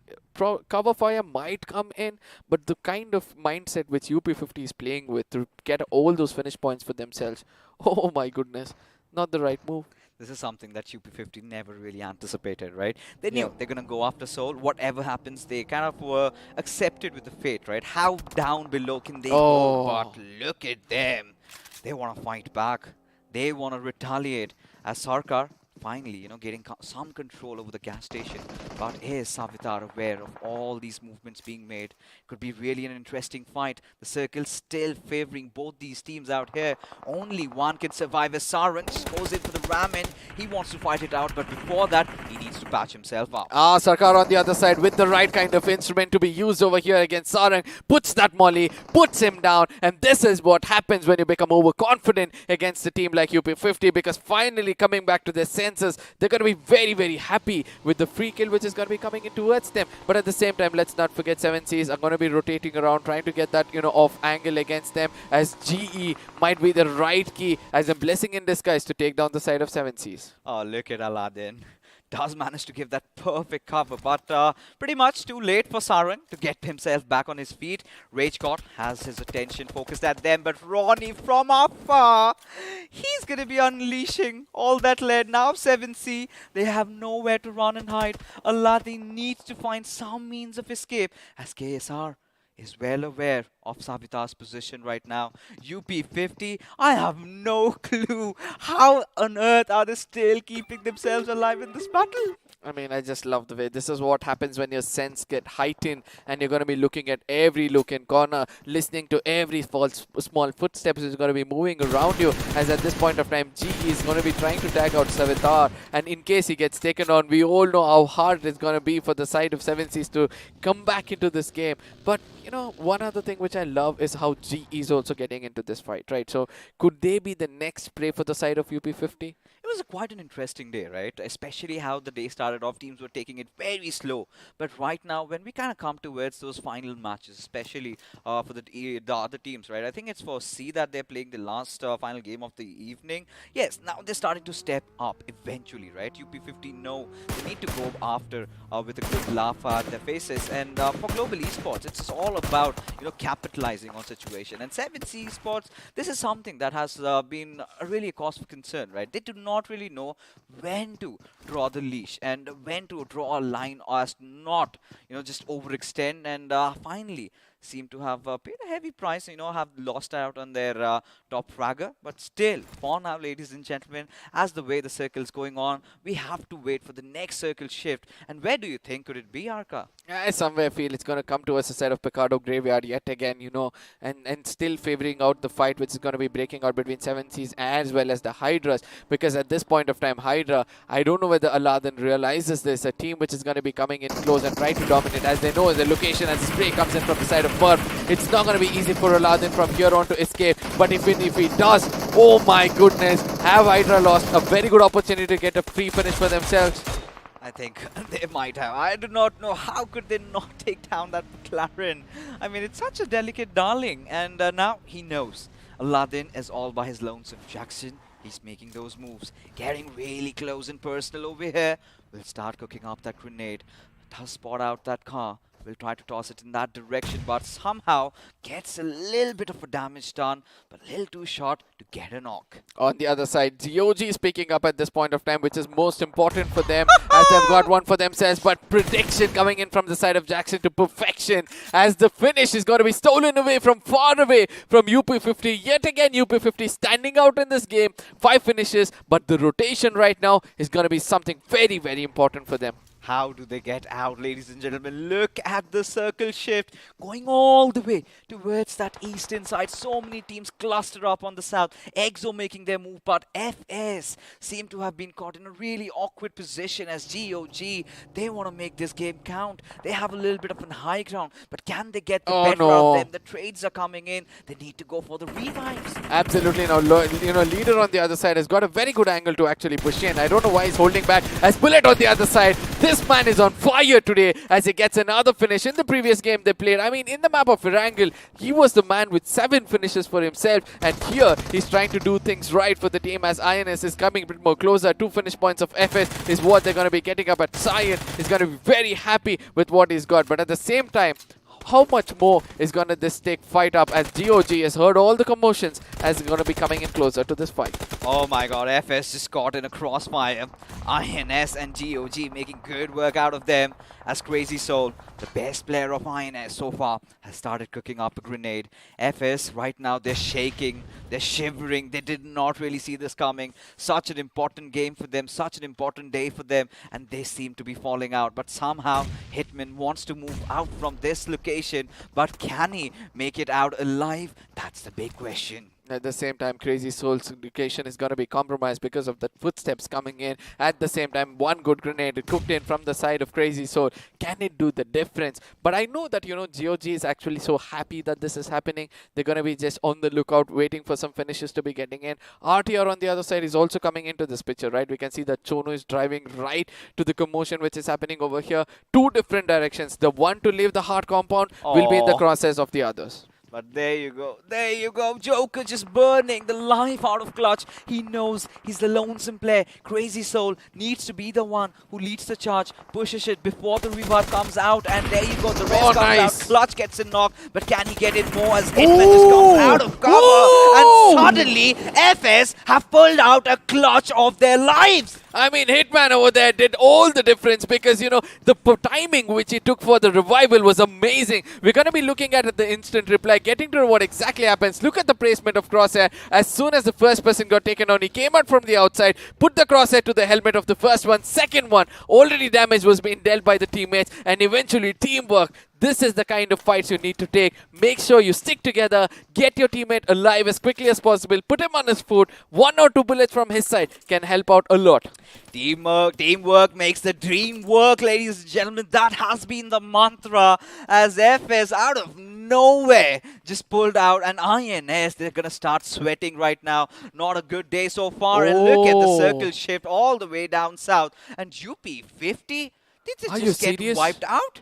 cover fire might come in, but the kind of mindset which UP50 is playing with to get all those finish points for themselves, oh my goodness, not the right move. This is something that UP50 never really anticipated, right? They knew they're going to go after Soul. Whatever happens, they kind of were accepted with the fate, right? How down below can they go? But look at them. They want to fight back. They want to retaliate. As Sarkar, finally, you know, getting some control over the gas station. But is Savitar aware of all these movements being made? Could be really an interesting fight. The circle still favoring both these teams out here. Only one can survive as Sarang just goes in for the ram in. He wants to fight it out, but before that, he needs to patch himself up. Sarkar on the other side with the right kind of instrument to be used over here against Sarang. Puts that molly, puts him down, and this is what happens when you become overconfident against a team like UP50, because finally coming back to their senses, they're going to be very, very happy with the free kill which is going to be coming in towards them. But at the same time, let's not forget 7Cs are going to be rotating around, trying to get that, you know, off angle against them, as GE might be the right key as a blessing in disguise to take down the side of 7Cs. Oh, look at Aladdin. Does manage to give that perfect cover, but pretty much too late for Sarang to get himself back on his feet. Rage God has his attention focused at them, but Ronnie from afar, he's going to be unleashing all that lead. Now 7C, they have nowhere to run and hide. Aladdin needs to find some means of escape, as KSR is well aware of Savitar's position right now. UP50, I have no clue. How on earth are they still keeping themselves alive in this battle? I mean, I just love the way this is what happens when your sense get heightened and you're going to be looking at every look and corner, listening to every small footsteps is going to be moving around you, as at this point of time, G is going to be trying to tag out Savitar, and in case he gets taken on, we all know how hard it's going to be for the side of 7Cs to come back into this game. But, you know, one other thing which I love is how G is also getting into this fight, right? So, could they be the next prey for the side of UP50? it was quite an interesting day, right? Especially how the day started off. Teams were taking it very slow. But right now, when we kind of come towards those final matches, especially for the other teams, right? I think it's for C that they're playing the last final game of the evening. Yes, now they're starting to step up eventually, right? UP50 know they need to go after with a good laugh at their faces. And for Global Esports, it's all about, capitalizing on situation. And 7C Esports, this is something that has been really a cause for concern, right? They do not really know when to draw the leash and when to draw a line as not, just overextend. And finally, seem to have paid a heavy price, have lost out on their top fragger. But still, for now, ladies and gentlemen, as the way the circle is going on, we have to wait for the next circle shift. And where do you think could it be, Arka? I somewhere feel it's going to come to us a side of Picardo Graveyard yet again, and still favoring out the fight which is going to be breaking out between 7Cs as well as the Hydras. Because at this point of time, Hydra, I don't know whether Aladdin realizes this, a team which is going to be coming in close and try to dominate, as they know the location as the spray comes in from the side of Murph. It's not going to be easy for Aladdin from here on to escape. But if he does, oh my goodness, have Hydra lost a very good opportunity to get a free finish for themselves? I think they might have. I do not know how could they not take down that McLaren. I mean, it's such a delicate darling. And now he knows. Aladdin is all by his lonesome. Jackson, he's making those moves. Getting really close and personal over here. We'll start cooking up that grenade. Does spot out that car. We'll try to toss it in that direction, but somehow gets a little bit of a damage done, but a little too short to get a knock. On the other side, GOG is picking up at this point of time, which is most important for them as they've got one for themselves. But prediction coming in from the side of Jackson to perfection, as the finish is going to be stolen away from far away from UP50. Yet again, UP50 standing out in this game. 5 finishes, but the rotation right now is going to be something very, very important for them. How do they get out, ladies and gentlemen? Look at the circle shift going all the way towards that eastern side. So many teams cluster up on the south. EXO making their move, but FS seem to have been caught in a really awkward position as GOG. They want to make this game count. They have a little bit of a high ground, but can they get the better of them? The trades are coming in. They need to go for the revives. Absolutely. Now, Leader on the other side has got a very good angle to actually push in. I don't know why he's holding back. As Bullet on the other side, this man is on fire today as he gets another finish. In the previous game they played, I mean, in the map of Erangel, he was the man with 7 finishes for himself. And here, he's trying to do things right for the team as INS is coming a bit more closer. 2 finish points of FS is what they're going to be getting up at. Cyan is going to be very happy with what he's got. But at the same time, how much more is going to this take fight up as GOG has heard all the commotions as it's going to be coming in closer to this fight. Oh my god, FS just caught in a crossfire. INS and GOG making good work out of them as Crazy Soul, the best player of INS so far, has started cooking up a grenade. FS right now, they're shaking, they're shivering, they did not really see this coming. Such an important game for them, such an important day for them, and they seem to be falling out. But somehow, Hitman wants to move out from this location, but can he make it out alive? That's the big question. At the same time, Crazy Soul's location is going to be compromised because of the footsteps coming in. At the same time, one good grenade cooked in from the side of Crazy Soul. Can it do the difference? But I know that, GOG is actually so happy that this is happening. They're going to be just on the lookout, waiting for some finishes to be getting in. RTR on the other side is also coming into this picture, right? We can see that Chono is driving right to the commotion which is happening over here. 2 different directions. The one to leave the hard compound will be in the crosshairs of the others. But there you go, Joker just burning the life out of Clutch. He knows he's the lonesome player. Crazy Soul needs to be the one who leads the charge, pushes it before the revive comes out, and there you go, the rest comes out. Clutch gets a knock, but can he get it more as Hitman just comes out of cover, and suddenly FS have pulled out a clutch of their lives. I mean, Hitman over there did all the difference because, the timing which he took for the revival was amazing. We're going to be looking at the instant reply, getting to what exactly happens. Look at the placement of Crosshair. As soon as the first person got taken on, he came out from the outside, put the Crosshair to the helmet of the first one. Second one, already damage was being dealt by the teammates, and eventually teamwork. This is the kind of fights you need to take. Make sure you stick together, get your teammate alive as quickly as possible, put him on his foot. 1 or 2 bullets from his side can help out a lot. Teamwork makes the dream work, ladies and gentlemen. That has been the mantra as FS out of nowhere just pulled out. And INS, they're going to start sweating right now. Not a good day so far. And look at the circle shift all the way down south. And UP 50? Did they just get wiped out?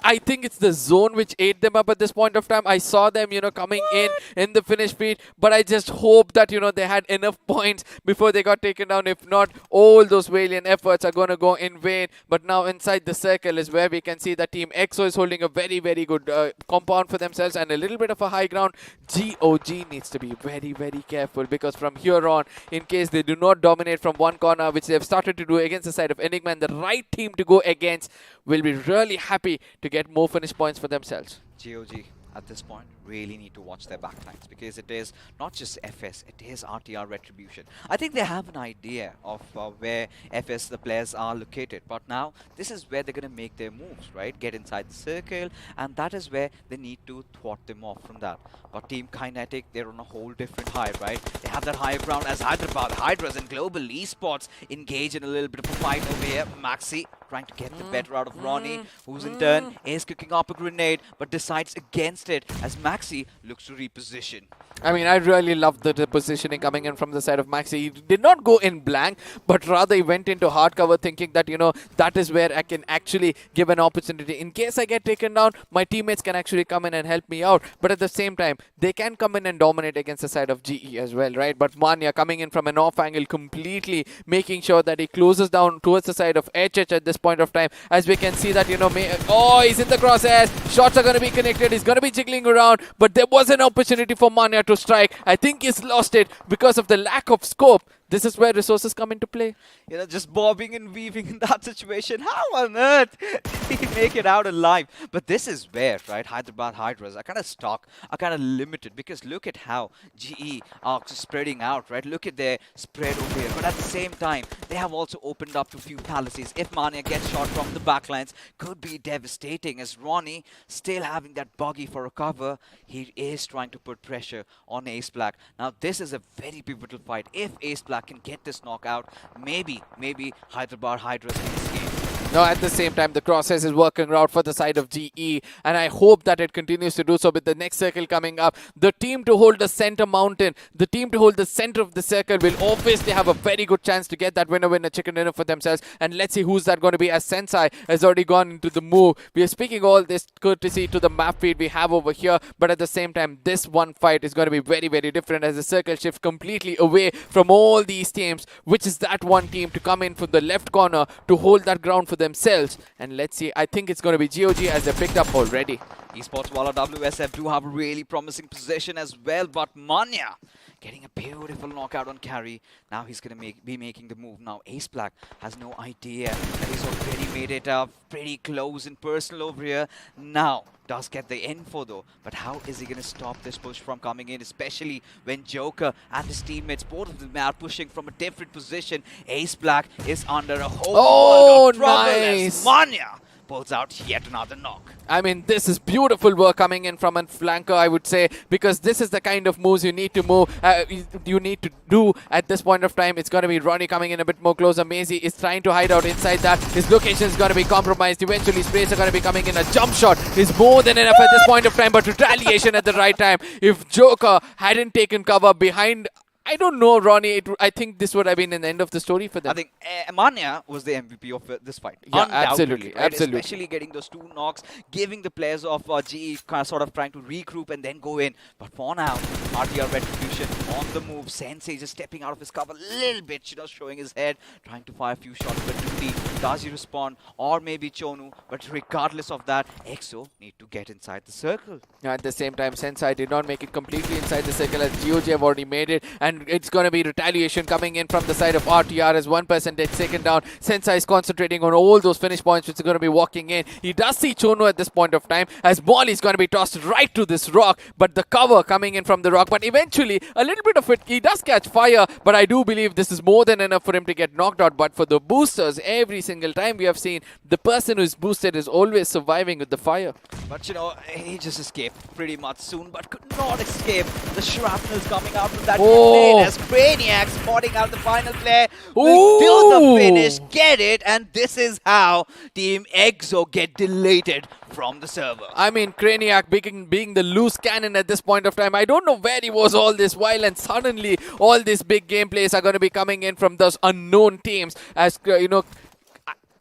I think it's the zone which ate them up at this point of time. I saw them, coming in the finish speed, but I just hope that, they had enough points before they got taken down. If not, all those valiant efforts are going to go in vain. But now inside the circle is where we can see that Team EXO is holding a very, very good compound for themselves and a little bit of a high ground. GOG needs to be very, very careful, because from here on, in case they do not dominate from one corner, which they've started to do against the side of Enigma, and the right team to go against will be really happy to get more finish points for themselves. GOG at this point really need to watch their backlines, because it is not just FS, it is RTR Retribution. I think they have an idea of where FS the players are located, but now this is where they're going to make their moves, right? Get inside the circle, and that is where they need to thwart them off from that. But Team Kinetic, they're on a whole different high, right? They have that higher ground as Hyderabad, Hydras and Global Esports engage in a little bit of a fight over here. Maxi trying to get the better out of Ronnie, who's in turn is cooking up a grenade, but decides against it as Maxi looks to reposition. I mean, I really loved the positioning coming in from the side of Maxi. He did not go in blank, but rather he went into hard cover thinking that, that is where I can actually give an opportunity. In case I get taken down, my teammates can actually come in and help me out. But at the same time, they can come in and dominate against the side of GE as well, right? But Manya coming in from an off angle, completely making sure that he closes down towards the side of HH at this point of time. As we can see that, he's in the crosshairs. Shots are going to be connected. He's going to be jiggling around. But there was an opportunity for Manya to strike. I think he's lost it because of the lack of scope. This is where resources come into play. Just bobbing and weaving in that situation. How on earth did he make it out alive? But this is where, right, Hyderabad Hydras are kind of stuck, are kind of limited, because look at how GE are spreading out, right? Look at their spread over here. But at the same time, they have also opened up to a few palaces. If Mania gets shot from the backlines, could be devastating, as Ronnie, still having that buggy for a cover, he is trying to put pressure on Ace Black. Now, this is a very pivotal fight. If Ace Black can get this knockout, maybe Hyderabad Hydras in this game. No, at the same time, the crosshairs is working out for the side of GE, and I hope that it continues to do so with the next circle coming up. The team to hold the center mountain, the team to hold the center of the circle will obviously have a very good chance to get that winner chicken dinner for themselves. And let's see who's that going to be, as Sensei has already gone into the move. We are speaking all this courtesy to the map feed we have over here, but at the same time, this one fight is going to be very, very different, as the circle shifts completely away from all these teams, which is that one team to come in from the left corner to hold that ground for themselves. And let's see, I think it's going to be GOG, as they picked up already. Esports Walla WSF do have a really promising position as well, but Manya getting a beautiful knockout on carry. Now he's going to be making the move. Now Ace Black has no idea that he's already made it pretty close and personal over here. Now does get the info though, but how is he going to stop this push from coming in, especially when Joker and his teammates, both of them are pushing from a different position. Ace Black is under a whole world of trouble as Manya pulls out yet another knock. I mean, this is beautiful work coming in from a flanker, I would say, because this is the kind of moves you need to you need to do at this point of time. It's going to be Ronnie coming in a bit more closer. Maisie is trying to hide out inside that. His location is going to be compromised. Eventually, sprays are going to be coming in. A jump shot is more than enough at this point of time, but retaliation at the right time. If Joker hadn't taken cover behind, I don't know, Ronnie. I think this would have been an end of the story for them. I think Manya was the MVP of this fight. Yeah, absolutely, right? absolutely. Especially getting those two knocks, giving the players of GE sort of trying to regroup and then go in. But for now, RTR Retribution on the move. Sensei just stepping out of his cover a little bit, showing his head, trying to fire a few shots. But Duty, does he respond? Or maybe Chonu. But regardless of that, EXO need to get inside the circle. At the same time, Sensei did not make it completely inside the circle, as GOG have already made it. And it's going to be retaliation coming in from the side of RTR, as one person gets taken down. Sensei is concentrating on all those finish points which are going to be walking in. He does see Chono at this point of time, as Molly is going to be tossed right to this rock, but the cover coming in from the rock. But eventually, a little bit of it, he does catch fire, but I do believe this is more than enough for him to get knocked out. But for the boosters, every single time we have seen, the person who is boosted is always surviving with the fire. But he just escaped pretty much soon, but could not escape the shrapnels coming out from that. in as Craniac spotting out the final player. Will do the finish, get it, and this is how Team EXO get deleted from the server. I mean, Craniac being the loose cannon at this point of time. I don't know where he was all this while, and suddenly all these big gameplays are going to be coming in from those unknown teams. As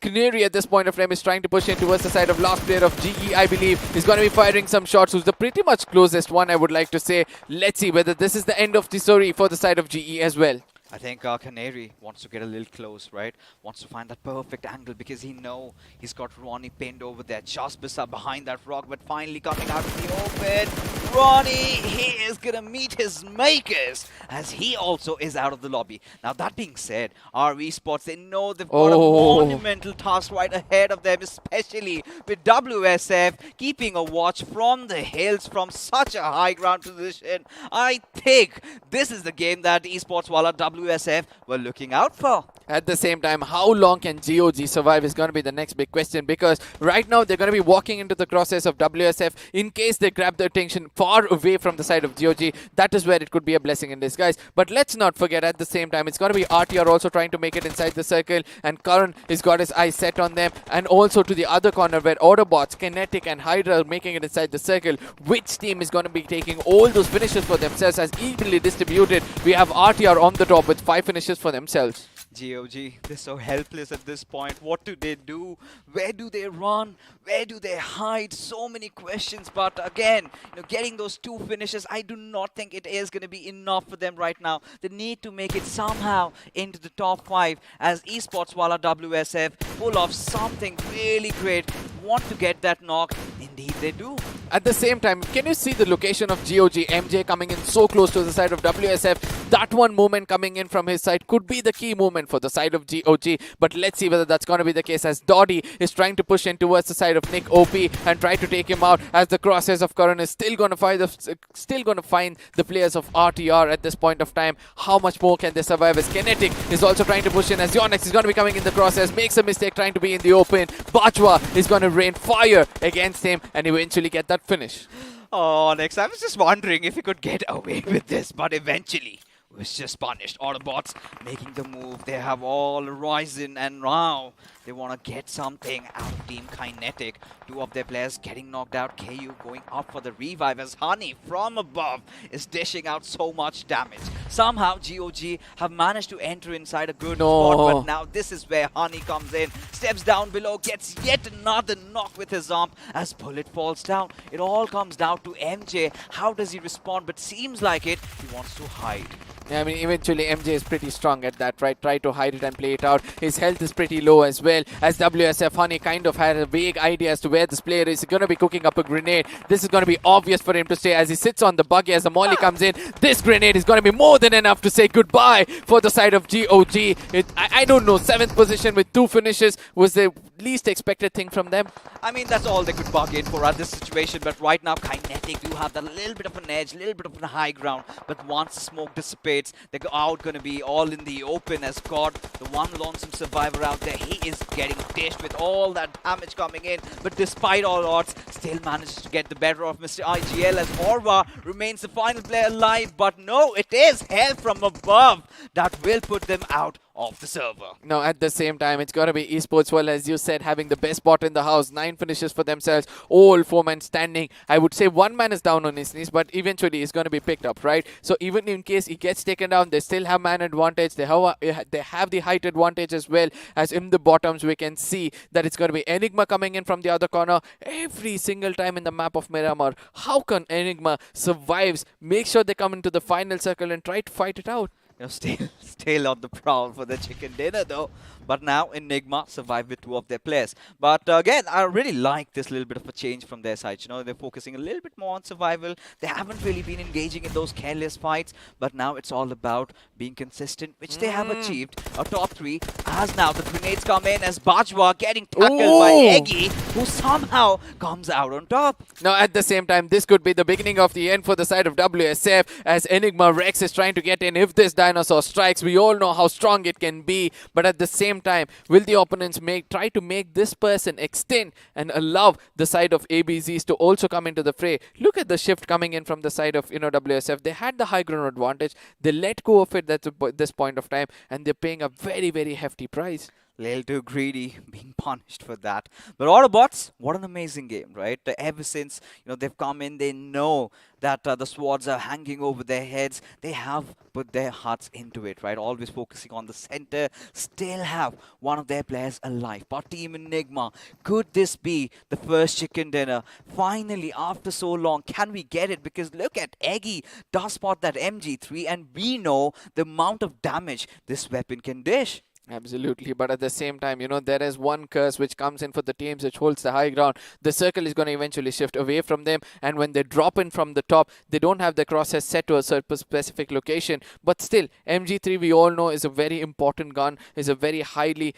Canary at this point of time is trying to push in towards the side of last player of GE, I believe. He's going to be firing some shots, who's the pretty much closest one, I would like to say. Let's see whether this is the end of the story for the side of GE as well. I think Canary wants to get a little close, right? Wants to find that perfect angle because he know he's got Ronnie pinned over there, just behind that rock, but finally coming out of the open. Ronnie, he is gonna meet his makers as he also is out of the lobby. Now that being said, our Esports, they know they've got a monumental task right ahead of them, especially with WSF keeping a watch from the hills from such a high ground position. I think this is the game that Esports Wala WSF were looking out for. At the same time, how long can GOG survive is going to be the next big question, because right now they're going to be walking into the crosshairs of WSF in case they grab the attention far away from the side of GOG. That is where it could be a blessing in disguise. But let's not forget, at the same time, it's going to be RTR also trying to make it inside the circle, and Karan has got his eyes set on them, and also to the other corner where Autobotz, Kinetic and Hydra are making it inside the circle. Which team is going to be taking all those finishes for themselves as evenly distributed? We have RTR on the top with 5 finishes for themselves. GOG, they're so helpless at this point. What do they do? Where do they run? Where do they hide? So many questions. But again, getting those 2 finishes, I do not think it is going to be enough for them right now. They need to make it somehow into the top 5 as Esports Wala WSF pull off something really great. Want to get that knock? Indeed they do. At the same time, can you see the location of GOG? MJ coming in so close to the side of WSF. That one movement coming in from his side could be the key movement for the side of GOG. But let's see whether that's going to be the case, as Doddy is trying to push in towards the side of Nick OP and try to take him out, as the crosshairs of Karan is still going to find the players of RTR at this point of time. How much more can they survive? As Kinetic is also trying to push in, as Yonex is going to be coming in the crosshairs, makes a mistake trying to be in the open. Bajwa is going to rain fire against him and eventually get that finish. Oh, Onyx, I was just wondering if he could get away with this, but eventually was just punished. Autobotz making the move. They have all risen, and now they want to get something out of Team Kinetic. 2 of their players getting knocked out. KU going up for the revive as Honey from above is dishing out so much damage. Somehow GOG have managed to enter inside a good spot, but now this is where Honey comes in, steps down below, gets yet another knock with his arm as Bullet falls down. It all comes down to MJ. How does he respond? But seems like he wants to hide. Yeah, I mean, eventually MJ is pretty strong at that, right? Try to hide it and play it out. His health is pretty low as well, as WSF Honey kind of had a vague idea as to where this player is going to be cooking up a grenade. This is going to be obvious for him to stay as he sits on the buggy as the molly comes in. This grenade is going to be more than enough to say goodbye for the side of GOG. I don't know, 7th position with 2 finishes was the least expected thing from them. I mean, that's all they could bargain for at this situation, but right now Kinetic do have that little bit of an edge, little bit of a high ground, but once the smoke dissipates, they're out going to be all in the open as God, the one lonesome survivor out there. He is getting dished with all that damage coming in, but despite all odds, still manages to get the better of Mr. IGL as Orva remains the final player alive. But no, it is hell from above that will put them out of the server. No, at the same time, it's going to be Esports, well, as you said, having the best bot in the house. 9 finishes for themselves, all 4 men standing. I would say 1 man is down on his knees, but eventually he's going to be picked up, right? So even in case he gets taken down, they still have man advantage. They have the height advantage as well, as in the bottoms we can see that it's going to be Enigma coming in from the other corner every single time in the map of Miramar. How can Enigma survives, make sure they come into the final circle and try to fight it out? Still on the prowl for the chicken dinner though. But now Enigma survived with 2 of their players. But again, I really like this little bit of a change from their side. They're focusing a little bit more on survival. They haven't really been engaging in those careless fights. But now it's all about being consistent, which they have achieved. A top 3 as now the grenades come in as Bajwa getting tackled by Eggy, who somehow comes out on top. Now at the same time, this could be the beginning of the end for the side of WSF, as Enigma Rex is trying to get in. If this dinosaur strikes. We all know how strong it can be, but at the same time, will the opponents try to make this person extend and allow the side of ABZs to also come into the fray? Look at the shift coming in from the side of WSF. They had the high ground advantage. They let go of it at this point of time, and they're paying a very, very hefty price. Little too greedy, being punished for that. But Autobotz, what an amazing game, right? Ever since they've come in, they know that the swords are hanging over their heads. They have put their hearts into it, right? Always focusing on the center. Still have one of their players alive. But Team Enigma, could this be the first chicken dinner? Finally, after so long, can we get it? Because look at Eggy does spot that MG3, and we know the amount of damage this weapon can dish. Absolutely, but at the same time, there is one curse which comes in for the teams which holds the high ground. The circle is going to eventually shift away from them, and when they drop in from the top, they don't have the crosshairs set to a certain specific location. But still, MG3 we all know is a very important gun, is a very highly,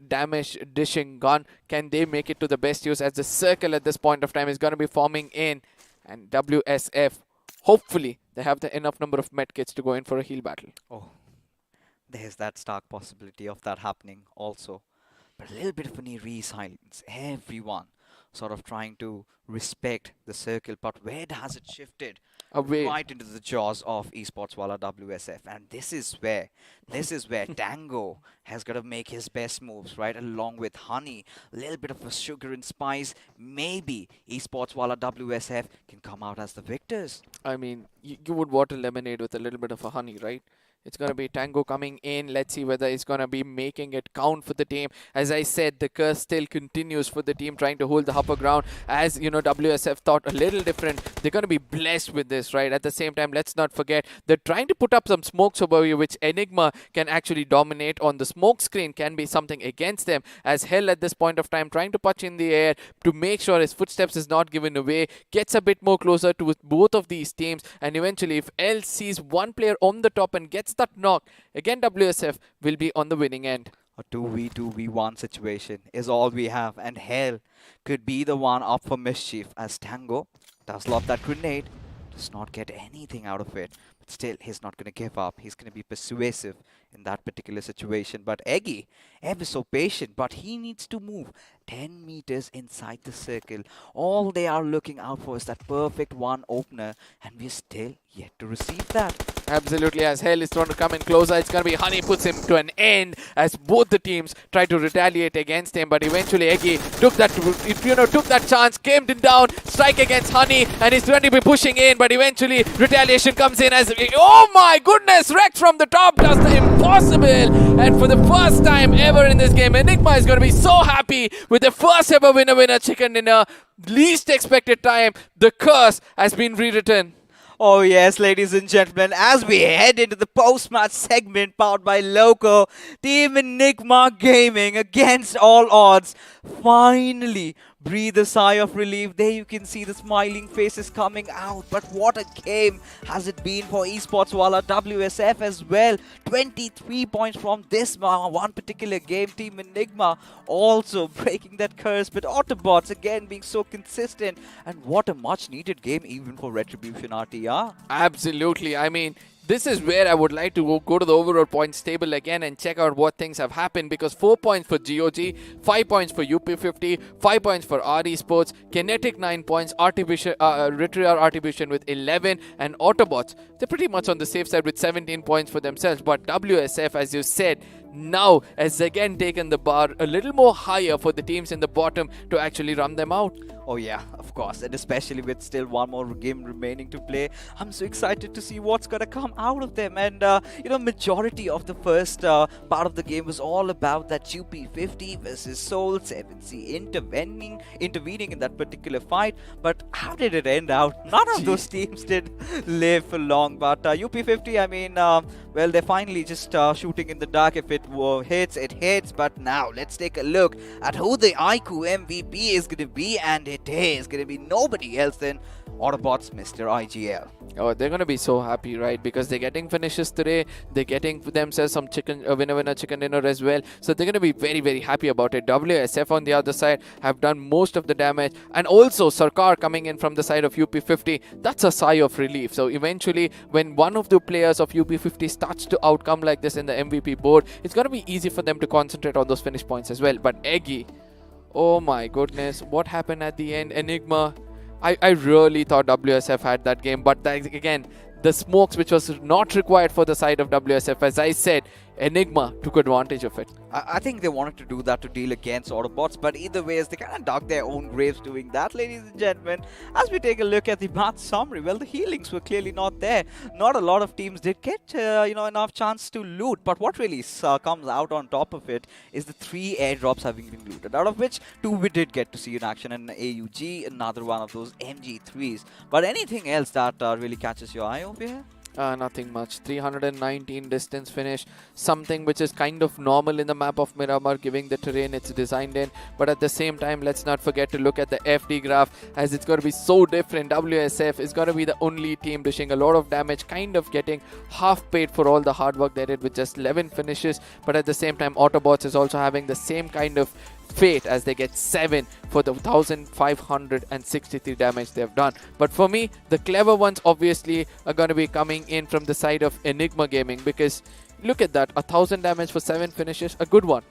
damage dishing gun. Can they make it to the best use, as the circle at this point of time is going to be forming in, and WSF, hopefully, they have the enough number of medkits to go in for a heal battle. Oh. There's that stark possibility of that happening also. But a little bit of an eerie silence. Everyone sort of trying to respect the circle. But where has it shifted? Away. Right into the jaws of Esports Wala WSF. And this is where Tango has got to make his best moves, right? Along with Honey. A little bit of a sugar and spice. Maybe Esports Wala WSF can come out as the victors. I mean, you would water lemonade with a little bit of a honey, right? It's going to be Tango coming in. Let's see whether it's going to be making it count for the team. As I said, the curse still continues for the team trying to hold the upper ground. As, WSF thought a little different. They're going to be blessed with this, right? At the same time, let's not forget, they're trying to put up some smokes over here, which Enigma can actually dominate on. The smoke screen can be something against them. As Hell at this point of time, trying to punch in the air to make sure his footsteps is not given away. Gets a bit more closer to both of these teams. And eventually, if L sees one player on the top and gets that knock, again WSF will be on the winning end. A 2v1 situation is all we have, and Hell could be the one up for mischief, as Tango does lob that grenade, does not get anything out of it, but still he's not going to give up. He's going to be persuasive in that particular situation. But Eggy, ever so patient, but he needs to move 10 meters inside the circle. All they are looking out for is that perfect one opener, and we're still yet to receive that. Absolutely, as Hell is trying to come in closer. It's going to be Honey puts him to an end as both the teams try to retaliate against him. But eventually, Eggy took that chance, came down, strike against Honey, and he's going to be pushing in. But eventually, retaliation comes in as, oh my goodness, wrecked from the top does the impossible. And for the first time ever in this game, Enigma is going to be so happy with the first ever winner chicken dinner. Least expected time, the curse has been rewritten. Oh yes, ladies and gentlemen, as we head into the post-match segment powered by Loco, Team Enigma Gaming, against all odds, finally breathe a sigh of relief. There you can see the smiling faces coming out. But what a game has it been for Esports Wala WSF as well. 23 points from this one particular game. Team Enigma also breaking that curse. But Autobotz again being so consistent. And what a much needed game even for Retribution RTR. Absolutely. I mean, this is where I would like to go to the overall points table again and check out what things have happened, because 4 points for GOG, 5 points for UP50, 5 points for R Esports, Kinetic 9 points, Retribution with 11, and Autobotz, they're pretty much on the safe side with 17 points for themselves. But WSF, as you said, now has again taken the bar a little more higher for the teams in the bottom to actually run them out. Oh yeah, of course, and especially with still one more game remaining to play, I'm so excited to see what's gonna come out of them. And majority of the first part of the game was all about that UP50 versus Soul 7C intervening in that particular fight. But how did it end out? None of those teams did live for long. But UP50, I mean, well, they're finally just shooting in the dark. If it hits, it hits. But now let's take a look at who the iQOO MVP is going to be, and it is going to be nobody else than Autobotz, Mr. IGL. Oh, they're going to be so happy, right? Because they're getting finishes today. They're getting themselves some winner chicken dinner as well. So they're going to be very, very happy about it. WSF on the other side have done most of the damage. And also Sarkar coming in from the side of UP50. That's a sigh of relief. So eventually, when one of the players of UP50 starts to outcome like this in the MVP board, it's going to be easy for them to concentrate on those finish points as well. But Eggy, oh my goodness, what happened at the end? Enigma, I really thought WSF had that game, but again, the smokes which was not required for the side of WSF, as I said, Enigma took advantage of it. I think they wanted to do that to deal against Autobotz, but either way, they kind of dug their own graves doing that, ladies and gentlemen. As we take a look at the match summary, well, the healings were clearly not there. Not a lot of teams did get, enough chance to loot, but what really comes out on top of it is the 3 airdrops having been looted, out of which 2 we did get to see in action, an AUG, another one of those MG3s. But anything else that really catches your eye over here? Nothing much. 319 distance finish, something which is kind of normal in the map of Miramar, giving the terrain it's designed in. But at the same time, let's not forget to look at the FD graph, as it's going to be so different. WSF is going to be the only team dishing a lot of damage, kind of getting half paid for all the hard work they did with just 11 finishes. But at the same time, Autobotz is also having the same kind of fate, as they get 7 for the 1563 damage they've done. But for me, the clever ones obviously are going to be coming in from the side of Enigma Gaming, because look at that, 1000 damage for 7 finishes, a good one.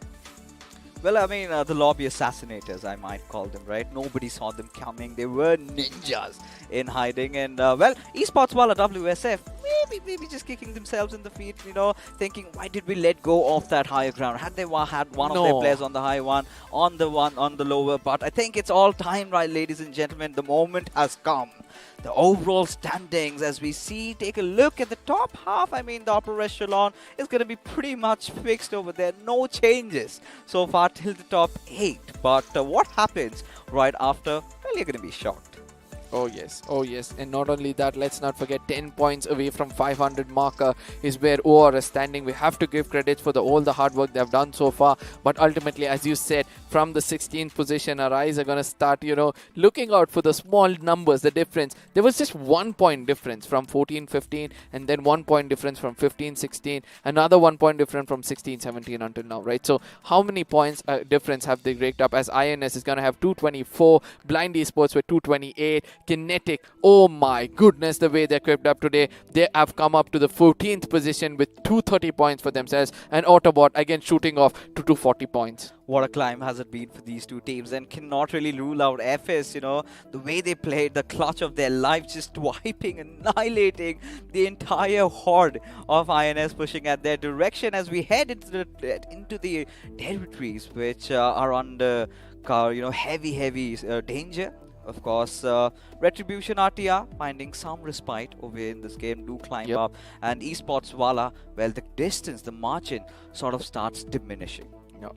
Well, I mean, the lobby assassinators, I might call them, right? Nobody saw them coming. They were ninjas in hiding. And, well, Esports while WSF, maybe just kicking themselves in the feet, thinking, why did we let go of that higher ground? Had they had one of their players on the high one on the lower? But I think it's all time, right, ladies and gentlemen? The moment has come. The overall standings, as we see, take a look at the top half. I mean, the upper echelon is going to be pretty much fixed over there. No changes so far till the top 8. But what happens right after? Well, you're going to be shocked. Oh yes, and not only that, let's not forget 10 points away from 500 marker is where OR is standing. We have to give credit for all the hard work they've done so far, but ultimately, as you said, from the 16th position, our eyes are going to start, looking out for the small numbers, the difference. There was just 1 point difference from 14-15, and then 1 point difference from 15-16, another 1 point difference from 16-17 until now, right? So how many points difference have they raked up, as INS is going to have 224, Blind Esports with 228, Kinetic, oh my goodness, the way they're equipped up today. They have come up to the 14th position with 230 points for themselves, and Autobot again shooting off to 240 points. What a climb has it been for these two teams, and cannot really rule out FS, the way they played, the clutch of their life, just wiping, annihilating the entire horde of INS pushing at their direction as we head into the territories which are under heavy danger. Of course, Retribution RTR finding some respite over in this game, do climb up, and Esports Wala, well, the distance, the margin sort of starts diminishing.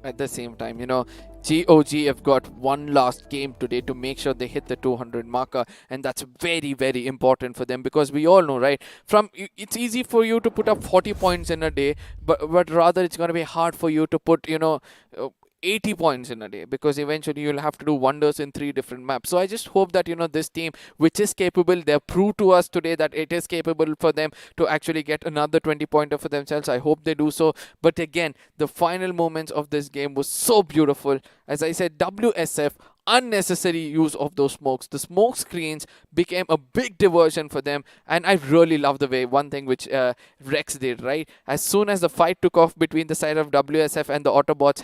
At the same time, GOG have got one last game today to make sure they hit the 200 marker, and that's very, very important for them, because we all know, right, it's easy for you to put up 40 points in a day, but rather it's going to be hard for you to put 80 points in a day, because eventually you'll have to do wonders in 3 different maps. So I just hope that this team, which is capable, they've proved to us today that it is capable for them to actually get another 20 pointer for themselves. I hope they do so. But again, the final moments of this game was so beautiful. As I said, WSF, unnecessary use of those smokes. The smoke screens became a big diversion for them, and I really love the way, one thing which Rex did, right? As soon as the fight took off between the side of WSF and the Autobots,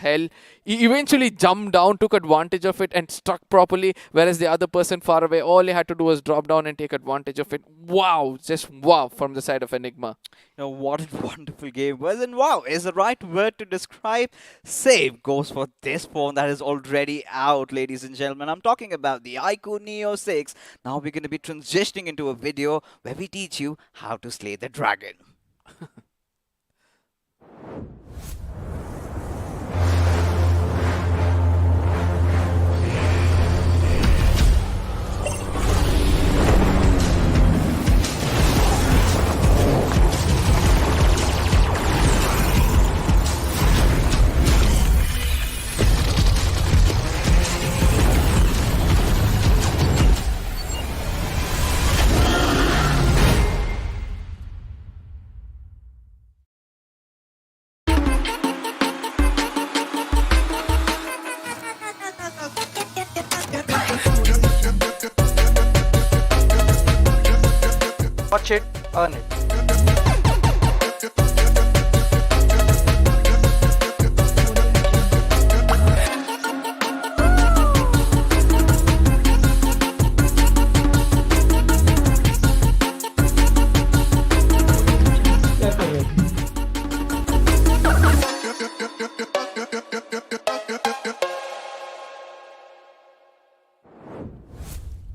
he eventually jumped down, took advantage of it and struck properly, whereas the other person far away, all he had to do was drop down and take advantage of it. Wow, just wow from the side of Enigma. What a wonderful game was, and wow is the right word to describe. Same goes for this phone that is already out, ladies and gentlemen. I'm talking about the iQOO Neo 6. Now we're going to be transitioning into a video where we teach you how to slay the dragon. Watch it, earn it.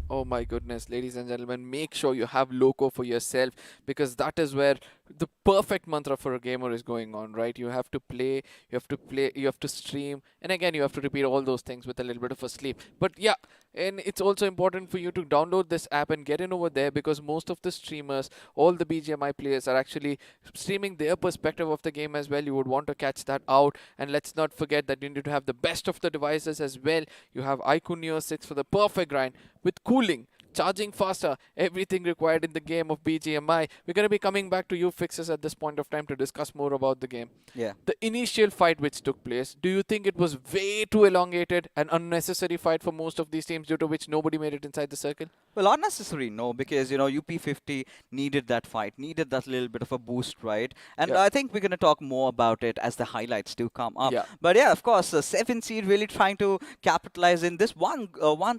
Oh my goodness, ladies and gentlemen, make sure you have Loco for yourself, because that is where the perfect mantra for a gamer is going on, right? You have to play, you have to stream, and again, you have to repeat all those things with a little bit of a sleep. But yeah, and it's also important for you to download this app and get in over there, because most of the streamers, all the BGMI players are actually streaming their perspective of the game as well. You would want to catch that out. And let's not forget that you need to have the best of the devices as well. You have iQOO Neo 6 for the perfect grind with cooling, charging faster, everything required in the game of BGMI. We're going to be coming back to you fixes at this point of time to discuss more about the game. Yeah. The initial fight which took place, do you think it was way too elongated, an unnecessary fight for most of these teams due to which nobody made it inside the circle? Well, unnecessary, no, because, you know, UP50 needed that fight, needed that little bit of a boost, right? And I think we're going to talk more about it as the highlights do come up. Yeah. But yeah, of course, 7 seed really trying to capitalize in this one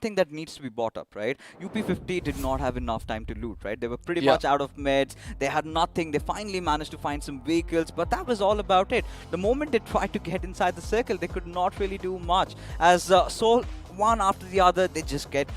thing that needs to be brought up, right? UP50 did not have enough time to loot, right? They were pretty much out of meds. They had nothing. They finally managed to find some vehicles, but that was all about it. The moment they tried to get inside the circle, they could not really do much. As Soul, one after the other, they just get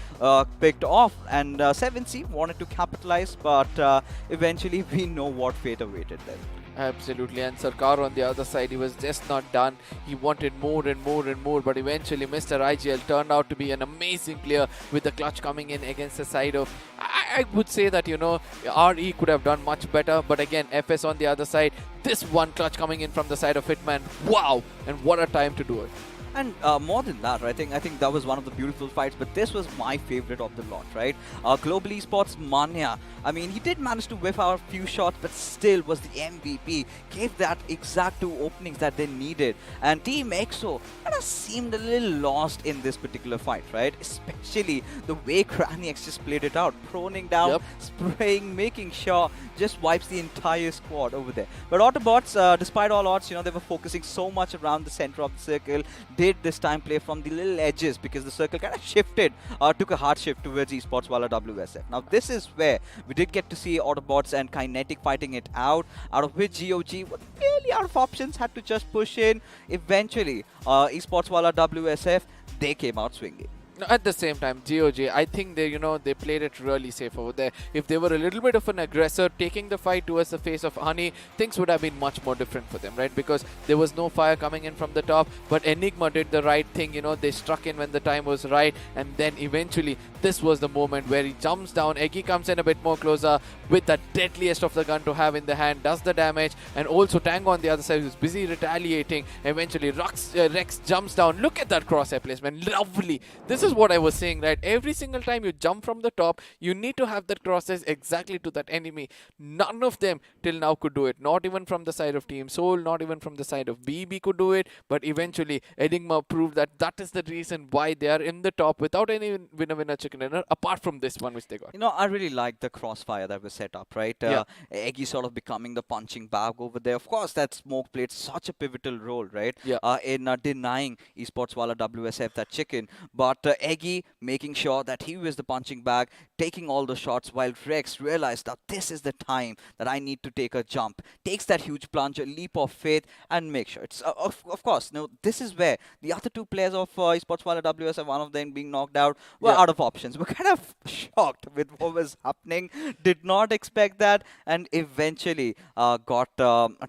picked off. And 7C wanted to capitalize, but eventually we know what fate awaited them. Absolutely, and Sarkar on the other side, he was just not done. He wanted more and more and more, but eventually Mr. IGL turned out to be an amazing player with the clutch coming in against the side of... I would say that, you know, RE could have done much better, but again, FS on the other side, this one clutch coming in from the side of Hitman, wow! And what a time to do it. And more than that, I think that was one of the beautiful fights, but this was my favorite of the lot, right? Global Esports Mania, I mean, he did manage to whiff out a few shots, but still was the MVP, gave that exact 2 openings that they needed. And Team EXO kind of seemed a little lost in this particular fight, right? Especially the way Craniax just played it out, proning down, spraying, making sure just wipes the entire squad over there. But Autobotz, despite all odds, you know, they were focusing so much around the center of the circle, did this time play from the little edges because the circle kind of shifted, took a hard shift towards Esports Wala WSF. Now this is where we did get to see Autobotz and Kinetic fighting it out of which GOG were really out of options, had to just push in. Eventually, Esports Wala WSF, they came out swinging. At the same time, GOG, I think they, you know, they played it really safe over there. If they were a little bit of an aggressor, taking the fight towards the face of Honey, things would have been much more different for them, right? Because there was no fire coming in from the top, but Enigma did the right thing, you know, they struck in when the time was right, and then eventually, this was the moment where he jumps down, Eggy comes in a bit more closer with the deadliest of the gun to have in the hand, does the damage, and also Tango on the other side who's busy retaliating. Eventually, Rex jumps down. Look at that crosshair placement, lovely. This is what I was saying, right? Every single time you jump from the top, you need to have that crosshairs exactly to that enemy. None of them till now could do it. Not even from the side of Team Soul, not even from the side of BB could do it. But eventually, Enigma proved that that is the reason why they are in the top without any winner chicken dinner, apart from this one which they got. You know, I really like the crossfire that was set up, right? Eggy sort of becoming the punching bag over there. Of course, that smoke played such a pivotal role, right? In denying Esports Wala WSF that chicken. But Eggy making sure that he was the punching bag, taking all the shots, while Rex realized that this is the time that I need to take a jump. Takes that huge plunge, a leap of faith, and make sure. It's of course, no, this is where the other 2 players of Esports Wala WSF, one of them being knocked out, were out of options. We're kind of shocked with what was happening. Did not expect that, and eventually got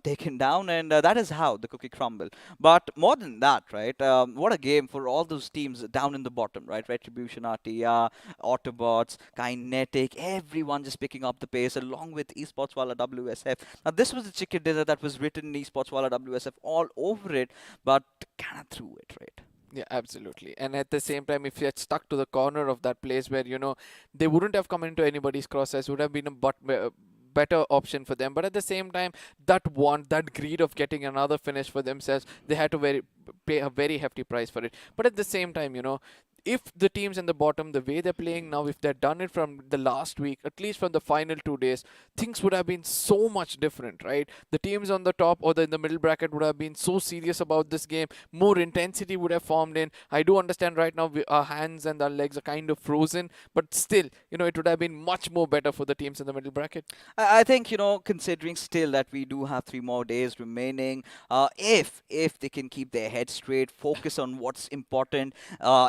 taken down, and that is how the cookie crumbled. But more than that, right? What a game for all those teams down in the bottom, right? Retribution, RTR, Autobotz, Kinetic, everyone just picking up the pace along with Esports Wala WSF. Now this was the chicken dinner that was written in Esports Wala WSF all over it, but kind of threw it, right? Yeah, absolutely. And at the same time, if you had stuck to the corner of that place where, you know, they wouldn't have come into anybody's crosshairs, would have been a better option for them. But at the same time, that greed of getting another finish for themselves, they had to pay a very hefty price for it. But at the same time, you know, if the teams in the bottom, the way they're playing now, if they'd done it from the last week, at least from the final 2 days, things would have been so much different, right? The teams on the top or in the middle bracket would have been so serious about this game. More intensity would have formed in. I do understand right now our hands and our legs are kind of frozen, but still, it would have been much more better for the teams in the middle bracket. I think, considering still that we do have 3 more days remaining, if they can keep their head straight, focus on what's important,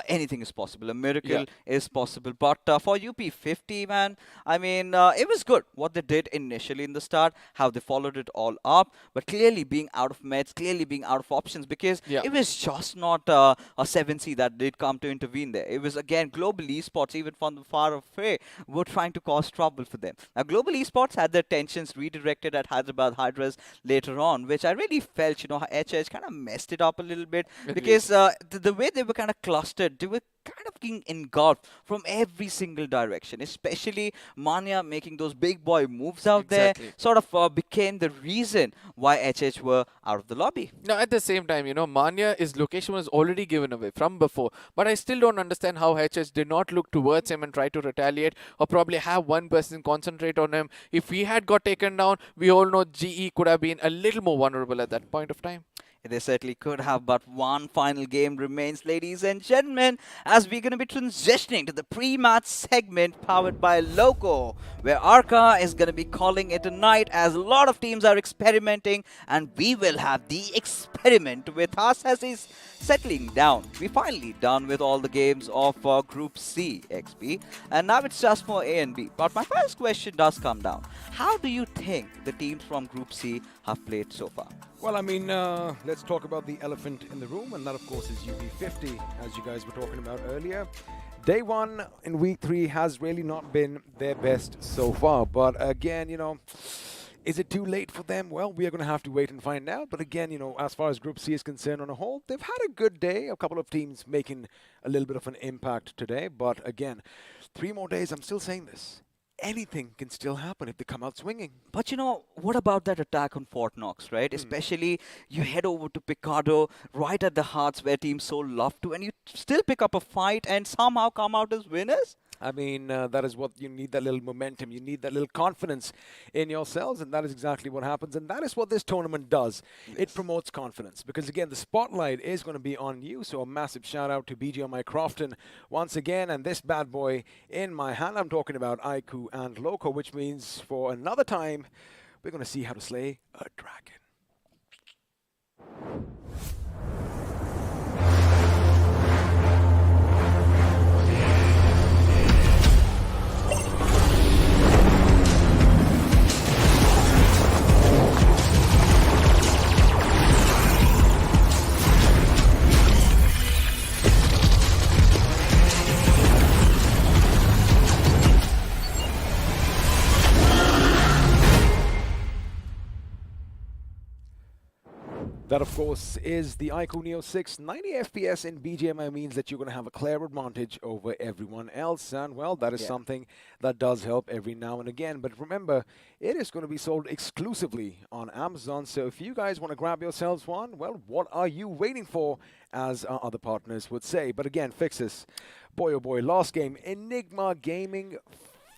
anything is possible. A miracle is possible. But for UP50, man, I mean, it was good what they did initially in the start, how they followed it all up, but clearly being out of meds, clearly being out of options, because it was just not a 7C that did come to intervene there. It was, again, global esports, even from the far away, were trying to cause trouble for them. Now, global esports had their tensions redirected at Hyderabad Hydras later on, which I really felt, HH kind of messed it up a little bit, because the way they were kind of clustered, they were kind of being engulfed from every single direction, especially Manya making those big boy moves out there sort of became the reason why HH were out of the lobby. Now, at the same time, Manya's location was already given away from before, but I still don't understand how HH did not look towards him and try to retaliate, or probably have one person concentrate on him. If he had got taken down, we all know GE could have been a little more vulnerable at that point of time. They certainly could have, but one final game remains, ladies and gentlemen, as we're going to be transitioning to the pre-match segment powered by Loco, where Arca is going to be calling it a night as a lot of teams are experimenting, and we will have the experiment with us as he's settling down. We're finally done with all the games of Group C, XP, and now it's just for A and B. But my first question does come down. How do you think the teams from Group C have played so far? Well, I mean, let's talk about the elephant in the room, and that, of course, is UP50, as you guys were talking about earlier. Day one in week 3 has really not been their best so far, but again, is it too late for them? Well, we are going to have to wait and find out. But again, as far as Group C is concerned on a whole, they've had a good day. A couple of teams making a little bit of an impact today. But again, 3 more days, I'm still saying this. Anything can still happen if they come out swinging. But what about that attack on Fort Knox, right? Especially you head over to Picado, right at the hearts where teams so love to, and you still pick up a fight and somehow come out as winners? I mean, that is what you need, that little momentum. You need that little confidence in yourselves, and that is exactly what happens. And that is what this tournament does. Yes. It promotes confidence because, again, the spotlight is going to be on you. So a massive shout out to BGMI Crofton once again. And this bad boy in my hand, I'm talking about iQOO and Loco, which means for another time, we're going to see how to slay a dragon. That, of course, is the iQOO Neo 6. 90 FPS in BGMI means that you're going to have a clear advantage over everyone else. And, well, that is something that does help every now and again. But remember, it is going to be sold exclusively on Amazon. So if you guys want to grab yourselves one, well, what are you waiting for, as our other partners would say? But again, Fixus, boy, oh boy, last game, Enigma Gaming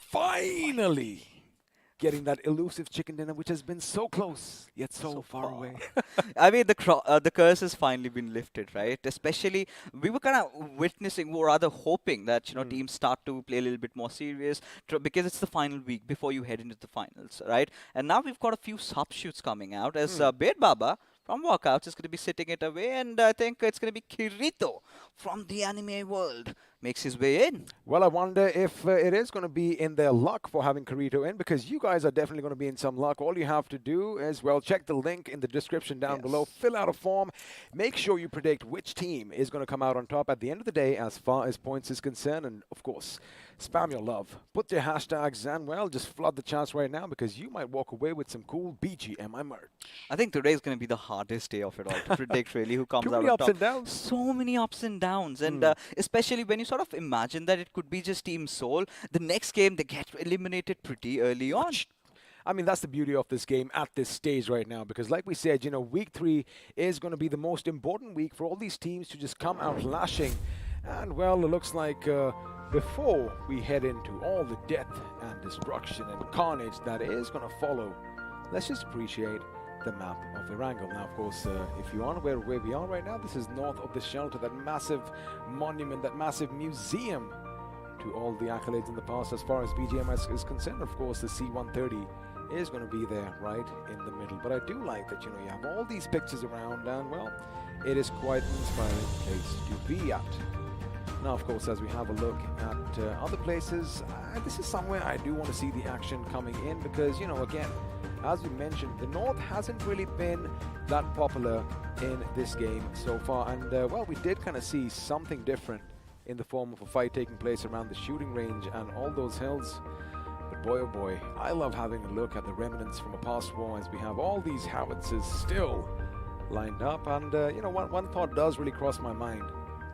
finally getting that elusive chicken dinner, which has been so close, yet so far away. I mean, the curse has finally been lifted, right? Especially, we were kind of witnessing, or rather hoping that, teams start to play a little bit more serious, because it's the final week before you head into the finals, right? And now we've got a few subshoots coming out, as Bed Baba from Walkouts is going to be sitting it away, and I think it's going to be Kirito from the anime world makes his way in. Well, I wonder if it is going to be in their luck for having Kirito in, because you guys are definitely going to be in some luck. All you have to do is, well, check the link in the description down below, fill out a form, make sure you predict which team is going to come out on top at the end of the day as far as points is concerned, and of course, spam your love. Put your hashtags and, well, just flood the chats right now, because you might walk away with some cool BGMI merch. I think today is going to be the hardest day of it all to predict really who comes out on top. Too many ups and downs. So many ups and downs, and especially when you sort of imagine that it could be just Team Soul, the next game they get eliminated pretty early on. I mean, that's the beauty of this game at this stage right now, because like we said, week 3 is going to be the most important week for all these teams to just come out lashing And well, it looks like before we head into all the death and destruction and carnage that is going to follow, let's just appreciate the map of Erangel. Now, of course, if you aren't aware of where we are right now, this is north of the shelter, that massive monument, that massive museum to all the accolades in the past as far as BGMI is concerned. Of course, the C-130 is going to be there right in the middle. But I do like that, you know, you have all these pictures around, and well, it is quite an inspiring place to be at. Now, of course, as we have a look at other places, this is somewhere I do want to see the action coming in because, you know, again, as we mentioned, the North hasn't really been that popular in this game so far. And, well, we did kind of see something different in the form of a fight taking place around the shooting range and all those hills. But boy, oh boy, I love having a look at the remnants from a past war as we have all these howitzers still lined up. And, you know, one thought does really cross my mind.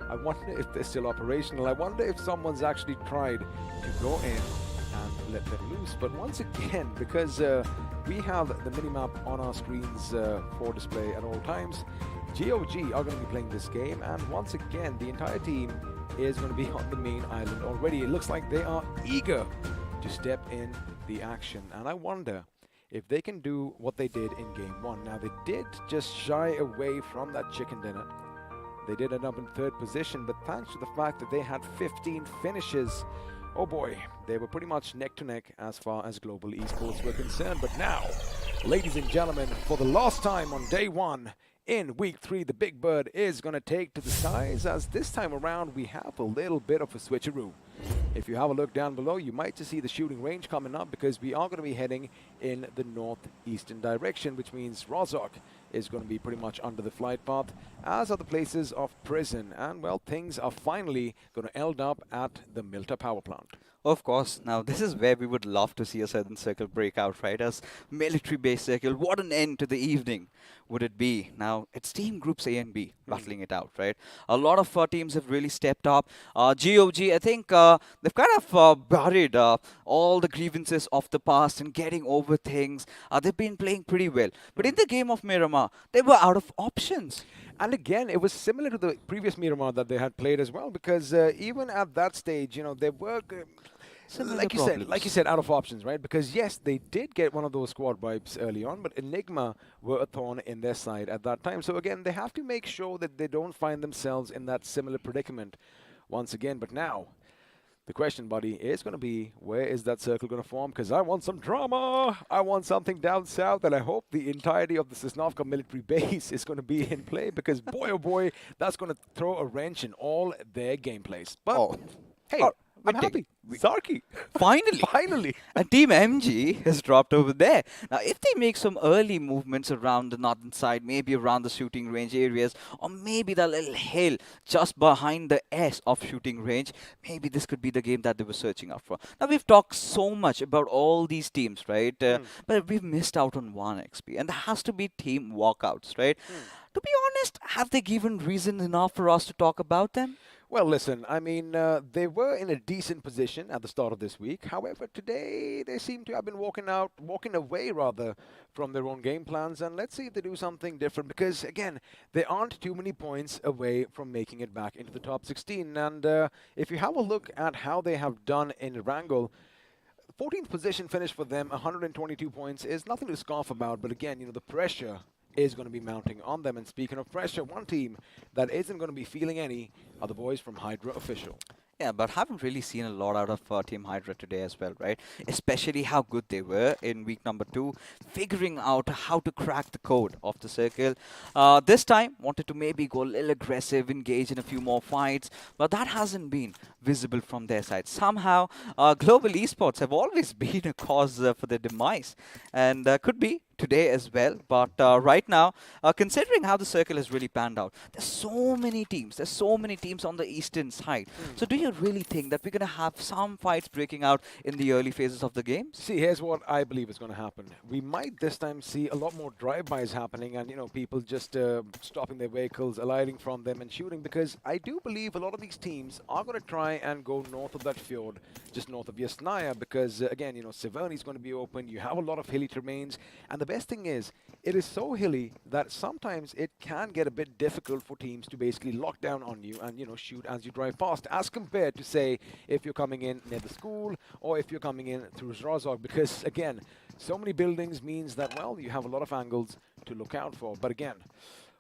I wonder if they're still operational. I wonder if someone's actually tried to go in and let them loose. But once again, because we have the minimap on our screens for display at all times, GOG are going to be playing this game. And once again, the entire team is going to be on the main island already. It looks like they are eager to step in the action. And I wonder if they can do what they did in Game 1. Now, they did just shy away from that chicken dinner. They did end up in third position, but thanks to the fact that they had 15 finishes, oh boy, they were pretty much neck to neck as far as global esports were concerned. But now, ladies and gentlemen, for the last time on day one, in week 3, the Big Bird is going to take to the skies, as this time around we have a little bit of a switcheroo. If you have a look down below, you might just see the shooting range coming up because we are going to be heading in the northeastern direction, which means Rozhok is going to be pretty much under the flight path, as are the places of prison. And, well, things are finally going to end up at the Milta power plant. Of course. Now, this is where we would love to see a Southern Circle break out, right? As military-based circle, what an end to the evening would it be? Now, it's team groups A and B battling it out, right? A lot of teams have really stepped up. GOG, I think they've kind of buried all the grievances of the past and getting over things. They've been playing pretty well. But in the game of Miramar, they were out of options. And again, it was similar to the previous Miramar that they had played as well, because even at that stage, you know, they were, like you said, out of options, right? Because yes, they did get one of those squad wipes early on, but Enigma were a thorn in their side at that time. So again, they have to make sure that they don't find themselves in that similar predicament once again. But now, the question, buddy, is going to be, where is that circle going to form? Because I want some drama. I want something down south, and I hope the entirety of the Sosnovka military base is going to be in play, because boy, oh boy, that's going to throw a wrench in all their gameplays. But, hey, I'm happy. Zarki. Finally. And Team MG has dropped over there. Now, if they make some early movements around the northern side, maybe around the shooting range areas, or maybe the little hill just behind the S of shooting range, maybe this could be the game that they were searching out for. Now, we've talked so much about all these teams, right? But we've missed out on one XP, and that has to be Team Walkouts, right? To be honest, have they given reason enough for us to talk about them? Well, listen, I mean, they were in a decent position at the start of this week. However, today they seem to have been walking away rather from their own game plans. And let's see if they do something different, because again, they aren't too many points away from making it back into the top 16. And if you have a look at how they have done in Erangel, 14th position finish for them, 122 points is nothing to scoff about. But again, you know, the pressure is going to be mounting on them. And speaking of pressure, one team that isn't going to be feeling any are the boys from Hydra Official. Yeah, but haven't really seen a lot out of Team Hydra today as well, right? Especially how good they were in week number 2, figuring out how to crack the code of the circle. This time, wanted to maybe go a little aggressive, engage in a few more fights, but that hasn't been visible from their side. Somehow, global esports have always been a cause for their demise, and could be today as well. But right now, considering how the circle has really panned out, there's so many teams on the eastern side. So do you really think that we're going to have some fights breaking out in the early phases of the game? See, here's what I believe is going to happen. We might this time see a lot more drive-bys happening, and, you know, people just stopping their vehicles, alighting from them and shooting, because I do believe a lot of these teams are going to try and go north of that fjord, just north of Yasnaya, because, again, you know, Severny's going to be open. You have a lot of hilly terrains, and the best thing is, it is so hilly that sometimes it can get a bit difficult for teams to basically lock down on you and, you know, shoot as you drive past, as compared to, say, if you're coming in near the school or if you're coming in through Zrazog, because, again, so many buildings means that, well, you have a lot of angles to look out for. But again,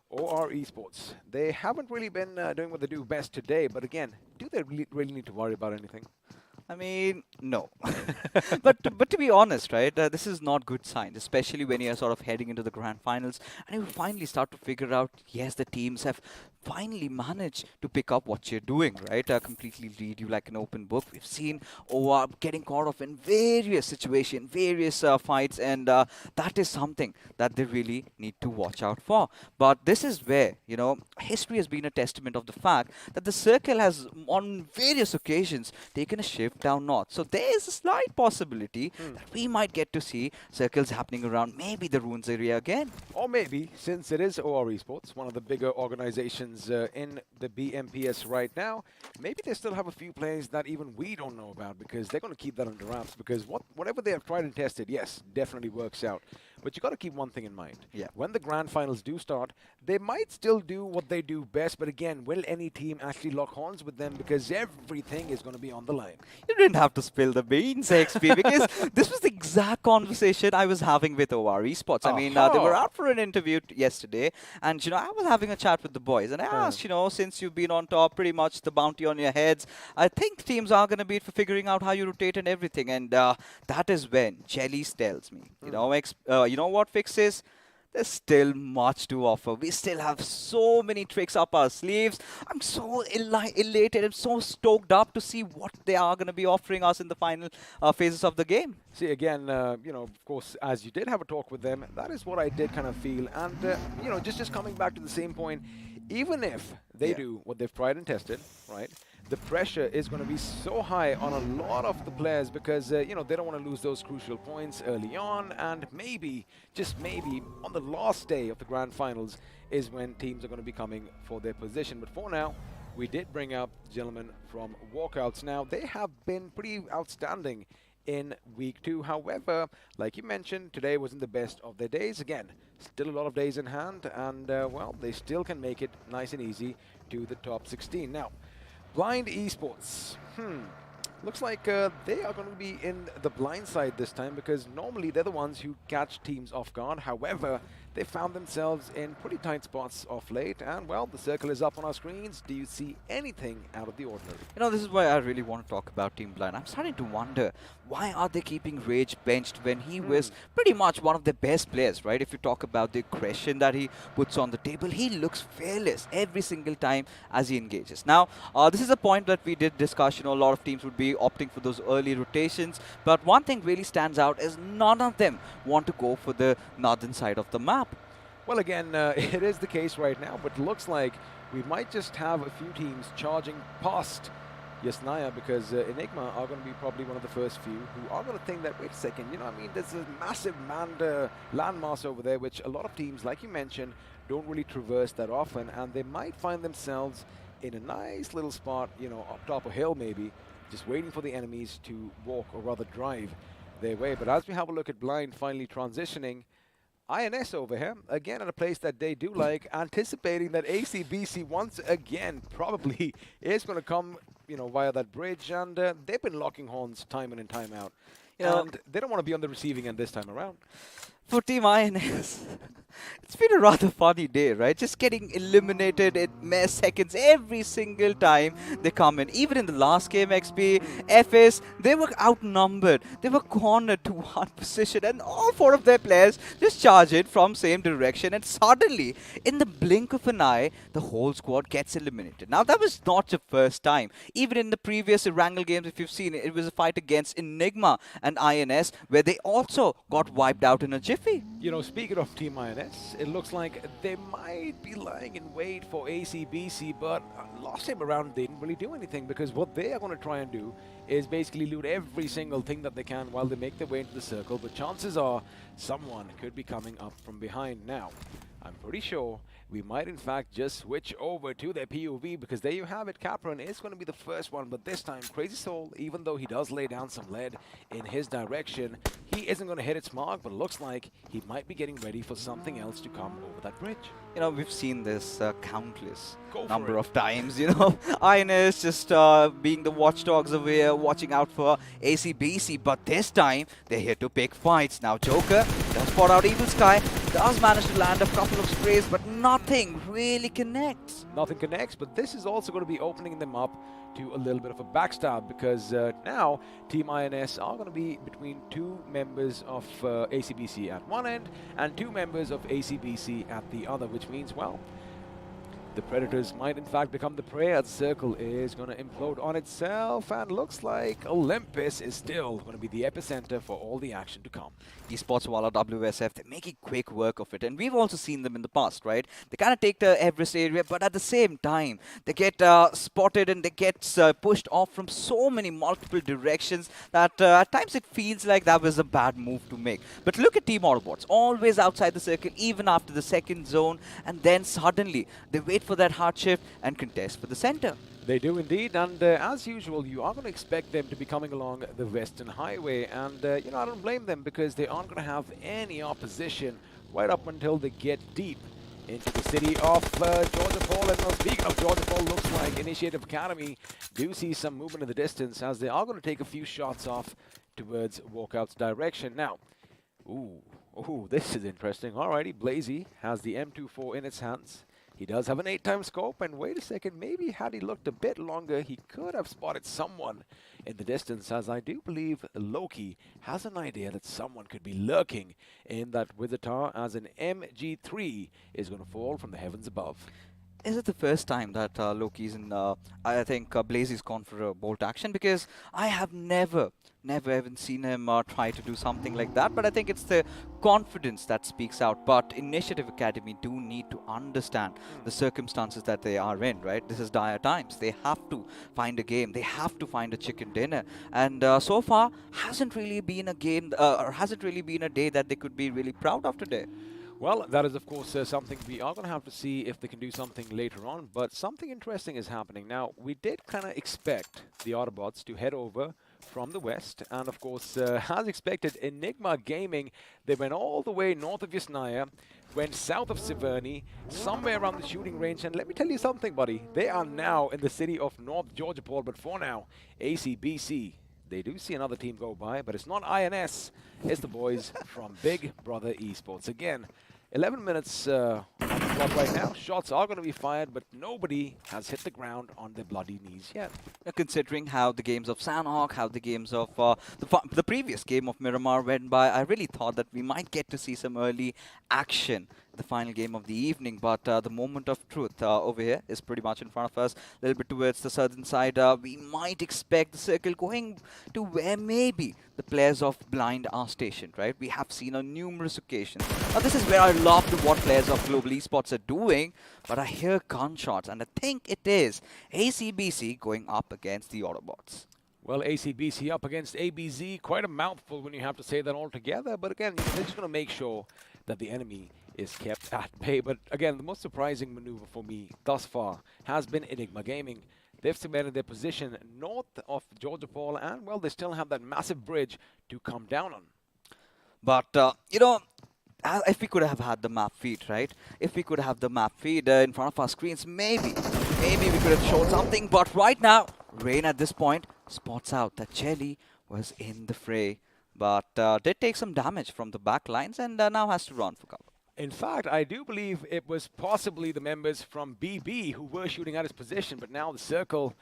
OR Esports, they haven't really been doing what they do best today, but again, do they really need to worry about anything? I mean, no. but to be honest, right, this is not good signs, especially when you're sort of heading into the grand finals and you finally start to figure out, yes, the teams have finally managed to pick up what you're doing, right? Completely read you like an open book. We've seen OR getting caught off in various situations, various fights, and that is something that they really need to watch out for. But this is where, you know, history has been a testament of the fact that the Circle has, on various occasions, taken a shift down north. So there is a slight possibility that we might get to see circles happening around maybe the Ruins area again. Or maybe, since it is OR Esports, one of the bigger organizations in the BMPS right now, maybe they still have a few players that even we don't know about, because they're going to keep that under wraps, because whatever they have tried and tested, yes, definitely works out. But you got to keep one thing in mind. Yeah. When the grand finals do start, they might still do what they do best, but again, will any team actually lock horns with them, because everything is going to be on the line? You didn't have to spill the beans, XP, because this was the exact conversation I was having with OR Esports. I mean, they were out for an interview yesterday, and, you know, I was having a chat with the boys, and I asked, you know, since you've been on top, pretty much the bounty on your heads, I think teams are going to be for figuring out how you rotate and everything, and that is when Jellies tells me, you know what, Fixes? There's still much to offer. We still have so many tricks up our sleeves. I'm so elated. I'm so stoked up to see what they are going to be offering us in the final phases of the game. See, again, you know, of course, as you did have a talk with them, that is what I did kind of feel. And, you know, just coming back to the same point, even if they do what they've tried and tested, right, the pressure is going to be so high on a lot of the players, because, you know, they don't want to lose those crucial points early on, and maybe, just maybe, on the last day of the grand finals is when teams are going to be coming for their position. But for now, we did bring up gentlemen from Walkouts. Now, they have been pretty outstanding in week 2. However, like you mentioned, today wasn't the best of their days. Again, still a lot of days in hand, and, well, they still can make it nice and easy to the top 16. Now, Blind Esports. Looks like they are going to be in the blind side this time, because normally they're the ones who catch teams off guard. However, they found themselves in pretty tight spots of late, and, well, the circle is up on our screens. Do you see anything out of the ordinary? You know, this is why I really want to talk about Team Blind. I'm starting to wonder, why are they keeping Rage benched when he was pretty much one of the best players, right? If you talk about the aggression that he puts on the table, he looks fearless every single time as he engages. Now, this is a point that we did discuss. You know, a lot of teams would be opting for those early rotations, but one thing really stands out is none of them want to go for the northern side of the map. Well, again, it is the case right now, but looks like we might just have a few teams charging past Yasnaya, because Enigma are going to be probably one of the first few who are going to think that, wait a second, you know, I mean, there's a massive landmass over there, which a lot of teams, like you mentioned, don't really traverse that often, and they might find themselves in a nice little spot, you know, up top a hill maybe, just waiting for the enemies to walk, or rather drive, their way. But as we have a look at Blind finally transitioning, INS over here, again at a place that they do like, anticipating that ACBC once again probably is going to come, you know, via that bridge, and they've been locking horns time in and time out. And they don't want to be on the receiving end this time around. For Team INS, it's been a rather funny day, right? Just getting eliminated in mere seconds every single time they come in. Even in the last game, XP, FS, they were outnumbered. They were cornered to one position, and all 4 of their players just charge it from same direction, and suddenly, in the blink of an eye, the whole squad gets eliminated. Now, that was not the first time. Even in the previous Wrangle games, if you've seen it, it was a fight against Enigma and INS, where they also got wiped out in a jiffy. You know, speaking of Team INS, it looks like they might be lying in wait for ACBC, but last time around they didn't really do anything, because what they are going to try and do is basically loot every single thing that they can while they make their way into the circle, but chances are someone could be coming up from behind. Now, I'm pretty sure we might in fact just switch over to their POV, because there you have it. Capron is going to be the first one, but this time Crazy Soul, even though he does lay down some lead in his direction, he isn't going to hit its mark, but it looks like he might be getting ready for something else to come over that bridge. You know, we've seen this countless Go for number it. of times, you know. INS just being the watchdogs over here, watching out for ACBC, but this time they're here to pick fights. Now Joker does spot out Evil Sky, does manage to land a couple of sprays, but nothing really connects. Nothing connects, but this is also going to be opening them up to a little bit of a backstab, because now Team INS are going to be between two members of ACBC at one end and two members of ACBC at the other, which means, well, the Predators might in fact become the prey as Circle is going to implode on itself, and looks like Olympus is still going to be the epicenter for all the action to come. Esports Walla WSF, they're making quick work of it, and we've also seen them in the past, right? They kind of take the Everest area, but at the same time, they get spotted and they get pushed off from so many multiple directions that at times it feels like that was a bad move to make. But look at Team Autobotz, always outside the circle, even after the second zone, and then suddenly they wait for that hard shift and contest for the center. They do indeed, and as usual, you are going to expect them to be coming along the Western Highway, and you know, I don't blame them, because they aren't going to have any opposition right up until they get deep into the city of Georgia Paul. And well, speaking of Georgia Paul, looks like Initiative Academy do see some movement in the distance, as they are going to take a few shots off towards Walkouts direction. Now, ooh, this is interesting. Alrighty, Blazy has the M24 in its hands. He does have an 8-time scope, and wait a second, maybe had he looked a bit longer, he could have spotted someone in the distance, as I do believe Loki has an idea that someone could be lurking in that Wizardar, as an MG3 is going to fall from the heavens above. Is it the first time that Loki's in, I think Blazy's gone for a bolt action? Because I have never even seen him try to do something like that. But I think it's the confidence that speaks out. But Initiative Academy do need to understand the circumstances that they are in, right? This is dire times. They have to find a game. They have to find a chicken dinner. And so far, hasn't really been a game, or hasn't really been a day that they could be really proud of today. Well, that is, of course, something we are going to have to see if they can do something later on. But something interesting is happening. Now, we did kind of expect the Autobotz to head over from the west. And, of course, as expected, Enigma Gaming, they went all the way north of Yasnaya, went south of Siverny, somewhere around the shooting range. And let me tell you something, buddy. They are now in the city of North Georgia Paul. But for now, ACBC, they do see another team go by. But it's not INS. It's the boys from Big Brother Esports. Again, 11 minutes on the clock right now. Shots are going to be fired, but nobody has hit the ground on their bloody knees yet. Considering how the games of Sanhok, how the games of the previous game of Miramar went by, I really thought that we might get to see some early action the final game of the evening, but the moment of truth over here is pretty much in front of us, a little bit towards the southern side. We might expect the circle going to where maybe the players of Blind are stationed, right? We have seen on numerous occasions. Now this is where I love what players of Global Esports are doing, but I hear gunshots, and I think it is ACBC going up against the Autobotz. Well, ACBC up against ABZ, quite a mouthful when you have to say that all together, but again, they're just going to make sure that the enemy is kept at bay. But again, the most surprising maneuver for me thus far has been Enigma Gaming. They've cemented their position north of Georgia Paul, and well, they still have that massive bridge to come down on. But, you know, if we could have had the map feed, right? If we could have the map feed in front of our screens, maybe we could have shown something. But right now, Rain at this point spots out that Jelly was in the fray, but did take some damage from the back lines, and now has to run for cover. In fact, I do believe it was possibly the members from BB who were shooting at his position, but now the circle,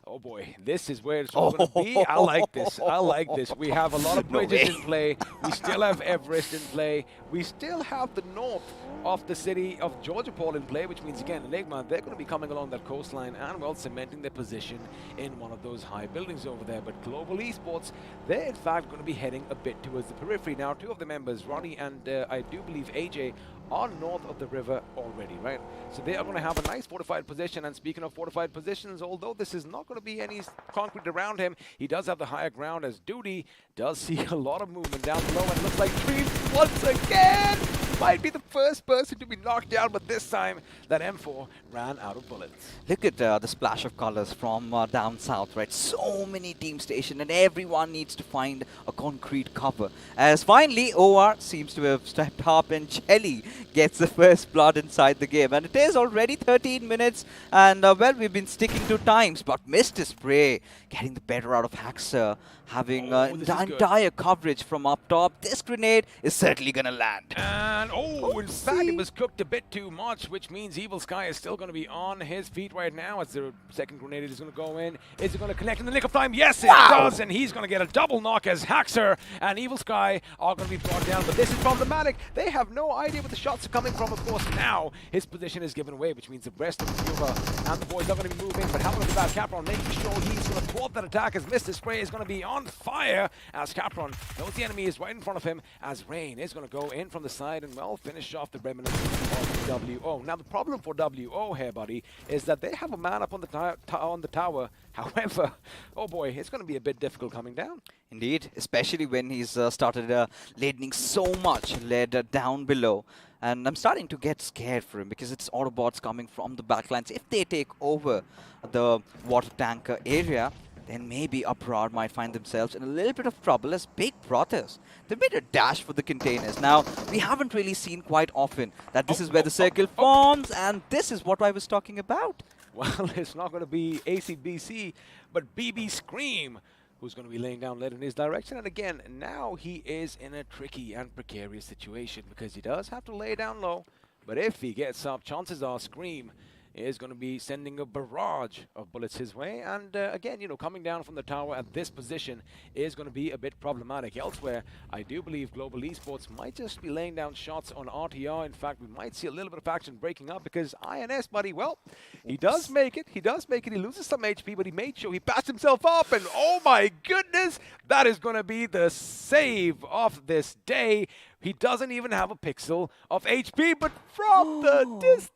oh boy, this is where it's all going to be. I like this. I like this. We have a lot of bridges in play. We still have Everest in play. We still have the north of the city of Georgia Paul in play, which means, again, Enigma, they're going to be coming along that coastline and, well, cementing their position in one of those high buildings over there. But Global Esports, they're, in fact, going to be heading a bit towards the periphery. Now, two of the members, Ronnie and I do believe AJ, are north of the river already, right? So they are going to have a nice fortified position. And speaking of fortified positions, although this is not going to be any concrete around him, he does have the higher ground, as Duty does see a lot of movement down below, and looks like trees once again. might be the first person to be knocked down, but this time that M4 ran out of bullets. Look at the splash of colors from down south, right? So many teams stationed, and everyone needs to find a concrete cover. As finally, OR seems to have stepped up, and Jelly gets the first blood inside the game. And it is already 13 minutes, and well, we've been sticking to times, but Mr. Spray getting the better out of Haxer, having entire coverage from up top. This grenade is certainly going to land. And in fact, it was cooked a bit too much, which means Evil Sky is still going to be on his feet right now as the second grenade is going to go in. Is it going to connect in the nick of time? Yes, it does, and he's going to get a double knock as Haxer and Evil Sky are going to be brought down. But this is problematic. They have no idea where the shots are coming from. Of course, now his position is given away, which means the rest of the Cuba and the boys are going to be moving. But how about about Capron making sure he's going to thwart that attack as Mr. Spray is going to be on fire as Capron knows the enemy is right in front of him as Rain is going to go in from the side and, well, finish off the remnants of WO. Now, the problem for WO here, buddy, is that they have a man up on the tower. However, oh boy, it's going to be a bit difficult coming down. Indeed, especially when he's started laning so much lead down below. And I'm starting to get scared for him because it's Autobotz coming from the backlines. If they take over the water tanker area, then maybe Abroad might find themselves in a little bit of trouble as Big Brothers. They made a dash for the containers. Now, we haven't really seen quite often that this is where the circle forms, and this is what I was talking about. Well, it's not going to be ACBC, but BB Scream, who's going to be laying down lead in his direction. And again, now he is in a tricky and precarious situation because he does have to lay down low. But if he gets up, chances are Scream is going to be sending a barrage of bullets his way. And again, you know, coming down from the tower at this position is going to be a bit problematic. Elsewhere, I do believe Global Esports might just be laying down shots on RTR. In fact, we might see a little bit of action breaking up because INS, buddy, well, he does make it. He does make it. He loses some HP, but he made sure he passed himself up. And oh my goodness, that is going to be the save of this day. He doesn't even have a pixel of HP, but from the distance,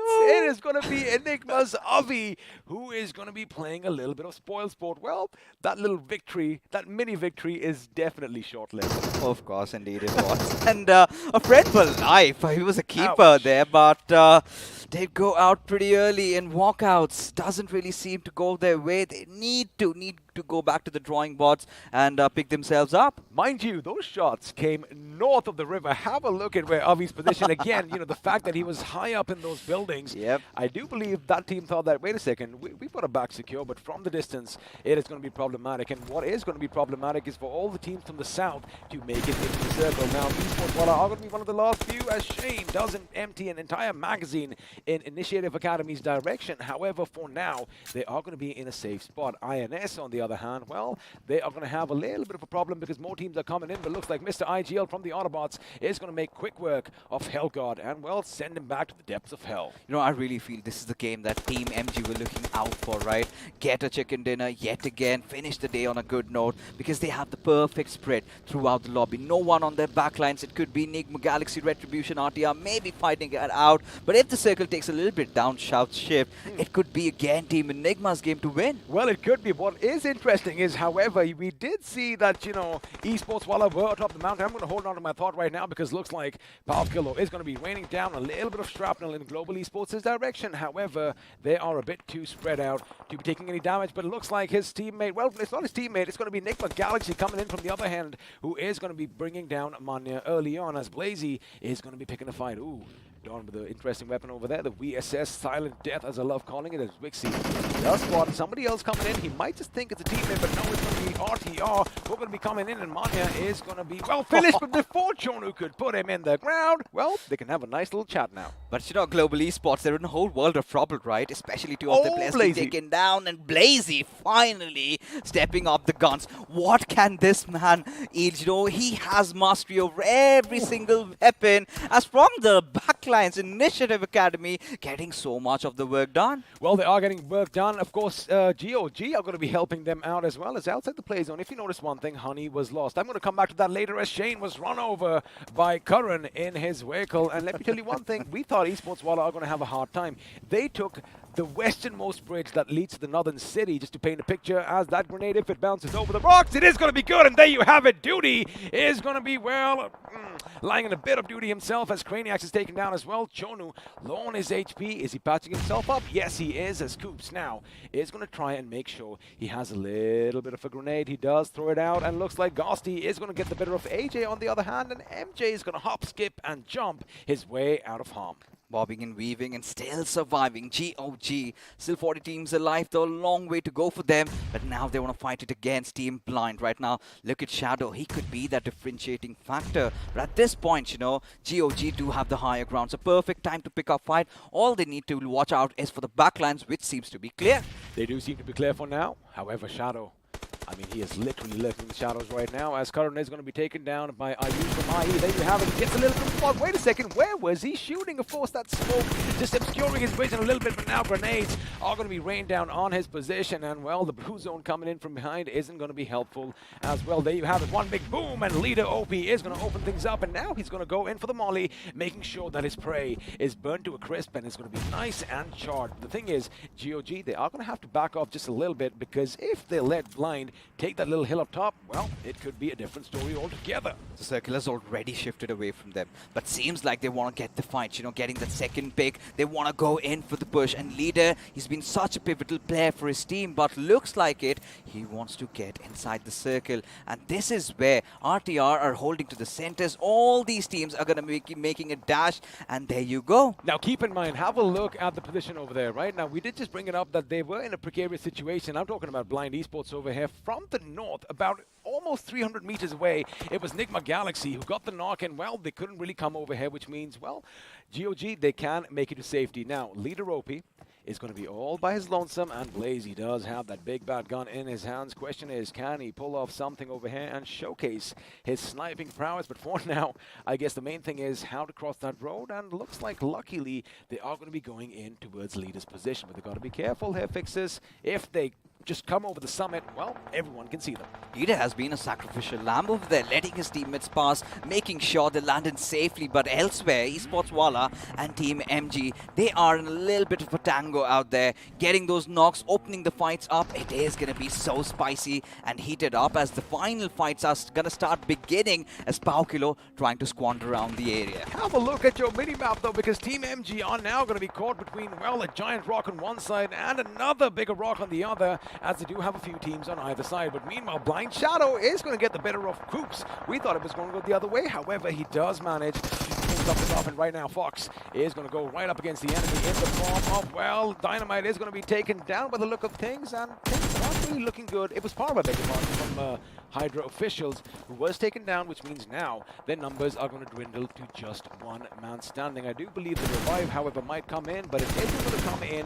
it is going to be Enigma's Avi, who is going to be playing a little bit of spoil sport. Well, that little victory, that mini victory is definitely short-lived. Of course, indeed it was. And a friend for life. He was a keeper there, but they go out pretty early, and Walkouts doesn't really seem to go their way. They need to go back to the drawing boards and pick themselves up. Mind you, those shots came north of the river. Have a look at where Avi's position. Again, you know, the fact that he was high up in those buildings. Yep. I do believe that team thought that, wait a second, we put a back secure, but from the distance, it is going to be problematic. And what is going to be problematic is for all the teams from the south to make it into the circle. Now, Esports are going to be one of the last few as Shane doesn't empty an entire magazine in Initiative Academy's direction. However, for now, they are going to be in a safe spot. INS, on the other hand, well, they are going to have a little bit of a problem because more teams are coming in, but looks like Mr. IGL from the Autobotz is going to make quick work of Hellgod and, well, send him back to the depths of hell. You know, I really feel this is the game that Team MG were looking out for, right? Get a chicken dinner yet again, finish the day on a good note because they have the perfect spread throughout the lobby. No one on their backlines. It could be Enigma, Galaxy, Retribution, RTR, maybe fighting it out. But if the circle takes a little bit down shout shift, it could be again Team Enigma's game to win. Well, it could be. What is interesting is, however, we did see that, you know, Esports, while we're atop the mountain, I'm going to hold on to my thought right now because it looks like Palkillo is going to be raining down a little bit of shrapnel in Global Esports' direction. However, they are a bit too spread out to be taking any damage, but it looks like his teammate, well, it's not his teammate, it's going to be Nigma Galaxy coming in from the other hand, who is going to be bringing down Manya early on as Blazy is going to be picking a fight. Ooh, Dawn with the interesting weapon over there, the VSS Silent Death, as I love calling it, as Wixie does spot somebody else coming in. He might just think it's a teammate, but no, it's going to be RTR who are going to be coming in, and Manya is going to be, well, finished, but before Chonu could put him in the ground, well, they can have a nice little chat now. But you know, Global Esports, they're in a whole world of trouble, right? Especially two of their players being taken down, and Blazy finally stepping up the guns. What can this man yield? You know, he has mastery over every single weapon. As from the backlines, Initiative Academy getting so much of the work done. Well, they are getting work done. Of course, GOG are going to be helping them out as well as outside the play zone. If you notice one thing, Honey was lost. I'm going to come back to that later as Shane was run over by Curran in his vehicle. And let me tell you one thing, we thought Esports Walla are going to have a hard time. They took the westernmost bridge that leads to the northern city, just to paint a picture, as that grenade, if it bounces over the rocks, it is going to be good. And there you have it. Duty is going to be, well, lying in a bit of duty himself as Craniax is taken down as well. Chonu low on his HP. Is he patching himself up? Yes, he is, as Coops now is going to try and make sure he has a little bit of a grenade. He does throw it out, and looks like Ghosty is going to get the better of AJ on the other hand, and MJ is going to hop, skip, and jump his way out of harm. Bobbing and weaving and still surviving. GOG. Still 40 teams alive, though a long way to go for them. But now they want to fight it against Team Blind. Right now, look at Shadow. He could be that differentiating factor. But at this point, you know, GOG do have the higher ground. So perfect time to pick up fight. All they need to watch out is for the backlines, which seems to be clear. They do seem to be clear for now. However, Shadow, I mean, he is literally lurking in the shadows right now as Karan is going to be taken down by iQOO from IE. There you have it. He gets a little confused. Wait a second. Where was he shooting? Of course, that smoke just obscuring his vision a little bit, but now grenades are going to be rained down on his position. And, well, the blue zone coming in from behind isn't going to be helpful as well. There you have it. One big boom, and leader OP is going to open things up. And now he's going to go in for the molly, making sure that his prey is burned to a crisp and it's going to be nice and charred. The thing is, GOG, they are going to have to back off just a little bit, because if they let Blind take that little hill up top, well, it could be a different story altogether. The circle has already shifted away from them, but seems like they want to get the fight, you know, getting that second pick. They want to go in for the push, and Leader, he's been such a pivotal player for his team, but looks like it, he wants to get inside the circle, and this is where RTR are holding to the centers. All these teams are going to be making a dash, and there you go. Now keep in mind, have a look at the position over there, right? Now we did just bring it up that they were in a precarious situation. I'm talking about Blind Esports over here. From the north, about almost 300 meters away, it was Nigma Galaxy who got the knock, and, well, they couldn't really come over here, which means, well, GOG, they can make it to safety. Now, Leader OP is going to be all by his lonesome, and Blaze, he does have that big bad gun in his hands. Question is, can he pull off something over here and showcase his sniping prowess? But for now, I guess the main thing is how to cross that road, and looks like, luckily, they are going to be going in towards Leader's position. But they've got to be careful here, Fixers. If they just come over the summit, well, everyone can see them. Leader has been a sacrificial lamb over there, letting his teammates pass, making sure they landed safely. But elsewhere, Esports Wala and Team MG, they are in a little bit of a tango out there, getting those knocks, opening the fights up. It is going to be so spicy and heated up as the final fights are going to start beginning, as Paukilo trying to squander around the area. Have a look at your mini-map, though, because Team MG are now going to be caught between, well, a giant rock on one side and another bigger rock on the other, as they do have a few teams on either side. But meanwhile, Blind Shadow is going to get the better of Coops. We thought it was going to go the other way. However, he does manage to pull something off, and right now Fox is going to go right up against the enemy in the form of, well, Dynamite is going to be taken down by the look of things, and things are not really looking good. It was Parva, beg your pardon, from Hydra officials who was taken down, which means now their numbers are going to dwindle to just one man standing. I do believe the revive, however, might come in, but it isn't going to come in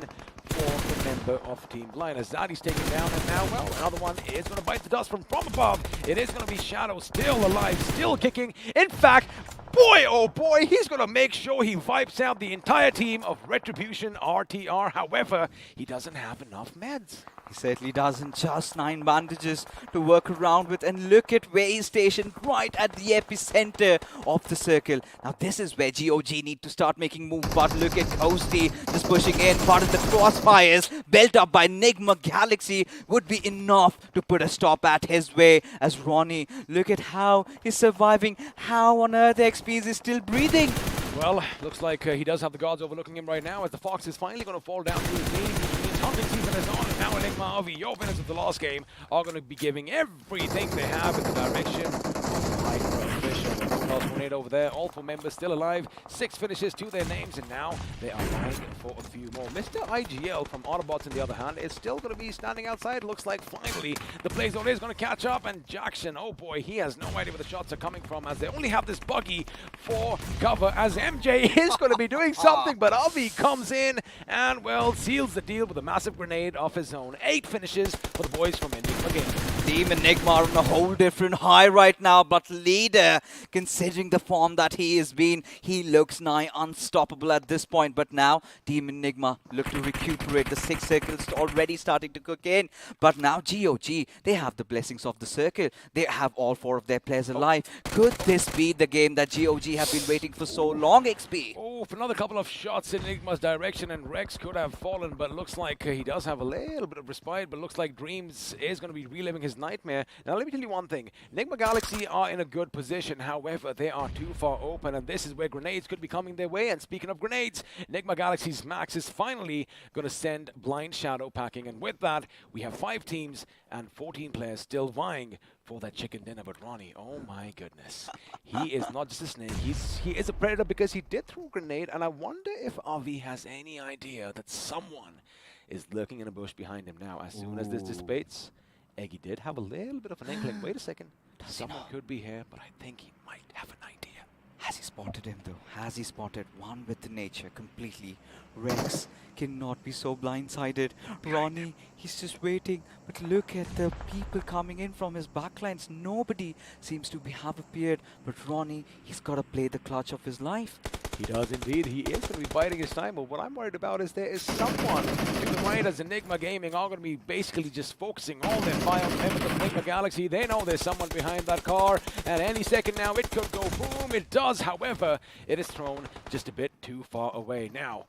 for the member of Team Blind, as Zaddy's taken down, and now, well, another one is going to bite the dust from above. It is going to be Shadow, still alive, still kicking. In fact, boy, oh boy, he's going to make sure he wipes out the entire team of Retribution RTR. However, he doesn't have enough meds. He certainly doesn't. Just 9 bandages to work around with, and look at where he's stationed, right at the epicenter of the circle. Now this is where GOG need to start making moves, but look at Ghosty just pushing in. Part of the crossfires built up by Nigma Galaxy would be enough to put a stop at his way, as Ronnie, look at how he's surviving. How on earth XP is still breathing? Well, looks like he does have the gods overlooking him right now, as the Fox is finally going to fall down to his knees. Hunting season is on, and now Enigma, your winners of the last game, are going to be giving everything they have in the direction of Hydra official. Grenade over there, all 4 members still alive, 6 finishes to their names, and now they are vying for a few more. Mr. IGL from Autobotz, on the other hand, is still going to be standing outside. Looks like finally the play zone is going to catch up, and Jackson, oh boy, he has no idea where the shots are coming from, as they only have this buggy for cover, as MJ is going to be doing something, but Avi comes in and, well, seals the deal with a massive grenade of his own. 8 finishes for the boys from Enigma Game. Team Enigma are on a whole different high right now, but Leader, considering the form that he has been, he looks nigh unstoppable at this point. But now Team Enigma look to recuperate. The 6 circles already starting to cook in, but now GOG, they have the blessings of the circle. They have all 4 of their players alive. Could this be the game that GOG GOG have been waiting for so long, XP. Oh, for another couple of shots in Enigma's direction, and Rex could have fallen, but looks like he does have a little bit of respite, but looks like Dreams is going to be reliving his nightmare. Now, let me tell you one thing. Enigma Galaxy are in a good position. However, they are too far open, and this is where grenades could be coming their way. And speaking of grenades, Enigma Galaxy's Max is finally going to send blind shadow packing, and with that, we have 5 teams and 14 players still vying for that chicken dinner. But Ronnie, oh my goodness, he is not just a snake, he is a predator, because he did throw a grenade, and I wonder if Avi has any idea that someone is lurking in a bush behind him now. As soon as this dissipates, Eggy did have a little bit of an inkling. Wait a second, someone could be here, but I think he might have an idea. Has he spotted him though? Has he spotted? One with the nature completely. Rex cannot be so blindsided. Ronnie, he's just waiting. But look at the people coming in from his backlines. Nobody seems to have appeared. But Ronnie, he's got to play the clutch of his life. He does indeed. He is going to be biding his time. But what I'm worried about is there is someone to the right as Enigma Gaming are going to be basically just focusing all their fire on members of Enigma Galaxy. They know there's someone behind that car, and any second now it could go boom. It does, however, it is thrown just a bit too far away. Now,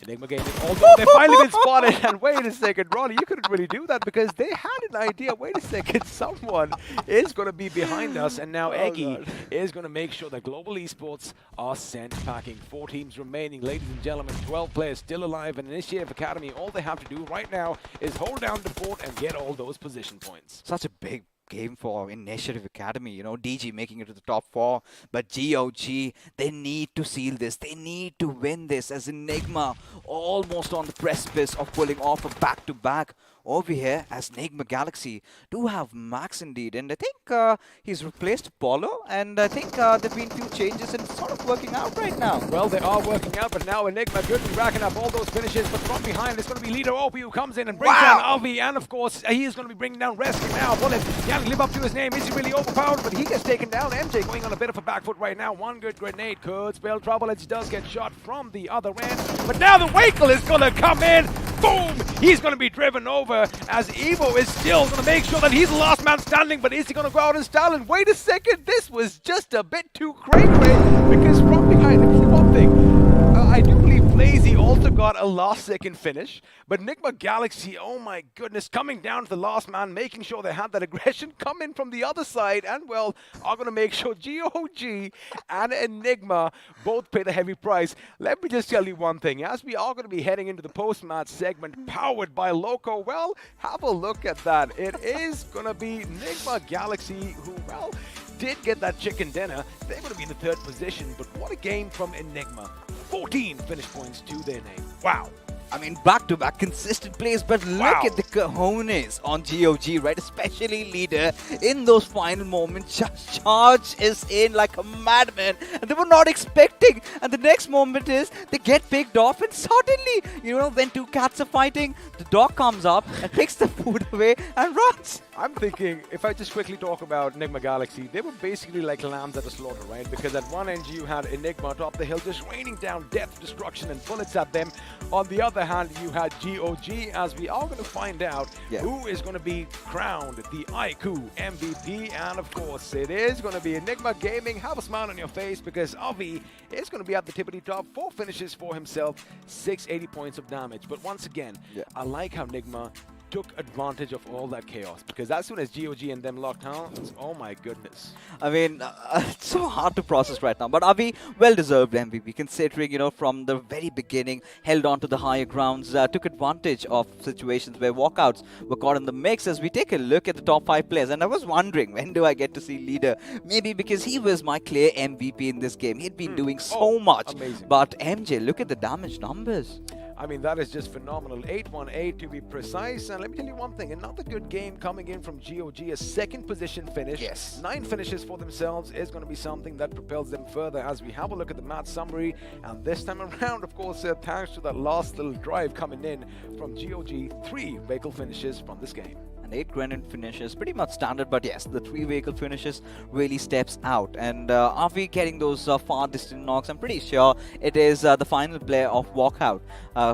Enigma Gaming, although they've finally been spotted, and wait a second, Ronnie, you couldn't really do that because they had an idea. Wait a second, someone is going to be behind us, and now Eggy is going to make sure that Global Esports are sent packing. 4 teams remaining, ladies and gentlemen, 12 players still alive, and Initiative Academy, all they have to do right now is hold down the fort and get all those position points. Such a big game for Initiative Academy, you know, DG making it to the top 4, but GOG, they need to seal this, they need to win this, as Enigma almost on the precipice of pulling off a back-to-back over here, as Enigma Galaxy do have Max indeed, and I think he's replaced Apollo, and I think there have been few changes and it's sort of working out right now. Well, they are working out, but now Enigma could be racking up all those finishes, but from behind it's going to be Leader OP who comes in and brings down Avi, and of course he is going to be bringing down Rescue now. Bullet can't live up to his name. Is he really overpowered? But he gets taken down. MJ going on a bit of a back foot right now. One good grenade could spell trouble. It does get shot from the other end, but now the vehicle is going to come in. Boom! He's going to be driven over, as Evo is still going to make sure that he's the last man standing, but is he going to go out in style? And wait a second, this was just a bit too cray, because from behind, one thing, I do believe Blazy also got a last-second finish, but Enigma Galaxy, oh my goodness, coming down to the last man, making sure they had that aggression, come in from the other side, and well, are going to make sure GOG and Enigma both pay the heavy price. Let me just tell you one thing, as we are going to be heading into the post-match segment powered by Loco, well, have a look at that. It is going to be Enigma Galaxy who, well, did get that chicken dinner. They're going to be in the 3rd position, but what a game from Enigma. 14 finish points to their name. Wow. I mean, back-to-back consistent plays, but look at the cojones on GOG, right? Especially Leader in those final moments. Just charge is in like a madman, and they were not expecting. And the next moment is they get picked off, and suddenly, you know, when 2 cats are fighting, the dog comes up and takes the food away and runs. I'm thinking, if I just quickly talk about Enigma Galaxy, they were basically like lambs at the slaughter, right? Because at one end you had Enigma atop the hill just raining down death, destruction, and bullets at them. On the other hand, you had GOG, as we are going to find out who is going to be crowned the iQOO MVP. And of course, it is going to be Enigma Gaming. Have a smile on your face, because Avi is going to be at the tippity top. 4 finishes for himself, 680 points of damage. But once again, I like how Enigma took advantage of all that chaos, because as soon as GOG and them locked hands, oh my goodness. I mean, it's so hard to process right now, but Avi, well-deserved MVP, considering, you know, from the very beginning, held on to the higher grounds, took advantage of situations where walkouts were caught in the mix. As we take a look at the top 5 players, and I was wondering, when do I get to see Leader? Maybe because he was my clear MVP in this game. He'd been doing so much. Amazing. But MJ, look at the damage numbers. I mean, that is just phenomenal. 818 to be precise. And let me tell you one thing. Another good game coming in from GOG. A 2nd position finish. Yes. 9 finishes for themselves is going to be something that propels them further, as we have a look at the match summary. And this time around, of course, thanks to that last little drive coming in from GOG, 3 vehicle finishes from this game. and 8 grenade finishes, pretty much standard, but yes, the 3 vehicle finishes really steps out. And are we getting those far distant knocks? I'm pretty sure it is the final player of Walkout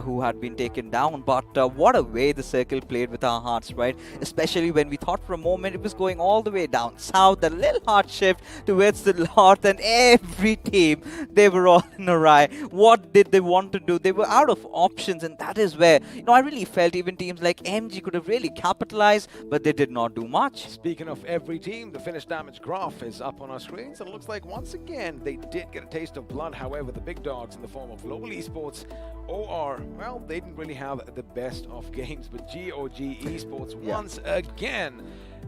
who had been taken down. But what a way the circle played with our hearts, right? Especially when we thought for a moment it was going all the way down south, a little hard shift towards the north, and every team, they were all in a riot. What did they want to do? They were out of options, and that is where, I really felt even teams like MG could have really capitalized, but they did not do much. Speaking of every team, the finished damage graph is up on our screens, and it looks like once again they did get a taste of blood. However, the big dogs in the form of Global Esports, OR, well, they didn't really have the best of games, but GOG Esports once again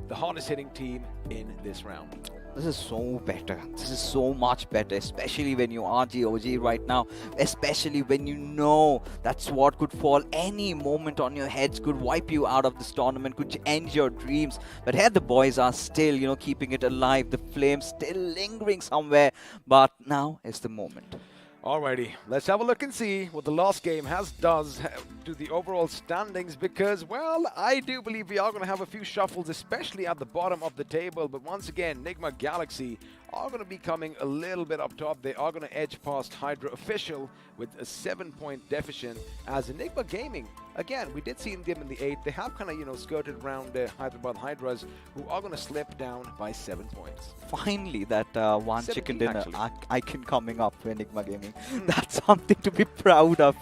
the hardest hitting team in this round. This is so better. This is so much better, especially when you are GOG right now, especially when you know that's what could fall any moment on your heads, could wipe you out of this tournament, could end your dreams. But here the boys are still, keeping it alive, the flames still lingering somewhere. But now is the moment. Alrighty, let's have a look and see what the last game does to the overall standings, because, well, I do believe we are going to have a few shuffles, especially at the bottom of the table. But once again, Nigma Galaxy are going to be coming a little bit up top. They are going to edge past Hydra Official with a 7-point deficit, as Enigma Gaming, again, we did see them in the 8th. They have kind of, skirted around Hyderabad Hydras, who are going to slip down by 7 points. Finally, that one chicken dinner icon coming up for Enigma Gaming. Hmm. That's something to be proud of.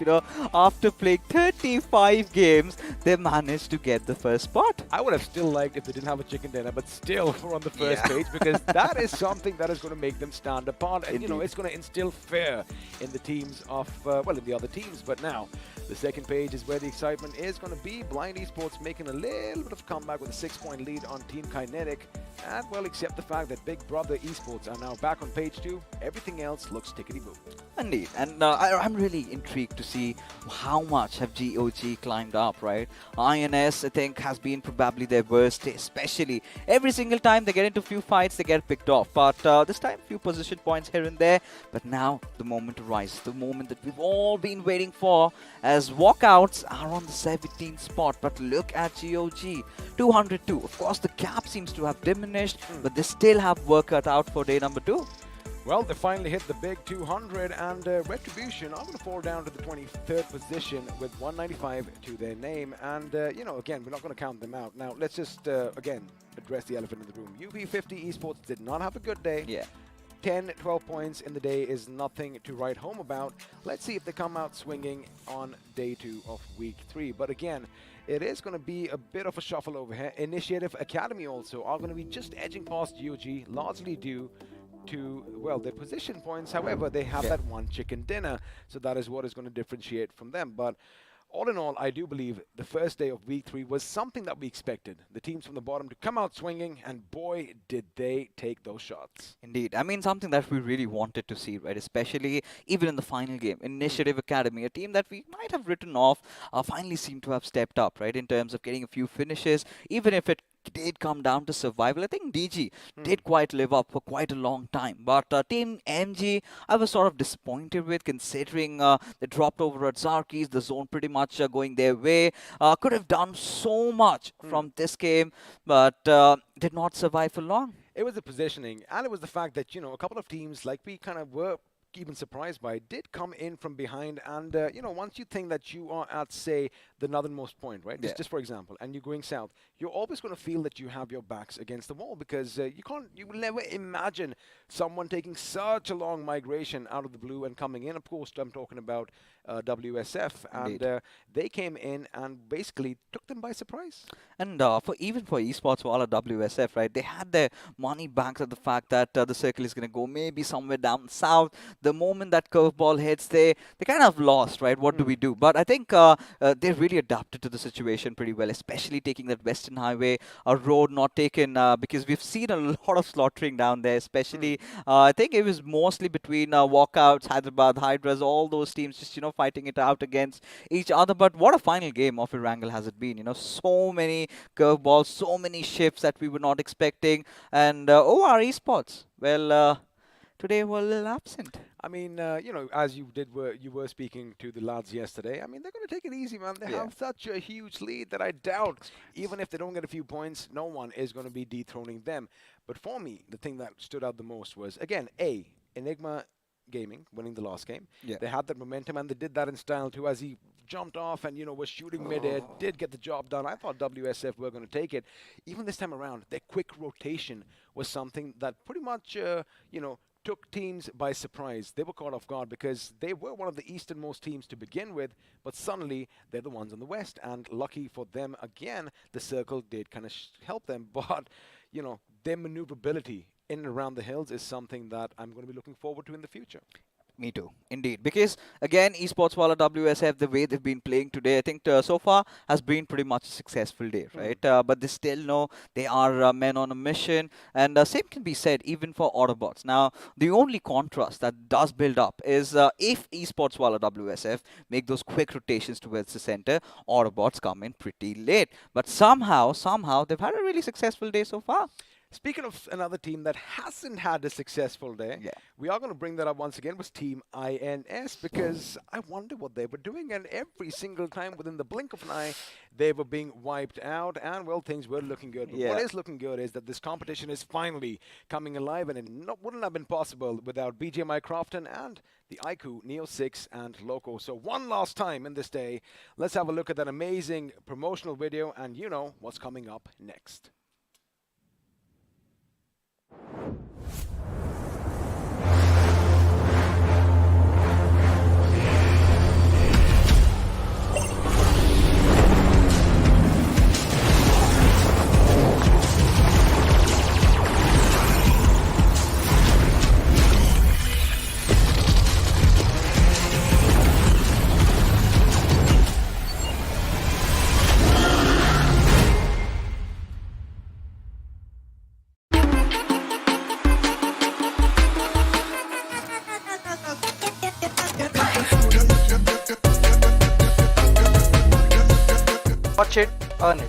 After playing 35 games, they managed to get the first spot. I would have still liked if they didn't have a chicken dinner, but still we're on the first page, because that is something that is going to make them stand apart. And, it's going to instill fear in the teams of, in the other teams. But now, the second page is where the excitement is going to be. Blind Esports making a little bit of comeback with a 6-point lead on Team Kinetic. And, well, except the fact that Big Brother Esports are now back on page 2, everything else looks tickety-boo. Indeed, and I'm really intrigued to see how much have GOG climbed up, right? INS, I think, has been probably their worst, especially every single time they get into few fights, they get picked off. But this time, few position points here and there. But now, the moment arises, the moment that we've all been waiting for, as Walkouts are on the 17th spot. But look at GOG, 202. Of course, the gap seems to have diminished, but they still have work cut out for day number 2. Well, they finally hit the big 200, and Retribution are going to fall down to the 23rd position with 195 to their name. And, again, we're not going to count them out. Now, let's just, again, address the elephant in the room. UP50 Esports did not have a good day. Yeah. 10, 12 points in the day is nothing to write home about. Let's see if they come out swinging on day 2 of week 3. But again, it is going to be a bit of a shuffle over here. Initiative Academy also are going to be just edging past GOG, largely due to, well, their position points. However, they have that one chicken dinner, so that is what is going to differentiate from them. But all in all, I do believe the first day of week 3 was something that we expected. The teams from the bottom to come out swinging, and boy, did they take those shots. Indeed. I mean, something that we really wanted to see, right? Especially even in the final game. Initiative Academy, a team that we might have written off, finally seemed to have stepped up, right? In terms of getting a few finishes, even if it did come down to survival. I think DG did quite live up for quite a long time. But Team MG, I was sort of disappointed with, considering they dropped over at Zarkis, the zone pretty much going their way. Could have done so much from this game, but did not survive for long. It was the positioning, and it was the fact that, a couple of teams, like we kind of were even surprised by, did come in from behind. And, once you think that you are at, say, the northernmost point, right? Just for example, and you're going south, you're always going to feel that you have your backs against the wall, because you will never imagine someone taking such a long migration out of the blue and coming in. Of course, I'm talking about WSF, and they came in and basically took them by surprise. And even for Esports, while at WSF, right, they had their money back at the fact that the circle is going to go maybe somewhere down south. The moment that curveball hits, they kind of lost, right? What do we do? But I think they really adapted to the situation pretty well, especially taking that Western Highway, a road not taken, because we've seen a lot of slaughtering down there, especially I think it was mostly between Walkouts, Hyderabad, Hydras, all those teams just, fighting it out against each other. But what a final game of Erangel has it been, so many curveballs, so many shifts that we were not expecting. And OR Esports, well, today were a little absent. I mean, as you were speaking to the lads yesterday. I mean, they're going to take it easy, man. They have such a huge lead that I doubt, even if they don't get a few points, no one is going to be dethroning them. But for me, the thing that stood out the most was, again, Enigma Gaming winning the last game. Yeah. They had that momentum, and they did that in style too, as he jumped off and was shooting mid-air, did get the job done. I thought WSF were going to take it. Even this time around, their quick rotation was something that pretty much took teams by surprise. They were caught off guard because they were one of the easternmost teams to begin with, but suddenly they're the ones on the west, and lucky for them, again, the circle did kind of help them, but their maneuverability in and around the hills is something that I'm going to be looking forward to in the future. Me too, indeed. Because, again, Esports Wala WSF, the way they've been playing today, I think so far has been pretty much a successful day, right? But they still know they are men on a mission. And same can be said even for Autobotz. Now, the only contrast that does build up is if Esports Wala WSF make those quick rotations towards the center, Autobotz come in pretty late. But somehow, they've had a really successful day so far. Speaking of another team that hasn't had a successful day, we are going to bring that up once again, was Team INS, because I wonder what they were doing, and every single time within the blink of an eye, they were being wiped out, and, well, things were looking good. But what is looking good is that this competition is finally coming alive, and it wouldn't have been possible without BGMI Crofton and the iQOO Neo 6 and Loco. So one last time in this day, let's have a look at that amazing promotional video, and you know what's coming up next. Watch it, earn it.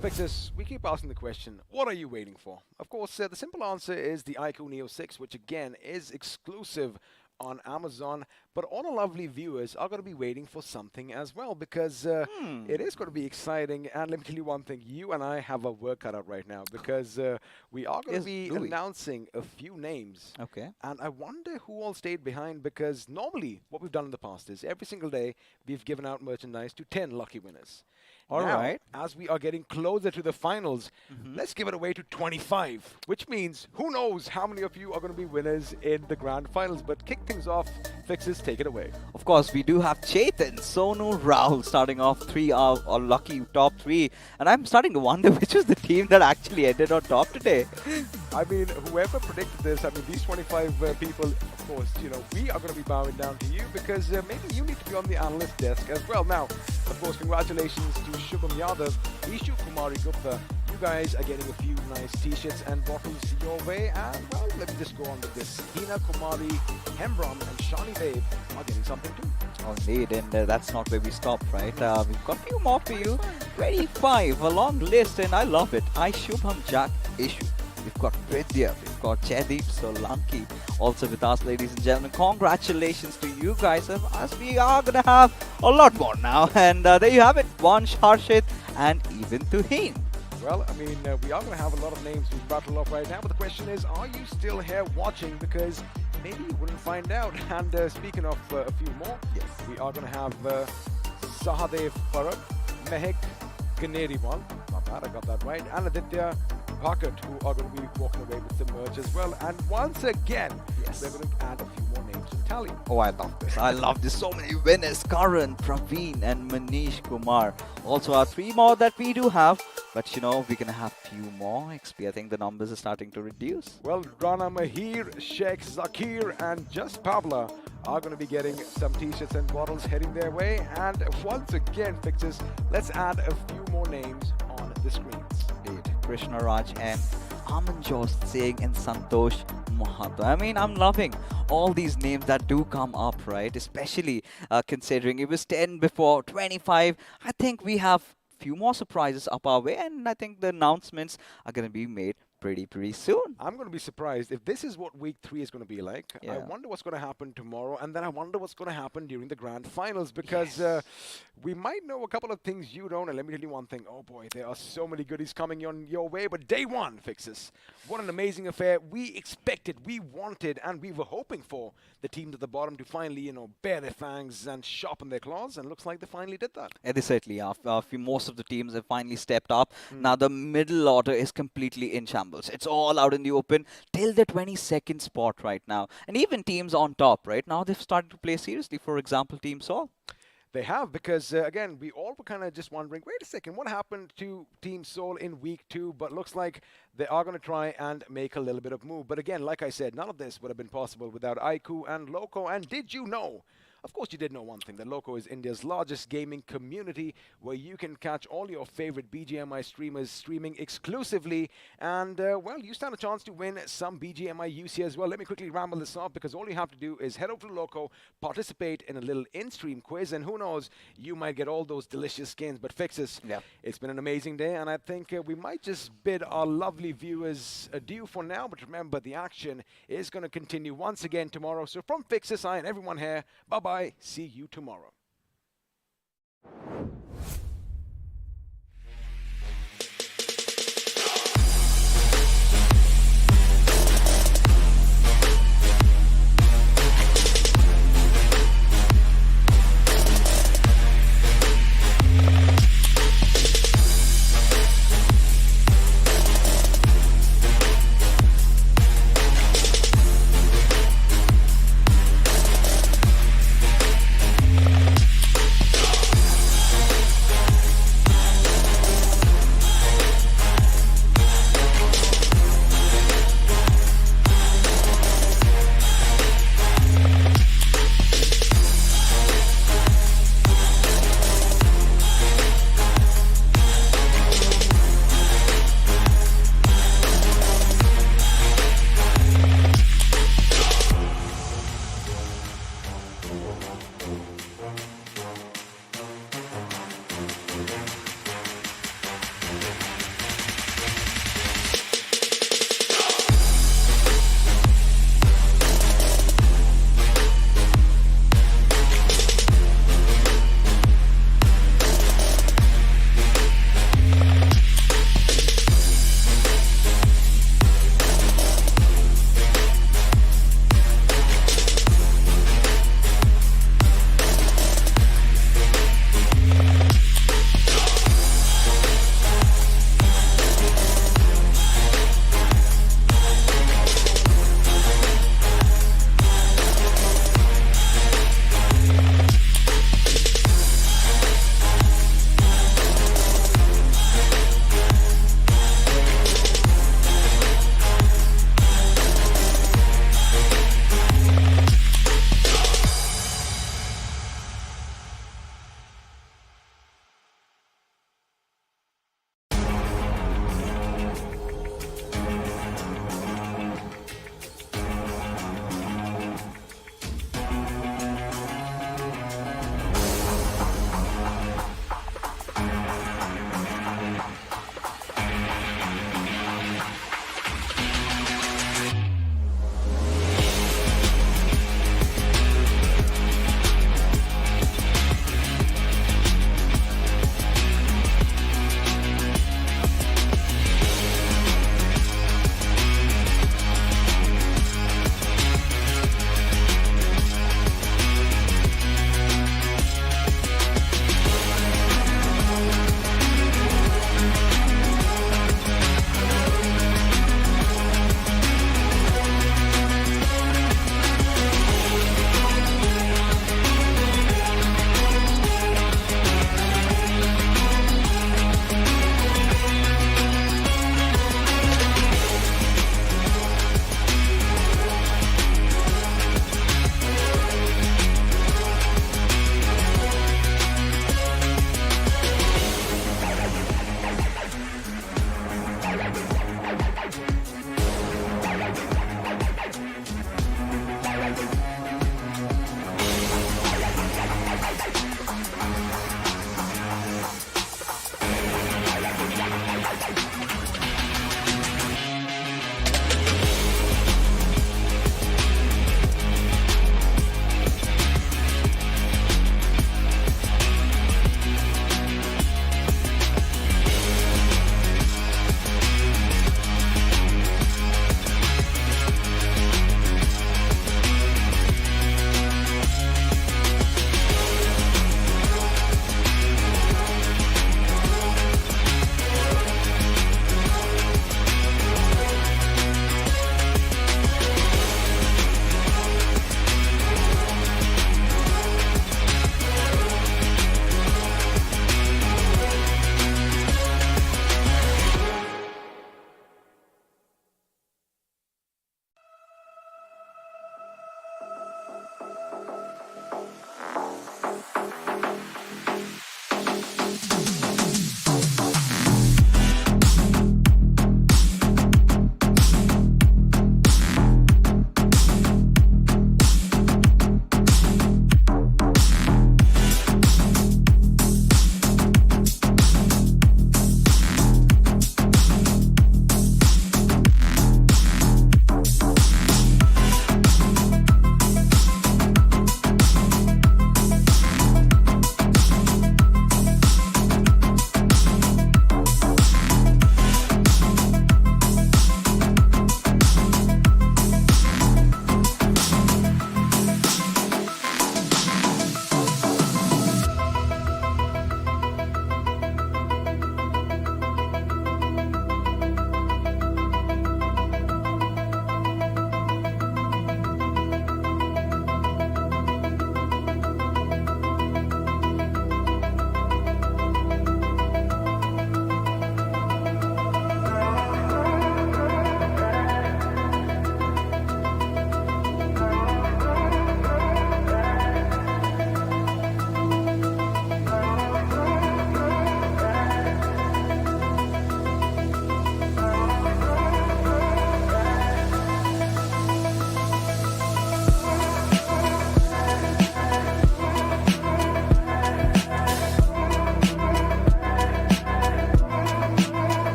Fixes, we keep asking the question, what are you waiting for? Of course, the simple answer is the iQOO Neo 6, which again is exclusive on Amazon, but all the lovely viewers are going to be waiting for something as well, because it is going to be exciting. And let me tell you one thing, you and I have a work cut out right now, because we are going to be announcing a few names. Okay. And I wonder who all stayed behind, because normally what we've done in the past is every single day we've given out merchandise to 10 lucky winners. All right. As we are getting closer to the finals, let's give it away to 25, which means who knows how many of you are going to be winners in the grand finals. But kick things off, Fixes, take it away. Of course, we do have Chetan, Sonu, Rahul starting off our lucky top 3. And I'm starting to wonder which is the team that actually ended on top today. I mean, whoever predicted this, I mean, these 25 people, of course, we are going to be bowing down to you, because maybe you need to be on the analyst desk as well. Now, of course, congratulations to Shubham Yadav, Ishu Kumari Gupta. You guys are getting a few nice t-shirts and bottles your way. And, well, let me just go on with this. Hina Kumari, Hembrom, and Shani Dev are getting something too. Oh, indeed, and that's not where we stop, right? We've got a few more for you. 25, a long list, and I love it. I Shubham Jack Ishu. We've got Vidya, we've got Chedeep Solanki also with us, ladies and gentlemen. Congratulations to you guys, as we are going to have a lot more now. And there you have it, Vansh, Harshit, and even Tuhin. Well, I mean, we are going to have a lot of names we battle off right now, but the question is, are you still here watching? Because maybe you wouldn't find out. And speaking of a few more, we are going to have Sahadev Parab, Mehek Ganeriwal, not bad, I got that right, and Aditya Bhakat, who are going to be walking away with some merch as well. And once again, we're going to add a few more names to the tally. Oh, I love this. I love this. So many winners. Karan, Praveen, and Manish Kumar. Also, our 3 more that we do have. But, we're going to have few more XP. I think the numbers are starting to reduce. Well, Rana Mahir, Sheikh Zakir, and Just Pavla are going to be getting some t-shirts and bottles heading their way. And once again, Fixes, let's add a few more names on the screens. Krishna Raj and Amanjot Singh and Santosh Mahato. I mean, I'm loving all these names that do come up, right? Especially considering it was 10 before 25. I think we have few more surprises up our way, and I think the announcements are going to be made pretty soon. I'm going to be surprised if this is what week 3 is going to be like. Yeah. I wonder what's going to happen tomorrow, and then I wonder what's going to happen during the grand finals, because we might know a couple of things you don't. And let me tell you one thing. Oh boy, there are so many goodies coming on your way. But day 1, Fixes, what an amazing affair. We expected, we wanted, and we were hoping for the teams at the bottom to finally, bare their fangs and sharpen their claws, and looks like they finally did that. And they certainly are. Most of the teams have finally stepped up. Now the middle order is completely in shambles. It's all out in the open till the 22nd spot right now. And even teams on top right now, they've started to play seriously. For example, Team Sol. They have, because again, we all were kind of just wondering, wait a second, what happened to Team Seoul in week 2? But looks like they are going to try and make a little bit of move. But again, like I said, none of this would have been possible without iQOO and Loco. And did you know? Of course, you did know one thing, that Loco is India's largest gaming community, where you can catch all your favorite BGMI streamers streaming exclusively. And, well, you stand a chance to win some BGMI UC as well. Let me quickly ramble this off, because all you have to do is head over to Loco, participate in a little in-stream quiz, and who knows, you might get all those delicious skins. But Fixes, it's been an amazing day, and I think we might just bid our lovely viewers adieu for now. But remember, the action is going to continue once again tomorrow. So from Fixes, I and everyone here, bye-bye. See you tomorrow.